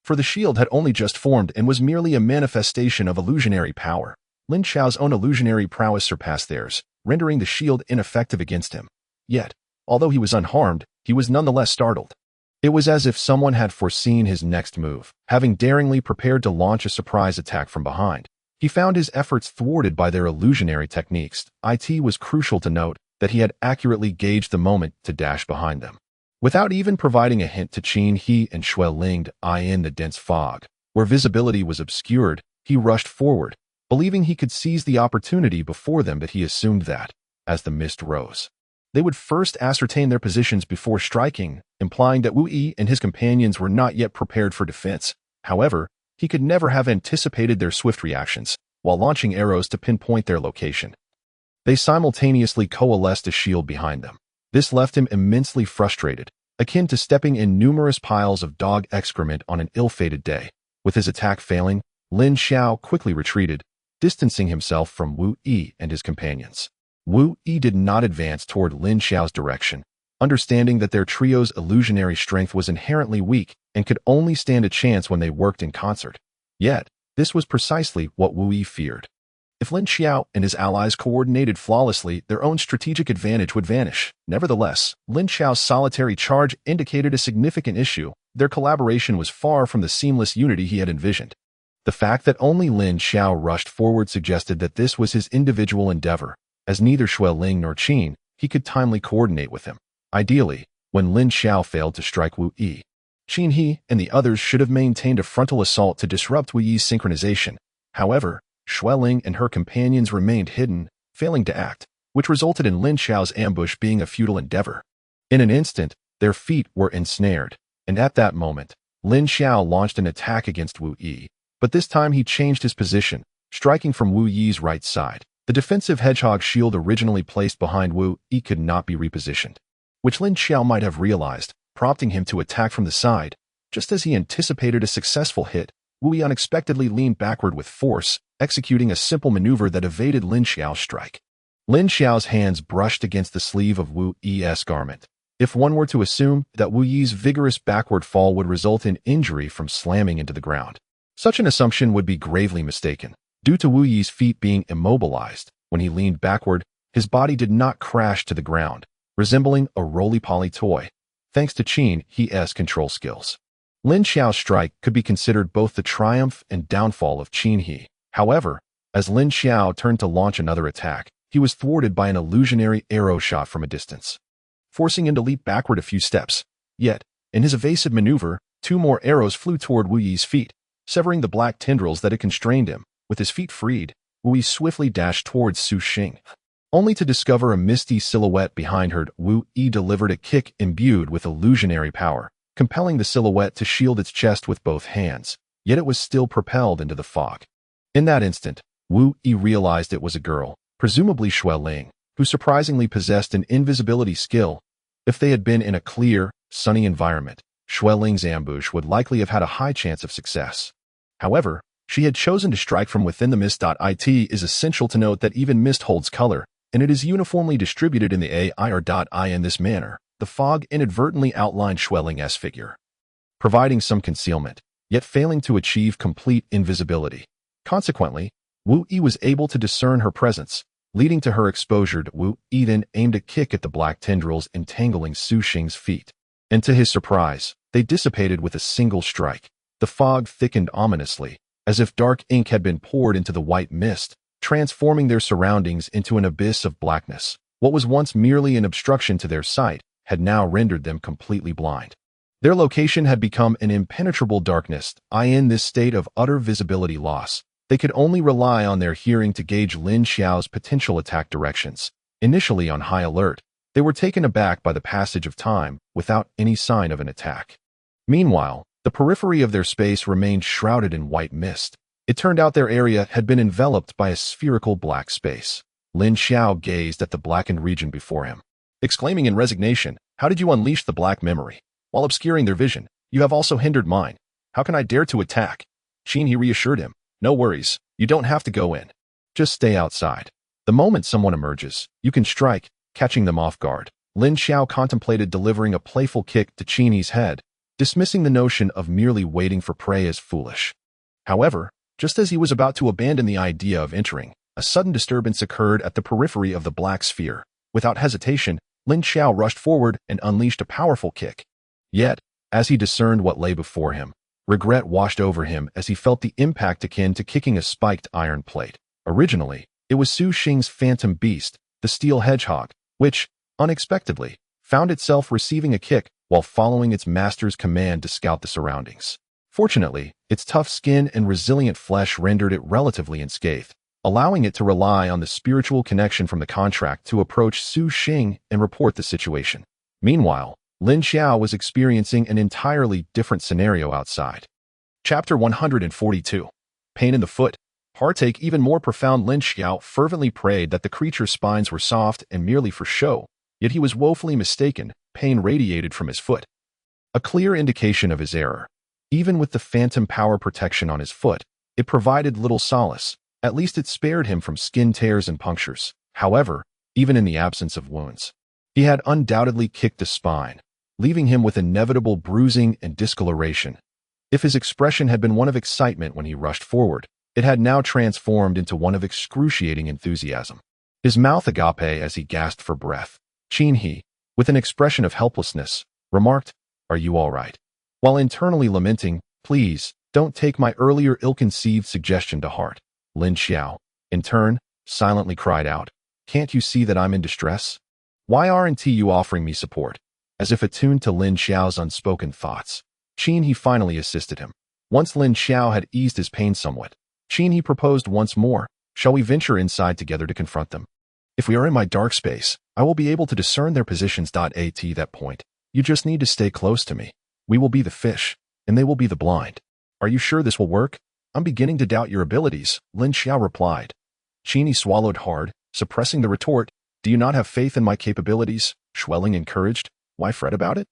For the shield had only just formed and was merely a manifestation of illusionary power. Lin Xiao's own illusionary prowess surpassed theirs, rendering the shield ineffective against him. Yet, although he was unharmed, he was nonetheless startled. It was as if someone had foreseen his next move, having daringly prepared to launch a surprise attack from behind. He found his efforts thwarted by their illusionary techniques. It was crucial to note that he had accurately gauged the moment to dash behind them. Without even providing a hint to Qin He and Xue Ling in the dense fog, where visibility was obscured, he rushed forward, believing he could seize the opportunity before them, but he assumed that, as the mist rose, they would first ascertain their positions before striking, implying that Wu Yi and his companions were not yet prepared for defense. However, he could never have anticipated their swift reactions, while launching arrows to pinpoint their location. They simultaneously coalesced a shield behind them. This left him immensely frustrated, akin to stepping in numerous piles of dog excrement on an ill-fated day. With his attack failing, Lin Xiao quickly retreated, distancing himself from Wu Yi and his companions. Wu Yi did not advance toward Lin Xiao's direction, understanding that their trio's illusionary strength was inherently weak and could only stand a chance when they worked in concert. Yet, this was precisely what Wu Yi feared. If Lin Xiao and his allies coordinated flawlessly, their own strategic advantage would vanish. Nevertheless, Lin Xiao's solitary charge indicated a significant issue. Their collaboration was far from the seamless unity he had envisioned. The fact that only Lin Xiao rushed forward suggested that this was his individual endeavor, as neither Xue Ling nor Qin He could timely coordinate with him. Ideally, when Lin Xiao failed to strike Wu Yi, Qin He and the others should have maintained a frontal assault to disrupt Wu Yi's synchronization. However, Xue Ling and her companions remained hidden, failing to act, which resulted in Lin Xiao's ambush being a futile endeavor. In an instant, their feet were ensnared, and at that moment, Lin Xiao launched an attack against Wu Yi, but this time he changed his position, striking from Wu Yi's right side. The defensive hedgehog shield originally placed behind Wu Yi could not be repositioned, which Lin Xiao might have realized, prompting him to attack from the side. Just as he anticipated a successful hit, Wu Yi unexpectedly leaned backward with force, executing a simple maneuver that evaded Lin Xiao's strike. Lin Xiao's hands brushed against the sleeve of Wu Yi's garment. If one were to assume that Wu Yi's vigorous backward fall would result in injury from slamming into the ground, such an assumption would be gravely mistaken. Due to Wu Yi's feet being immobilized, when he leaned backward, his body did not crash to the ground, resembling a roly-poly toy, thanks to Qin He's control skills. Lin Xiao's strike could be considered both the triumph and downfall of Qin He. However, as Lin Xiao turned to launch another attack, he was thwarted by an illusionary arrow shot from a distance, forcing him to leap backward a few steps. Yet, in his evasive maneuver, 2 more arrows flew toward Wu Yi's feet, severing the black tendrils that had constrained him. With his feet freed, Wu Yi swiftly dashed towards Su Xing, only to discover a misty silhouette behind her. Wu Yi delivered a kick imbued with illusionary power, compelling the silhouette to shield its chest with both hands. yet it was still propelled into the fog. In that instant, Wu Yi realized it was a girl, presumably Xue Ling, who surprisingly possessed an invisibility skill. If they had been in a clear, sunny environment, Xue Ling's ambush would likely have had a high chance of success. However, she had chosen to strike from within the mist. It is essential to note that even mist holds color, and it is uniformly distributed in the air. In this manner, the fog inadvertently outlined Xue Ling's figure, providing some concealment, yet failing to achieve complete invisibility. Consequently, Wu Yi was able to discern her presence, leading to her exposure. Wu Yi then aimed a kick at the black tendrils entangling Su Xing's feet, and to his surprise, they dissipated with a single strike. The fog thickened ominously, as if dark ink had been poured into the white mist, transforming their surroundings into an abyss of blackness. What was once merely an obstruction to their sight had now rendered them completely blind. Their location had become an impenetrable darkness. In this state of utter visibility loss, they could only rely on their hearing to gauge Lin Xiao's potential attack directions. Initially on high alert, they were taken aback by the passage of time without any sign of an attack. Meanwhile, the periphery of their space remained shrouded in white mist. It turned out their area had been enveloped by a spherical black space. Lin Xiao gazed at the blackened region before him, exclaiming in resignation, "How did you unleash the black memory? While obscuring their vision, you have also hindered mine. How can I dare to attack?" He reassured him, "No worries, you don't have to go in. Just stay outside. The moment someone emerges, you can strike, catching them off guard." Lin Xiao contemplated delivering a playful kick to Qin's head, dismissing the notion of merely waiting for prey as foolish. However, just as he was about to abandon the idea of entering, a sudden disturbance occurred at the periphery of the black sphere. Without hesitation, Lin Xiao rushed forward and unleashed a powerful kick. Yet, as he discerned what lay before him, regret washed over him as he felt the impact akin to kicking a spiked iron plate. Originally, it was Su Xing's phantom beast, the steel hedgehog, which, unexpectedly, found itself receiving a kick while following its master's command to scout the surroundings. Fortunately, its tough skin and resilient flesh rendered it relatively unscathed, allowing it to rely on the spiritual connection from the contract to approach Su Xing and report the situation. Meanwhile, Lin Xiao was experiencing an entirely different scenario outside. Chapter 142. Pain in the Foot. Heartache. Even more profound. Lin Xiao fervently prayed that the creature's spines were soft and merely for show, yet he was woefully mistaken. Pain radiated from his foot, a clear indication of his error. Even with the phantom power protection on his foot, it provided little solace. At least it spared him from skin tears and punctures. However, even in the absence of wounds, he had undoubtedly kicked the spine, leaving him with inevitable bruising and discoloration. If his expression had been one of excitement when he rushed forward, it had now transformed into one of excruciating enthusiasm. His mouth agape as he gasped for breath. Qin, with an expression of helplessness, remarked, "Are you all right?" While internally lamenting, "Please, don't take my earlier ill-conceived suggestion to heart." Lin Xiao, in turn, silently cried out, "Can't you see that I'm in distress? Why aren't you offering me support?" As if attuned to Lin Xiao's unspoken thoughts, Qin finally assisted him. Once Lin Xiao had eased his pain somewhat, Qin proposed once more, "Shall we venture inside together to confront them? If we are in my dark space, I will be able to discern their positions. At that point, you just need to stay close to me. We will be the fish, and they will be the blind. Are you sure this will work?" "I'm beginning to doubt your abilities," Lin Xiao replied. Qin swallowed hard, suppressing the retort, "Do you not have faith in my capabilities?" Xue Ling encouraged. "Why fret about it?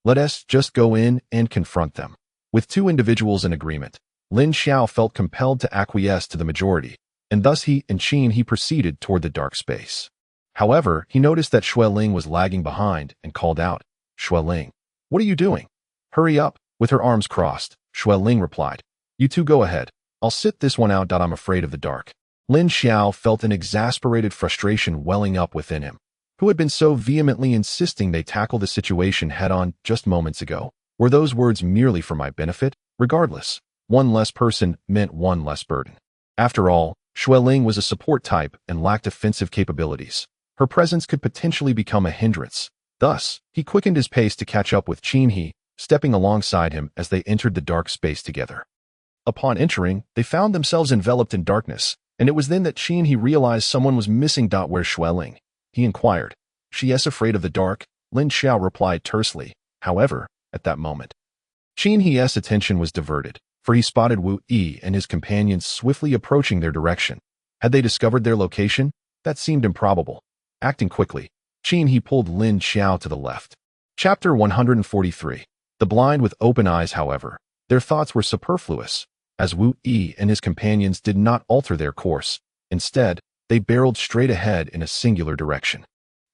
Let us just go in and confront them." With two individuals in agreement, Lin Xiao felt compelled to acquiesce to the majority, and thus he and Qin proceeded toward the dark space. However, he noticed that Xue Ling was lagging behind and called out, "Xue Ling, what are you doing? Hurry up." With her arms crossed, Xue Ling replied, "You two go ahead. I'll sit this one out. I'm afraid of the dark." Lin Xiao felt an exasperated frustration welling up within him. Who had been so vehemently insisting they tackle the situation head-on just moments ago? Were those words merely for my benefit? Regardless, one less person meant one less burden. After all, Xue Ling was a support type and lacked offensive capabilities. Her presence could potentially become a hindrance. Thus, he quickened his pace to catch up with Qin, stepping alongside him as they entered the dark space together. Upon entering, they found themselves enveloped in darkness, and it was then that Qin realized someone was missing. Where's Xue Ling? He inquired. "She is afraid of the dark," Lin Xiao replied tersely. However, at that moment, Qin's attention was diverted. for he spotted Wu Yi and his companions swiftly approaching their direction. Had they discovered their location? That seemed improbable. Acting quickly, Qin He pulled Lin Xiao to the left. Chapter 143. The blind with open eyes, however, their thoughts were superfluous, as Wu Yi and his companions did not alter their course. Instead, they barreled straight ahead in a singular direction.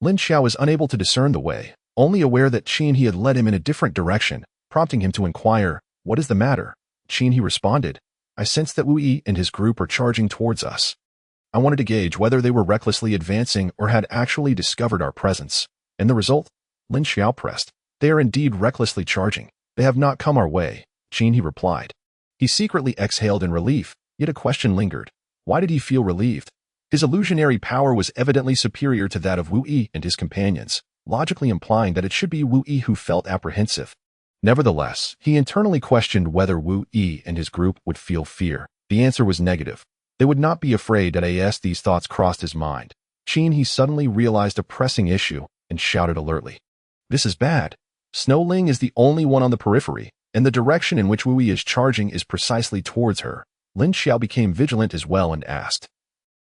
Lin Xiao was unable to discern the way, only aware that Qin He had led him in a different direction, prompting him to inquire, "What is the matter?" Qin He responded, "I sense that Wu Yi and his group are charging towards us." I wanted to gauge whether they were recklessly advancing or had actually discovered our presence. And the result? Lin Xiao pressed. "They are indeed recklessly charging. They have not come our way," Qin He replied. He secretly exhaled in relief, yet a question lingered. Why did he feel relieved? His illusionary power was evidently superior to that of Wu Yi and his companions, logically implying that it should be Wu Yi who felt apprehensive. Nevertheless, he internally questioned whether Wu Yi and his group would feel fear. The answer was negative. They would not be afraid. As these thoughts crossed his mind, Qin He suddenly realized a pressing issue and shouted alertly, "This is bad. Snowling is the only one on the periphery, and the direction in which Wu Yi is charging is precisely towards her." Lin Xiao became vigilant as well and asked,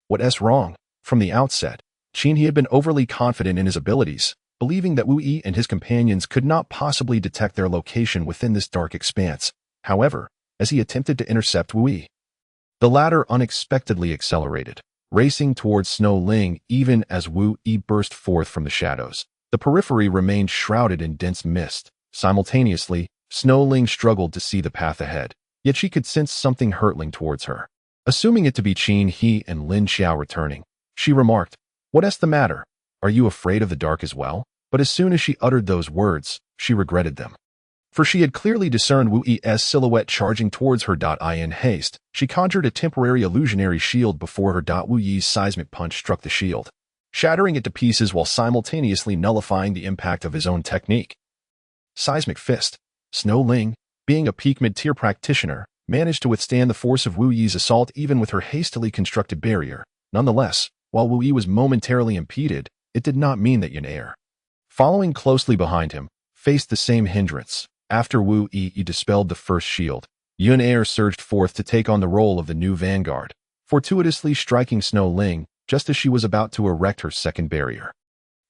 "What's wrong?" From the outset, Qin He had been overly confident in his abilities, believing that Wu Yi and his companions could not possibly detect their location within this dark expanse. However, as he attempted to intercept Wu Yi, the latter unexpectedly accelerated, racing towards Snowling even as Wu Yi burst forth from the shadows. The periphery remained shrouded in dense mist. Simultaneously, Snowling struggled to see the path ahead, yet she could sense something hurtling towards her. Assuming it to be Qin He and Lin Xiao returning, she remarked, "What's the matter? Are you afraid of the dark as well?" But as soon as she uttered those words, she regretted them. For she had clearly discerned Wu Yi's silhouette charging towards her. In haste, she conjured a temporary illusionary shield before her. Wu Yi's seismic punch struck the shield, shattering it to pieces while simultaneously nullifying the impact of his own technique. Seismic Fist. Snowling, being a peak mid-tier practitioner, managed to withstand the force of Wu Yi's assault even with her hastily constructed barrier. Nonetheless, while Wu Yi was momentarily impeded, it did not mean that Yan, following closely behind him, faced the same hindrance. After Wu Yi dispelled the first shield, Yan surged forth to take on the role of the new vanguard, fortuitously striking Snowling just as she was about to erect her second barrier.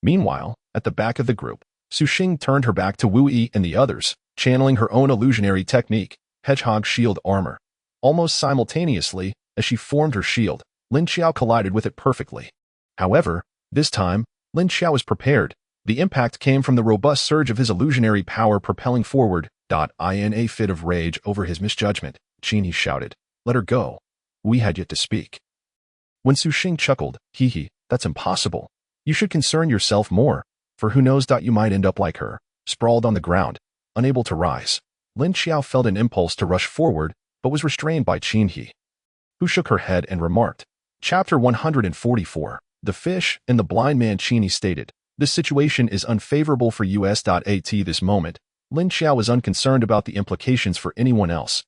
Meanwhile, at the back of the group, Su Xing turned her back to Wu Yi and the others, channeling her own illusionary technique, Hedgehog Shield Armor. Almost simultaneously, as she formed her shield, Lin Xiao collided with it perfectly. However, this time, Lin Xiao was prepared. The impact came from the robust surge of his illusionary power propelling forward. In a fit of rage over his misjudgment, Qin He shouted, "Let her go." We had yet to speak. When Su Xing chuckled, "Hee, that's impossible. You should concern yourself more, for who knows, you might end up like her, sprawled on the ground, unable to rise." Lin Xiao felt an impulse to rush forward, but was restrained by Qin He, who shook her head and remarked. Chapter 144. The Fish and the Blind Man. Qin He stated, "This situation is unfavorable for us. At this moment, Lin Xiao was unconcerned about the implications for anyone else,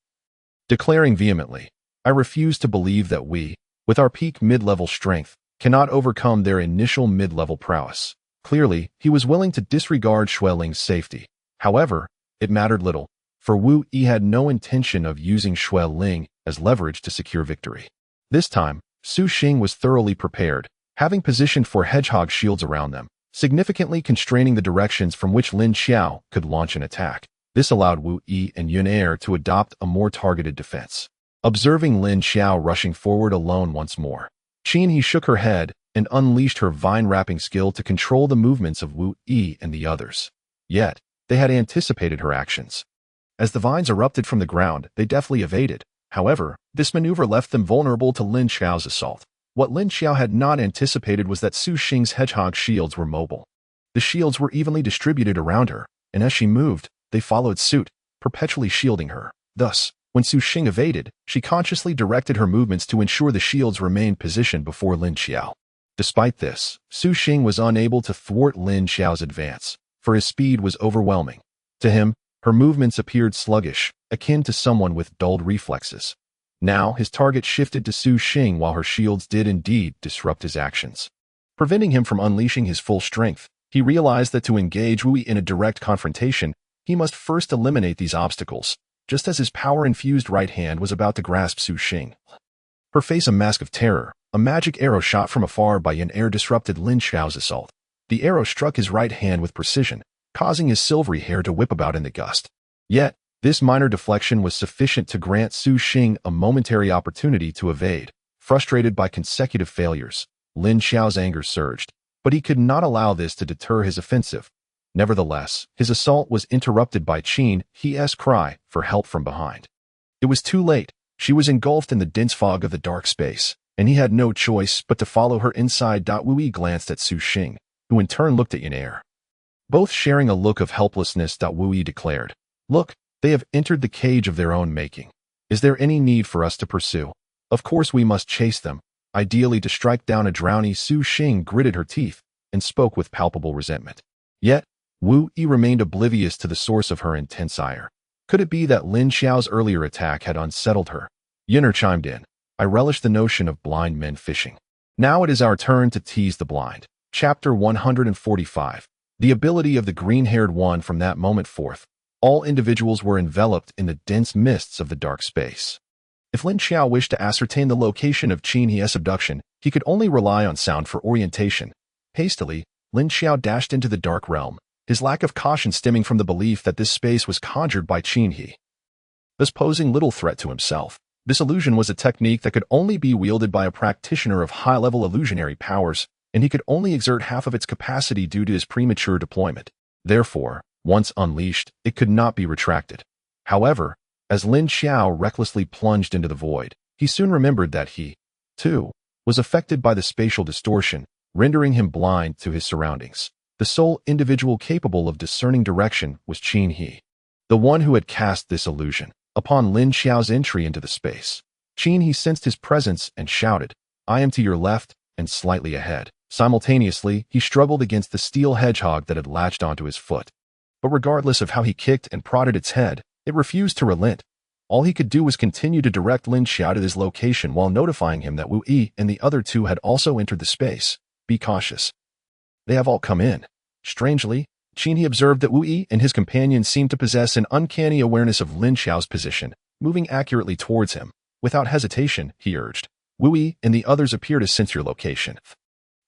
declaring vehemently, I refuse to believe that we, with our peak mid-level strength, cannot overcome their initial mid-level prowess." Clearly, he was willing to disregard Xueling's safety. However, it mattered little, for Wu Yi had no intention of using Xueling as leverage to secure victory. This time, Su Xing was thoroughly prepared, having positioned 4 hedgehog shields around them, significantly constraining the directions from which Lin Xiao could launch an attack. This allowed Wu Yi and Yan to adopt a more targeted defense. Observing Lin Xiao rushing forward alone once more, Qin He shook her head and unleashed her vine-wrapping skill to control the movements of Wu Yi and the others. Yet, they had anticipated her actions. As the vines erupted from the ground, they deftly evaded. However, this maneuver left them vulnerable to Lin Xiao's assault. What Lin Xiao had not anticipated was that Su Xing's hedgehog shields were mobile. The shields were evenly distributed around her, and as she moved, they followed suit, perpetually shielding her. Thus, when Su Xing evaded, she consciously directed her movements to ensure the shields remained positioned before Lin Xiao. Despite this, Su Xing was unable to thwart Lin Xiao's advance, for his speed was overwhelming. To him, her movements appeared sluggish, akin to someone with dulled reflexes. Now, his target shifted to Su Xing while her shields did indeed disrupt his actions. Preventing him from unleashing his full strength, he realized that to engage Wu Yi in a direct confrontation, he must first eliminate these obstacles. just as his power-infused right hand was about to grasp Su Xing. Her face a mask of terror, a magic arrow shot from afar by Yin air disrupted Lin Xiao's assault. The arrow struck his right hand with precision, causing his silvery hair to whip about in the gust. Yet, this minor deflection was sufficient to grant Su Xing a momentary opportunity to evade. Frustrated by consecutive failures, Lin Xiao's anger surged, but he could not allow this to deter his offensive. Nevertheless, his assault was interrupted by Qin He's cry for help from behind. It was too late. She was engulfed in the dense fog of the dark space, and he had no choice but to follow her inside. Wu Yi glanced at Su Xing, who in turn looked at Yin air. Both sharing a look of helplessness. Wu Yi declared, "Look, they have entered the cage of their own making. Is there any need for us to pursue? Of course we must chase them, ideally to strike down a drowning." Su Xing gritted her teeth and spoke with palpable resentment. Yet, Wu Yi remained oblivious to the source of her intense ire. Could it be that Lin Xiao's earlier attack had unsettled her? Yin'er chimed in, "I relish the notion of blind men fishing. Now it is our turn to tease the blind." Chapter 145. The ability of the green-haired one. From that moment forth, all individuals were enveloped in the dense mists of the dark space. If Lin Xiao wished to ascertain the location of Qin He's abduction, he could only rely on sound for orientation. Hastily, Lin Xiao dashed into the dark realm, his lack of caution stemming from the belief that this space was conjured by Qin He, thus posing little threat to himself. This illusion was a technique that could only be wielded by a practitioner of high-level illusionary powers, and he could only exert half of its capacity due to his premature deployment. Therefore, once unleashed, it could not be retracted. However, as Lin Xiao recklessly plunged into the void, he soon remembered that he, too, was affected by the spatial distortion, rendering him blind to his surroundings. The sole individual capable of discerning direction was Qin He, the one who had cast this illusion. Upon Lin Xiao's entry into the space, Qin He sensed his presence and shouted, "I am to your left and slightly ahead." Simultaneously, he struggled against the steel hedgehog that had latched onto his foot. But regardless of how he kicked and prodded its head, it refused to relent. All he could do was continue to direct Lin Xiao to his location while notifying him that Wu Yi and the other two had also entered the space. "Be cautious. They have all come in." Strangely, Qin He observed that Wu Yi and his companions seemed to possess an uncanny awareness of Lin Xiao's position, moving accurately towards him. Without hesitation, he urged, "Wu Yi and the others appear to sense your location.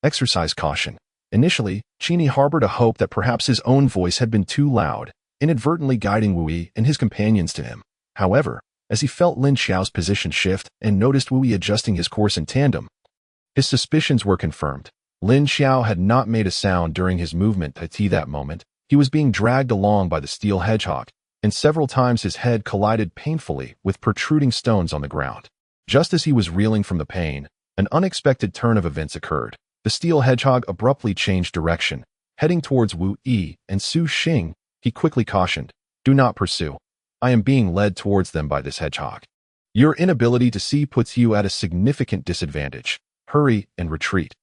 Exercise caution." Initially, Qin He harbored a hope that perhaps his own voice had been too loud, inadvertently guiding Wu Yi and his companions to him. However, as he felt Lin Xiao's position shift and noticed Wu Yi adjusting his course in tandem, his suspicions were confirmed. Lin Xiao had not made a sound during his movement. At that moment, he was being dragged along by the steel hedgehog, and several times his head collided painfully with protruding stones on the ground. Just as he was reeling from the pain, an unexpected turn of events occurred. The steel hedgehog abruptly changed direction, heading towards Wu Yi and Su Xing. He quickly cautioned, "Do not pursue. I am being led towards them by this hedgehog. Your inability to see puts you at a significant disadvantage. Hurry and retreat."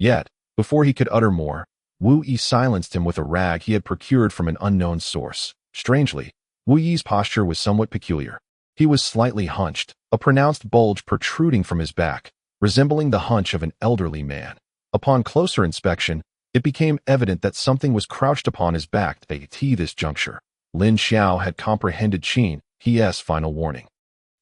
Yet, before he could utter more, Wu Yi silenced him with a rag he had procured from an unknown source. Strangely, Wu Yi's posture was somewhat peculiar. He was slightly hunched, a pronounced bulge protruding from his back, resembling the hunch of an elderly man. Upon closer inspection, it became evident that something was crouched upon his back. At this juncture, Lin Xiao had comprehended Qin He's final warning.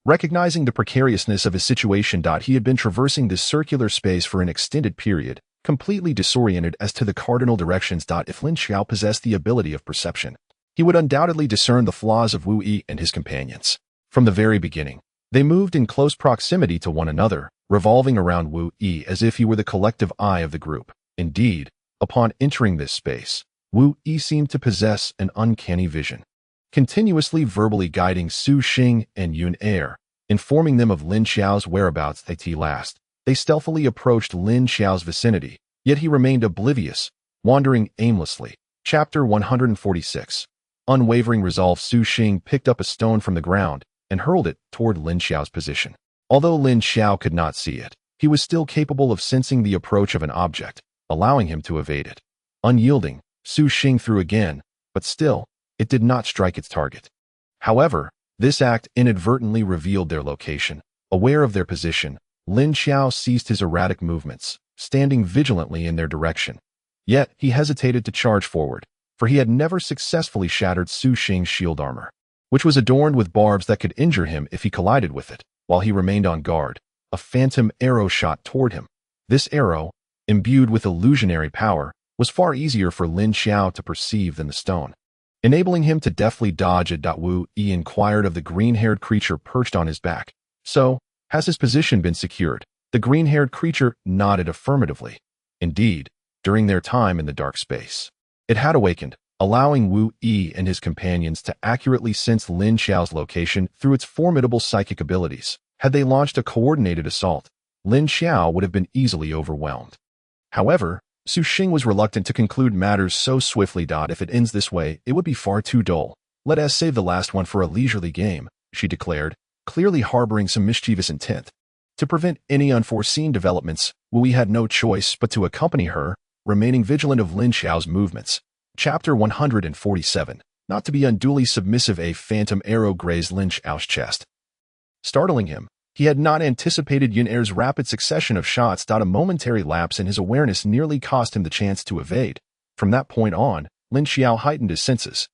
Recognizing the precariousness of his situation, he had been traversing this circular space for an extended period, completely disoriented as to the cardinal directions. If Lin Xiao possessed the ability of perception, he would undoubtedly discern the flaws of Wu Yi and his companions. From the very beginning, they moved in close proximity to one another, revolving around Wu Yi as if he were the collective eye of the group. Indeed, upon entering this space, Wu Yi seemed to possess an uncanny vision, continuously verbally guiding Su Xing and Yin air, informing them of Lin Xiao's whereabouts. At last, they stealthily approached Lin Xiao's vicinity, yet he remained oblivious, wandering aimlessly. Chapter 146. Unwavering resolve. Su Xing picked up a stone from the ground and hurled it toward Lin Xiao's position. Although Lin Xiao could not see it, he was still capable of sensing the approach of an object, allowing him to evade it. Unyielding, Su Xing threw again, but still, it did not strike its target. However, this act inadvertently revealed their location. Aware of their position, Lin Xiao ceased his erratic movements, standing vigilantly in their direction. Yet, he hesitated to charge forward, for he had never successfully shattered Su Xing's shield armor. which was adorned with barbs that could injure him if he collided with it. While he remained on guard, a phantom arrow shot toward him. This arrow, imbued with illusionary power, was far easier for Lin Xiao to perceive than the stone, enabling him to deftly dodge it. Wu Yi inquired of the green-haired creature perched on his back. So, has his position been secured? The green-haired creature nodded affirmatively. Indeed, during their time in the dark space, it had awakened, allowing Wu Yi and his companions to accurately sense Lin Xiao's location through its formidable psychic abilities. Had they launched a coordinated assault, Lin Xiao would have been easily overwhelmed. However, Su Xing was reluctant to conclude matters so swiftly. If it ends this way, it would be far too dull. Let us save the last one for a leisurely game, she declared, clearly harboring some mischievous intent. To prevent any unforeseen developments, Wu Yi had no choice but to accompany her, remaining vigilant of Lin Xiao's movements. Chapter 147. Not to be unduly submissive. A phantom arrow grazed Lin Xiao's chest, startling him. He had not anticipated Yun Er's rapid succession of shots. A momentary lapse in his awareness nearly cost him the chance to evade. From that point on, Lin Xiao heightened his senses,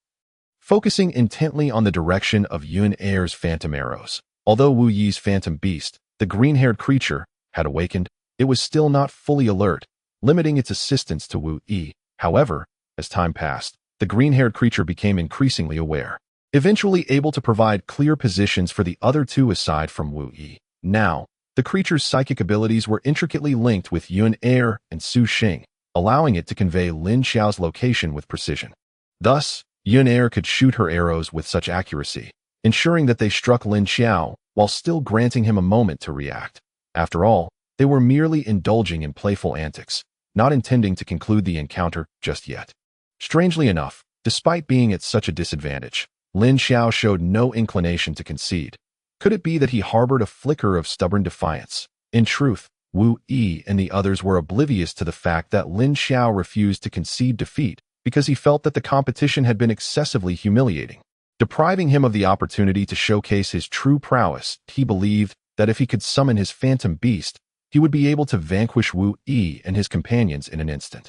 focusing intently on the direction of Yun Er's phantom arrows. Although Wu Yi's phantom beast, the green-haired creature, had awakened, it was still not fully alert, limiting its assistance to Wu Yi. However, as time passed, the green-haired creature became increasingly aware, eventually able to provide clear positions for the other two aside from Wu Yi. Now, the creature's psychic abilities were intricately linked with Yun Er and Su Xing, allowing it to convey Lin Xiao's location with precision. Thus, Yun Er could shoot her arrows with such accuracy, ensuring that they struck Lin Xiao while still granting him a moment to react. After all, they were merely indulging in playful antics, not intending to conclude the encounter just yet. Strangely enough, despite being at such a disadvantage, Lin Xiao showed no inclination to concede. Could it be that he harbored a flicker of stubborn defiance? In truth, Wu Yi and the others were oblivious to the fact that Lin Xiao refused to concede defeat because he felt that the competition had been excessively humiliating, depriving him of the opportunity to showcase his true prowess. He believed that if he could summon his phantom beast, he would be able to vanquish Wu Yi and his companions in an instant.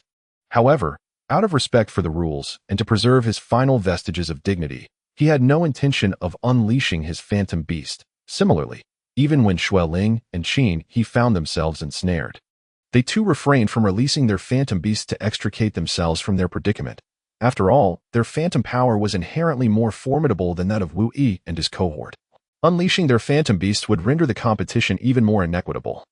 However, out of respect for the rules and to preserve his final vestiges of dignity, he had no intention of unleashing his phantom beast. Similarly, even when Xue Ling and Qin he found themselves ensnared, they too refrained from releasing their phantom beasts to extricate themselves from their predicament. After all, their phantom power was inherently more formidable than that of Wu Yi and his cohort. Unleashing their phantom beasts would render the competition even more inequitable,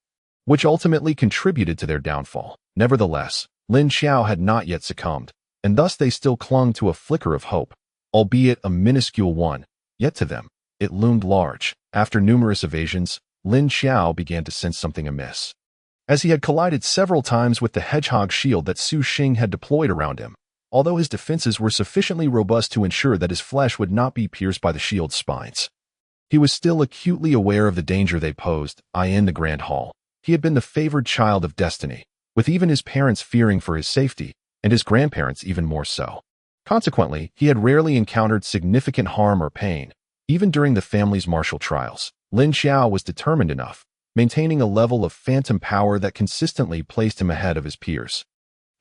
which ultimately contributed to their downfall. Nevertheless, Lin Xiao had not yet succumbed, and thus they still clung to a flicker of hope, albeit a minuscule one. Yet to them, it loomed large. After numerous evasions, Lin Xiao began to sense something amiss, as he had collided several times with the hedgehog shield that Su Xing had deployed around him. Although his defenses were sufficiently robust to ensure that his flesh would not be pierced by the shield's spines, he was still acutely aware of the danger they posed. In the Grand Hall, he had been the favored child of destiny, with even his parents fearing for his safety, and his grandparents even more so. Consequently, he had rarely encountered significant harm or pain. Even during the family's martial trials, Lin Xiao was determined enough, maintaining a level of phantom power that consistently placed him ahead of his peers.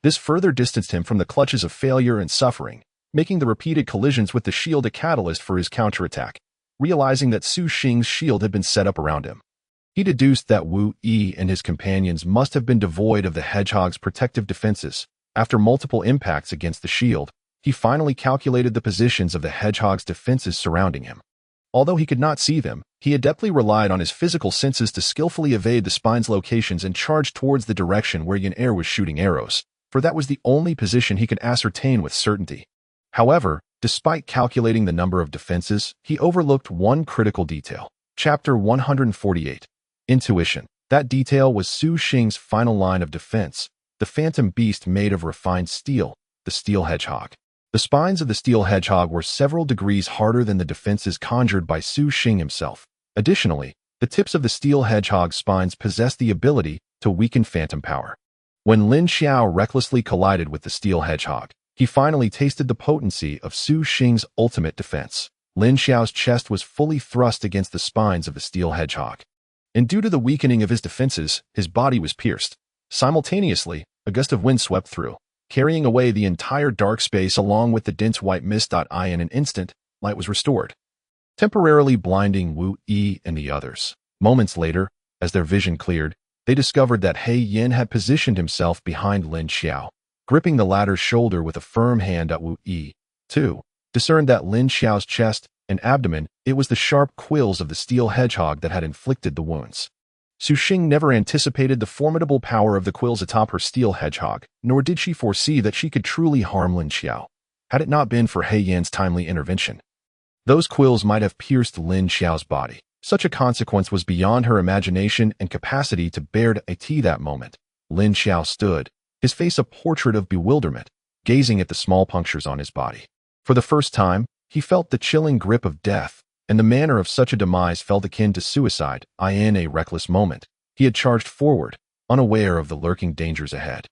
This further distanced him from the clutches of failure and suffering, making the repeated collisions with the shield a catalyst for his counterattack. Realizing that Su Xing's shield had been set up around him, he deduced that Wu Yi and his companions must have been devoid of the hedgehog's protective defenses. After multiple impacts against the shield, he finally calculated the positions of the hedgehog's defenses surrounding him. Although he could not see them, he adeptly relied on his physical senses to skillfully evade the spine's locations and charge towards the direction where Yun Er was shooting arrows, for that was the only position he could ascertain with certainty. However, despite calculating the number of defenses, he overlooked one critical detail. Chapter 148. Intuition. That detail was Su Xing's final line of defense, the phantom beast made of refined steel, the steel hedgehog. The spines of the steel hedgehog were several degrees harder than the defenses conjured by Su Xing himself. Additionally, the tips of the steel hedgehog's spines possessed the ability to weaken phantom power. When Lin Xiao recklessly collided with the steel hedgehog, he finally tasted the potency of Su Xing's ultimate defense. Lin Xiao's chest was fully thrust against the spines of the steel hedgehog, and due to the weakening of his defenses, his body was pierced. Simultaneously, a gust of wind swept through, carrying away the entire dark space along with the dense white mist. In an instant, light was restored. temporarily blinding Wu Yi and the others. Moments later, as their vision cleared, they discovered that He Yin had positioned himself behind Lin Xiao, gripping the latter's shoulder with a firm hand. Wu Yi, too, discerned that Lin Xiao's chest and abdomen, it was the sharp quills of the steel hedgehog that had inflicted the wounds. Su Xing never anticipated the formidable power of the quills atop her steel hedgehog, nor did she foresee that she could truly harm Lin Xiao. Had it not been for He Yin's timely intervention, those quills might have pierced Lin Xiao's body. Such a consequence was beyond her imagination and capacity to bear. That moment, Lin Xiao stood, his face a portrait of bewilderment, gazing at the small punctures on his body. For the first time, he felt the chilling grip of death, and the manner of such a demise felt akin to suicide. In a reckless moment, he had charged forward, unaware of the lurking dangers ahead.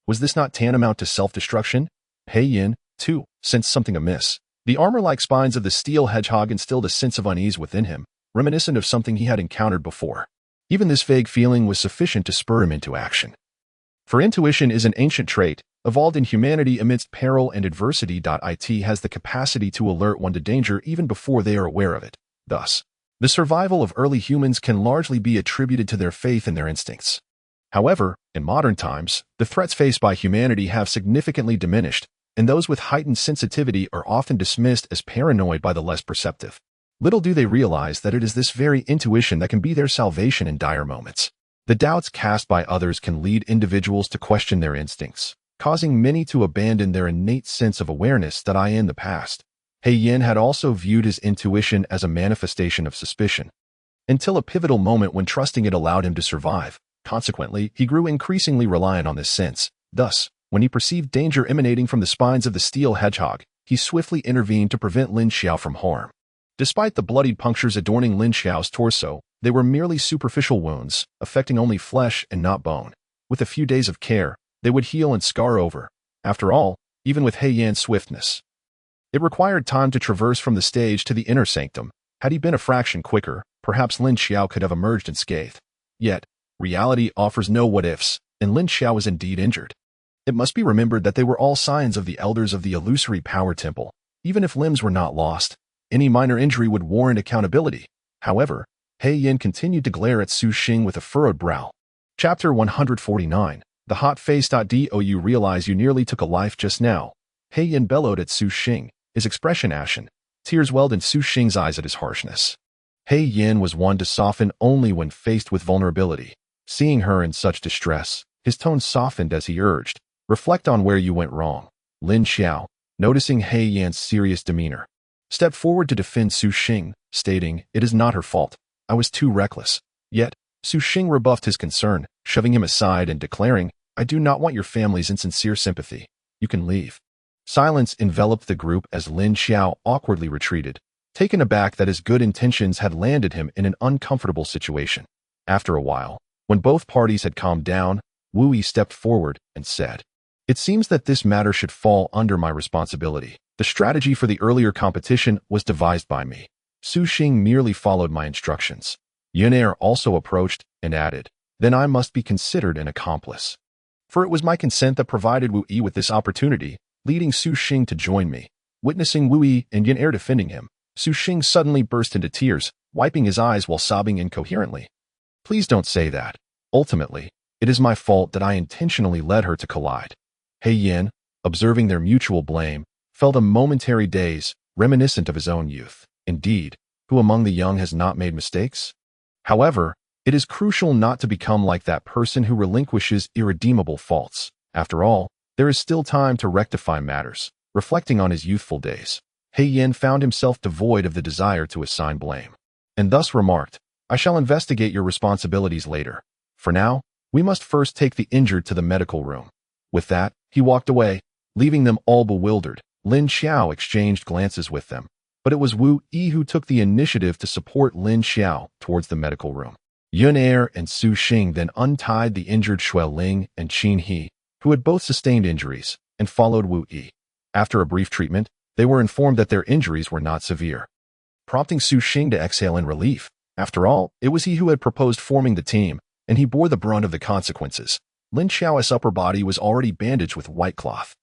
Was this not tantamount to self-destruction? He Yin, too, sensed something amiss. The armor-like spines of the steel hedgehog instilled a sense of unease within him, reminiscent of something he had encountered before. Even this vague feeling was sufficient to spur him into action. For intuition is an ancient trait, evolved in humanity amidst peril and adversity. It has the capacity to alert one to danger even before they are aware of it. Thus, the survival of early humans can largely be attributed to their faith in their instincts. However, in modern times, the threats faced by humanity have significantly diminished, and those with heightened sensitivity are often dismissed as paranoid by the less perceptive. Little do they realize that it is this very intuition that can be their salvation in dire moments. The doubts cast by others can lead individuals to question their instincts, causing many to abandon their innate sense of awareness. In the past, He Yin had also viewed his intuition as a manifestation of suspicion, until a pivotal moment when trusting it allowed him to survive. Consequently, he grew increasingly reliant on this sense. Thus, when he perceived danger emanating from the spines of the steel hedgehog, he swiftly intervened to prevent Lin Xiao from harm. Despite the bloodied punctures adorning Lin Xiao's torso, they were merely superficial wounds, affecting only flesh and not bone. With a few days of care, they would heal and scar over. After all, even with He Yin's swiftness, it required time to traverse from the stage to the inner sanctum. Had he been a fraction quicker, perhaps Lin Xiao could have emerged unscathed. Yet, reality offers no what-ifs, and Lin Xiao was indeed injured. It must be remembered that they were all signs of the elders of the illusory power temple. Even if limbs were not lost, any minor injury would warrant accountability. However, He Yin continued to glare at Su Xing with a furrowed brow. Chapter 149. The hot face. Do you realize you nearly took a life just now? He Yin bellowed at Su Xing, his expression ashen. Tears welled in Su Xing's eyes at his harshness. He Yin was one to soften only when faced with vulnerability. Seeing her in such distress, his tone softened as he urged, reflect on where you went wrong. Lin Xiao, noticing He Yin's serious demeanor, stepped forward to defend Su Xing, stating, it is not her fault. I was too reckless. Yet, Su Xing rebuffed his concern, shoving him aside and declaring, I do not want your family's insincere sympathy. You can leave. Silence enveloped the group as Lin Xiao awkwardly retreated, taken aback that his good intentions had landed him in an uncomfortable situation. After a while, when both parties had calmed down, Wu Yi stepped forward and said, it seems that this matter should fall under my responsibility. The strategy for the earlier competition was devised by me. Su Xing merely followed my instructions. Yun Er also approached and added, then I must be considered an accomplice. For it was my consent that provided Wu Yi with this opportunity, leading Su Xing to join me. Witnessing Wu Yi and Yun Er defending him, Su Xing suddenly burst into tears, wiping his eyes while sobbing incoherently. Please don't say that. Ultimately, it is my fault that I intentionally led her to collide. He Yin, observing their mutual blame, felt a momentary daze, reminiscent of his own youth. Indeed, who among the young has not made mistakes? However, it is crucial not to become like that person who relinquishes irredeemable faults. After all, there is still time to rectify matters. Reflecting on his youthful days, He Yin found himself devoid of the desire to assign blame, and thus remarked, I shall investigate your responsibilities later. For now, we must first take the injured to the medical room. With that, he walked away, leaving them all bewildered. Lin Xiao exchanged glances with them, but it was Wu Yi who took the initiative to support Lin Xiao towards the medical room. Yun Er and Su Xing then untied the injured Xue Ling and Qin He, who had both sustained injuries, and followed Wu Yi. After a brief treatment, they were informed that their injuries were not severe, prompting Su Xing to exhale in relief. After all, it was he who had proposed forming the team, and he bore the brunt of the consequences. Lin Xiao's upper body was already bandaged with white cloth,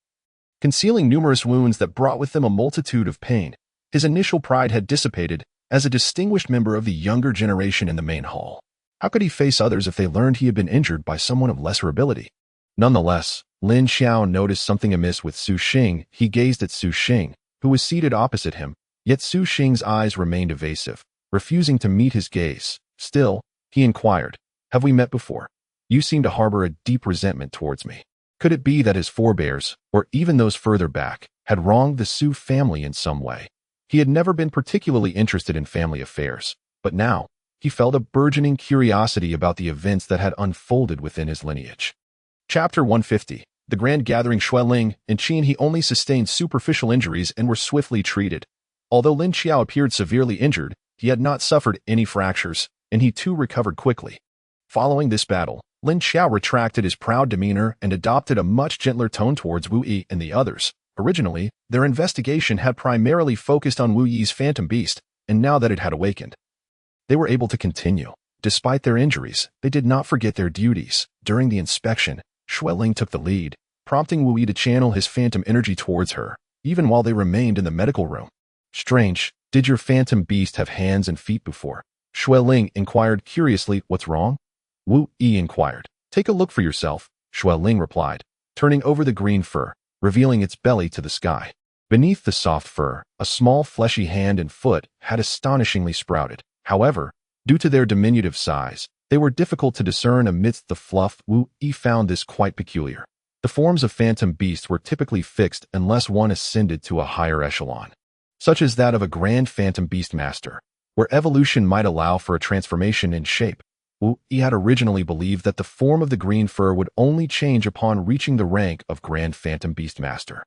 concealing numerous wounds that brought with them a multitude of pain. His initial pride had dissipated, as a distinguished member of the younger generation in the main hall. How could he face others if they learned he had been injured by someone of lesser ability? Nonetheless, Lin Xiao noticed something amiss with Su Xing. He gazed at Su Xing, who was seated opposite him, yet Su Xing's eyes remained evasive, refusing to meet his gaze. Still, he inquired, "Have we met before? You seem to harbor a deep resentment towards me." Could it be that his forebears, or even those further back, had wronged the Su family in some way? He had never been particularly interested in family affairs, but now, he felt a burgeoning curiosity about the events that had unfolded within his lineage. Chapter 150. The Grand Gathering. Xue Ling and Qin He only sustained superficial injuries and were swiftly treated. Although Lin Xiao appeared severely injured, he had not suffered any fractures, and he too recovered quickly. Following this battle, Lin Xiao retracted his proud demeanor and adopted a much gentler tone towards Wu Yi and the others. Originally, their investigation had primarily focused on Wu Yi's phantom beast, and now that it had awakened, they were able to continue. Despite their injuries, they did not forget their duties. During the inspection, Xue Ling took the lead, prompting Wu Yi to channel his phantom energy towards her, even while they remained in the medical room. "Strange, did your phantom beast have hands and feet before?" Xue Ling inquired curiously. "What's wrong?" Wu Yi inquired. "Take a look for yourself," Xue Ling replied, turning over the green fur, revealing its belly to the sky. Beneath the soft fur, a small fleshy hand and foot had astonishingly sprouted. However, due to their diminutive size, they were difficult to discern amidst the fluff. Wu Yi found this quite peculiar. The forms of phantom beasts were typically fixed unless one ascended to a higher echelon, such as that of a grand phantom beast master, where evolution might allow for a transformation in shape. Wu Yi had originally believed that the form of the green fur would only change upon reaching the rank of Grand Phantom Beast Master.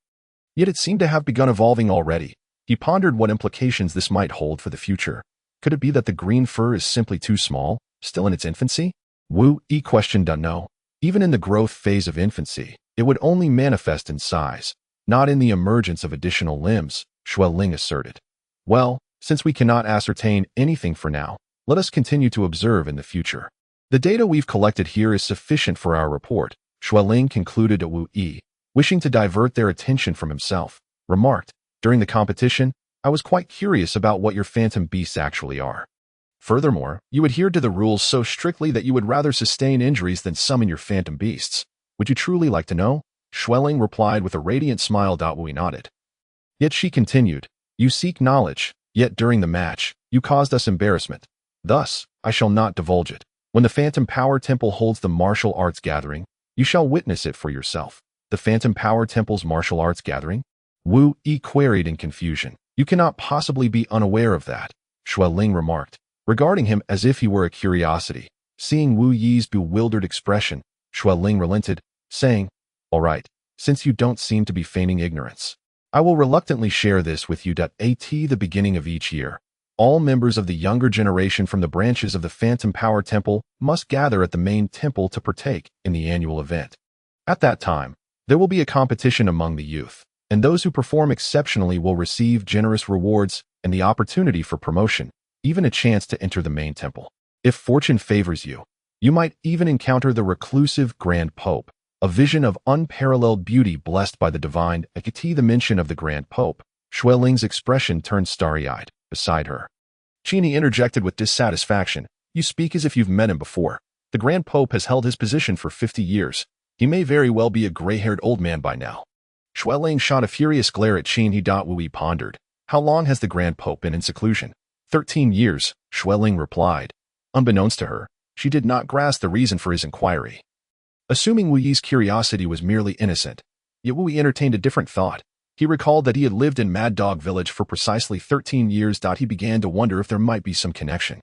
Yet it seemed to have begun evolving already. He pondered what implications this might hold for the future. Could it be that the green fur is simply too small, still in its infancy? Wu Yi questioned. No. Even in the growth phase of infancy, it would only manifest in size, not in the emergence of additional limbs, Xue Ling asserted. Well, since we cannot ascertain anything for now, let us continue to observe in the future. The data we've collected here is sufficient for our report, Xue Ling concluded. Wu Yi, wishing to divert their attention from himself, remarked, "During the competition, I was quite curious about what your phantom beasts actually are. Furthermore, you adhered to the rules so strictly that you would rather sustain injuries than summon your phantom beasts. Would you truly like to know?" Xue Ling replied with a radiant smile. Wu Yi nodded. Yet she continued, "You seek knowledge, yet during the match, you caused us embarrassment. Thus, I shall not divulge it. When the Phantom Power Temple holds the martial arts gathering, you shall witness it for yourself." The Phantom Power Temple's martial arts gathering? Wu Yi queried in confusion. "You cannot possibly be unaware of that," Xue Ling remarked, regarding him as if he were a curiosity. Seeing Wu Yi's bewildered expression, Xue Ling relented, saying, "All right, since you don't seem to be feigning ignorance, I will reluctantly share this with you. At the beginning of each year, all members of the younger generation from the branches of the Phantom Power Temple must gather at the main temple to partake in the annual event. At that time, there will be a competition among the youth, and those who perform exceptionally will receive generous rewards and the opportunity for promotion, even a chance to enter the main temple. If fortune favors you, you might even encounter the reclusive Grand Pope, a vision of unparalleled beauty blessed by the divine." At the mention of the Grand Pope, Xue Ling's expression turned starry-eyed. Beside her, Qin He interjected with dissatisfaction, "You speak as if you've met him before. The Grand Pope has held his position for 50 years. He may very well be a gray-haired old man by now." Xue Ling shot a furious glare at Qin He. Wu Yi pondered, "How long has the Grand Pope been in seclusion?" 13 years, Xue Ling replied. Unbeknownst to her, she did not grasp the reason for his inquiry. Assuming Wu Yi's curiosity was merely innocent, yet Wu Yi entertained a different thought. He recalled that he had lived in Mad Dog Village for precisely 13 years. He began to wonder if there might be some connection.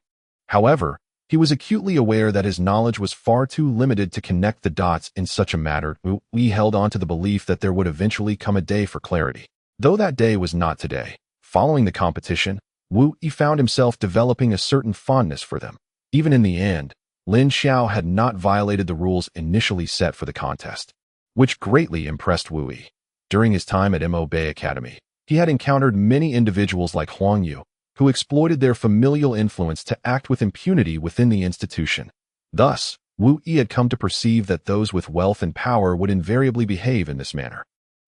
However, he was acutely aware that his knowledge was far too limited to connect the dots in such a matter. Wu Yi held on to the belief that there would eventually come a day for clarity, though that day was not today. Following the competition, Wu Yi found himself developing a certain fondness for them. Even in the end, Lin Xiao had not violated the rules initially set for the contest, which greatly impressed Wu Yi. During his time at Mo Bay Academy, he had encountered many individuals like Huang Yu, who exploited their familial influence to act with impunity within the institution. Thus, Wu Yi had come to perceive that those with wealth and power would invariably behave in this manner.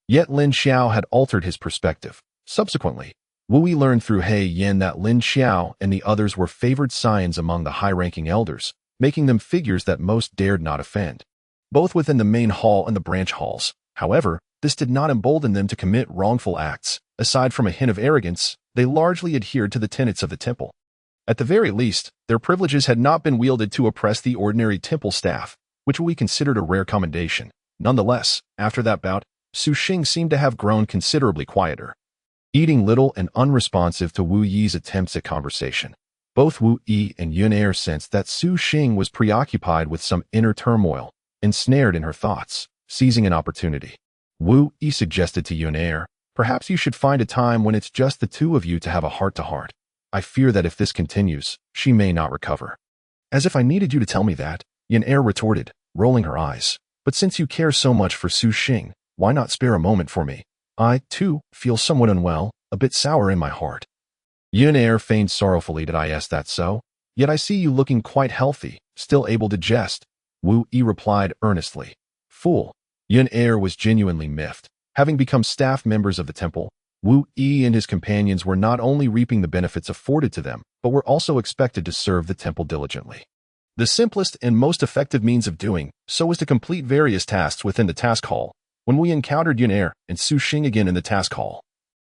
Yet Lin Xiao had altered his perspective. Subsequently, Wu Yi learned through He Yin that Lin Xiao and the others were favored scions among the high-ranking elders, making them figures that most dared not offend, both within the main hall and the branch halls. However, this did not embolden them to commit wrongful acts. Aside from a hint of arrogance, they largely adhered to the tenets of the temple. At the very least, their privileges had not been wielded to oppress the ordinary temple staff, which we considered a rare commendation. Nonetheless, after that bout, Su Xing seemed to have grown considerably quieter, eating little and unresponsive to Wu Yi's attempts at conversation. Both Wu Yi and Yun Er sensed that Su Xing was preoccupied with some inner turmoil, ensnared in her thoughts. Seizing an opportunity, Wu Yi suggested to Yun Er, "Perhaps you should find a time when it's just the two of you to have a heart-to-heart. I fear that if this continues, she may not recover." "As if I needed you to tell me that," Yun Er retorted, rolling her eyes. "But since you care so much for Su Xing, why not spare a moment for me? I, too, feel somewhat unwell, a bit sour in my heart." Yun Er feigned sorrowfully. "Did I ask that so? Yet I see you looking quite healthy, still able to jest," Wu Yi replied earnestly. "Fool." Yun Er was genuinely miffed. Having become staff members of the temple, Wu Yi and his companions were not only reaping the benefits afforded to them, but were also expected to serve the temple diligently. The simplest and most effective means of doing so was to complete various tasks within the task hall. When we encountered Yun Er and Su Xing again in the task hall,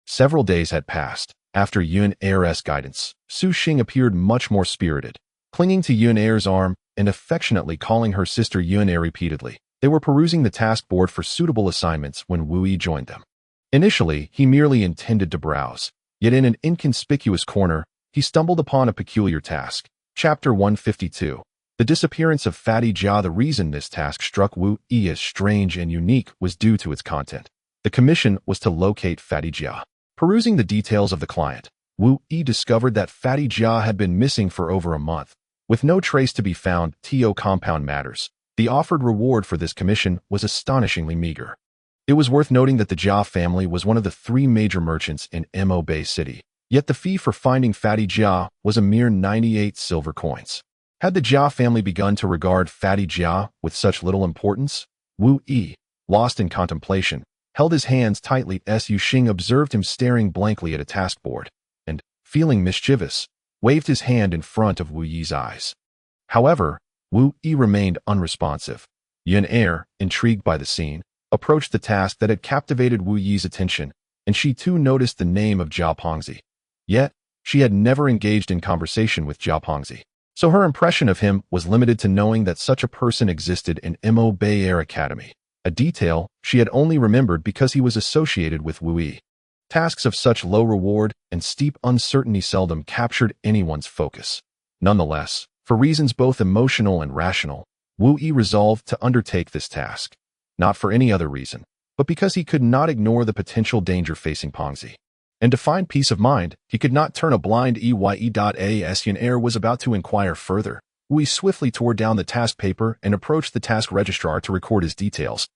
several days had passed. After Yun Er's guidance, Su Xing appeared much more spirited, clinging to Yun Er's arm and affectionately calling her sister Yun Er repeatedly. They were perusing the task board for suitable assignments when Wu Yi joined them. Initially, he merely intended to browse, yet in an inconspicuous corner, he stumbled upon a peculiar task. Chapter 152. The disappearance of Fatty Jia. The reason this task struck Wu Yi as strange and unique was due to its content. The commission was to locate Fatty Jia. Perusing the details of the client, Wu Yi discovered that Fatty Jia had been missing for over a month. With no trace to be found, TO compound matters. The offered reward for this commission was astonishingly meager. It was worth noting that the Jia family was one of the 3 major merchants in Mo Bay City, yet the fee for finding Fatty Jia was a mere 98 silver coins. Had the Jia family begun to regard Fatty Jia with such little importance? Wu Yi, lost in contemplation, held his hands tightly as Yu Xing observed him staring blankly at a task board, and, feeling mischievous, waved his hand in front of Wu Yi's eyes. However, Wu Yi remained unresponsive. Yun Er, intrigued by the scene, approached the task that had captivated Wu Yi's attention, and she too noticed the name of Jia Pongzi. Yet, she had never engaged in conversation with Jia Pongzi, so her impression of him was limited to knowing that such a person existed in Mo Bay Air Academy, a detail she had only remembered because he was associated with Wu Yi. Tasks of such low reward and steep uncertainty seldom captured anyone's focus. Nonetheless, for reasons both emotional and rational, Wu Yi resolved to undertake this task. Not for any other reason, but because he could not ignore the potential danger facing Pongzi. And to find peace of mind, he could not turn a blind eye. As Yun Er was about to inquire further, Wu Yi swiftly tore down the task paper and approached the task registrar to record his details,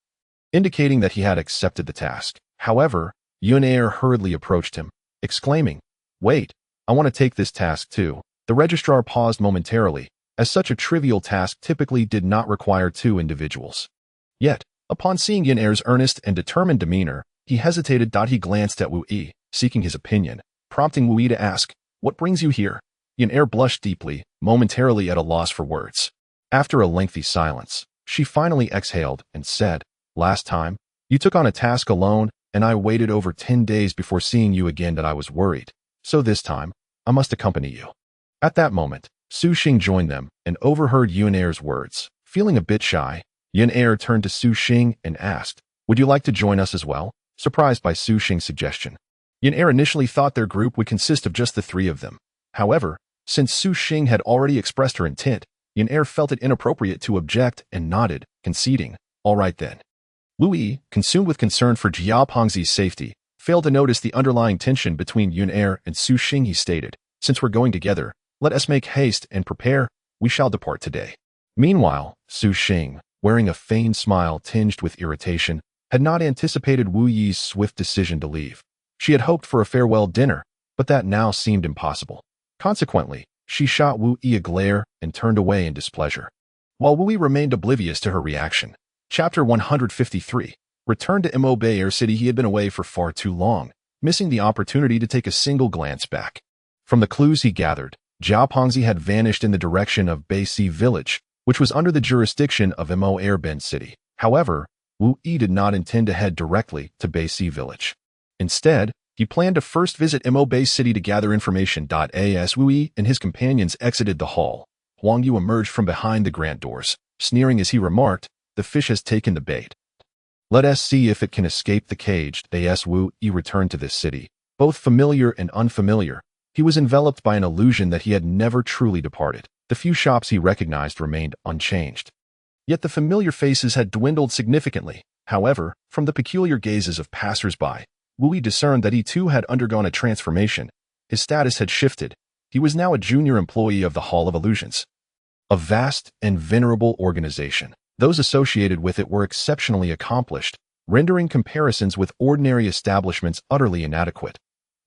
indicating that he had accepted the task. However, Yun Er hurriedly approached him, exclaiming, "Wait, I want to take this task too." The registrar paused momentarily, as such a trivial task typically did not require 2 individuals. Yet, upon seeing Yun Er's earnest and determined demeanor, he hesitated. He glanced at Wu Yi, seeking his opinion, prompting Wu Yi to ask, "What brings you here?" Yun Er blushed deeply, momentarily at a loss for words. After a lengthy silence, she finally exhaled and said, "Last time, you took on a task alone, and I waited over 10 days before seeing you again. That I was worried. So this time, I must accompany you." At that moment, Su Xing joined them and overheard Yun Er's words. Feeling a bit shy, Yun Er turned to Su Xing and asked, "Would you like to join us as well?" Surprised by Su Xing's suggestion, Yun Er initially thought their group would consist of just the 3 of them. However, since Su Xing had already expressed her intent, Yun Er felt it inappropriate to object and nodded, conceding, "All right then." Wu Yi, consumed with concern for Jia Pongzi's safety, failed to notice the underlying tension between Yun Er and Su Xing. He stated, "Since we're going together, let us make haste and prepare. We shall depart today." Meanwhile, Su Xing, wearing a feigned smile tinged with irritation, had not anticipated Wu Yi's swift decision to leave. She had hoped for a farewell dinner, but that now seemed impossible. Consequently, she shot Wu Yi a glare and turned away in displeasure. While Wu Yi remained oblivious to her reaction. Chapter 153. Returned to Mo Bay Air City. He had been away for far too long. missing the opportunity to take a single glance back. From the clues he gathered, Jia Pengzi had vanished in the direction of Beici village, which was under the jurisdiction of Mo Airbend City. However, Wu Yi did not intend to head directly to Beici village. Instead, he planned to first visit Mo Bay City to gather information. As Wu Yi and his companions exited the hall, Huang Yu emerged from behind the grand doors, sneering as he remarked, "The fish has taken the bait. Let us see if it can escape the cage." As Wu Yi returned to this city, both familiar and unfamiliar, he was enveloped by an illusion that he had never truly departed. The few shops he recognized remained unchanged. Yet the familiar faces had dwindled significantly. However, from the peculiar gazes of passers-by, Wu Yi discerned that he too had undergone a transformation. His status had shifted. He was now a junior employee of the Hall of Illusions. A vast and venerable organization. Those associated with it were exceptionally accomplished, rendering comparisons with ordinary establishments utterly inadequate.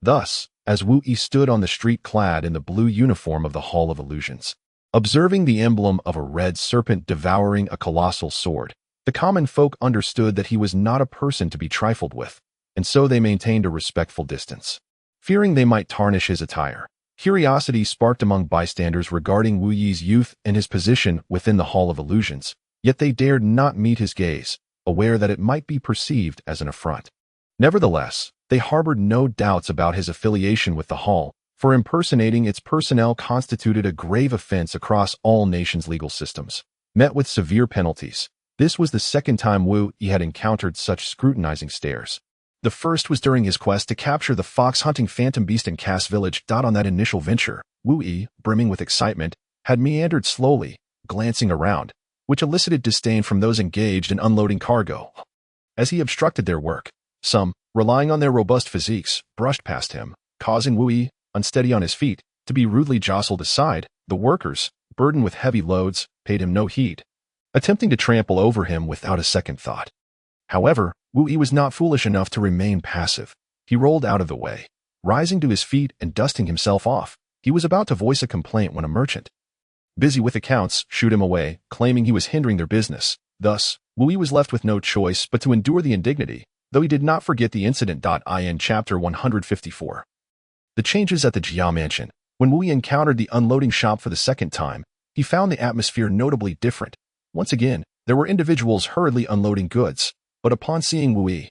Thus, as Wu Yi stood on the street clad in the blue uniform of the Hall of Illusions, observing the emblem of a red serpent devouring a colossal sword, the common folk understood that he was not a person to be trifled with, and so they maintained a respectful distance. Fearing they might tarnish his attire, curiosity sparked among bystanders regarding Wu Yi's youth and his position within the Hall of Illusions, yet they dared not meet his gaze, aware that it might be perceived as an affront. Nevertheless, they harbored no doubts about his affiliation with the Hall, for impersonating its personnel constituted a grave offense across all nations' legal systems, met with severe penalties. This was the second time Wu Yi had encountered such scrutinizing stares. The first was during his quest to capture the fox-hunting phantom beast in Cass Village. On that initial venture, Wu Yi, brimming with excitement, had meandered slowly, glancing around, which elicited disdain from those engaged in unloading cargo. As he obstructed their work, some, relying on their robust physiques, brushed past him, causing Wu Yi, unsteady on his feet, to be rudely jostled aside. The workers, burdened with heavy loads, paid him no heed, attempting to trample over him without a second thought. However, Wu Yi was not foolish enough to remain passive. He rolled out of the way, rising to his feet and dusting himself off. He was about to voice a complaint when a merchant, busy with accounts, shooed him away, claiming he was hindering their business. Thus, Wu Yi was left with no choice but to endure the indignity, though he did not forget the incident. In Chapter 154. The changes at the Jia Mansion. When Wu Yi encountered the unloading shop for the second time, he found the atmosphere notably different. Once again, there were individuals hurriedly unloading goods, but upon seeing Wu Yi,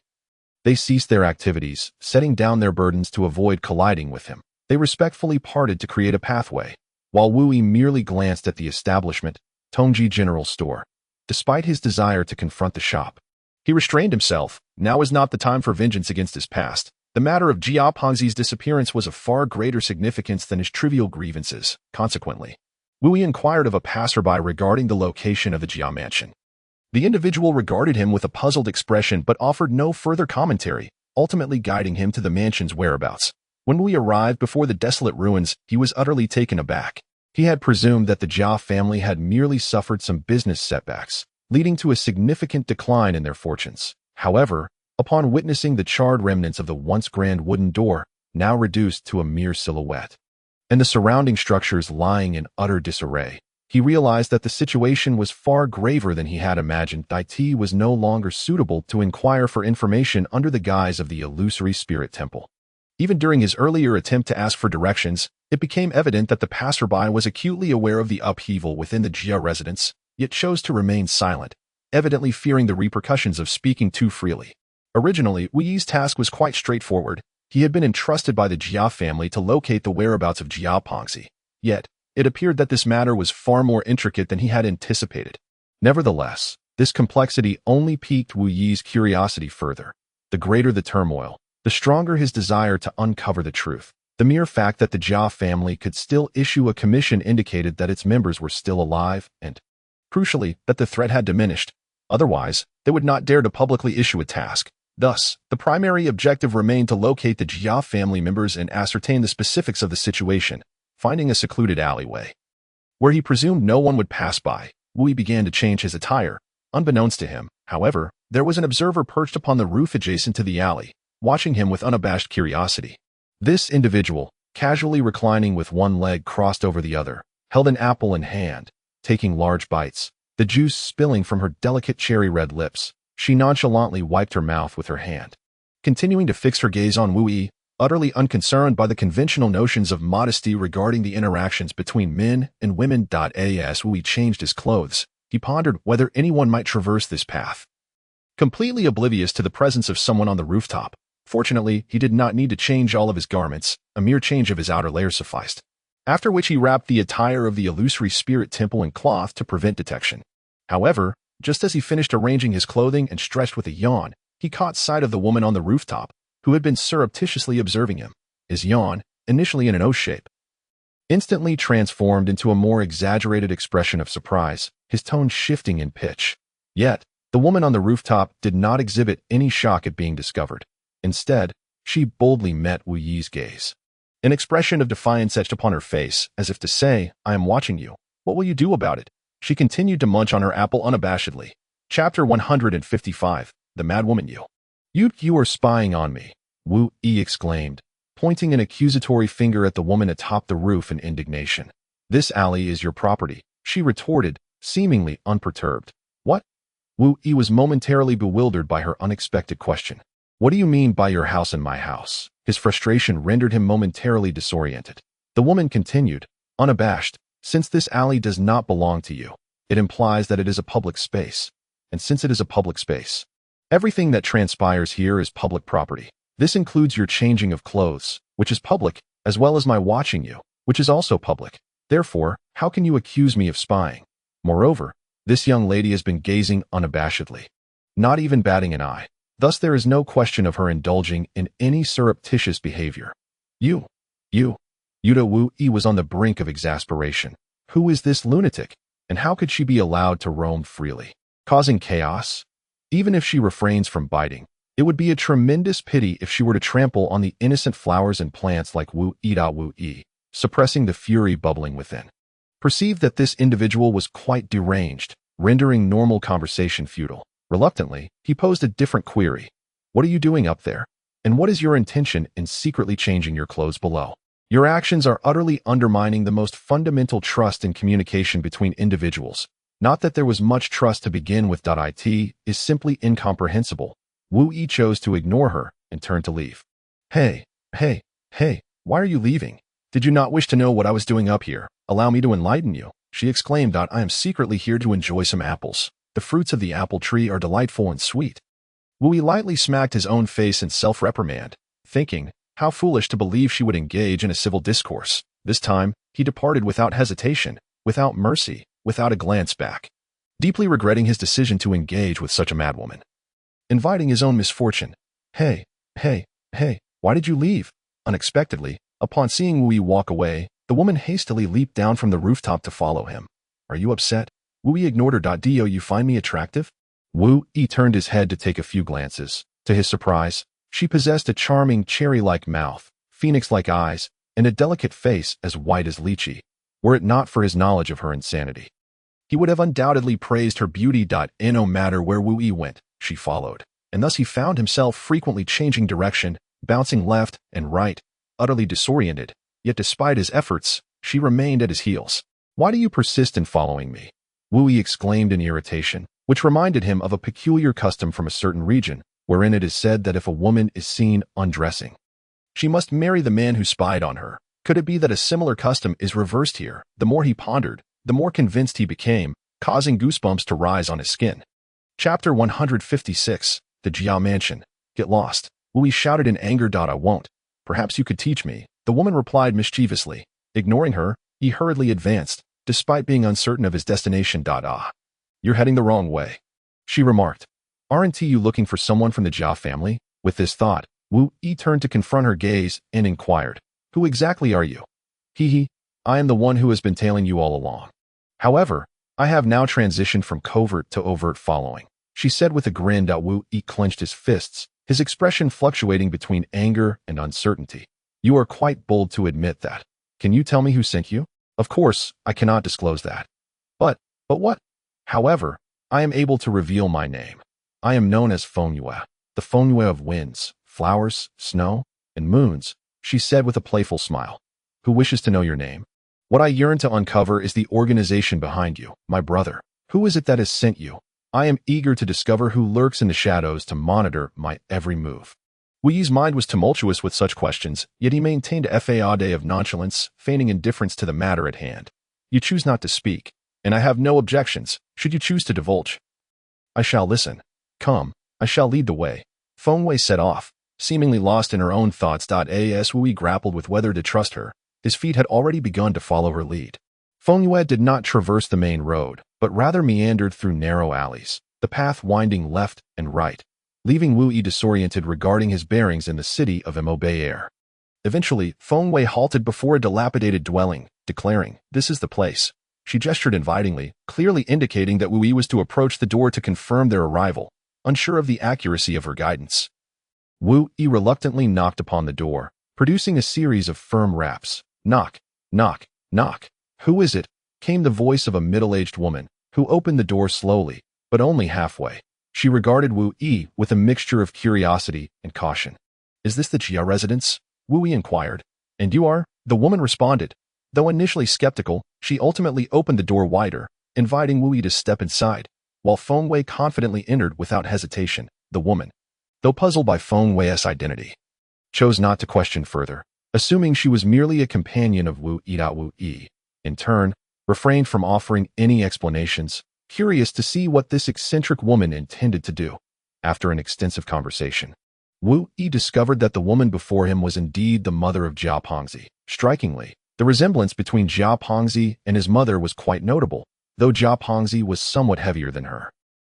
they ceased their activities, setting down their burdens to avoid colliding with him. They respectfully parted to create a pathway, while Wu Yi merely glanced at the establishment, Tongji General Store. Despite his desire to confront the shop, he restrained himself. Now was not the time for vengeance against his past. The matter of Jia Pengzi's disappearance was of far greater significance than his trivial grievances. Consequently, Wu Yi inquired of a passerby regarding the location of the Jia Mansion. The individual regarded him with a puzzled expression but offered no further commentary, ultimately guiding him to the mansion's whereabouts. When Wu Yi arrived before the desolate ruins, he was utterly taken aback. He had presumed that the Jia family had merely suffered some business setbacks, leading to a significant decline in their fortunes. However, upon witnessing the charred remnants of the once grand wooden door, now reduced to a mere silhouette, and the surrounding structures lying in utter disarray, he realized that the situation was far graver than he had imagined. It was no longer suitable to inquire for information under the guise of the illusory spirit temple. Even during his earlier attempt to ask for directions, it became evident that the passerby was acutely aware of the upheaval within the Jia residence, yet chose to remain silent, evidently fearing the repercussions of speaking too freely. Originally, Wu Yi's task was quite straightforward. He had been entrusted by the Jia family to locate the whereabouts of Jia Pengzi. Yet, it appeared that this matter was far more intricate than he had anticipated. Nevertheless, this complexity only piqued Wu Yi's curiosity further. The greater the turmoil, the stronger his desire to uncover the truth. The mere fact that the Jia family could still issue a commission indicated that its members were still alive and, crucially, that the threat had diminished. Otherwise, they would not dare to publicly issue a task. Thus, the primary objective remained to locate the Jia family members and ascertain the specifics of the situation. Finding a secluded alleyway, where he presumed no one would pass by, Wu Yi began to change his attire. Unbeknownst to him, however, there was an observer perched upon the roof adjacent to the alley, watching him with unabashed curiosity. This individual, casually reclining with one leg crossed over the other, held an apple in hand, taking large bites, the juice spilling from her delicate cherry-red lips. She nonchalantly wiped her mouth with her hand. continuing to fix her gaze on Wu Yi, utterly unconcerned by the conventional notions of modesty regarding the interactions between men and women. As Wu Yi changed his clothes, he pondered whether anyone might traverse this path. Completely oblivious to the presence of someone on the rooftop, fortunately, he did not need to change all of his garments, a mere change of his outer layer sufficed. After which he wrapped the attire of the illusory spirit temple in cloth to prevent detection. However, just as he finished arranging his clothing and stretched with a yawn, he caught sight of the woman on the rooftop, who had been surreptitiously observing him. His yawn, initially in an O shape, instantly transformed into a more exaggerated expression of surprise, his tone shifting in pitch. Yet, the woman on the rooftop did not exhibit any shock at being discovered. Instead, she boldly met Wu Yi's gaze. An expression of defiance etched upon her face, as if to say, "I am watching you. What will you do about it?" She continued to munch on her apple unabashedly. Chapter 155, The Madwoman. You are spying on me, Wu Yi exclaimed, pointing an accusatory finger at the woman atop the roof in indignation. "This alley is your property," she retorted, seemingly unperturbed. "What?" Wu Yi was momentarily bewildered by her unexpected question. "What do you mean by your house and my house?" His frustration rendered him momentarily disoriented. The woman continued, unabashed, "Since this alley does not belong to you, it implies that it is a public space. And since it is a public space, everything that transpires here is public property. This includes your changing of clothes, which is public, as well as my watching you, which is also public. Therefore, how can you accuse me of spying? Moreover, this young lady has been gazing unabashedly, not even batting an eye. Thus there is no question of her indulging in any surreptitious behavior." Yuta Wu Yi was on the brink of exasperation. Who is this lunatic? And how could she be allowed to roam freely, causing chaos? Even if she refrains from biting, it would be a tremendous pity if she were to trample on the innocent flowers and plants like Wu Yi, suppressing the fury bubbling within. Perceived that this individual was quite deranged, rendering normal conversation futile. Reluctantly, he posed a different query. "What are you doing up there? And what is your intention in secretly changing your clothes below? Your actions are utterly undermining the most fundamental trust in communication between individuals. Not that there was much trust to begin with. It is simply incomprehensible." Wu Yi chose to ignore her and turned to leave. Hey, why are you leaving? Did you not wish to know what I was doing up here? Allow me to enlighten you," she exclaimed. "I am secretly here to enjoy some apples. The fruits of the apple tree are delightful and sweet." Wu Yi lightly smacked his own face in self-reprimand, thinking, how foolish to believe she would engage in a civil discourse. This time, he departed without hesitation, without mercy, without a glance back, deeply regretting his decision to engage with such a madwoman. Inviting his own misfortune. Hey, why did you leave?" Unexpectedly, upon seeing Wu Yi walk away, the woman hastily leaped down from the rooftop to follow him. "Are you upset?" Wu Yi ignored her. "Do you find me attractive?" Wu Yi turned his head to take a few glances. To his surprise, she possessed a charming cherry-like mouth, phoenix-like eyes, and a delicate face as white as lychee. Were it not for his knowledge of her insanity, he would have undoubtedly praised her beauty. No matter where Wu Yi went, she followed, and thus he found himself frequently changing direction, bouncing left and right, utterly disoriented. Yet despite his efforts, she remained at his heels. "Why do you persist in following me?" Wu Yi exclaimed in irritation, which reminded him of a peculiar custom from a certain region, wherein it is said that if a woman is seen undressing, she must marry the man who spied on her. Could it be that a similar custom is reversed here? The more he pondered, the more convinced he became, causing goosebumps to rise on his skin. Chapter 156, The Jia Mansion. "Get lost," Wu Yi shouted in anger. "I won't. Perhaps you could teach me," the woman replied mischievously. Ignoring her, he hurriedly advanced, despite being uncertain of his destination. "You're heading the wrong way," she remarked. "Aren't you looking for someone from the Jia family?" With this thought, Wu Yi turned to confront her gaze and inquired, "Who exactly are you?" I am the one who has been tailing you all along. However, I have now transitioned from covert to overt following," she said with a grin. Wu Yi clenched his fists, his expression fluctuating between anger and uncertainty. "You are quite bold to admit that. Can you tell me who sent you?" "Of course, I cannot disclose that." But what? "However, I am able to reveal my name. I am known as Fengyue, the Fengyue of winds, flowers, snow, and moons," she said with a playful smile. "Who wishes to know your name? What I yearn to uncover is the organization behind you, my brother. Who is it that has sent you? I am eager to discover who lurks in the shadows to monitor my every move." Wu Yi's mind was tumultuous with such questions, yet he maintained a facade of nonchalance, feigning indifference to the matter at hand. You choose not to speak, and I have no objections, should you choose to divulge. I shall listen. Come, I shall lead the way. Feng Wei set off, seemingly lost in her own thoughts. As Wu Yi grappled with whether to trust her, his feet had already begun to follow her lead. Feng Yue did not traverse the main road, but rather meandered through narrow alleys, the path winding left and right, leaving Wu Yi disoriented regarding his bearings in the city of Mo-Bayer. Eventually, Feng Wei halted before a dilapidated dwelling, declaring, "This is the place." She gestured invitingly, clearly indicating that Wu Yi was to approach the door to confirm their arrival, unsure of the accuracy of her guidance. Wu Yi reluctantly knocked upon the door, producing a series of firm raps. Knock, knock, knock. "Who is it?" came the voice of a middle-aged woman, who opened the door slowly, but only halfway. She regarded Wu Yi with a mixture of curiosity and caution. "Is this the Jia residence?" Wu Yi inquired. "And you are?" the woman responded. Though initially skeptical, she ultimately opened the door wider, inviting Wu Yi to step inside, while Feng Wei confidently entered without hesitation. The woman, though puzzled by Feng Wei's identity, chose not to question further, assuming she was merely a companion of Wu Yi. Wu Yi, in turn, refrained from offering any explanations, curious to see what this eccentric woman intended to do. After an extensive conversation, Wu Yi discovered that the woman before him was indeed the mother of Jia Pengzi. Strikingly, the resemblance between Jia Pengzi and his mother was quite notable, though Jia Pengzi was somewhat heavier than her.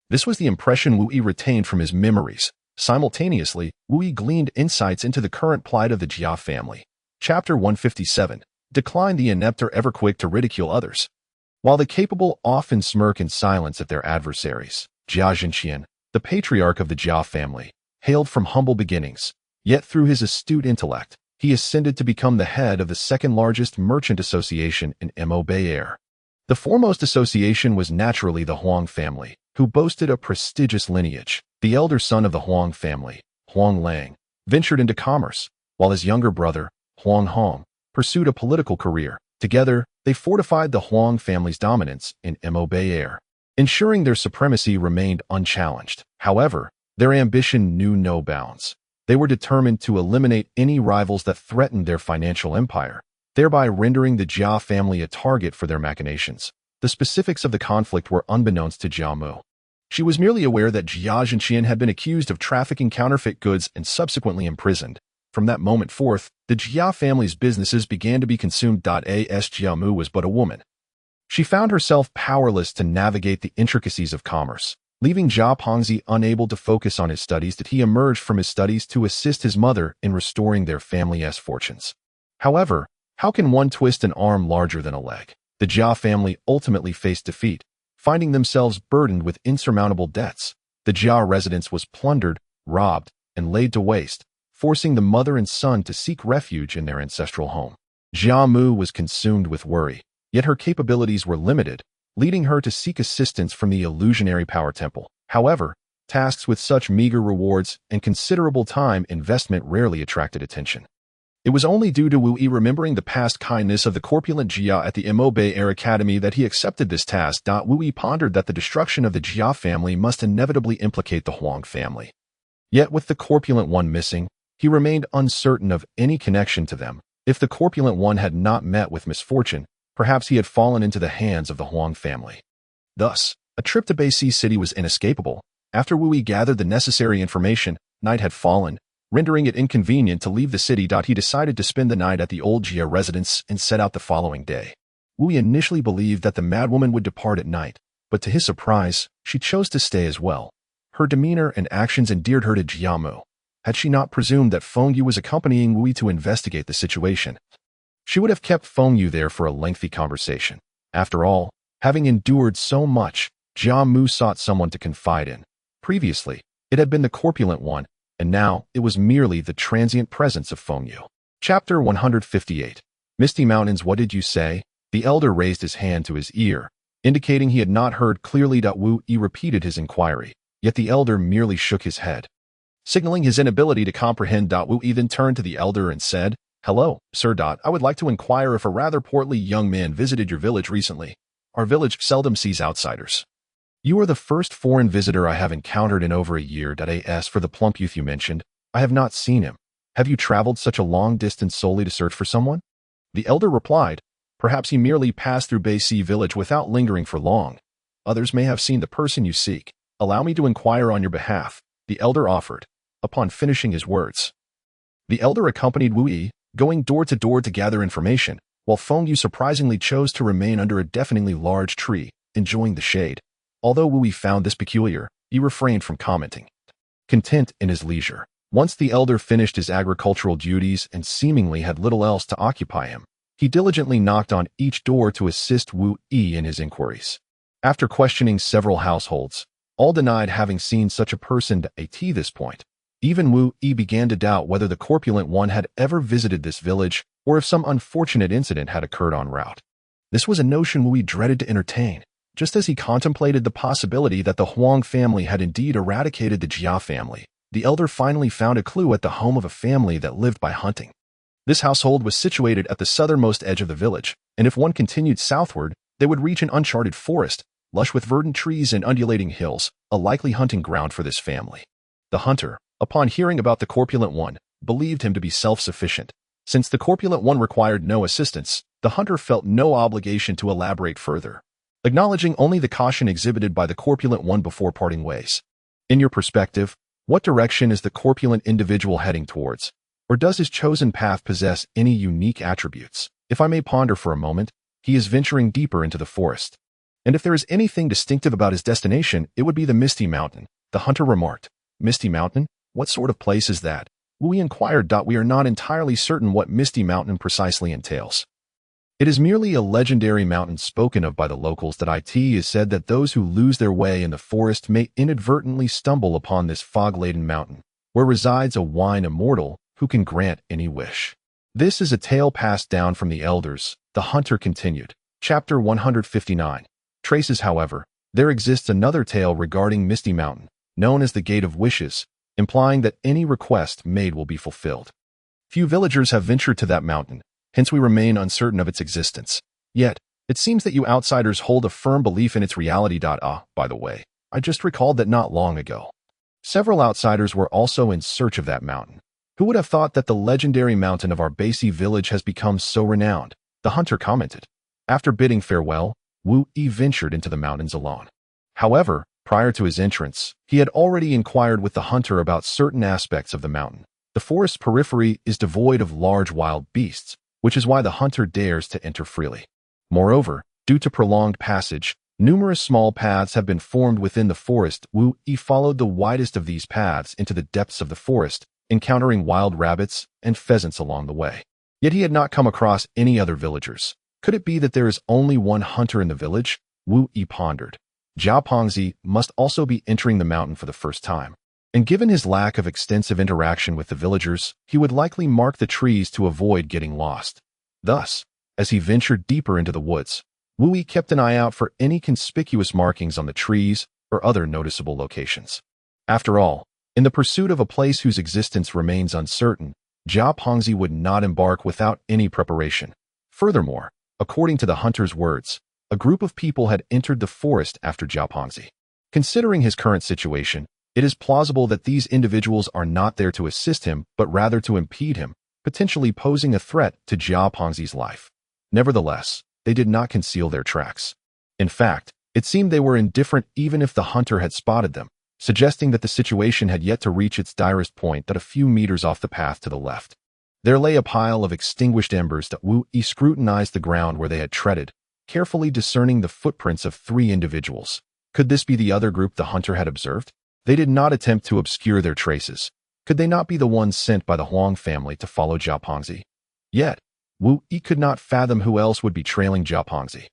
This was the impression Wu Yi retained from his memories. Simultaneously, Wu Yi gleaned insights into the current plight of the Jia family. Chapter 157. Decline the inept are ever quick to ridicule others. While the capable often smirk in silence at their adversaries, Jia Zhenqian, the patriarch of the Jia family, hailed from humble beginnings, yet through his astute intellect, he ascended to become the head of the second-largest merchant association in Mo-Bayer. The foremost association was naturally the Huang family, who boasted a prestigious lineage. The elder son of the Huang family, Huang Lang, ventured into commerce, while his younger brother, Huang Hong, pursued a political career. Together, they fortified the Huang family's dominance in Mo-Bayer, ensuring their supremacy remained unchallenged. However, their ambition knew no bounds. They were determined to eliminate any rivals that threatened their financial empire, thereby rendering the Jia family a target for their machinations. The specifics of the conflict were unbeknownst to Jia Mu. She was merely aware that Jia Zhenqian had been accused of trafficking counterfeit goods and subsequently imprisoned. From that moment forth, the Jia family's businesses began to be consumed. As Jia Mu was but a woman, she found herself powerless to navigate the intricacies of commerce. Leaving Jia Pengzi unable to focus on his studies, he emerged from his studies to assist his mother in restoring their family's fortunes. However, how can one twist an arm larger than a leg? The Jia family ultimately faced defeat, finding themselves burdened with insurmountable debts. The Jia residence was plundered, robbed, and laid to waste, forcing the mother and son to seek refuge in their ancestral home. Jia Mu was consumed with worry, yet her capabilities were limited, leading her to seek assistance from the illusionary power temple. However, tasks with such meager rewards and considerable time investment rarely attracted attention. It was only due to Wu Yi remembering the past kindness of the corpulent Jia at the Mo-Bayer Academy that he accepted this task. Wu Yi pondered that the destruction of the Jia family must inevitably implicate the Huang family. Yet with the corpulent one missing, he remained uncertain of any connection to them. If the corpulent one had not met with misfortune, perhaps he had fallen into the hands of the Huang family. Thus, a trip to Beisi City was inescapable. After Wu Yi gathered the necessary information, night had fallen, rendering it inconvenient to leave the city. He decided to spend the night at the old Jia residence and set out the following day. Wu Yi initially believed that the madwoman would depart at night, but to his surprise, she chose to stay as well. Her demeanor and actions endeared her to Jia Mu. Had she not presumed that Feng Yu was accompanying Wu Yi to investigate the situation, she would have kept Feng Yu there for a lengthy conversation. After all, having endured so much, Jia Mu sought someone to confide in. Previously, it had been the corpulent one, and now it was merely the transient presence of Feng Yu. Chapter 158. Misty Mountains. What did you say? The elder raised his hand to his ear, indicating he had not heard clearly. Wu Yi repeated his inquiry, yet the elder merely shook his head, signaling his inability to comprehend. Wu Yi then turned to the elder and said, "Hello, sir. I would like to inquire if a rather portly young man visited your village recently. Our village seldom sees outsiders." "You are the first foreign visitor I have encountered in over a year. As for the plump youth you mentioned, I have not seen him. Have you traveled such a long distance solely to search for someone? The elder replied, perhaps he merely passed through Basi village without lingering for long. Others may have seen the person you seek. Allow me to inquire on your behalf, the elder offered, upon finishing his words. The elder accompanied Wu Yi, going door to door to gather information, while Feng Yu surprisingly chose to remain under a deafeningly large tree, enjoying the shade. Although Wu Yi found this peculiar, he refrained from commenting. Content in his leisure. Once the elder finished his agricultural duties and seemingly had little else to occupy him, he diligently knocked on each door to assist Wu Yi in his inquiries. After questioning several households, all denied having seen such a person at this point. Even Wu Yi began to doubt whether the corpulent one had ever visited this village or if some unfortunate incident had occurred en route. This was a notion Wu Yi dreaded to entertain, just as he contemplated the possibility that the Huang family had indeed eradicated the Jia family. The elder finally found a clue at the home of a family that lived by hunting. This household was situated at the southernmost edge of the village, and if one continued southward, they would reach an uncharted forest, lush with verdant trees and undulating hills, a likely hunting ground for this family. The hunter, upon hearing about the corpulent one, believed him to be self-sufficient. Since the corpulent one required no assistance, the hunter felt no obligation to elaborate further, acknowledging only the caution exhibited by the corpulent one before parting ways. In your perspective, what direction is the corpulent individual heading towards? Or does his chosen path possess any unique attributes? If I may ponder for a moment, he is venturing deeper into the forest. And if there is anything distinctive about his destination, it would be the Misty Mountain, the hunter remarked. Misty Mountain? What sort of place is that? Wu Yi inquired. We are not entirely certain what Misty Mountain precisely entails. It is merely a legendary mountain spoken of by the locals that it is said that those who lose their way in the forest may inadvertently stumble upon this fog-laden mountain, where resides a wine immortal who can grant any wish. This is a tale passed down from the elders, the hunter continued. Chapter 159. Traces. However, there exists another tale regarding Misty Mountain, known as the Gate of Wishes, implying that any request made will be fulfilled. Few villagers have ventured to that mountain, hence we remain uncertain of its existence. Yet, it seems that you outsiders hold a firm belief in its reality. By the way, I just recalled that not long ago, several outsiders were also in search of that mountain. Who would have thought that the legendary mountain of our Basi village has become so renowned? The hunter commented. After bidding farewell, Wu Yi ventured into the mountains alone. However, prior to his entrance, he had already inquired with the hunter about certain aspects of the mountain. The forest's periphery is devoid of large wild beasts, which is why the hunter dares to enter freely. Moreover, due to prolonged passage, numerous small paths have been formed within the forest. Wu Yi followed the widest of these paths into the depths of the forest, encountering wild rabbits and pheasants along the way. Yet he had not come across any other villagers. Could it be that there is only one hunter in the village? Wu Yi pondered. Zhao Pengzi must also be entering the mountain for the first time. And given his lack of extensive interaction with the villagers, he would likely mark the trees to avoid getting lost. Thus, as he ventured deeper into the woods, Wu Yi kept an eye out for any conspicuous markings on the trees or other noticeable locations. After all, in the pursuit of a place whose existence remains uncertain, Zhao Pengzi would not embark without any preparation. Furthermore, according to the hunter's words, a group of people had entered the forest after Zhao Pengzi. Considering his current situation, it is plausible that these individuals are not there to assist him, but rather to impede him, potentially posing a threat to Zhao Pengzi's life. Nevertheless, they did not conceal their tracks. In fact, it seemed they were indifferent even if the hunter had spotted them, suggesting that the situation had yet to reach its direst point that a few meters off the path to the left. There lay a pile of extinguished embers. Wu Yi scrutinized the ground where they had treaded, carefully discerning the footprints of 3 individuals. Could this be the other group the hunter had observed? They did not attempt to obscure their traces. Could they not be the ones sent by the Huang family to follow Zhao Pengzi? Yet, Wu Yi could not fathom who else would be trailing Zhao Pengzi.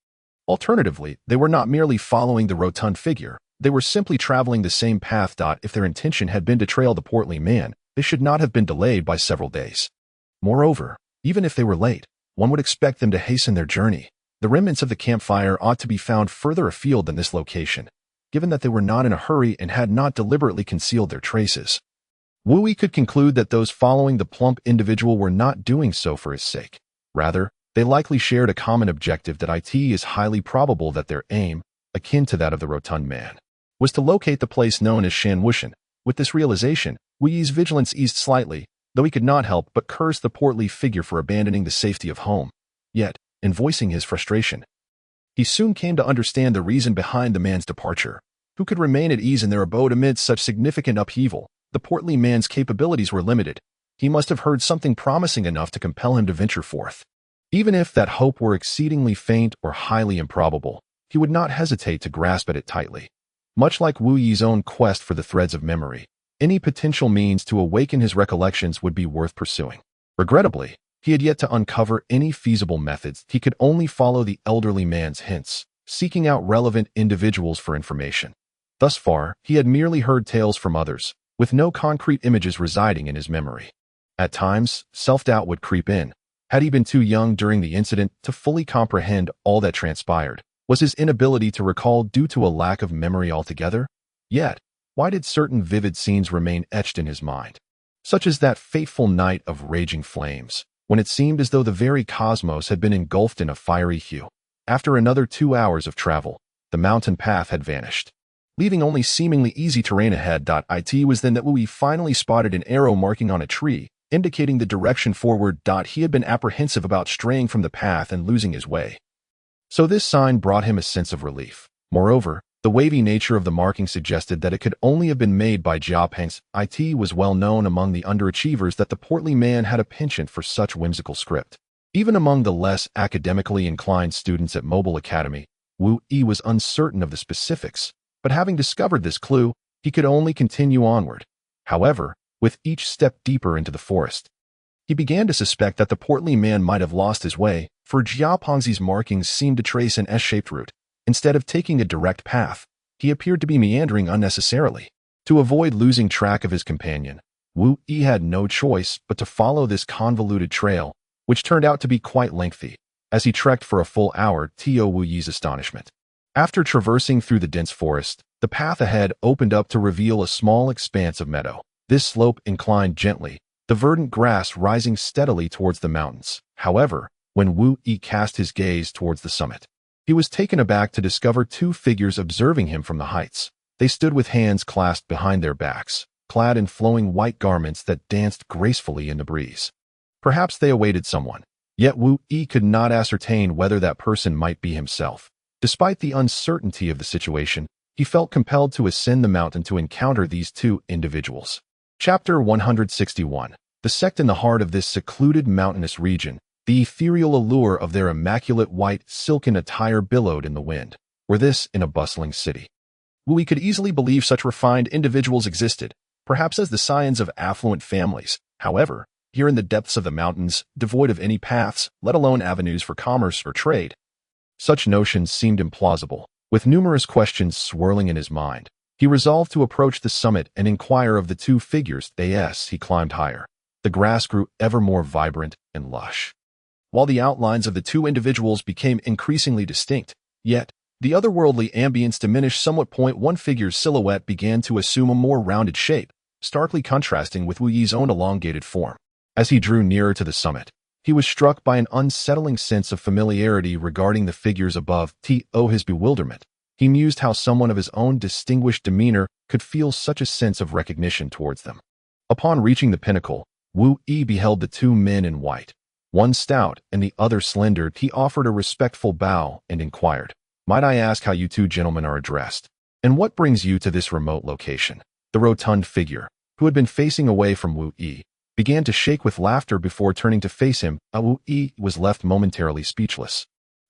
Alternatively, they were not merely following the rotund figure, they were simply traveling the same path. If their intention had been to trail the portly man, they should not have been delayed by several days. Moreover, even if they were late, one would expect them to hasten their journey. The remnants of the campfire ought to be found further afield than this location, given that they were not in a hurry and had not deliberately concealed their traces. Wu Yi could conclude that those following the plump individual were not doing so for his sake. Rather, they likely shared a common objective. It is highly probable that their aim, akin to that of the rotund man, was to locate the place known as Shanwushan, With this realization, Wu Yi's vigilance eased slightly, though he could not help but curse the portly figure for abandoning the safety of home. Yet, in voicing his frustration, he soon came to understand the reason behind the man's departure. Who could remain at ease in their abode amid such significant upheaval? The portly man's capabilities were limited. He must have heard something promising enough to compel him to venture forth. Even if that hope were exceedingly faint or highly improbable, he would not hesitate to grasp at it tightly. Much like Wu Yi's own quest for the threads of memory, any potential means to awaken his recollections would be worth pursuing. Regrettably, he had yet to uncover any feasible methods. He could only follow the elderly man's hints, seeking out relevant individuals for information. Thus far, he had merely heard tales from others, with no concrete images residing in his memory. At times, self-doubt would creep in. Had he been too young during the incident to fully comprehend all that transpired? Was his inability to recall due to a lack of memory altogether? Yet, why did certain vivid scenes remain etched in his mind? Such as that fateful night of raging flames, when it seemed as though the very cosmos had been engulfed in a fiery hue. After another 2 hours of travel, the mountain path had vanished, leaving only seemingly easy terrain ahead. It was then that Wu Yi finally spotted an arrow marking on a tree, indicating the direction forward. He had been apprehensive about straying from the path and losing his way, so this sign brought him a sense of relief. Moreover, the wavy nature of the marking suggested that it could only have been made by Jia Peng's. It was well known among the underachievers that the portly man had a penchant for such whimsical script. Even among the less academically inclined students at Mobile Academy, Wu Yi was uncertain of the specifics, but having discovered this clue, he could only continue onward. However, with each step deeper into the forest, he began to suspect that the portly man might have lost his way, for Jia Peng's markings seemed to trace an S-shaped route. Instead of taking a direct path, he appeared to be meandering unnecessarily. To avoid losing track of his companion, Wu Yi had no choice but to follow this convoluted trail, which turned out to be quite lengthy. As he trekked for a full hour, to Wu Yi's astonishment, after traversing through the dense forest, the path ahead opened up to reveal a small expanse of meadow. This slope inclined gently, the verdant grass rising steadily towards the mountains. However, when Wu Yi cast his gaze towards the summit, he was taken aback to discover two figures observing him from the heights. They stood with hands clasped behind their backs, clad in flowing white garments that danced gracefully in the breeze. Perhaps they awaited someone, yet Wu Yi could not ascertain whether that person might be himself. Despite the uncertainty of the situation, he felt compelled to ascend the mountain to encounter these two individuals. Chapter 161. The sect in the heart of this secluded mountainous region. The ethereal allure of their immaculate white silken attire billowed in the wind. Were this in a bustling city? We could easily believe such refined individuals existed, perhaps as the scions of affluent families. However, here in the depths of the mountains, devoid of any paths, let alone avenues for commerce or trade, such notions seemed implausible. With numerous questions swirling in his mind, he resolved to approach the summit and inquire of the two figures. As he climbed higher, the grass grew ever more vibrant and lush, while the outlines of the two individuals became increasingly distinct. Yet, the otherworldly ambience diminished somewhat. One figure's silhouette began to assume a more rounded shape, starkly contrasting with Wu Yi's own elongated form. As he drew nearer to the summit, he was struck by an unsettling sense of familiarity regarding the figures above. His bewilderment, he mused how someone of his own distinguished demeanor could feel such a sense of recognition towards them. Upon reaching the pinnacle, Wu Yi beheld the two men in white, one stout and the other slender. He offered a respectful bow and inquired, "Might I ask how you two gentlemen are addressed? And what brings you to this remote location?" The rotund figure, who had been facing away from Wu Yi, began to shake with laughter before turning to face him. Wu Yi was left momentarily speechless,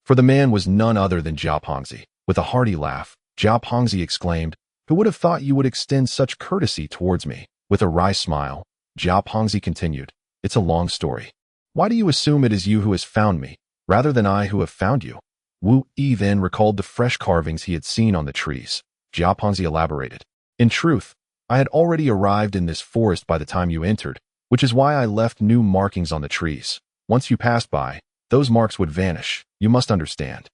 for the man was none other than Jia Pengzi. With a hearty laugh, Jia Pengzi exclaimed, "Who would have thought you would extend such courtesy towards me?" With a wry smile, Jia Pengzi continued, "It's a long story. Why do you assume it is you who has found me, rather than I who have found you?" Wu Yi then recalled the fresh carvings he had seen on the trees. Jia Pengzi elaborated, "In truth, I had already arrived in this forest by the time you entered, which is why I left new markings on the trees. Once you passed by, those marks would vanish. You must understand.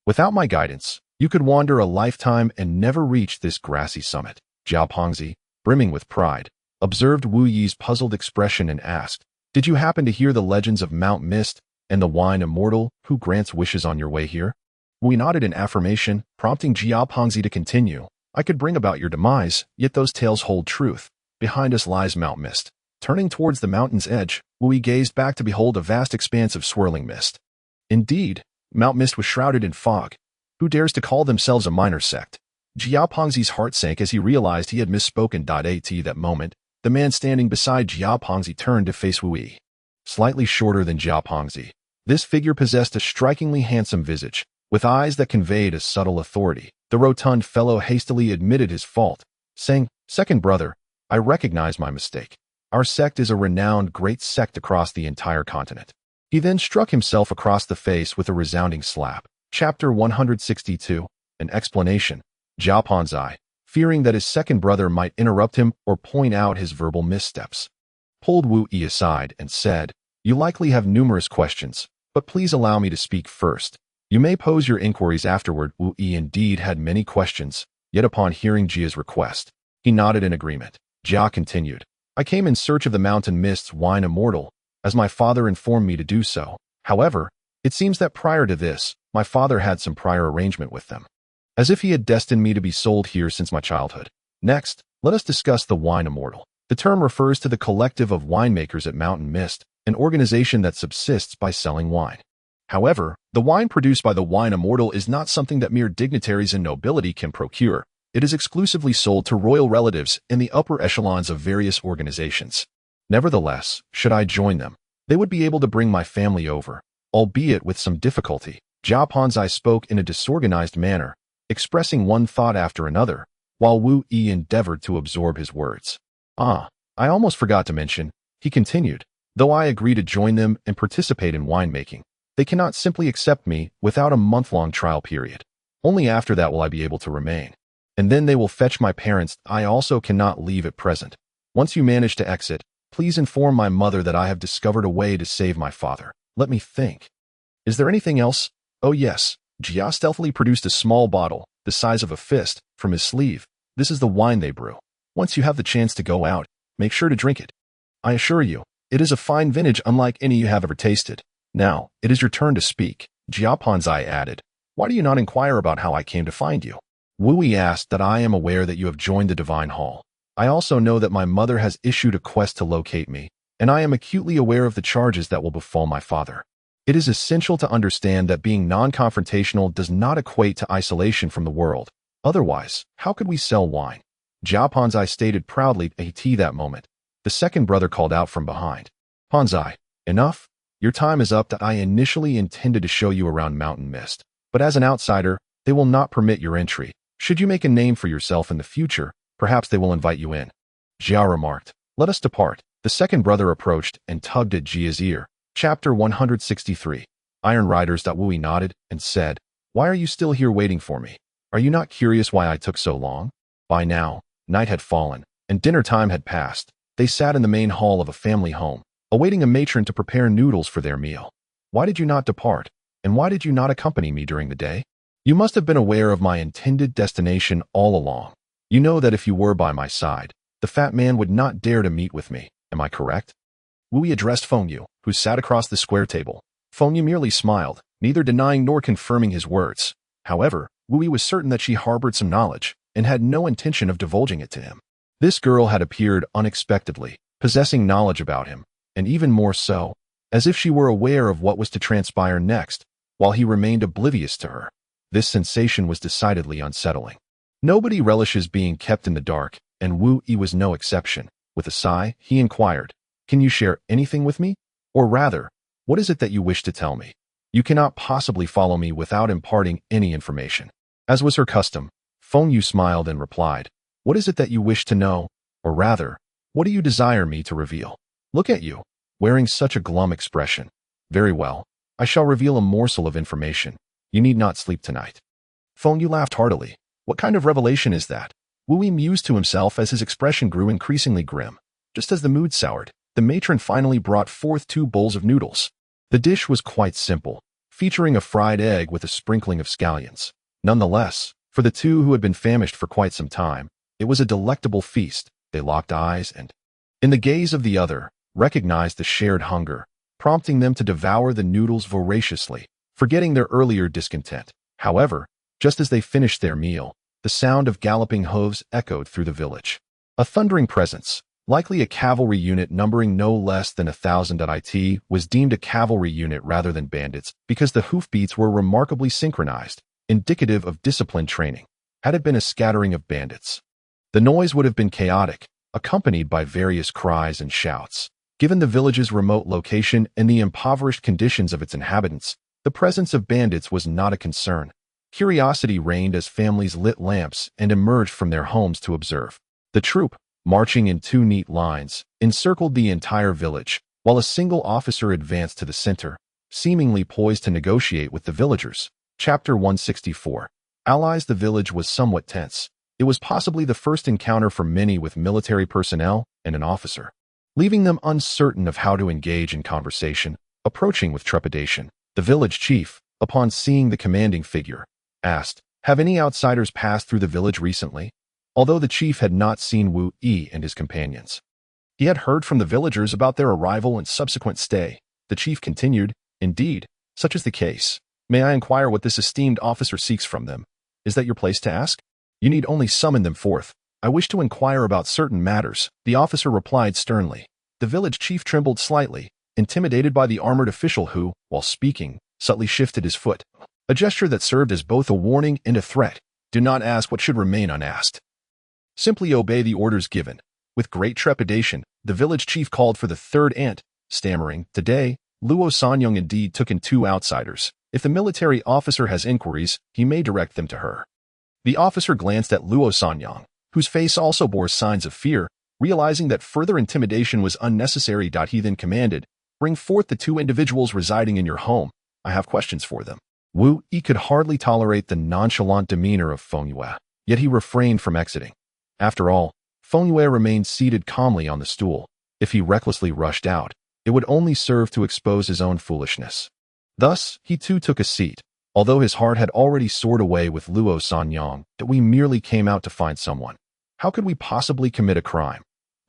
Without my guidance, you could wander a lifetime and never reach this grassy summit." Jia Pengzi, brimming with pride, observed Wu Yi's puzzled expression and asked, "Did you happen to hear the legends of Mount Mist and the Wine Immortal who grants wishes on your way here?" Wu Yi nodded in affirmation, prompting Jia Pengzi to continue. I could bring about your demise, yet those tales hold truth. Behind us lies Mount Mist. Turning towards the mountain's edge, Wu Yi gazed back to behold a vast expanse of swirling mist. Indeed, Mount Mist was shrouded in fog. Who dares to call themselves a minor sect? Jiao Pengzi's heart sank as he realized he had misspoken. At that moment, the man standing beside Jiao Pengzi turned to face Wu Yi. Slightly shorter than Jiao Pengzi, this figure possessed a strikingly handsome visage, with eyes that conveyed a subtle authority. The rotund fellow hastily admitted his fault, saying, "Second brother, I recognize my mistake. Our sect is a renowned great sect across the entire continent." He then struck himself across the face with a resounding slap. Chapter 162, an explanation. Jiao Pengzi, fearing that his second brother might interrupt him or point out his verbal missteps, pulled Wu Yi aside and said, "You likely have numerous questions, but please allow me to speak first. You may pose your inquiries afterward." Wu Yi indeed had many questions, yet upon hearing Jia's request, he nodded in agreement. Jia continued, "I came in search of the mountain mist's wine immortal, as my father informed me to do so. However, it seems that prior to this, my father had some prior arrangement with them, as if he had destined me to be sold here since my childhood. Next, let us discuss the wine immortal. The term refers to the collective of winemakers at Mountain Mist, an organization that subsists by selling wine. However, the wine produced by the wine immortal is not something that mere dignitaries and nobility can procure. It is exclusively sold to royal relatives in the upper echelons of various organizations. Nevertheless, should I join them, they would be able to bring my family over, albeit with some difficulty." Jiao Pengzi spoke in a disorganized manner, expressing one thought after another, while Wu Yi endeavored to absorb his words. "I almost forgot to mention," he continued, "though I agree to join them and participate in winemaking, they cannot simply accept me without a month-long trial period. Only after that will I be able to remain. And then they will fetch my parents. I also cannot leave at present. Once you manage to exit, please inform my mother that I have discovered a way to save my father." Let me think. Is there anything else? Oh yes. Jia stealthily produced a small bottle, the size of a fist, from his sleeve. "This is the wine they brew. Once you have the chance to go out, make sure to drink it. I assure you, it is a fine vintage unlike any you have ever tasted. Now, it is your turn to speak." Jiao Pengzi added, "Why do you not inquire about how I came to find you?" Wu Yi asked that I am aware that you have joined the Divine Hall. I also know that my mother has issued a quest to locate me, and I am acutely aware of the charges that will befall my father. It is essential to understand that being non-confrontational does not equate to isolation from the world. Otherwise, how could we sell wine? Jiao Pengzi stated proudly at that moment. The second brother called out from behind, "Pengzi, enough. Your time is up. That I initially intended to show you around Mountain Mist, but as an outsider, they will not permit your entry. Should you make a name for yourself in the future, perhaps they will invite you in." Jia remarked, "Let us depart." The second brother approached and tugged at Jia's ear. Chapter 163. Iron Riders. Wu Yi nodded and said, "Why are you still here waiting for me? Are you not curious why I took so long?" By now, night had fallen, and dinner time had passed. They sat in the main hall of a family home, awaiting a matron to prepare noodles for their meal. "Why did you not depart? And why did you not accompany me during the day? You must have been aware of my intended destination all along. You know that if you were by my side, the fat man would not dare to meet with me. Am I correct?" Wu Yi addressed Fengyu, who sat across the square table. Fengyu merely smiled, neither denying nor confirming his words. However, Wu Yi was certain that she harbored some knowledge and had no intention of divulging it to him. This girl had appeared unexpectedly, possessing knowledge about him, and even more so, as if she were aware of what was to transpire next, while he remained oblivious to her. This sensation was decidedly unsettling. Nobody relishes being kept in the dark, and Wu Yi was no exception. With a sigh, he inquired, "Can you share anything with me? Or rather, what is it that you wish to tell me? You cannot possibly follow me without imparting any information." As was her custom, Fengyu smiled and replied, "What is it that you wish to know? Or rather, what do you desire me to reveal? Look at you, wearing such a glum expression. Very well, I shall reveal a morsel of information. You need not sleep tonight." Fengyu laughed heartily. What kind of revelation is that? Wu Yi mused to himself as his expression grew increasingly grim. Just as the mood soured, the matron finally brought forth 2 bowls of noodles. The dish was quite simple, featuring a fried egg with a sprinkling of scallions. Nonetheless, for the two who had been famished for quite some time, it was a delectable feast. They locked eyes and, in the gaze of the other, recognized the shared hunger, prompting them to devour the noodles voraciously, forgetting their earlier discontent. However, just as they finished their meal, The sound of galloping hooves echoed through the village. A thundering presence, likely a cavalry unit numbering no less than 1,000. It was deemed a cavalry unit rather than bandits because the hoofbeats were remarkably synchronized, indicative of disciplined training. Had it been a scattering of bandits, the noise would have been chaotic, accompanied by various cries and shouts. Given the village's remote location and the impoverished conditions of its inhabitants, the presence of bandits was not a concern. Curiosity reigned as families lit lamps and emerged from their homes to observe. The troop, marching in 2 neat lines, encircled the entire village, while a single officer advanced to the center, seemingly poised to negotiate with the villagers. Chapter 164. Allies. The village was somewhat tense. It was possibly the first encounter for many with military personnel and an officer, leaving them uncertain of how to engage in conversation. Approaching with trepidation, the village chief, upon seeing the commanding figure, asked, "Have any outsiders passed through the village recently?" Although the chief had not seen Wu Yi and his companions, he had heard from the villagers about their arrival and subsequent stay. The chief continued, "Indeed, such is the case. May I inquire what this esteemed officer seeks from them? Is that your place to ask? You need only summon them forth. I wish to inquire about certain matters," the officer replied sternly. The village chief trembled slightly, intimidated by the armored official who, while speaking, subtly shifted his foot, a gesture that served as both a warning and a threat. "Do not ask what should remain unasked. Simply obey the orders given." With great trepidation, the village chief called for the third aunt, stammering, "Today, Luo Sanyong indeed took in 2 outsiders. If the military officer has inquiries, he may direct them to her." The officer glanced at Luo Sanyong, whose face also bore signs of fear. Realizing that further intimidation was unnecessary, he then commanded, "Bring forth the 2 individuals residing in your home. I have questions for them." Wu Yi could hardly tolerate the nonchalant demeanor of Feng Yue, yet he refrained from exiting. After all, Feng Yue remained seated calmly on the stool. If he recklessly rushed out, it would only serve to expose his own foolishness. Thus, he too took a seat, although his heart had already soared away with Luo Sanyong. "That we merely came out to find someone. How could we possibly commit a crime?"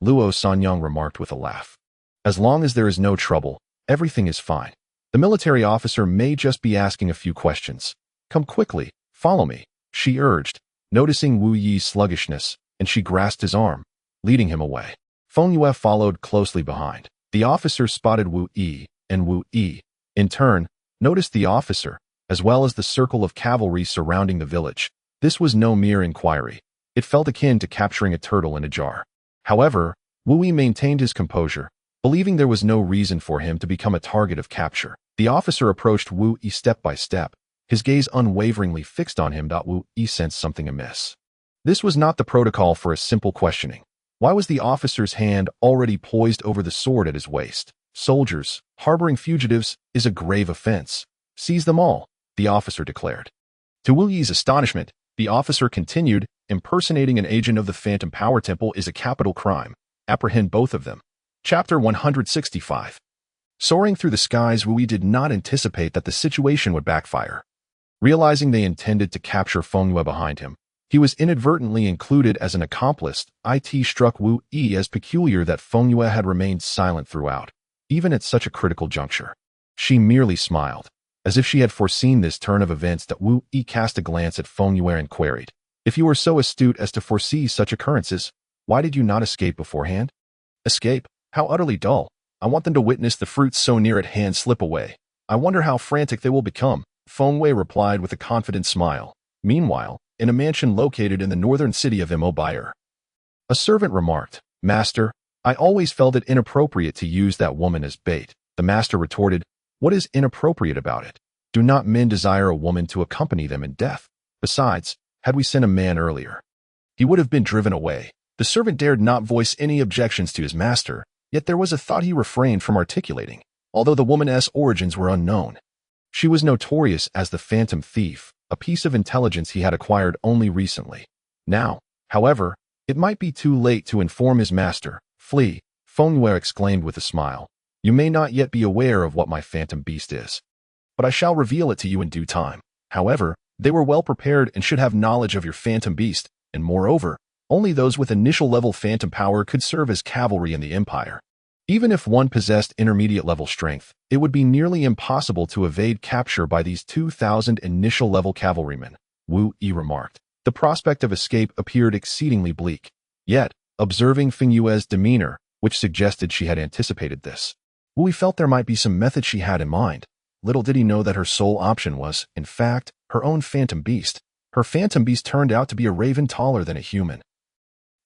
Luo Sanyong remarked with a laugh. "As long as there is no trouble, everything is fine. The military officer may just be asking a few questions. Come quickly, follow me," she urged, noticing Wu Yi's sluggishness, and she grasped his arm, leading him away. Feng Yue followed closely behind. The officer spotted Wu Yi, and Wu Yi, in turn, noticed the officer, as well as the circle of cavalry surrounding the village. This was no mere inquiry. It felt akin to capturing a turtle in a jar. However, Wu Yi maintained his composure, believing there was no reason for him to become a target of capture. The officer approached Wu Yi step by step, his gaze unwaveringly fixed on him. Wu Yi sensed something amiss. This was not the protocol for a simple questioning. Why was the officer's hand already poised over the sword at his waist? "Soldiers, harboring fugitives, is a grave offense. Seize them all," the officer declared. To Wu Yi's astonishment, the officer continued, "Impersonating an agent of the Phantom Power Temple is a capital crime. Apprehend both of them." Chapter 165. Soaring through the skies, Wu Yi did not anticipate that the situation would backfire. Realizing they intended to capture Feng Yue behind him, he was inadvertently included as an accomplice. It struck Wu Yi as peculiar that Feng Yue had remained silent throughout, even at such a critical juncture. She merely smiled, as if she had foreseen this turn of events. Wu Yi cast a glance at Feng Yue and queried, "If you were so astute as to foresee such occurrences, why did you not escape beforehand?" "Escape? How utterly dull. I want them to witness the fruits so near at hand slip away. I wonder how frantic they will become," Feng Yue replied with a confident smile. Meanwhile, in a mansion located in the northern city of Immobile, a servant remarked, "Master, I always felt it inappropriate to use that woman as bait." The master retorted, "What is inappropriate about it? Do not men desire a woman to accompany them in death? Besides, had we sent a man earlier, he would have been driven away." The servant dared not voice any objections to his master, yet there was a thought he refrained from articulating. Although the woman's origins were unknown, she was notorious as the Phantom Thief, a piece of intelligence he had acquired only recently. Now, however, it might be too late to inform his master. "Flee," Feng Yue exclaimed with a smile. "You may not yet be aware of what my phantom beast is, but I shall reveal it to you in due time." However, they were well prepared and should have knowledge of your phantom beast, and moreover, only those with initial-level phantom power could serve as cavalry in the Empire. Even if one possessed intermediate-level strength, it would be nearly impossible to evade capture by these 2,000 initial-level cavalrymen, Wu Yi remarked. The prospect of escape appeared exceedingly bleak. Yet, observing Fingyue's demeanor, which suggested she had anticipated this, Wu Yi felt there might be some method she had in mind. Little did he know that her sole option was, in fact, her own phantom beast. Her phantom beast turned out to be a raven taller than a human,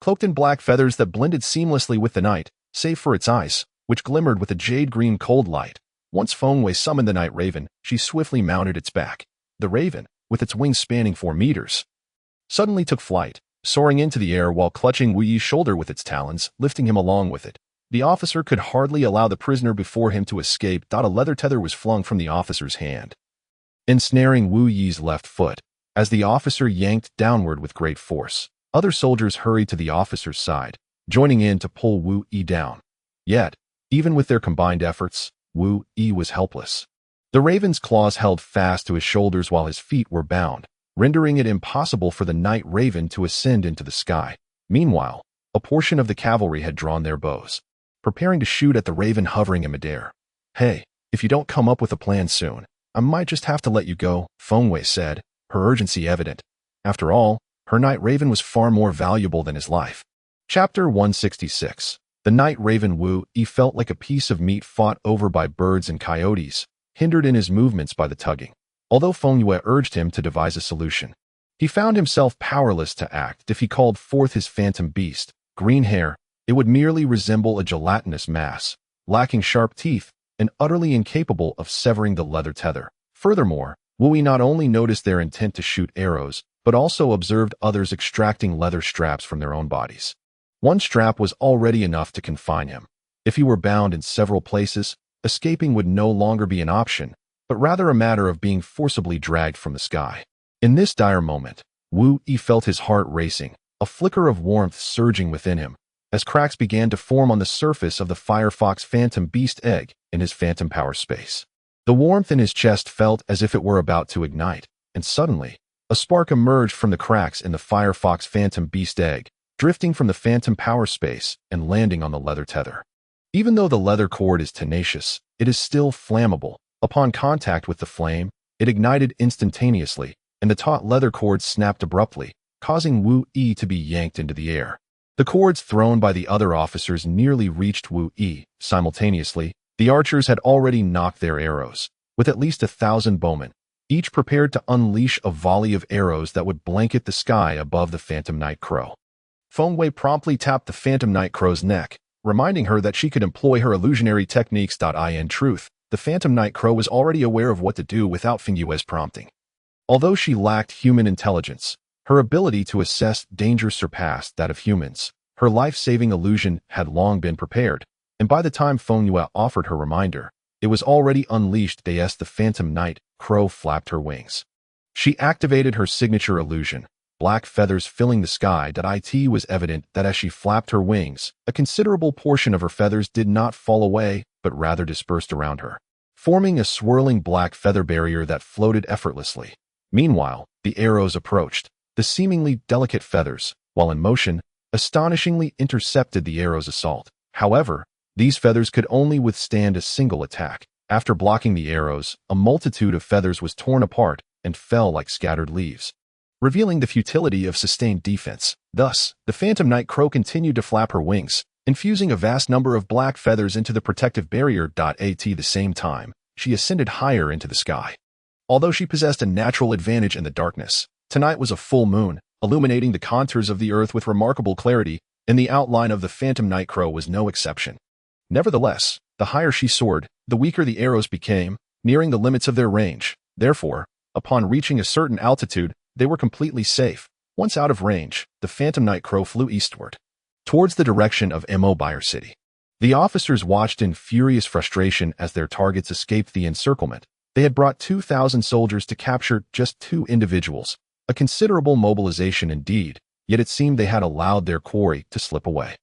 cloaked in black feathers that blended seamlessly with the night, save for its eyes, which glimmered with a jade-green cold light. Once Fengwei summoned the night raven, she swiftly mounted its back. The raven, with its wings spanning 4 meters, suddenly took flight, soaring into the air while clutching Wu Yi's shoulder with its talons, lifting him along with it. The officer could hardly allow the prisoner before him to escape. A leather tether was flung from the officer's hand, ensnaring Wu Yi's left foot. As the officer yanked downward with great force, other soldiers hurried to the officer's side, joining in to pull Wu Yi down. Yet, even with their combined efforts, Wu Yi was helpless. The raven's claws held fast to his shoulders while his feet were bound, rendering it impossible for the night raven to ascend into the sky. Meanwhile, a portion of the cavalry had drawn their bows, preparing to shoot at the raven hovering in midair. "Hey, if you don't come up with a plan soon, I might just have to let you go," Fengwei said, her urgency evident. After all, her night raven was far more valuable than his life. Chapter 166. The night raven Wu Yi felt like a piece of meat fought over by birds and coyotes, hindered in his movements by the tugging. Although Fengwei urged him to devise a solution, he found himself powerless to act. If he called forth his phantom beast, green hair, it would merely resemble a gelatinous mass, lacking sharp teeth and utterly incapable of severing the leather tether. Furthermore, Wu Yi not only noticed their intent to shoot arrows, but also observed others extracting leather straps from their own bodies. One strap was already enough to confine him. If he were bound in several places, escaping would no longer be an option, but rather a matter of being forcibly dragged from the sky. In this dire moment, Wu Yi felt his heart racing, a flicker of warmth surging within him, as cracks began to form on the surface of the Firefox Phantom Beast egg in his phantom power space. The warmth in his chest felt as if it were about to ignite, and suddenly, a spark emerged from the cracks in the Firefox Phantom Beast egg, drifting from the phantom power space and landing on the leather tether. Even though the leather cord is tenacious, it is still flammable. Upon contact with the flame, it ignited instantaneously, and the taut leather cord snapped abruptly, causing Wu Yi to be yanked into the air. The cords thrown by the other officers nearly reached Wu Yi. Simultaneously, the archers had already knocked their arrows, with at least 1,000 bowmen, each prepared to unleash a volley of arrows that would blanket the sky above the Phantom Night Crow. Fengwei promptly tapped the Phantom Night Crow's neck, reminding her that she could employ her illusionary techniques. In truth, the Phantom Night Crow was already aware of what to do without Fingyue's prompting. Although she lacked human intelligence, her ability to assess danger surpassed that of humans. Her life-saving illusion had long been prepared, and by the time Fengyue offered her reminder, it was already unleashed. The Phantom Night Crow flapped her wings. She activated her signature illusion, black feathers filling the sky. It was evident that as she flapped her wings, a considerable portion of her feathers did not fall away, but rather dispersed around her, forming a swirling black feather barrier that floated effortlessly. Meanwhile, the arrows approached. The seemingly delicate feathers, while in motion, astonishingly intercepted the arrow's assault. However, these feathers could only withstand a single attack. After blocking the arrows, a multitude of feathers was torn apart and fell like scattered leaves, revealing the futility of sustained defense. Thus, the Phantom Night Crow continued to flap her wings, infusing a vast number of black feathers into the protective barrier. At the same time, she ascended higher into the sky. Although she possessed a natural advantage in the darkness, tonight was a full moon, illuminating the contours of the earth with remarkable clarity, and the outline of the Phantom Night Crow was no exception. Nevertheless, the higher she soared, the weaker the arrows became, nearing the limits of their range. Therefore, upon reaching a certain altitude, they were completely safe. Once out of range, the Phantom Night Crow flew eastward, towards the direction of Mobile City. The officers watched in furious frustration as their targets escaped the encirclement. They had brought 2,000 soldiers to capture just 2 individuals, a considerable mobilization indeed, yet it seemed they had allowed their quarry to slip away.